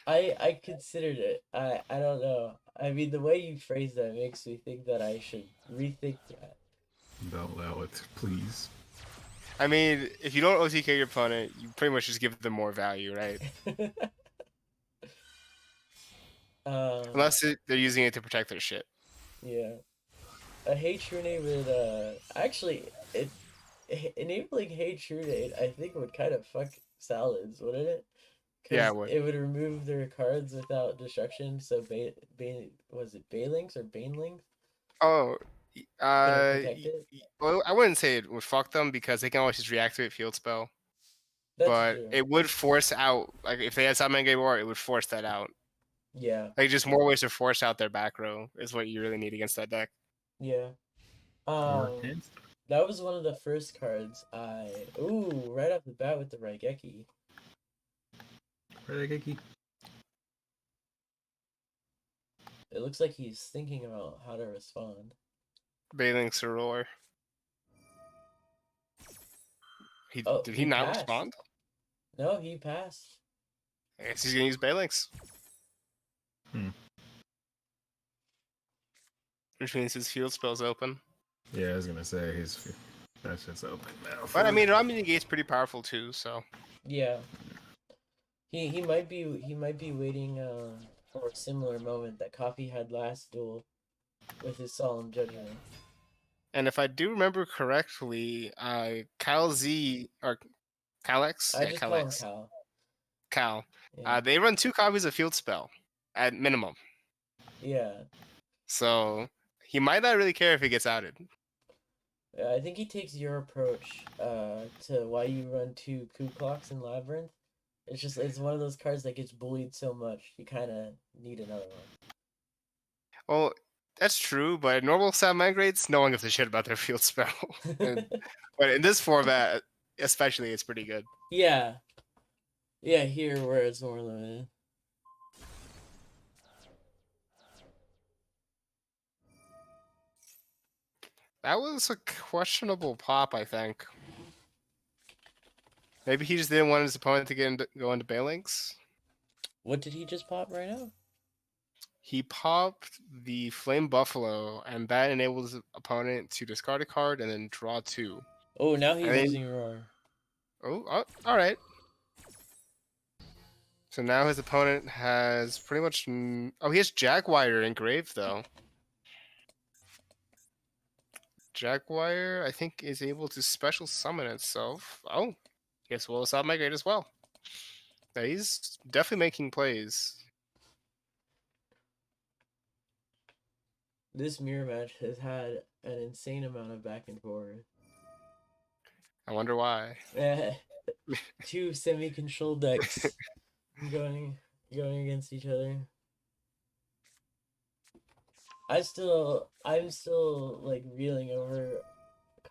I considered it. I don't know. I mean, the way you phrase that makes me think that I should rethink that. Don't allow it, please. I mean, if you don't OTK your opponent, you pretty much just give them more value, right? Unless they're using it to protect their shit. Yeah. A Hey Trunade would actually enabling Hey Trunade I think would kind of fuck Salads, wouldn't it? Yeah, Because it would remove their cards without destruction. So was it Banelinks or Banelinks? Oh, protect it? well, I wouldn't say it would fuck them because they can always just reactivate field spell. That's but true. it would force out, like if they had Salamangreat War, it would force that out. Yeah. Like just more ways to force out their back row is what you really need against that deck. Yeah. That was one of the first cards right off the bat with the Raigeki. Raigeki. It looks like he's thinking about how to respond. Bailing Soror. Did he not passed. respond? No, he passed. I guess he's gonna use Balinks. Which means his field spell's open. Yeah, I was gonna say that shit's open now. But I mean, Rami Negate's pretty powerful too, so. Yeah. He might be waiting for a similar moment that Coffee had last duel with his Solemn Judgment. And if I do remember correctly, Cal Z or Calex? I just call him Cal. Cal. Yeah. They run 2 copies of Field Spell at minimum. Yeah. So he might not really care if he gets outed. I think he takes your approach to why you run 2 Ku Klux in Labyrinth. It's one of those cards that gets bullied so much you kind of need another one. Well, that's true, but normal Salamangreats, no one gives a shit about their field spell. But in this format, especially, it's pretty good. Yeah. Yeah, here where it's more limited. That was a questionable pop, I think. Maybe he just didn't want his opponent to go into Balinks. What did he just pop right now? He popped the Flame Buffalo, and that enables his opponent to discard a card and then draw 2. Oh, now he's using Roar. Oh, all right. So now his opponent has pretty much... Oh, he has Jaguar engraved, though. Jaguar, I think, is able to special summon itself. Oh, guess we'll stop migrate as well. Yeah, he's definitely making plays. This mirror match has had an insane amount of back and forth. I wonder why. 2 semi-controlled decks going against each other. I'm still like reeling over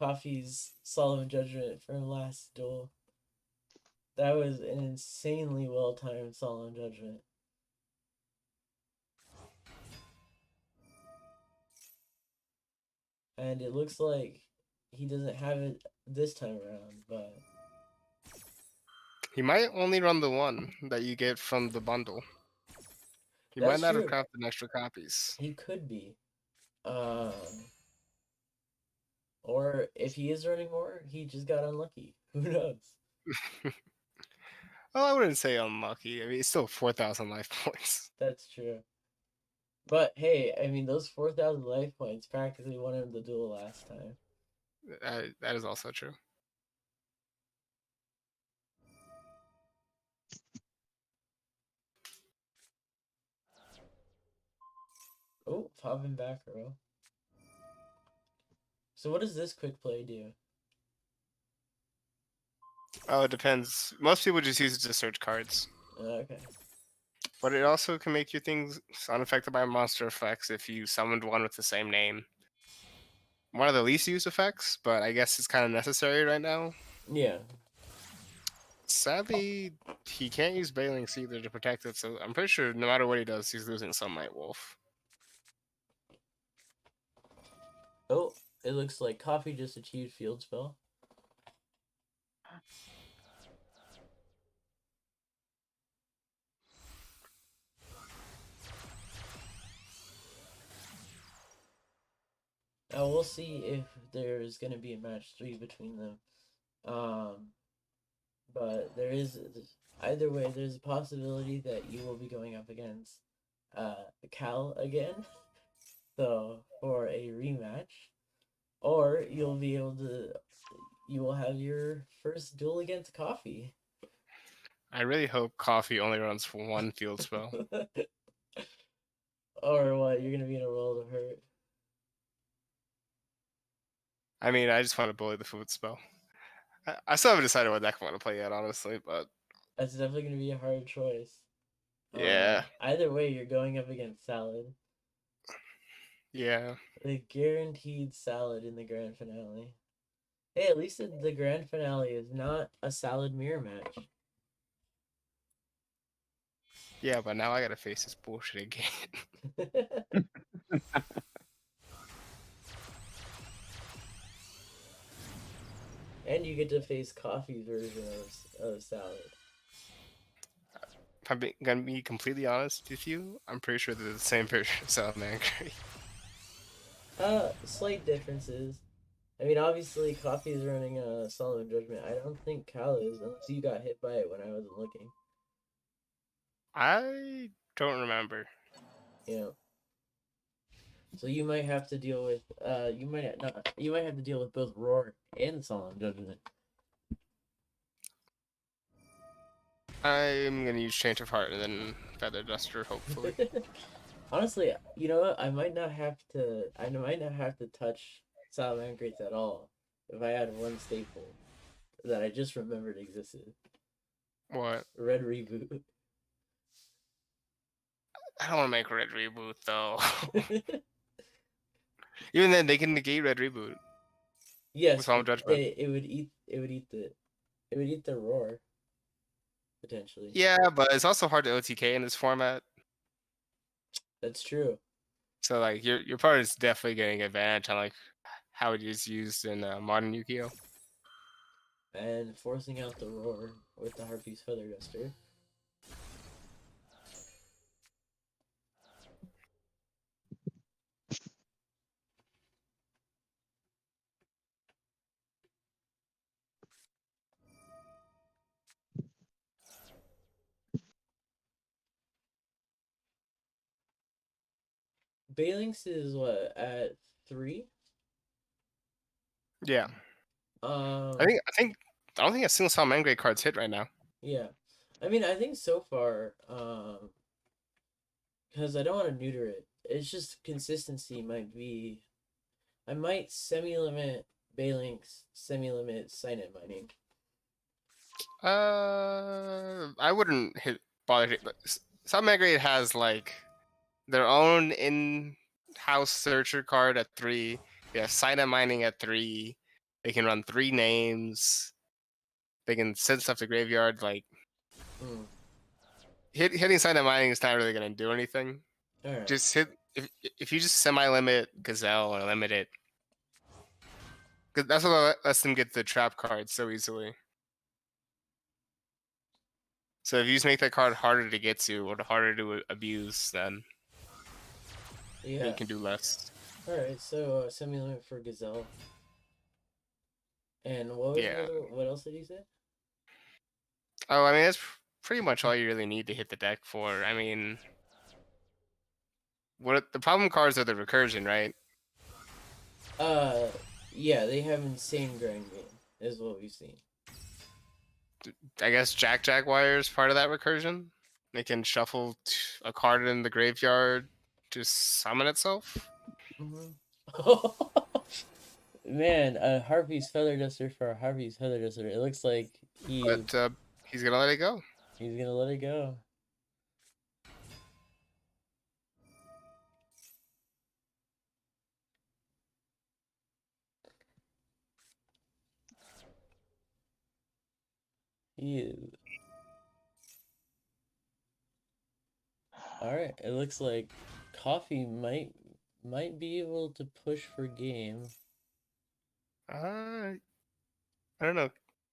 Coffee's Solemn Judgment from last duel. That was an insanely well timed Solemn Judgment. And it looks like he doesn't have it this time around, but He might only run the one that you get from the bundle. He might that's not have true. crafted extra copies. He could be. Or if he is running more, he just got unlucky. Who knows? Well, I wouldn't say unlucky. I mean, it's still 4,000 life points. That's true. But hey, I mean, those 4,000 life points practically won him the duel last time. That is also true. Oh, popping back row. So what does this quick play do? Oh, it depends. Most people just use it to search cards. Okay. But it also can make your things unaffected by monster effects if you summoned one with the same name. One of the least used effects, but I guess it's kind of necessary right now. Yeah. Sadly, he can't use Balinks either to protect it, so I'm pretty sure no matter what he does, he's losing Sunlight Wolf. Oh, it looks like Coffee just achieved field spell. Now we'll see if there's gonna be a match 3 between them. But there is either way. There's a possibility that you will be going up against Cal again, so for a rematch, or you'll be able to. You will have your first duel against Coffee. I really hope Coffee only runs for one field spell. Or what? You're gonna be in a world of hurt. I mean, I just want to bully the food spell. I still haven't decided what deck I want to play yet, honestly, but That's definitely gonna be a hard choice. yeah. Either way, you're going up against Salad. Yeah. The guaranteed Salad in the grand finale. Hey, at least the grand finale is not a Salad mirror match. Yeah, but now I gotta face this bullshit again. And you get to face Coffee's version of Salad. If I'm gonna be completely honest with you, I'm pretty sure they're the same version of Salamangreat. Slight differences. I mean, obviously, Coffee's running a Solemn Judgment. I don't think Cal is, unless you got hit by it when I wasn't looking. I don't remember. Yeah. So you might have to deal with you might have to deal with both Roar and Solemn Judgment. I'm gonna use Change of Heart and then Feather Duster, hopefully. Honestly, you know what? I might not have to touch Salamangreats at all if I had one staple that I just remembered existed. What? Red Reboot. I don't want to make Red Reboot though. Even then, they can negate Red Reboot. Yes, With Solemn Judgment. it would eat the Roar potentially. Yeah, but it's also hard to OTK in this format. That's true. So like your part is definitely getting advantage on like how it is used in modern Yu-Gi-Oh. And forcing out the Roar with the Harpy's Feather Duster. Balinks is what, at 3? Yeah. I don't think a single Salamangreat card's hit right now. Yeah. I mean, I think so far, because I don't want to neuter it. It's just consistency might be. I might semi-limit Balinks, semi-limit Signet Mining. I wouldn't bother hit. Salamangreat has like their own in-house searcher card at 3. They have Signet Mining at 3. They can run 3 names. They can send stuff to graveyard. Like Hmm. hitting silent mining is not really gonna do anything. All right. Just hit if you just semi-limit Gazelle or limit it, because that's what lets them get the trap card so easily. So if you just make that card harder to get to or harder to abuse, then Yeah. you can do less. All right. So semi-limit for Gazelle. And what was Yeah. what else did you say? Oh, I mean that's pretty much all you really need to hit the deck for. I mean, what the problem cards are the recursion, right? Yeah, they have insane grind game, is what we've seen. I guess Jack Jaguar is part of that recursion. They can shuffle a card in the graveyard to summon itself. Man, a Harpy's Feather Duster for a Harpy's Feather Duster. It looks like But he's gonna let it go. He's gonna let it go. He is. All right, it looks like Coffee might be able to push for game. I don't know.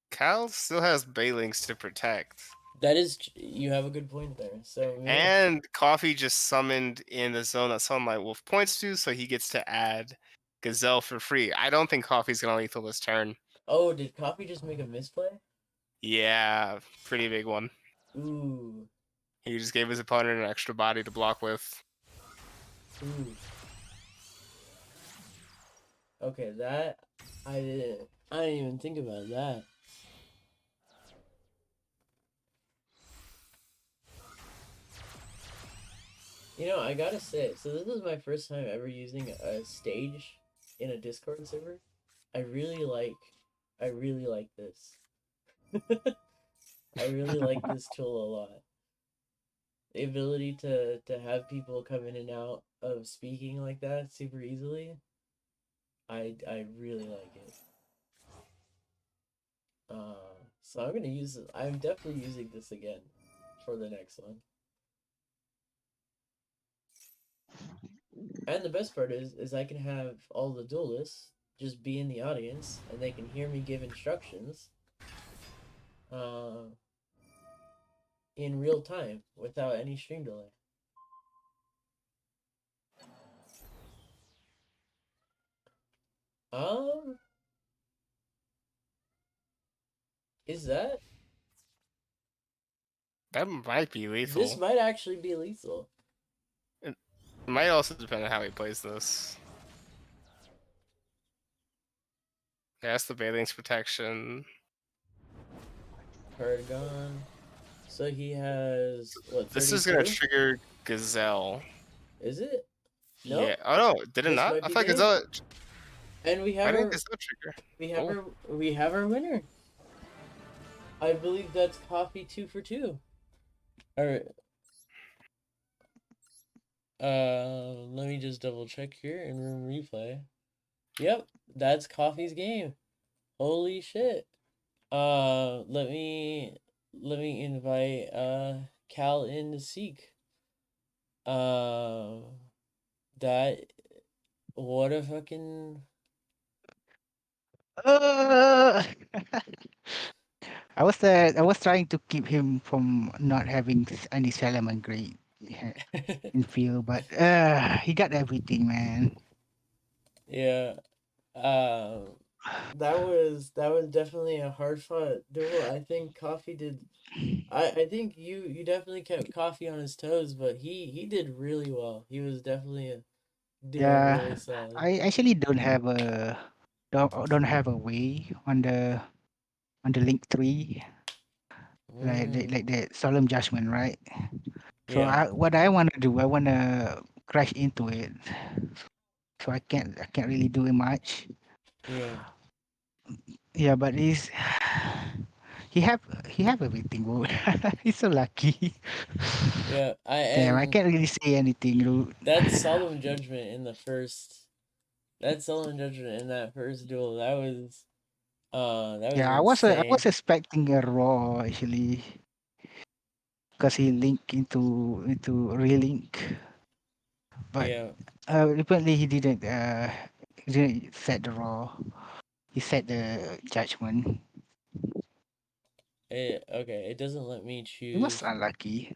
Cal still has Baylings to protect. That is, you have a good point there. So And Coffee just summoned in the zone that Sunlight Wolf points to, so he gets to add Gazelle for free. I don't think Coffee's gonna lethal this turn. Oh, did Coffee just make a misplay? Yeah, pretty big one. Ooh. He just gave his opponent an extra body to block with. Ooh. Okay, that I didn't even think about that. You know, I gotta say, so this is my first time ever using a stage in a Discord server. I really like this. I really like this tool a lot. The ability to have people come in and out of speaking like that super easily. I really like it. So I'm gonna use it. I'm definitely using this again for the next one. And the best part is I can have all the duelists just be in the audience and they can hear me give instructions in real time without any stream delay. Is that? That might be lethal. This might actually be lethal. It might also depend on how he plays this. That's the Bailing's protection. Card gone. So he has what? 32? This is gonna trigger Gazelle. Is it? No. Yeah. Oh no, did it This not? might I be thought game. Gazelle. And we have I our didn't Gazelle trigger. we have our winner. I believe that's Coffee 2 for 2. Alright. Let me just double check here in room replay. Yep, that's Coffee's game. Holy shit. Let me invite Cal in to seek. That what a fucking I was trying to keep him from not having any Salaman grade in field, but he got everything, man. yeah. That was definitely a hard fought duel. I think Coffee did. I think you definitely kept Coffee on his toes, but he did really well. He was definitely doing really solid. I actually don't have a way on the link 3 like the solemn judgment, right? So Yeah. what I want to do, I want to crash into it. So I can't really do much. Yeah. Yeah, but he have everything, bro. He's so lucky. Yeah, Damn, I can't really say anything, dude. That solemn judgment in the first. That solemn judgment in that first duel. That was That was Yeah, I insane. was expecting a Raw actually, because he linked into relink, but Yeah. apparently he didn't set the Raw. He set the Judgment. Okay. It doesn't let me It was choose. unlucky.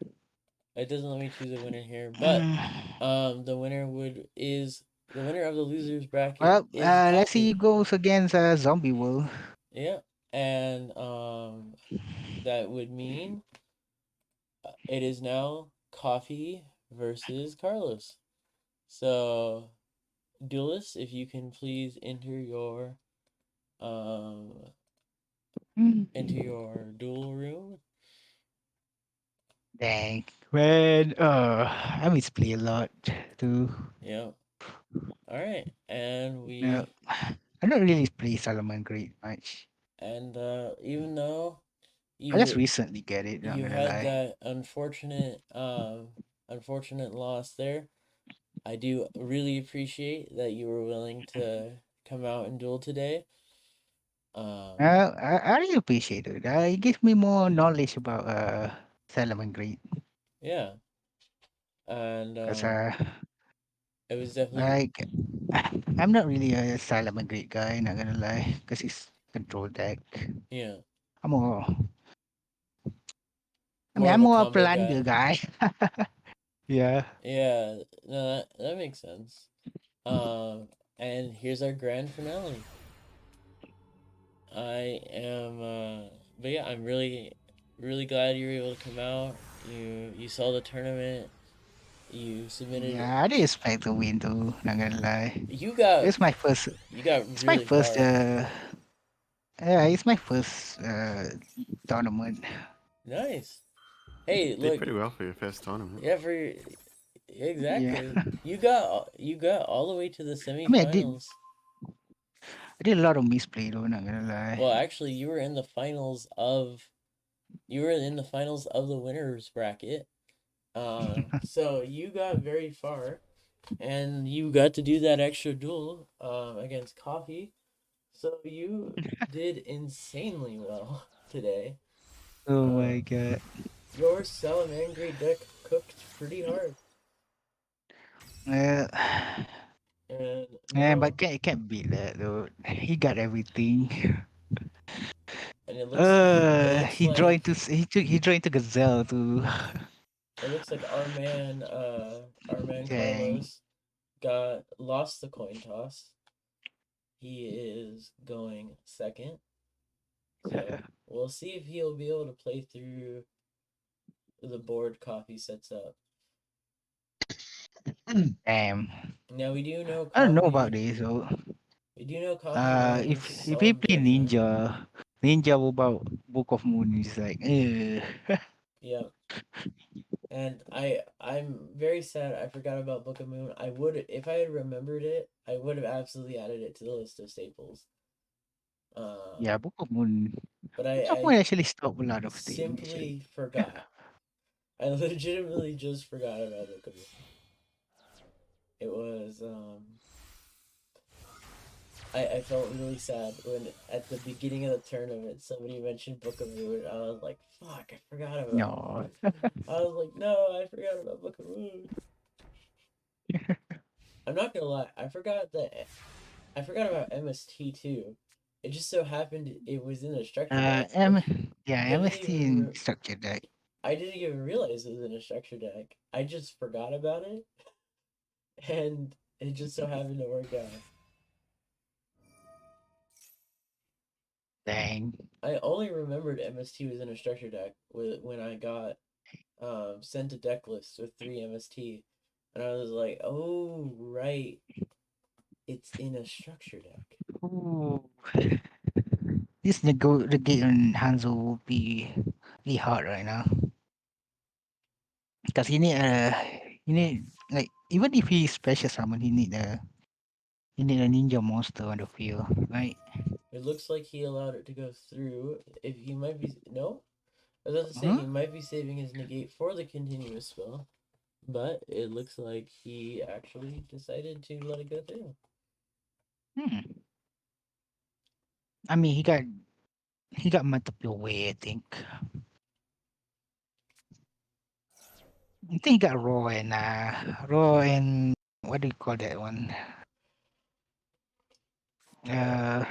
It doesn't let me choose a winner here, but the winner the winner of the losers bracket Well, is let's see Coffee. who goes against Zombie World. Yeah, and that would mean it is now Coffee versus Carlos. So, Duelist, if you can please um enter your duel room. Dang. Man, I misplay a lot too. Yeah. All right, and No, we I don't really play Solomon Great much. and even though I just you recently get it, not you gonna had lie. that unfortunate loss there. I do really appreciate that you were willing to come out and duel today. I really appreciate it. It gives me more knowledge about Solomon Great. Yeah, and Because it was definitely like I'm not really a Solomon Great guy, not gonna lie, because he's control deck. yeah, I'm more more I'm of a more a combo plunder guy. guy. Yeah. Yeah, no, that makes sense. Um, and here's our grand finale. I am, but yeah, I'm really glad you were able to come out. You saw the tournament. You submitted. Yeah, I didn't expect to win though, not gonna lie. You got It's my first you got it's my really first far. yeah, it's my first tournament. Nice. Hey, Did look, pretty well for your first tournament. yeah, Yeah. exactly. You got all the way to the I mean semifinals. I did a lot of misplay though, not gonna lie. Well, actually, you were in the finals of the winners bracket. So you got very far, and you got to do that extra duel against Coffee. So you did insanely well today. Oh Uh, my god. your Salamangreat deck cooked pretty hard, Well, and yeah, now but can't beat that though. He got everything. and He joined to he joined to Gazelle too. it looks like our man Dang. Carlos got lost the coin toss. He is going second. So we'll see if he'll be able to play through the board Coffee sets up. Damn. Now we do know I don't know about Coffee. this though. We do know Coffee runs If he Solemn play Judgment. Ninja about Book of Moon is like, Yeah, and I'm very sad I forgot about Book of Moon. I would if I had remembered it, I would have absolutely added it to the list of staples. yeah, But Book of I Moon actually stopped a lot of things actually. simply forgot. I legitimately just forgot about Book of Moon. It was I felt really sad when at the beginning of the tournament somebody mentioned Book of Moon. I was like, fuck, I forgot about No. it. I was like, no, I forgot about Book of Moon. I'm not gonna lie, I forgot about MST too. It just so happened it was in a structure deck. I didn't MST even in structure deck. I didn't even realize it was in a structure deck. I just forgot about it, and it just so happened to work out. Dang. I only remembered MST was in a structure deck when I got sent a deck list with 3 MST, and I was like, oh right, it's in a structure deck. Ooh. This negate on Hanzo will be really hard right now. Because he need like even if he special summon he need a ninja monster on the field, right? It looks like he allowed it to go through. If he might be no, I was about to say Huh? he might be saving his negate for the continuous spell, but it looks like he actually decided to let it go through. Hmm. I mean, he got multiple way. I think he got raw and what do you call that one? Uh,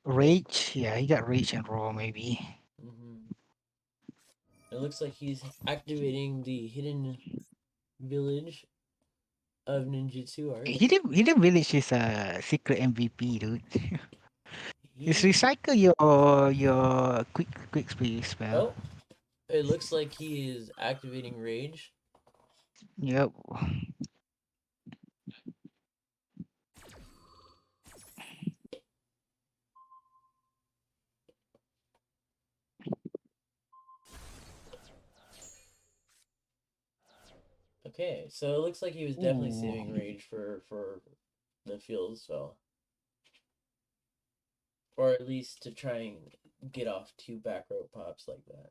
rage. Yeah, he got rage and raw maybe. It looks like he's activating the hidden village of ninjutsu art. He didn't village his secret MVP, dude. It's He recycle your quick speed spell. oh, it looks like he is activating rage. Yep. Okay, so it looks like he was definitely Ooh. saving rage for the field spell, or at least to try and get off two back row pops like that.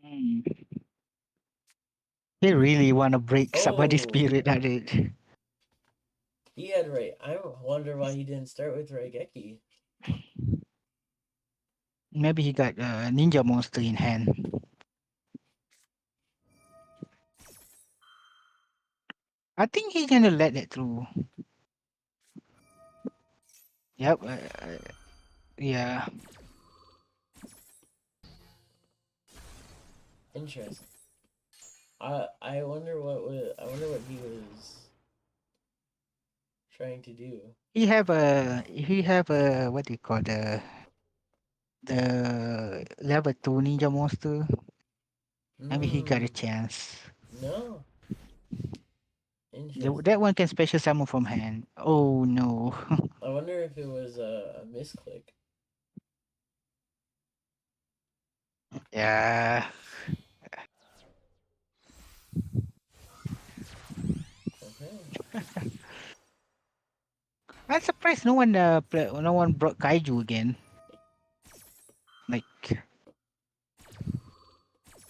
Hmm. He really wanna break somebody's Oh, spirit, that it. he had right. I wonder why he didn't start with Raigeki. Maybe he got ninja monster in hand. I think he's gonna let it through. Yep. Yeah. Interesting. I wonder what he was trying to do. He have a what do you call the level 2 ninja monster. Maybe he got a chance. No. Interesting. That one can special summon from hand. Oh no. I wonder if it was a misclick. Yeah. Okay. I'm surprised no one brought kaiju again.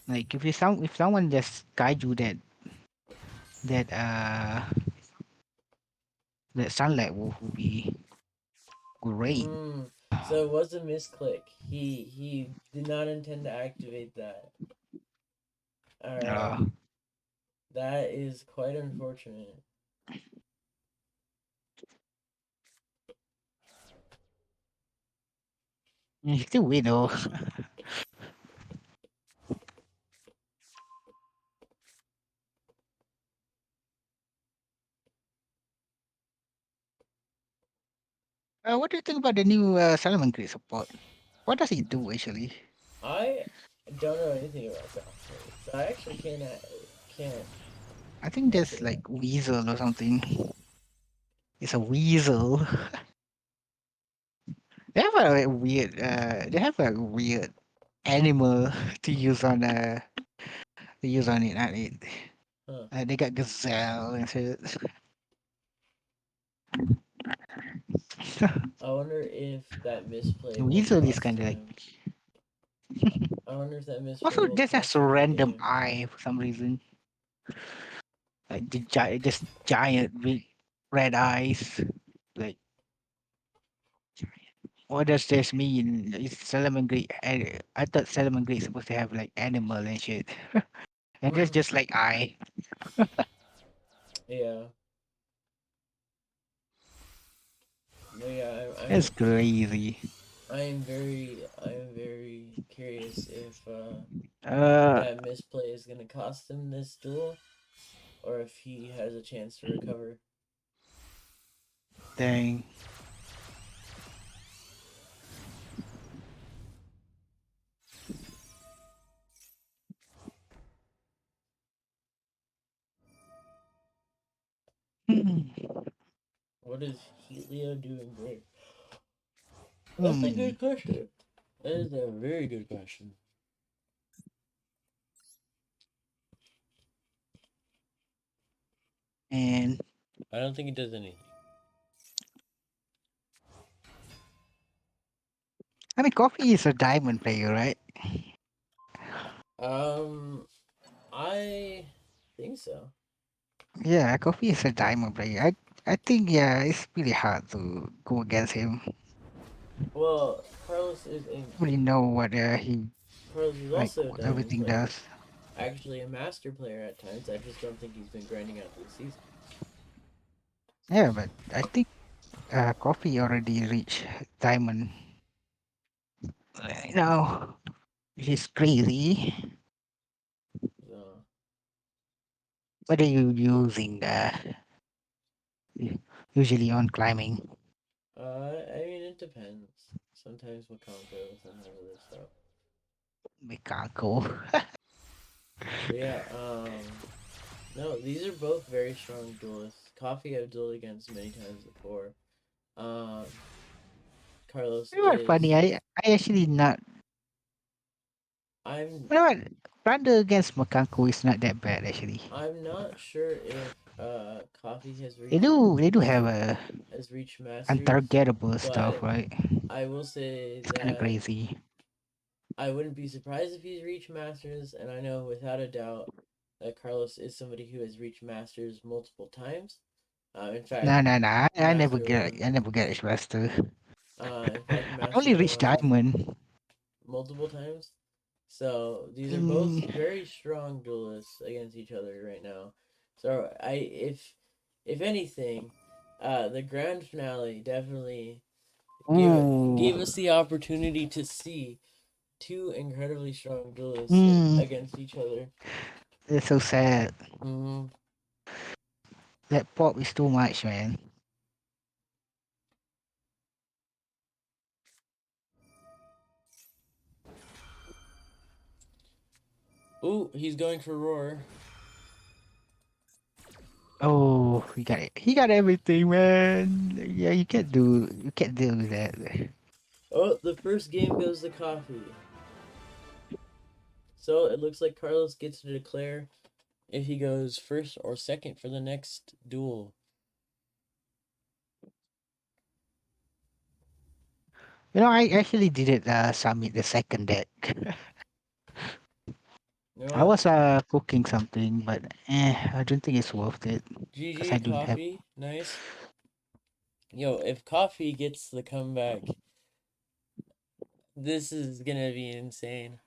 Like if someone just kaiju that that sunlight wolf would be great. So it was a misclick. He did not intend to activate that. Alright. Uh, That is quite unfortunate. He's still win though. What do you think about the new Solomon Grid support? What does it do actually? I don't know anything about that, so I actually can't I think answer there's that. like weasel or something. It's a weasel. They have a weird animal to use on it. Not it. Huh. They got gazelle and shit. I wonder if that misplay will Weasel is cost kind of like. him. I wonder if that misplay Also, will there's cost a him the random game. eye for some reason. Like just giant big red eyes. Like, what does this mean? Is Solomon Grid? I thought Solomon Grid is supposed to have like animal and shit, and there's just like eye. Yeah. No, yeah, That's crazy. I am very curious if Uh, that misplay is gonna cost him this duel, or if he has a chance to recover. dang. Hmm. What is Helio doing great? That's a Hmm. good question. That is a very good question. And I don't think he does anything. I mean, Coffee is a diamond player, right? I think so. Yeah, Coffee is a diamond player. I think yeah, it's really hard to go against him. Well, Carlos is Really know what Carlos is like also a what diamond everything player. does. Actually, a master player at times. I just don't think he's been grinding out the season. Yeah, but I think Coffee already reached diamond. Now he's crazy. So, What are you using usually on climbing? I mean, it depends. Sometimes Makanko, sometimes other stuff. Mikako. But yeah, no, these are both very strong duelists. Coffee I've dueled against many times before. Um, Carlos You know what funny? is. I actually not. I'm You know what? Randa against Makanko is not that bad actually. I'm not sure if Coffee They do have a has reached masters, untargetable stuff, but right? I will say It's kind of that crazy. I wouldn't be surprised if he's reached masters, and I know without a doubt that Carlos is somebody who has reached masters multiple times. In fact, No, no, no. I never Master get. 11. I never get it, Master. In fact, I only Master reached 11 diamond. multiple times. So these are both Mm. very strong duelists against each other right now. So if anything, the grand finale definitely gave Ooh. us the opportunity to see two incredibly strong duelists Mm. against each other. It's so sad. Hmm. That pop is too much, man. Ooh, he's going for roar. Oh, he got it. He got everything, man. Yeah, you can't do. You can't deal with that. Oh, the first game goes to Coffee. So it looks like Carlos gets to declare if he goes first or second for the next duel. You know, I actually didn't submit the second deck. You know I what? was cooking something, but I don't think it's worth it because I GG don't have. Coffee, nice. Yo, if Coffee gets the comeback, this is gonna be insane.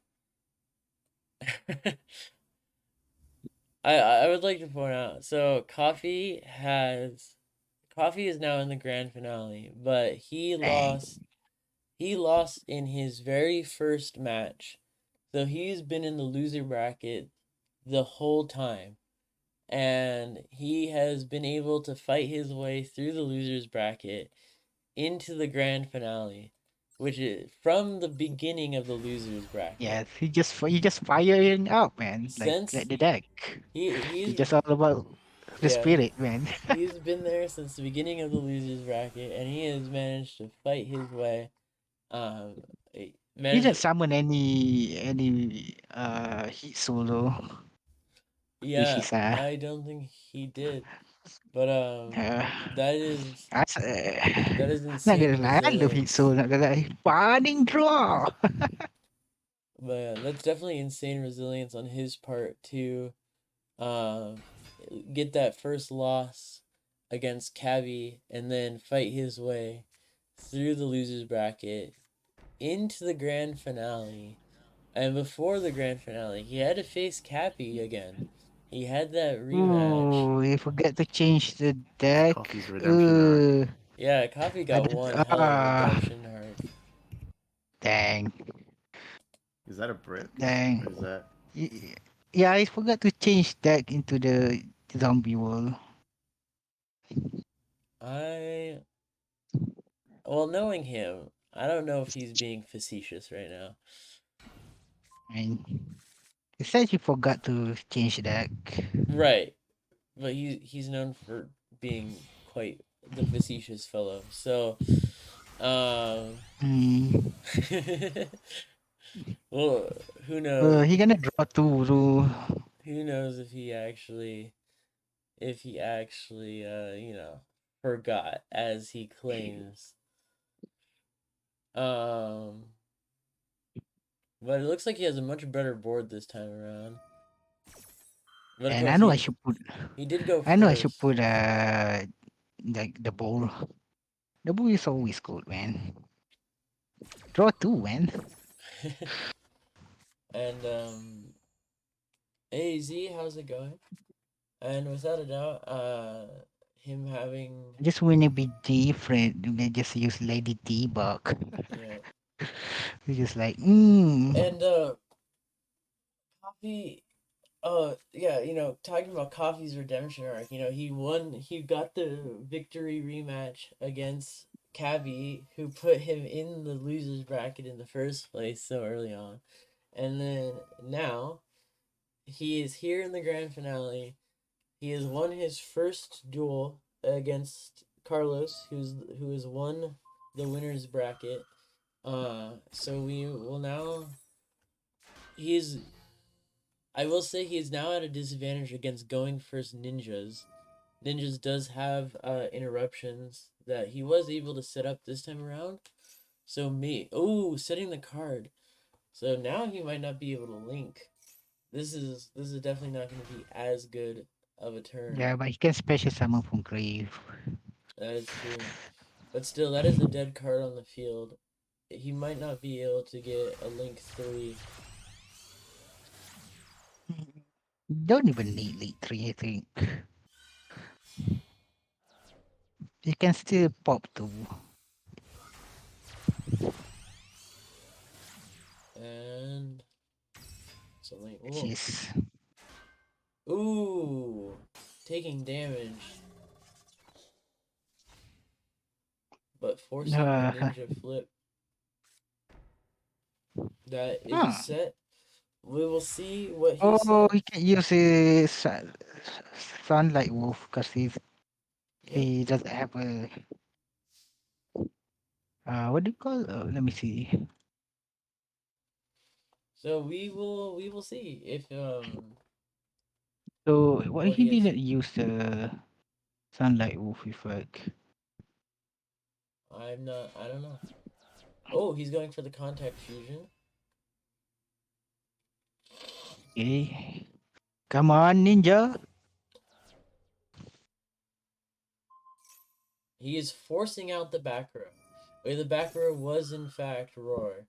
I would like to point out, so Coffee is now in the grand finale, but Dang. he lost in his very first match. So he's been in the loser bracket the whole time. And he has been able to fight his way through the losers bracket into the grand finale, which is from the beginning of the losers bracket. Yeah, he just firing up, man. Like Since the deck. It's he's just all about the yeah, spirit, man. he's been there since the beginning of the losers bracket, and he has managed to fight his way. Um, He didn't managed summon any heat solo. Which Yeah, is I don't think he did, but uh that is that's that is not insane gonna lie, I love heat resilience. solo, not gonna lie. Burning draw. But yeah, that's definitely insane resilience on his part to uh, get that first loss against Cabby and then fight his way through the losers bracket into the grand finale. And before the grand finale, he had to face Cappy again. He had that rematch. Ooh, you forget to change the It's deck. Coffee's redemption arc. Yeah, Coffee I got did, one hell of a redemption arc. dang, Is that a brick? dang. Or is that Yeah, I forgot to change deck into the zombie world. I Well, knowing him, I don't know if he's being facetious right now. I mean, it says you forgot to change deck. Right, but he's known for being quite the facetious fellow. So, um, Hmm. well, who knows? He gonna draw two, bro. Who knows if he actually forgot as he claims. Um, but it looks like he has a much better board this time around. But of And I course, know I should put. he did go I know I should first. put like the bowl. The bowl is always good, man. Draw two, man. And hey Z, how's it going? And without a doubt, him having I just want to be different. They just use Lady T-Buck. yeah, It's just like, and Coffee. Yeah, talking about Coffee's redemption arc. He won. He got the victory rematch against Cavi, who put him in the losers bracket in the first place so early on, and then now he is here in the grand finale. He has won his first duel against Carlos, who has won the winners bracket. So we will now. He's. I will say he is now at a disadvantage against going first ninjas. Ninjas does have interruptions that he was able to set up this time around. So setting the card. So now he might not be able to link. This is definitely not going to be as good of a turn. yeah, but he can special summon from grave. That is true. But still, that is a dead card on the field. He might not be able to get a Link 3. Don't even need League 3, I think. You can still pop 2. And it's a Link. Which is... Ooh! Taking damage. But forcing the ninja flip. That he's set. We will see what he Oh, set. he can use his Sunlight Wolf because he doesn't have a... what do you call... let me see. So we will see if So, why what he he has. didn't use the Sunlight Wolf effect? I don't know. Oh, he's going for the contact fusion. Okay. Come on, ninja. He is forcing out the back row. Wait, the back row was in fact Roar.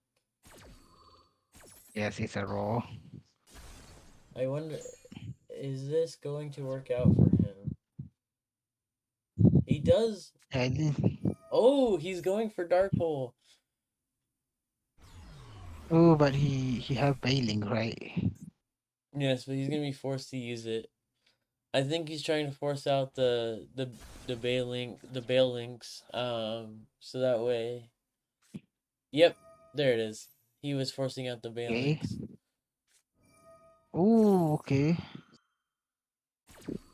Yes, it's a raw. I wonder, is this going to work out for him? He does. Oh, he's going for Dark Hole. Oh, but he have bailing, right? Yes, but he's gonna be forced to use it. I think he's trying to force out the bail links. So that way. Yep, there it is. He was forcing out the bail Okay. links. Oh, okay.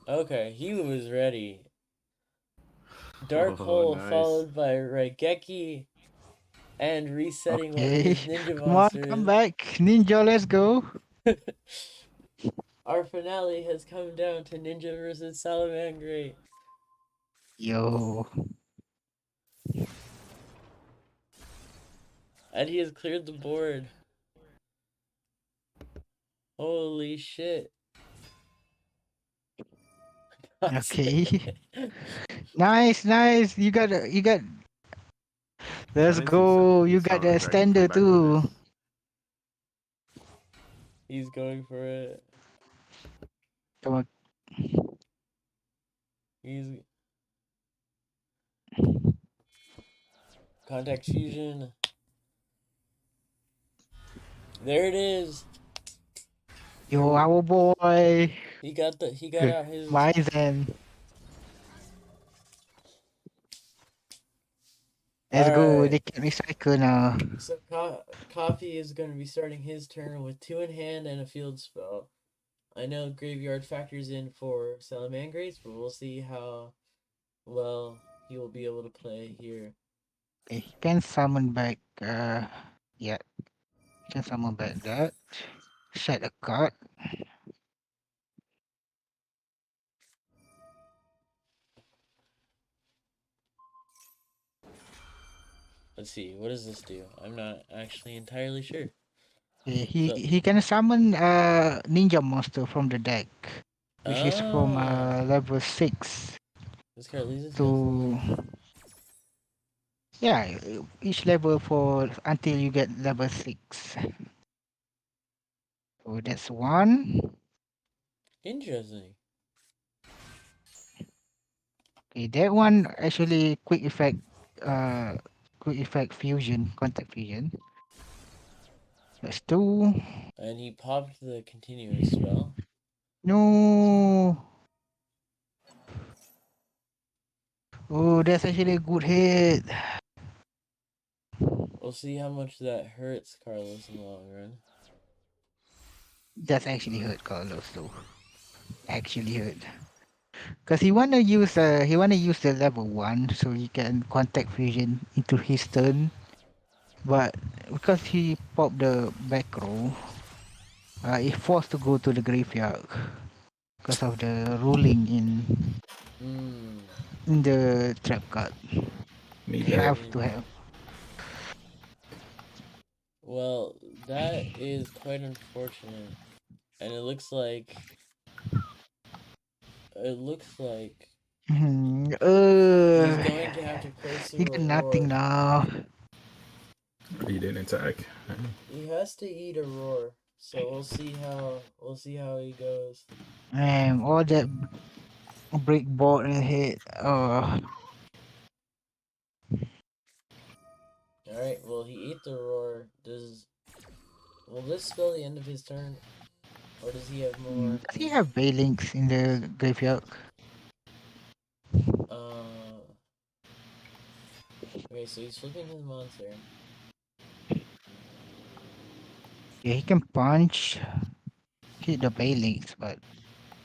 Okay, he was ready. Dark Oh, Hole nice. followed by Raigeki and resetting one of Okay. his ninja Come on, come monsters. back. Ninja, let's go. Our finale has come down to Ninja versus Salamangre. Yo. And he has cleared the board. Holy shit. Okay. Nice, nice. You got. I Let's don't think go. You got Salamangre the can come standard back from too. this. He's going for it. Come on. He's contact fusion. There it is. Yo, our boy. He got out his Ryzen. Let's go. They Alright. can recycle now. So Coffee is going to be starting his turn with 2 in hand and a field spell. I know Graveyard factors in for Salamangreats, but we'll see how well he will be able to play here. Okay, he can summon back. Yeah. He can summon back that. Set a card. Let's see, what does this do? I'm not actually entirely sure. Okay, So, he can summon a ninja monster from the deck, which is from ah, level 6 this card loses no to flavor. Yeah, each level for until you get level 6. So that's one. Interesting. Okay, that one actually quick effect fusion, contact fusion. That's two. And he popped the continuous spell. No. Oh, that's actually a good hit. We'll see how much that hurts Carlos in the long run. That's actually hurt Carlos though. Actually hurt. Cause he wanna use the level one so he can contact fusion into his turn. But because he popped the back row, he forced to go to the graveyard because of the ruling Hmm. in the trap card. Need that. Have to have. Well, that is quite unfortunate. And it looks like he's going to have to place a He got nothing roar. now. He didn't attack. He has to eat a roar. So we'll see how he goes. Man, all that break board in hit. Oh, Alright, well he ate the roar. Will this spell the end of his turn? Or does he have more? does he have Balinks in the graveyard? Uh okay, so he's flipping his monster. Yeah, he can punch, hit the Balinks, but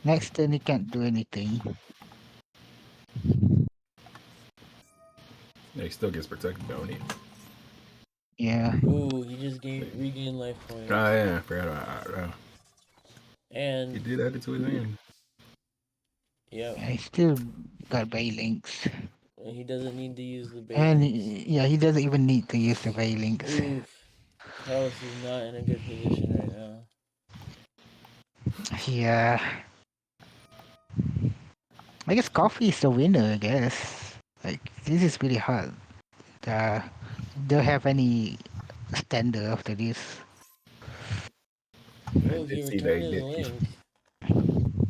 next turn he can't do anything. Yeah, he still gets protected, don't he? Yeah, Ooh, he just regained life points. Oh yeah, I forgot about that. He And did add it to his hand. yep, yeah, he still got Balinks. he doesn't need to use the And Balinks. yeah, he doesn't even need to use the Balinks. Oof. Carlos is not in a good position right now. Yeah. I guess Coffee is the winner, I guess. Like, this is really hard. Don't have any standard after this. I Oh, he did see that returned he his did. link.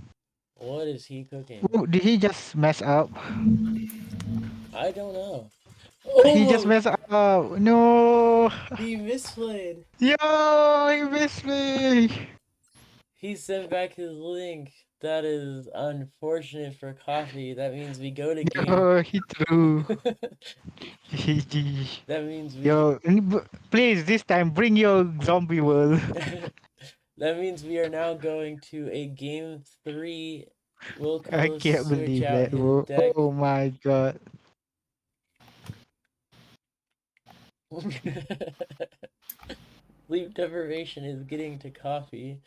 What is he cooking? Oh, did he just mess up? I don't know. He just Oh, messed up. No. he misplayed. Yo, he missed me. He sent back his link. That is unfortunate for Coffee. That means we go to game. Yo, he threw. That GG. means we. Yo, please this time bring your zombie world. That means we are now going to a game 3. Will I Carlos can't switch believe out that, his bro. deck? Oh my god. Sleep deprivation is getting to Coffee.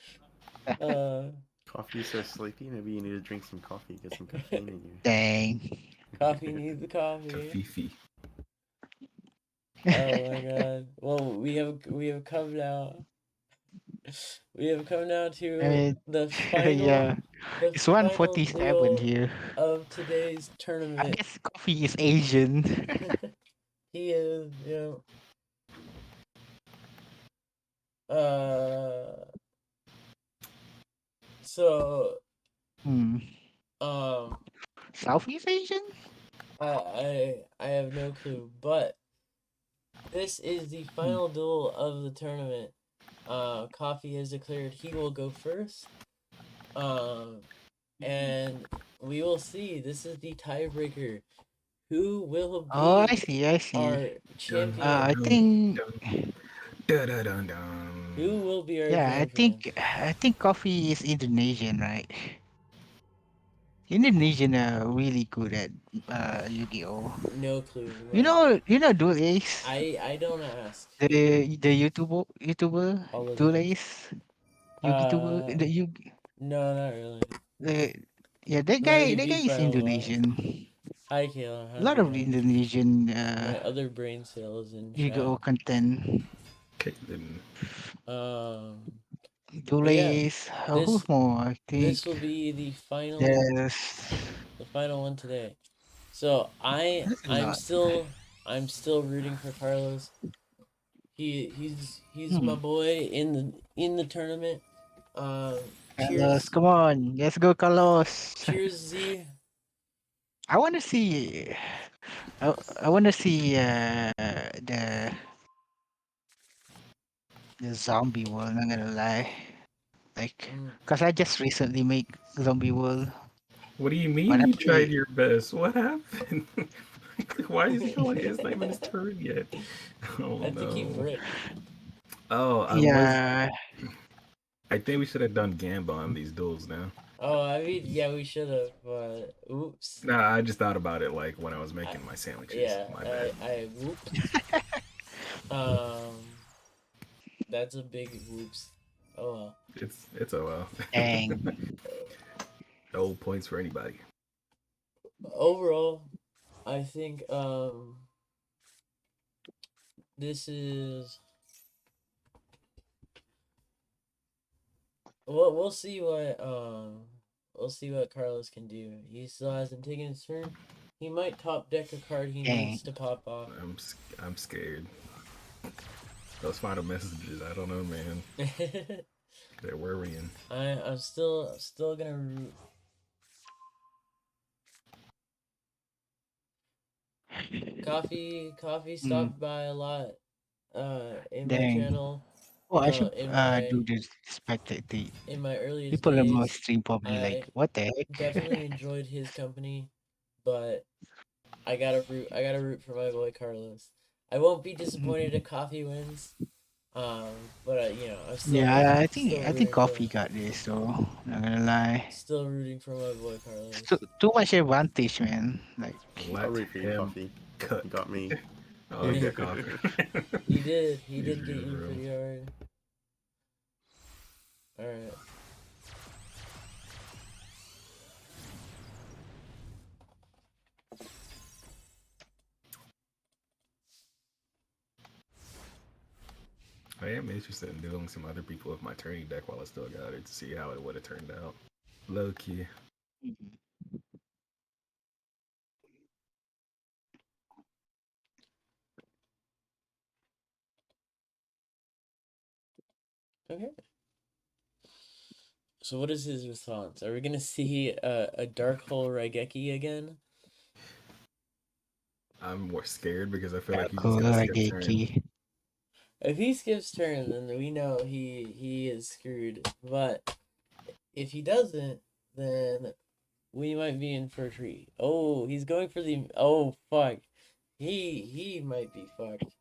Coffee's so sleepy. Maybe you need to drink some coffee, get some caffeine in you. Dang. Coffee needs the coffee. Fifi. Oh my god. Well, we have come now. We have come now I to mean, the yeah. the It's final 147 duel here. of today's I tournament. guess Coffee is Asian. He is, so Hmm. um Southeast Asian? I have no clue, but this is the final duel of the tournament. Coffee has declared he will go first. And we will see. This is the tiebreaker. Who will Oh, I be see, I see. our champion? I think, Who will be our yeah, champion? I think Coffee is Indonesian, right? Indonesian are really good at Yu-Gi-Oh. No clue. Duel Ace, I don't ask. the YouTuber Duel Apologies. Ace, YouTuber, Uh, no, not really. the yeah, I'm gonna get that guy beat is by a lot. Indonesian. Hi, Kayla. A How's lot it of going? Indonesian My other brain cells in chat. Yu-Gi-Oh content. Caitlin. Um, Duel but yeah, Ace, this who's more? I this think will be there's the final one today. So there's a I'm lot. still I'm still rooting for Carlos. He's my Hmm. boy in the tournament. Carlos, Cheers, come on, let's go, Carlos. cheers, Z. I want to see. I want to see the zombie world. Not gonna lie, like, Mm. cause I just recently make zombie world. What do you mean When I you tried play, your best? What happened? Why is he like it's not even his turn yet? Oh I think he no. bricked. Oh, I was. yeah, I think we should have done Gamba on these duels now. Oh, I mean, yeah, we should have, but oops. Nah, I just thought about it like when I was I, making my sandwiches. yeah, My bad. I whooped. Um, that's a big whoops. Oh well. It's a dang. no points for anybody. Overall, I think this is we'll see what Carlos can do. He still hasn't taken his turn. He might top deck a card he Dang. needs to pop off. I'm scared. Those final messages, I don't know, man. They're worrying. I'm still gonna root. Coffee Mm, stopped by a lot in my dang. channel. Oh, I You know, should do this spectator. in my earliest People in my days, stream probably like, I what the heck? definitely enjoyed his company, but I gotta root for my boy Carlos. I won't be disappointed if Coffee wins. But I'm Yeah, still I think rooting for Coffee got this, so not gonna lie. my boy Carlos. Too much advantage, man. Like, I'll Let root for you, him Coffee. cut. You got me. Oh yeah, coffee. He did He's get being you real. pretty hard. All right. I am interested in doing some other people with my turning deck while I still got it to see how it would have turned out. Low key. Okay. So what is his response? Are we gonna see a Dark Hole Raigeki again? I'm more scared because I feel like that he's just cool, gonna like, skip turn. If he skips turn, then we know he is screwed. But if he doesn't, then we might be in for a treat. Oh, he's going for the. Oh fuck, he might be fucked.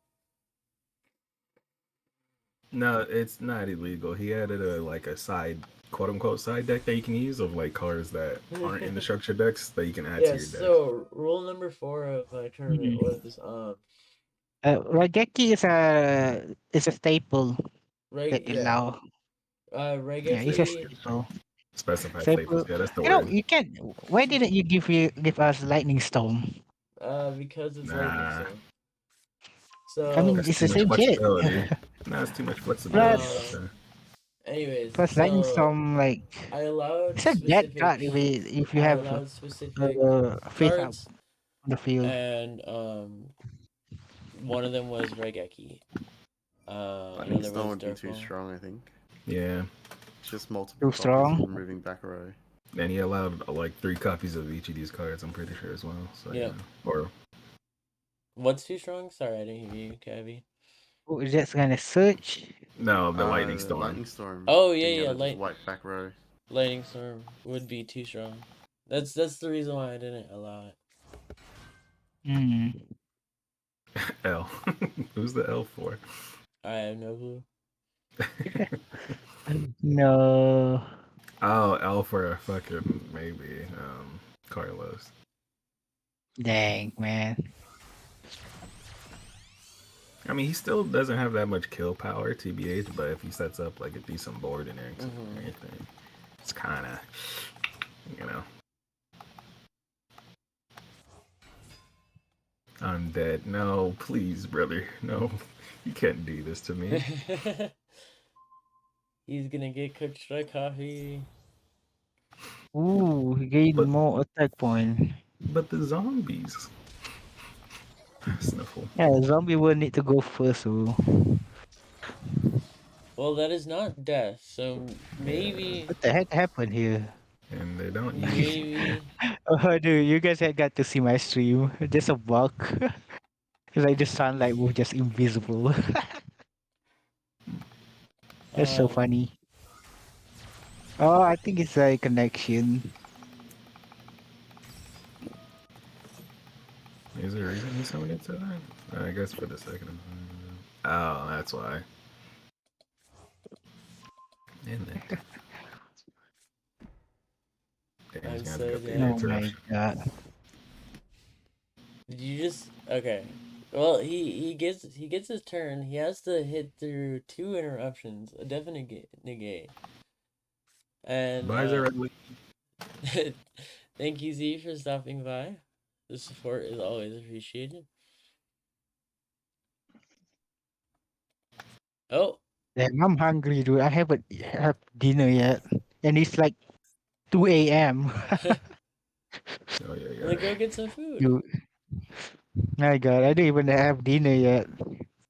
No, it's not illegal. He added a side quote unquote side deck that you can use of like cards that aren't in the structure decks that you can add to Yes. your deck. So rule number 4 of my tournament was Rageki is a staple right. that Yeah. allow. Yeah, it's a Raigeki. staple. Specified staples. Staple. Yeah, that's the You know, word. you can. Why didn't you give us lightning storm? Because it's lightning Nah, storm. I mean, So that's it's too the much same shit. flexibility. Nah, it's too much flexibility. plus, um. Anyways, lightning so storm, like, I allowed it's a dead specific. card if you I have allowed specific face out cards, on the field. and one of them was Raigeki. Lightning Another Storm was would be too Darkfall. strong, I think. Yeah, It's just multiple Too copies of strong. removing back a row. and he allowed like 3 copies of each of these cards. I'm pretty sure as well. So Yeah. or What's too strong? Sorry, I didn't hear you, Cavi. Oh, is that gonna search? no, the lightning storm. Lightning Storm. Oh Then you yeah, gotta just wipe back row. Lightning Storm would be too strong. That's the reason why I didn't allow it. Hmm. L. Who's the L for? I have no clue. No. Oh, L for a fucking maybe Carlos. Dang, man. I mean, he still doesn't have that much kill power, TBH, but if he sets up like a decent board and everything, it's kind of, you know. I'm dead. No, please, brother. No, you can't do this to me. He's gonna get cooked by Coffee. Ooh, he gained But- more attack point. But the zombies. Sniffle. Yeah, zombie will need to go first. So Well, that is not death, so maybe, what the heck happened here? And they don't use. maybe. Oh, dude, you guys had got to see my stream. There's a bug. It's like the sunlight was just invisible. That's so Um, funny. Oh, I think it's a connection. Is there a reason he's summoned it to that? I guess for the second. Oh, that's why. And then. Damn, I'm he's gonna have to so get the dead. Oh my interruption. god. Did you just okay? Well, he gets his turn. He has to hit through 2 interruptions, a definite negate, and Bye, Red. thank you Z for stopping by. The support is always appreciated. Oh, Damn, I'm hungry, dude. I haven't had dinner yet, and it's like 2 a.m. Oh yeah, then yeah. go get some food. Dude, my god, I don't even have dinner yet.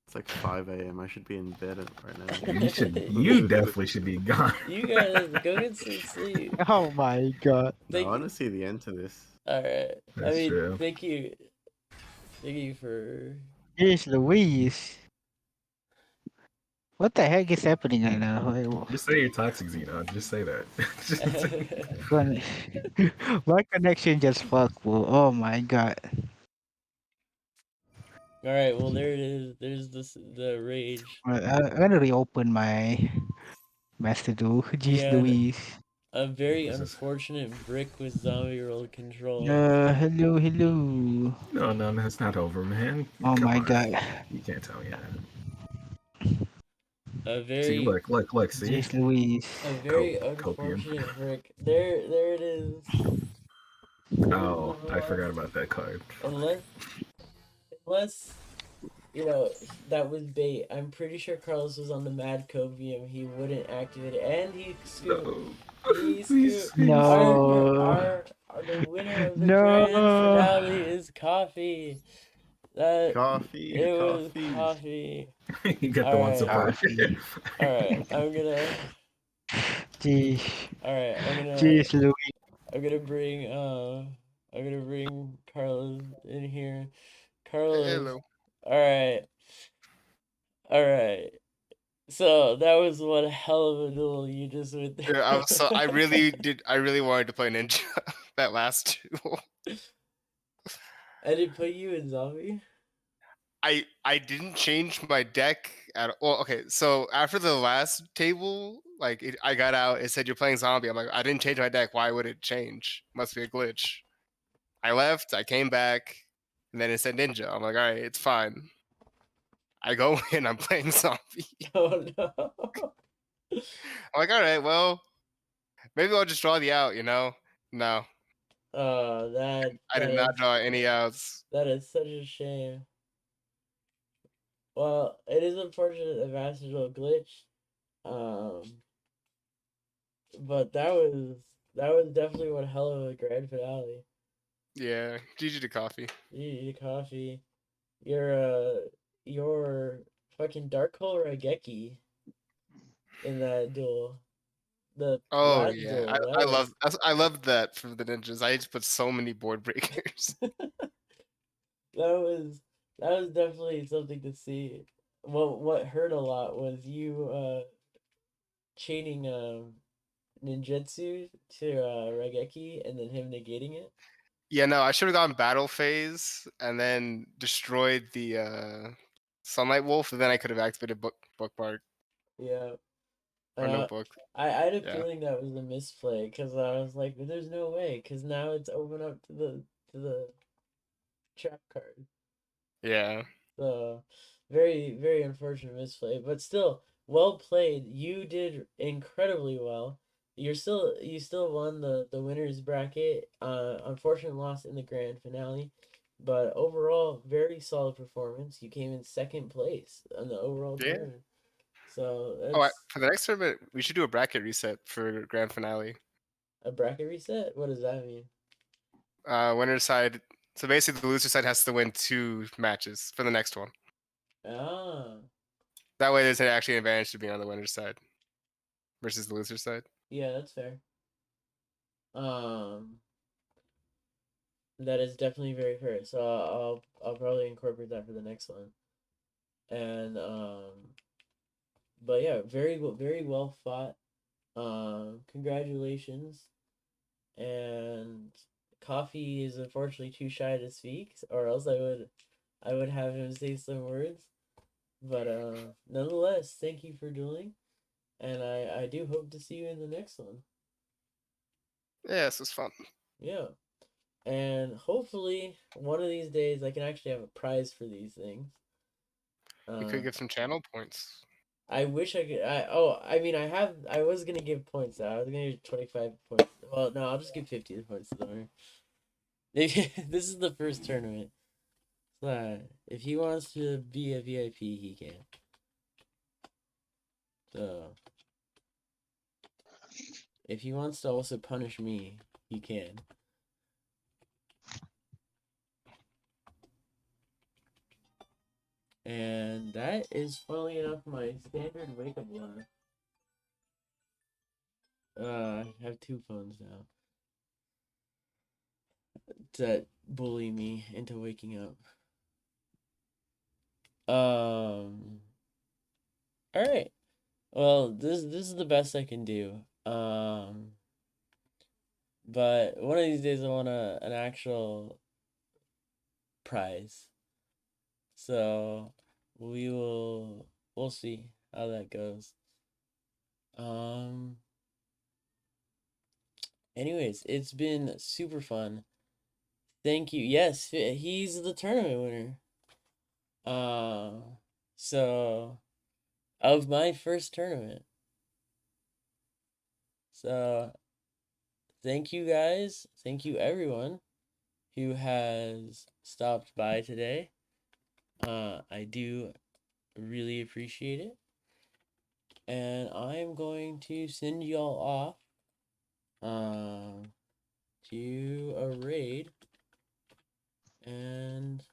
It's like 5 a.m. I should be in bed right now. You should. You definitely should be gone. You guys go get some sleep. Oh my god. No, I want to see the end to this. All right. I That's mean, true. thank you for. Jeez Louise. What the heck is happening right now? Just say you're toxic, Xenon. Just say that. My connection just fucked, bro. Oh my god. All right. Well, there it is. There's the rage. I'm gonna reopen my master duel. Jeez Yeah, Louise. a very This is- unfortunate brick with zombie roll control. Hello, hello. No, that's not over, man. Oh Come my on. god. You can't tell me that. A See, very look, see? Jeez Louise. a very Copium. unfortunate brick. There it is. Oh, I forgot about that card. Unless that was bait. I'm pretty sure Carlos was on the Mad Copium. He wouldn't activate it, and he scooped. He scooped. No. The winner of the No. grand finale is coffee. Coffee, It was coffee. coffee. You got the one Alright. support. All right, Jeez. Jeez Louise. I'm gonna bring Carlos in here. Carlos. Hello. All right. So that was one hell of a duel you just went through. Yeah, I really wanted to play Ninja that last duel. I did put you in zombie. I didn't change my deck at all. Okay, so after the last table, I got out. It said you're playing zombie. I'm like, I didn't change my deck. Why would it change? Must be a glitch. I left. I came back, and then it said ninja. I'm like, all right, it's fine. I go in. I'm playing zombie. Oh no. I'm like, all right, well, maybe I'll just draw the out. No, Oh, I did not draw any outs. that is such a shame. Well, it is unfortunate that Master's will glitch. But that was definitely one hell of a grand finale. Yeah, GG to coffee. You coffee. Your fucking Dark Hole Raigeki in that duel. The Oh last yeah, duel. I love that from the ninjas. I just put so many board breakers. That was definitely something to see. What hurt a lot was you chaining ninjutsu to Raigeki and then him negating it. Yeah, no, I should have gone battle phase and then destroyed the sunlight wolf, and then I could have activated bookmark Yeah. or notebook. I had a Yeah. feeling that was a misplay because I was like, "There's no way," because now it's open up to the trap card. Yeah. So very very unfortunate misplay, but still well played. You did incredibly well. You still won the winners bracket. Unfortunate loss in the grand finale, but overall very solid performance. You came in second place on the overall Yeah. tournament. So Oh, that's for the next tournament, we should do a bracket reset for grand finale. a bracket reset. What does that mean? Winner side So basically, the loser side has to win 2 matches for the next one. Ah. That way, there's actually an advantage to being on the winner's side versus the loser side. Yeah, that's fair. That is definitely very fair. So I'll probably incorporate that for the next one. And but yeah, very well fought. Congratulations. And Coffee is unfortunately too shy to speak, or else I would have him say some words. But nonetheless, thank you for dueling, and I do hope to see you in the next one. Yeah, this was fun. Yeah. And hopefully one of these days I can actually have a prize for these things. We could get some channel points. I wish I could. I mean, I was gonna give points out. I was gonna give 25 points. Well, no, I'll just give 50 points to the winner. This is the first tournament. So if he wants to be a VIP, he can. So if he wants to also punish me, he can. And that is, funnily enough, my standard wake up alarm. I have 2 phones now that bully me into waking up. All right. Well, this is the best I can do. But one of these days I want an actual prize. So we'll see how that goes. Anyways, it's been super fun. Thank you. Yes, he's the tournament winner. So of my first tournament. So thank you guys. Thank you everyone who has stopped by today. I do really appreciate it. And I'm going to send y'all off to a raid. And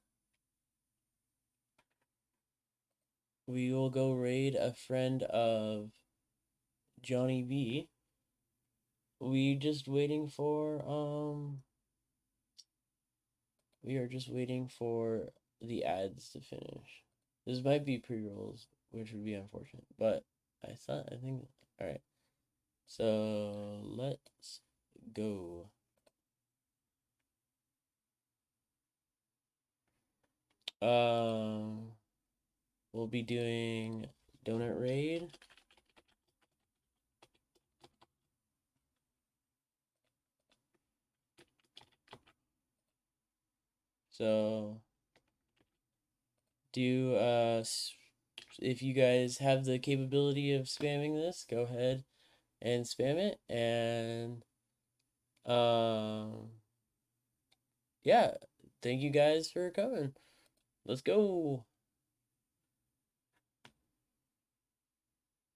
we will go raid a friend of Johnny B. We are just waiting for the ads to finish. This might be pre-rolls, which would be unfortunate, but I think all right. So let's go. We'll be doing donut raid. So do if you guys have the capability of spamming this, go ahead and spam it. And yeah, thank you guys for coming. Let's go.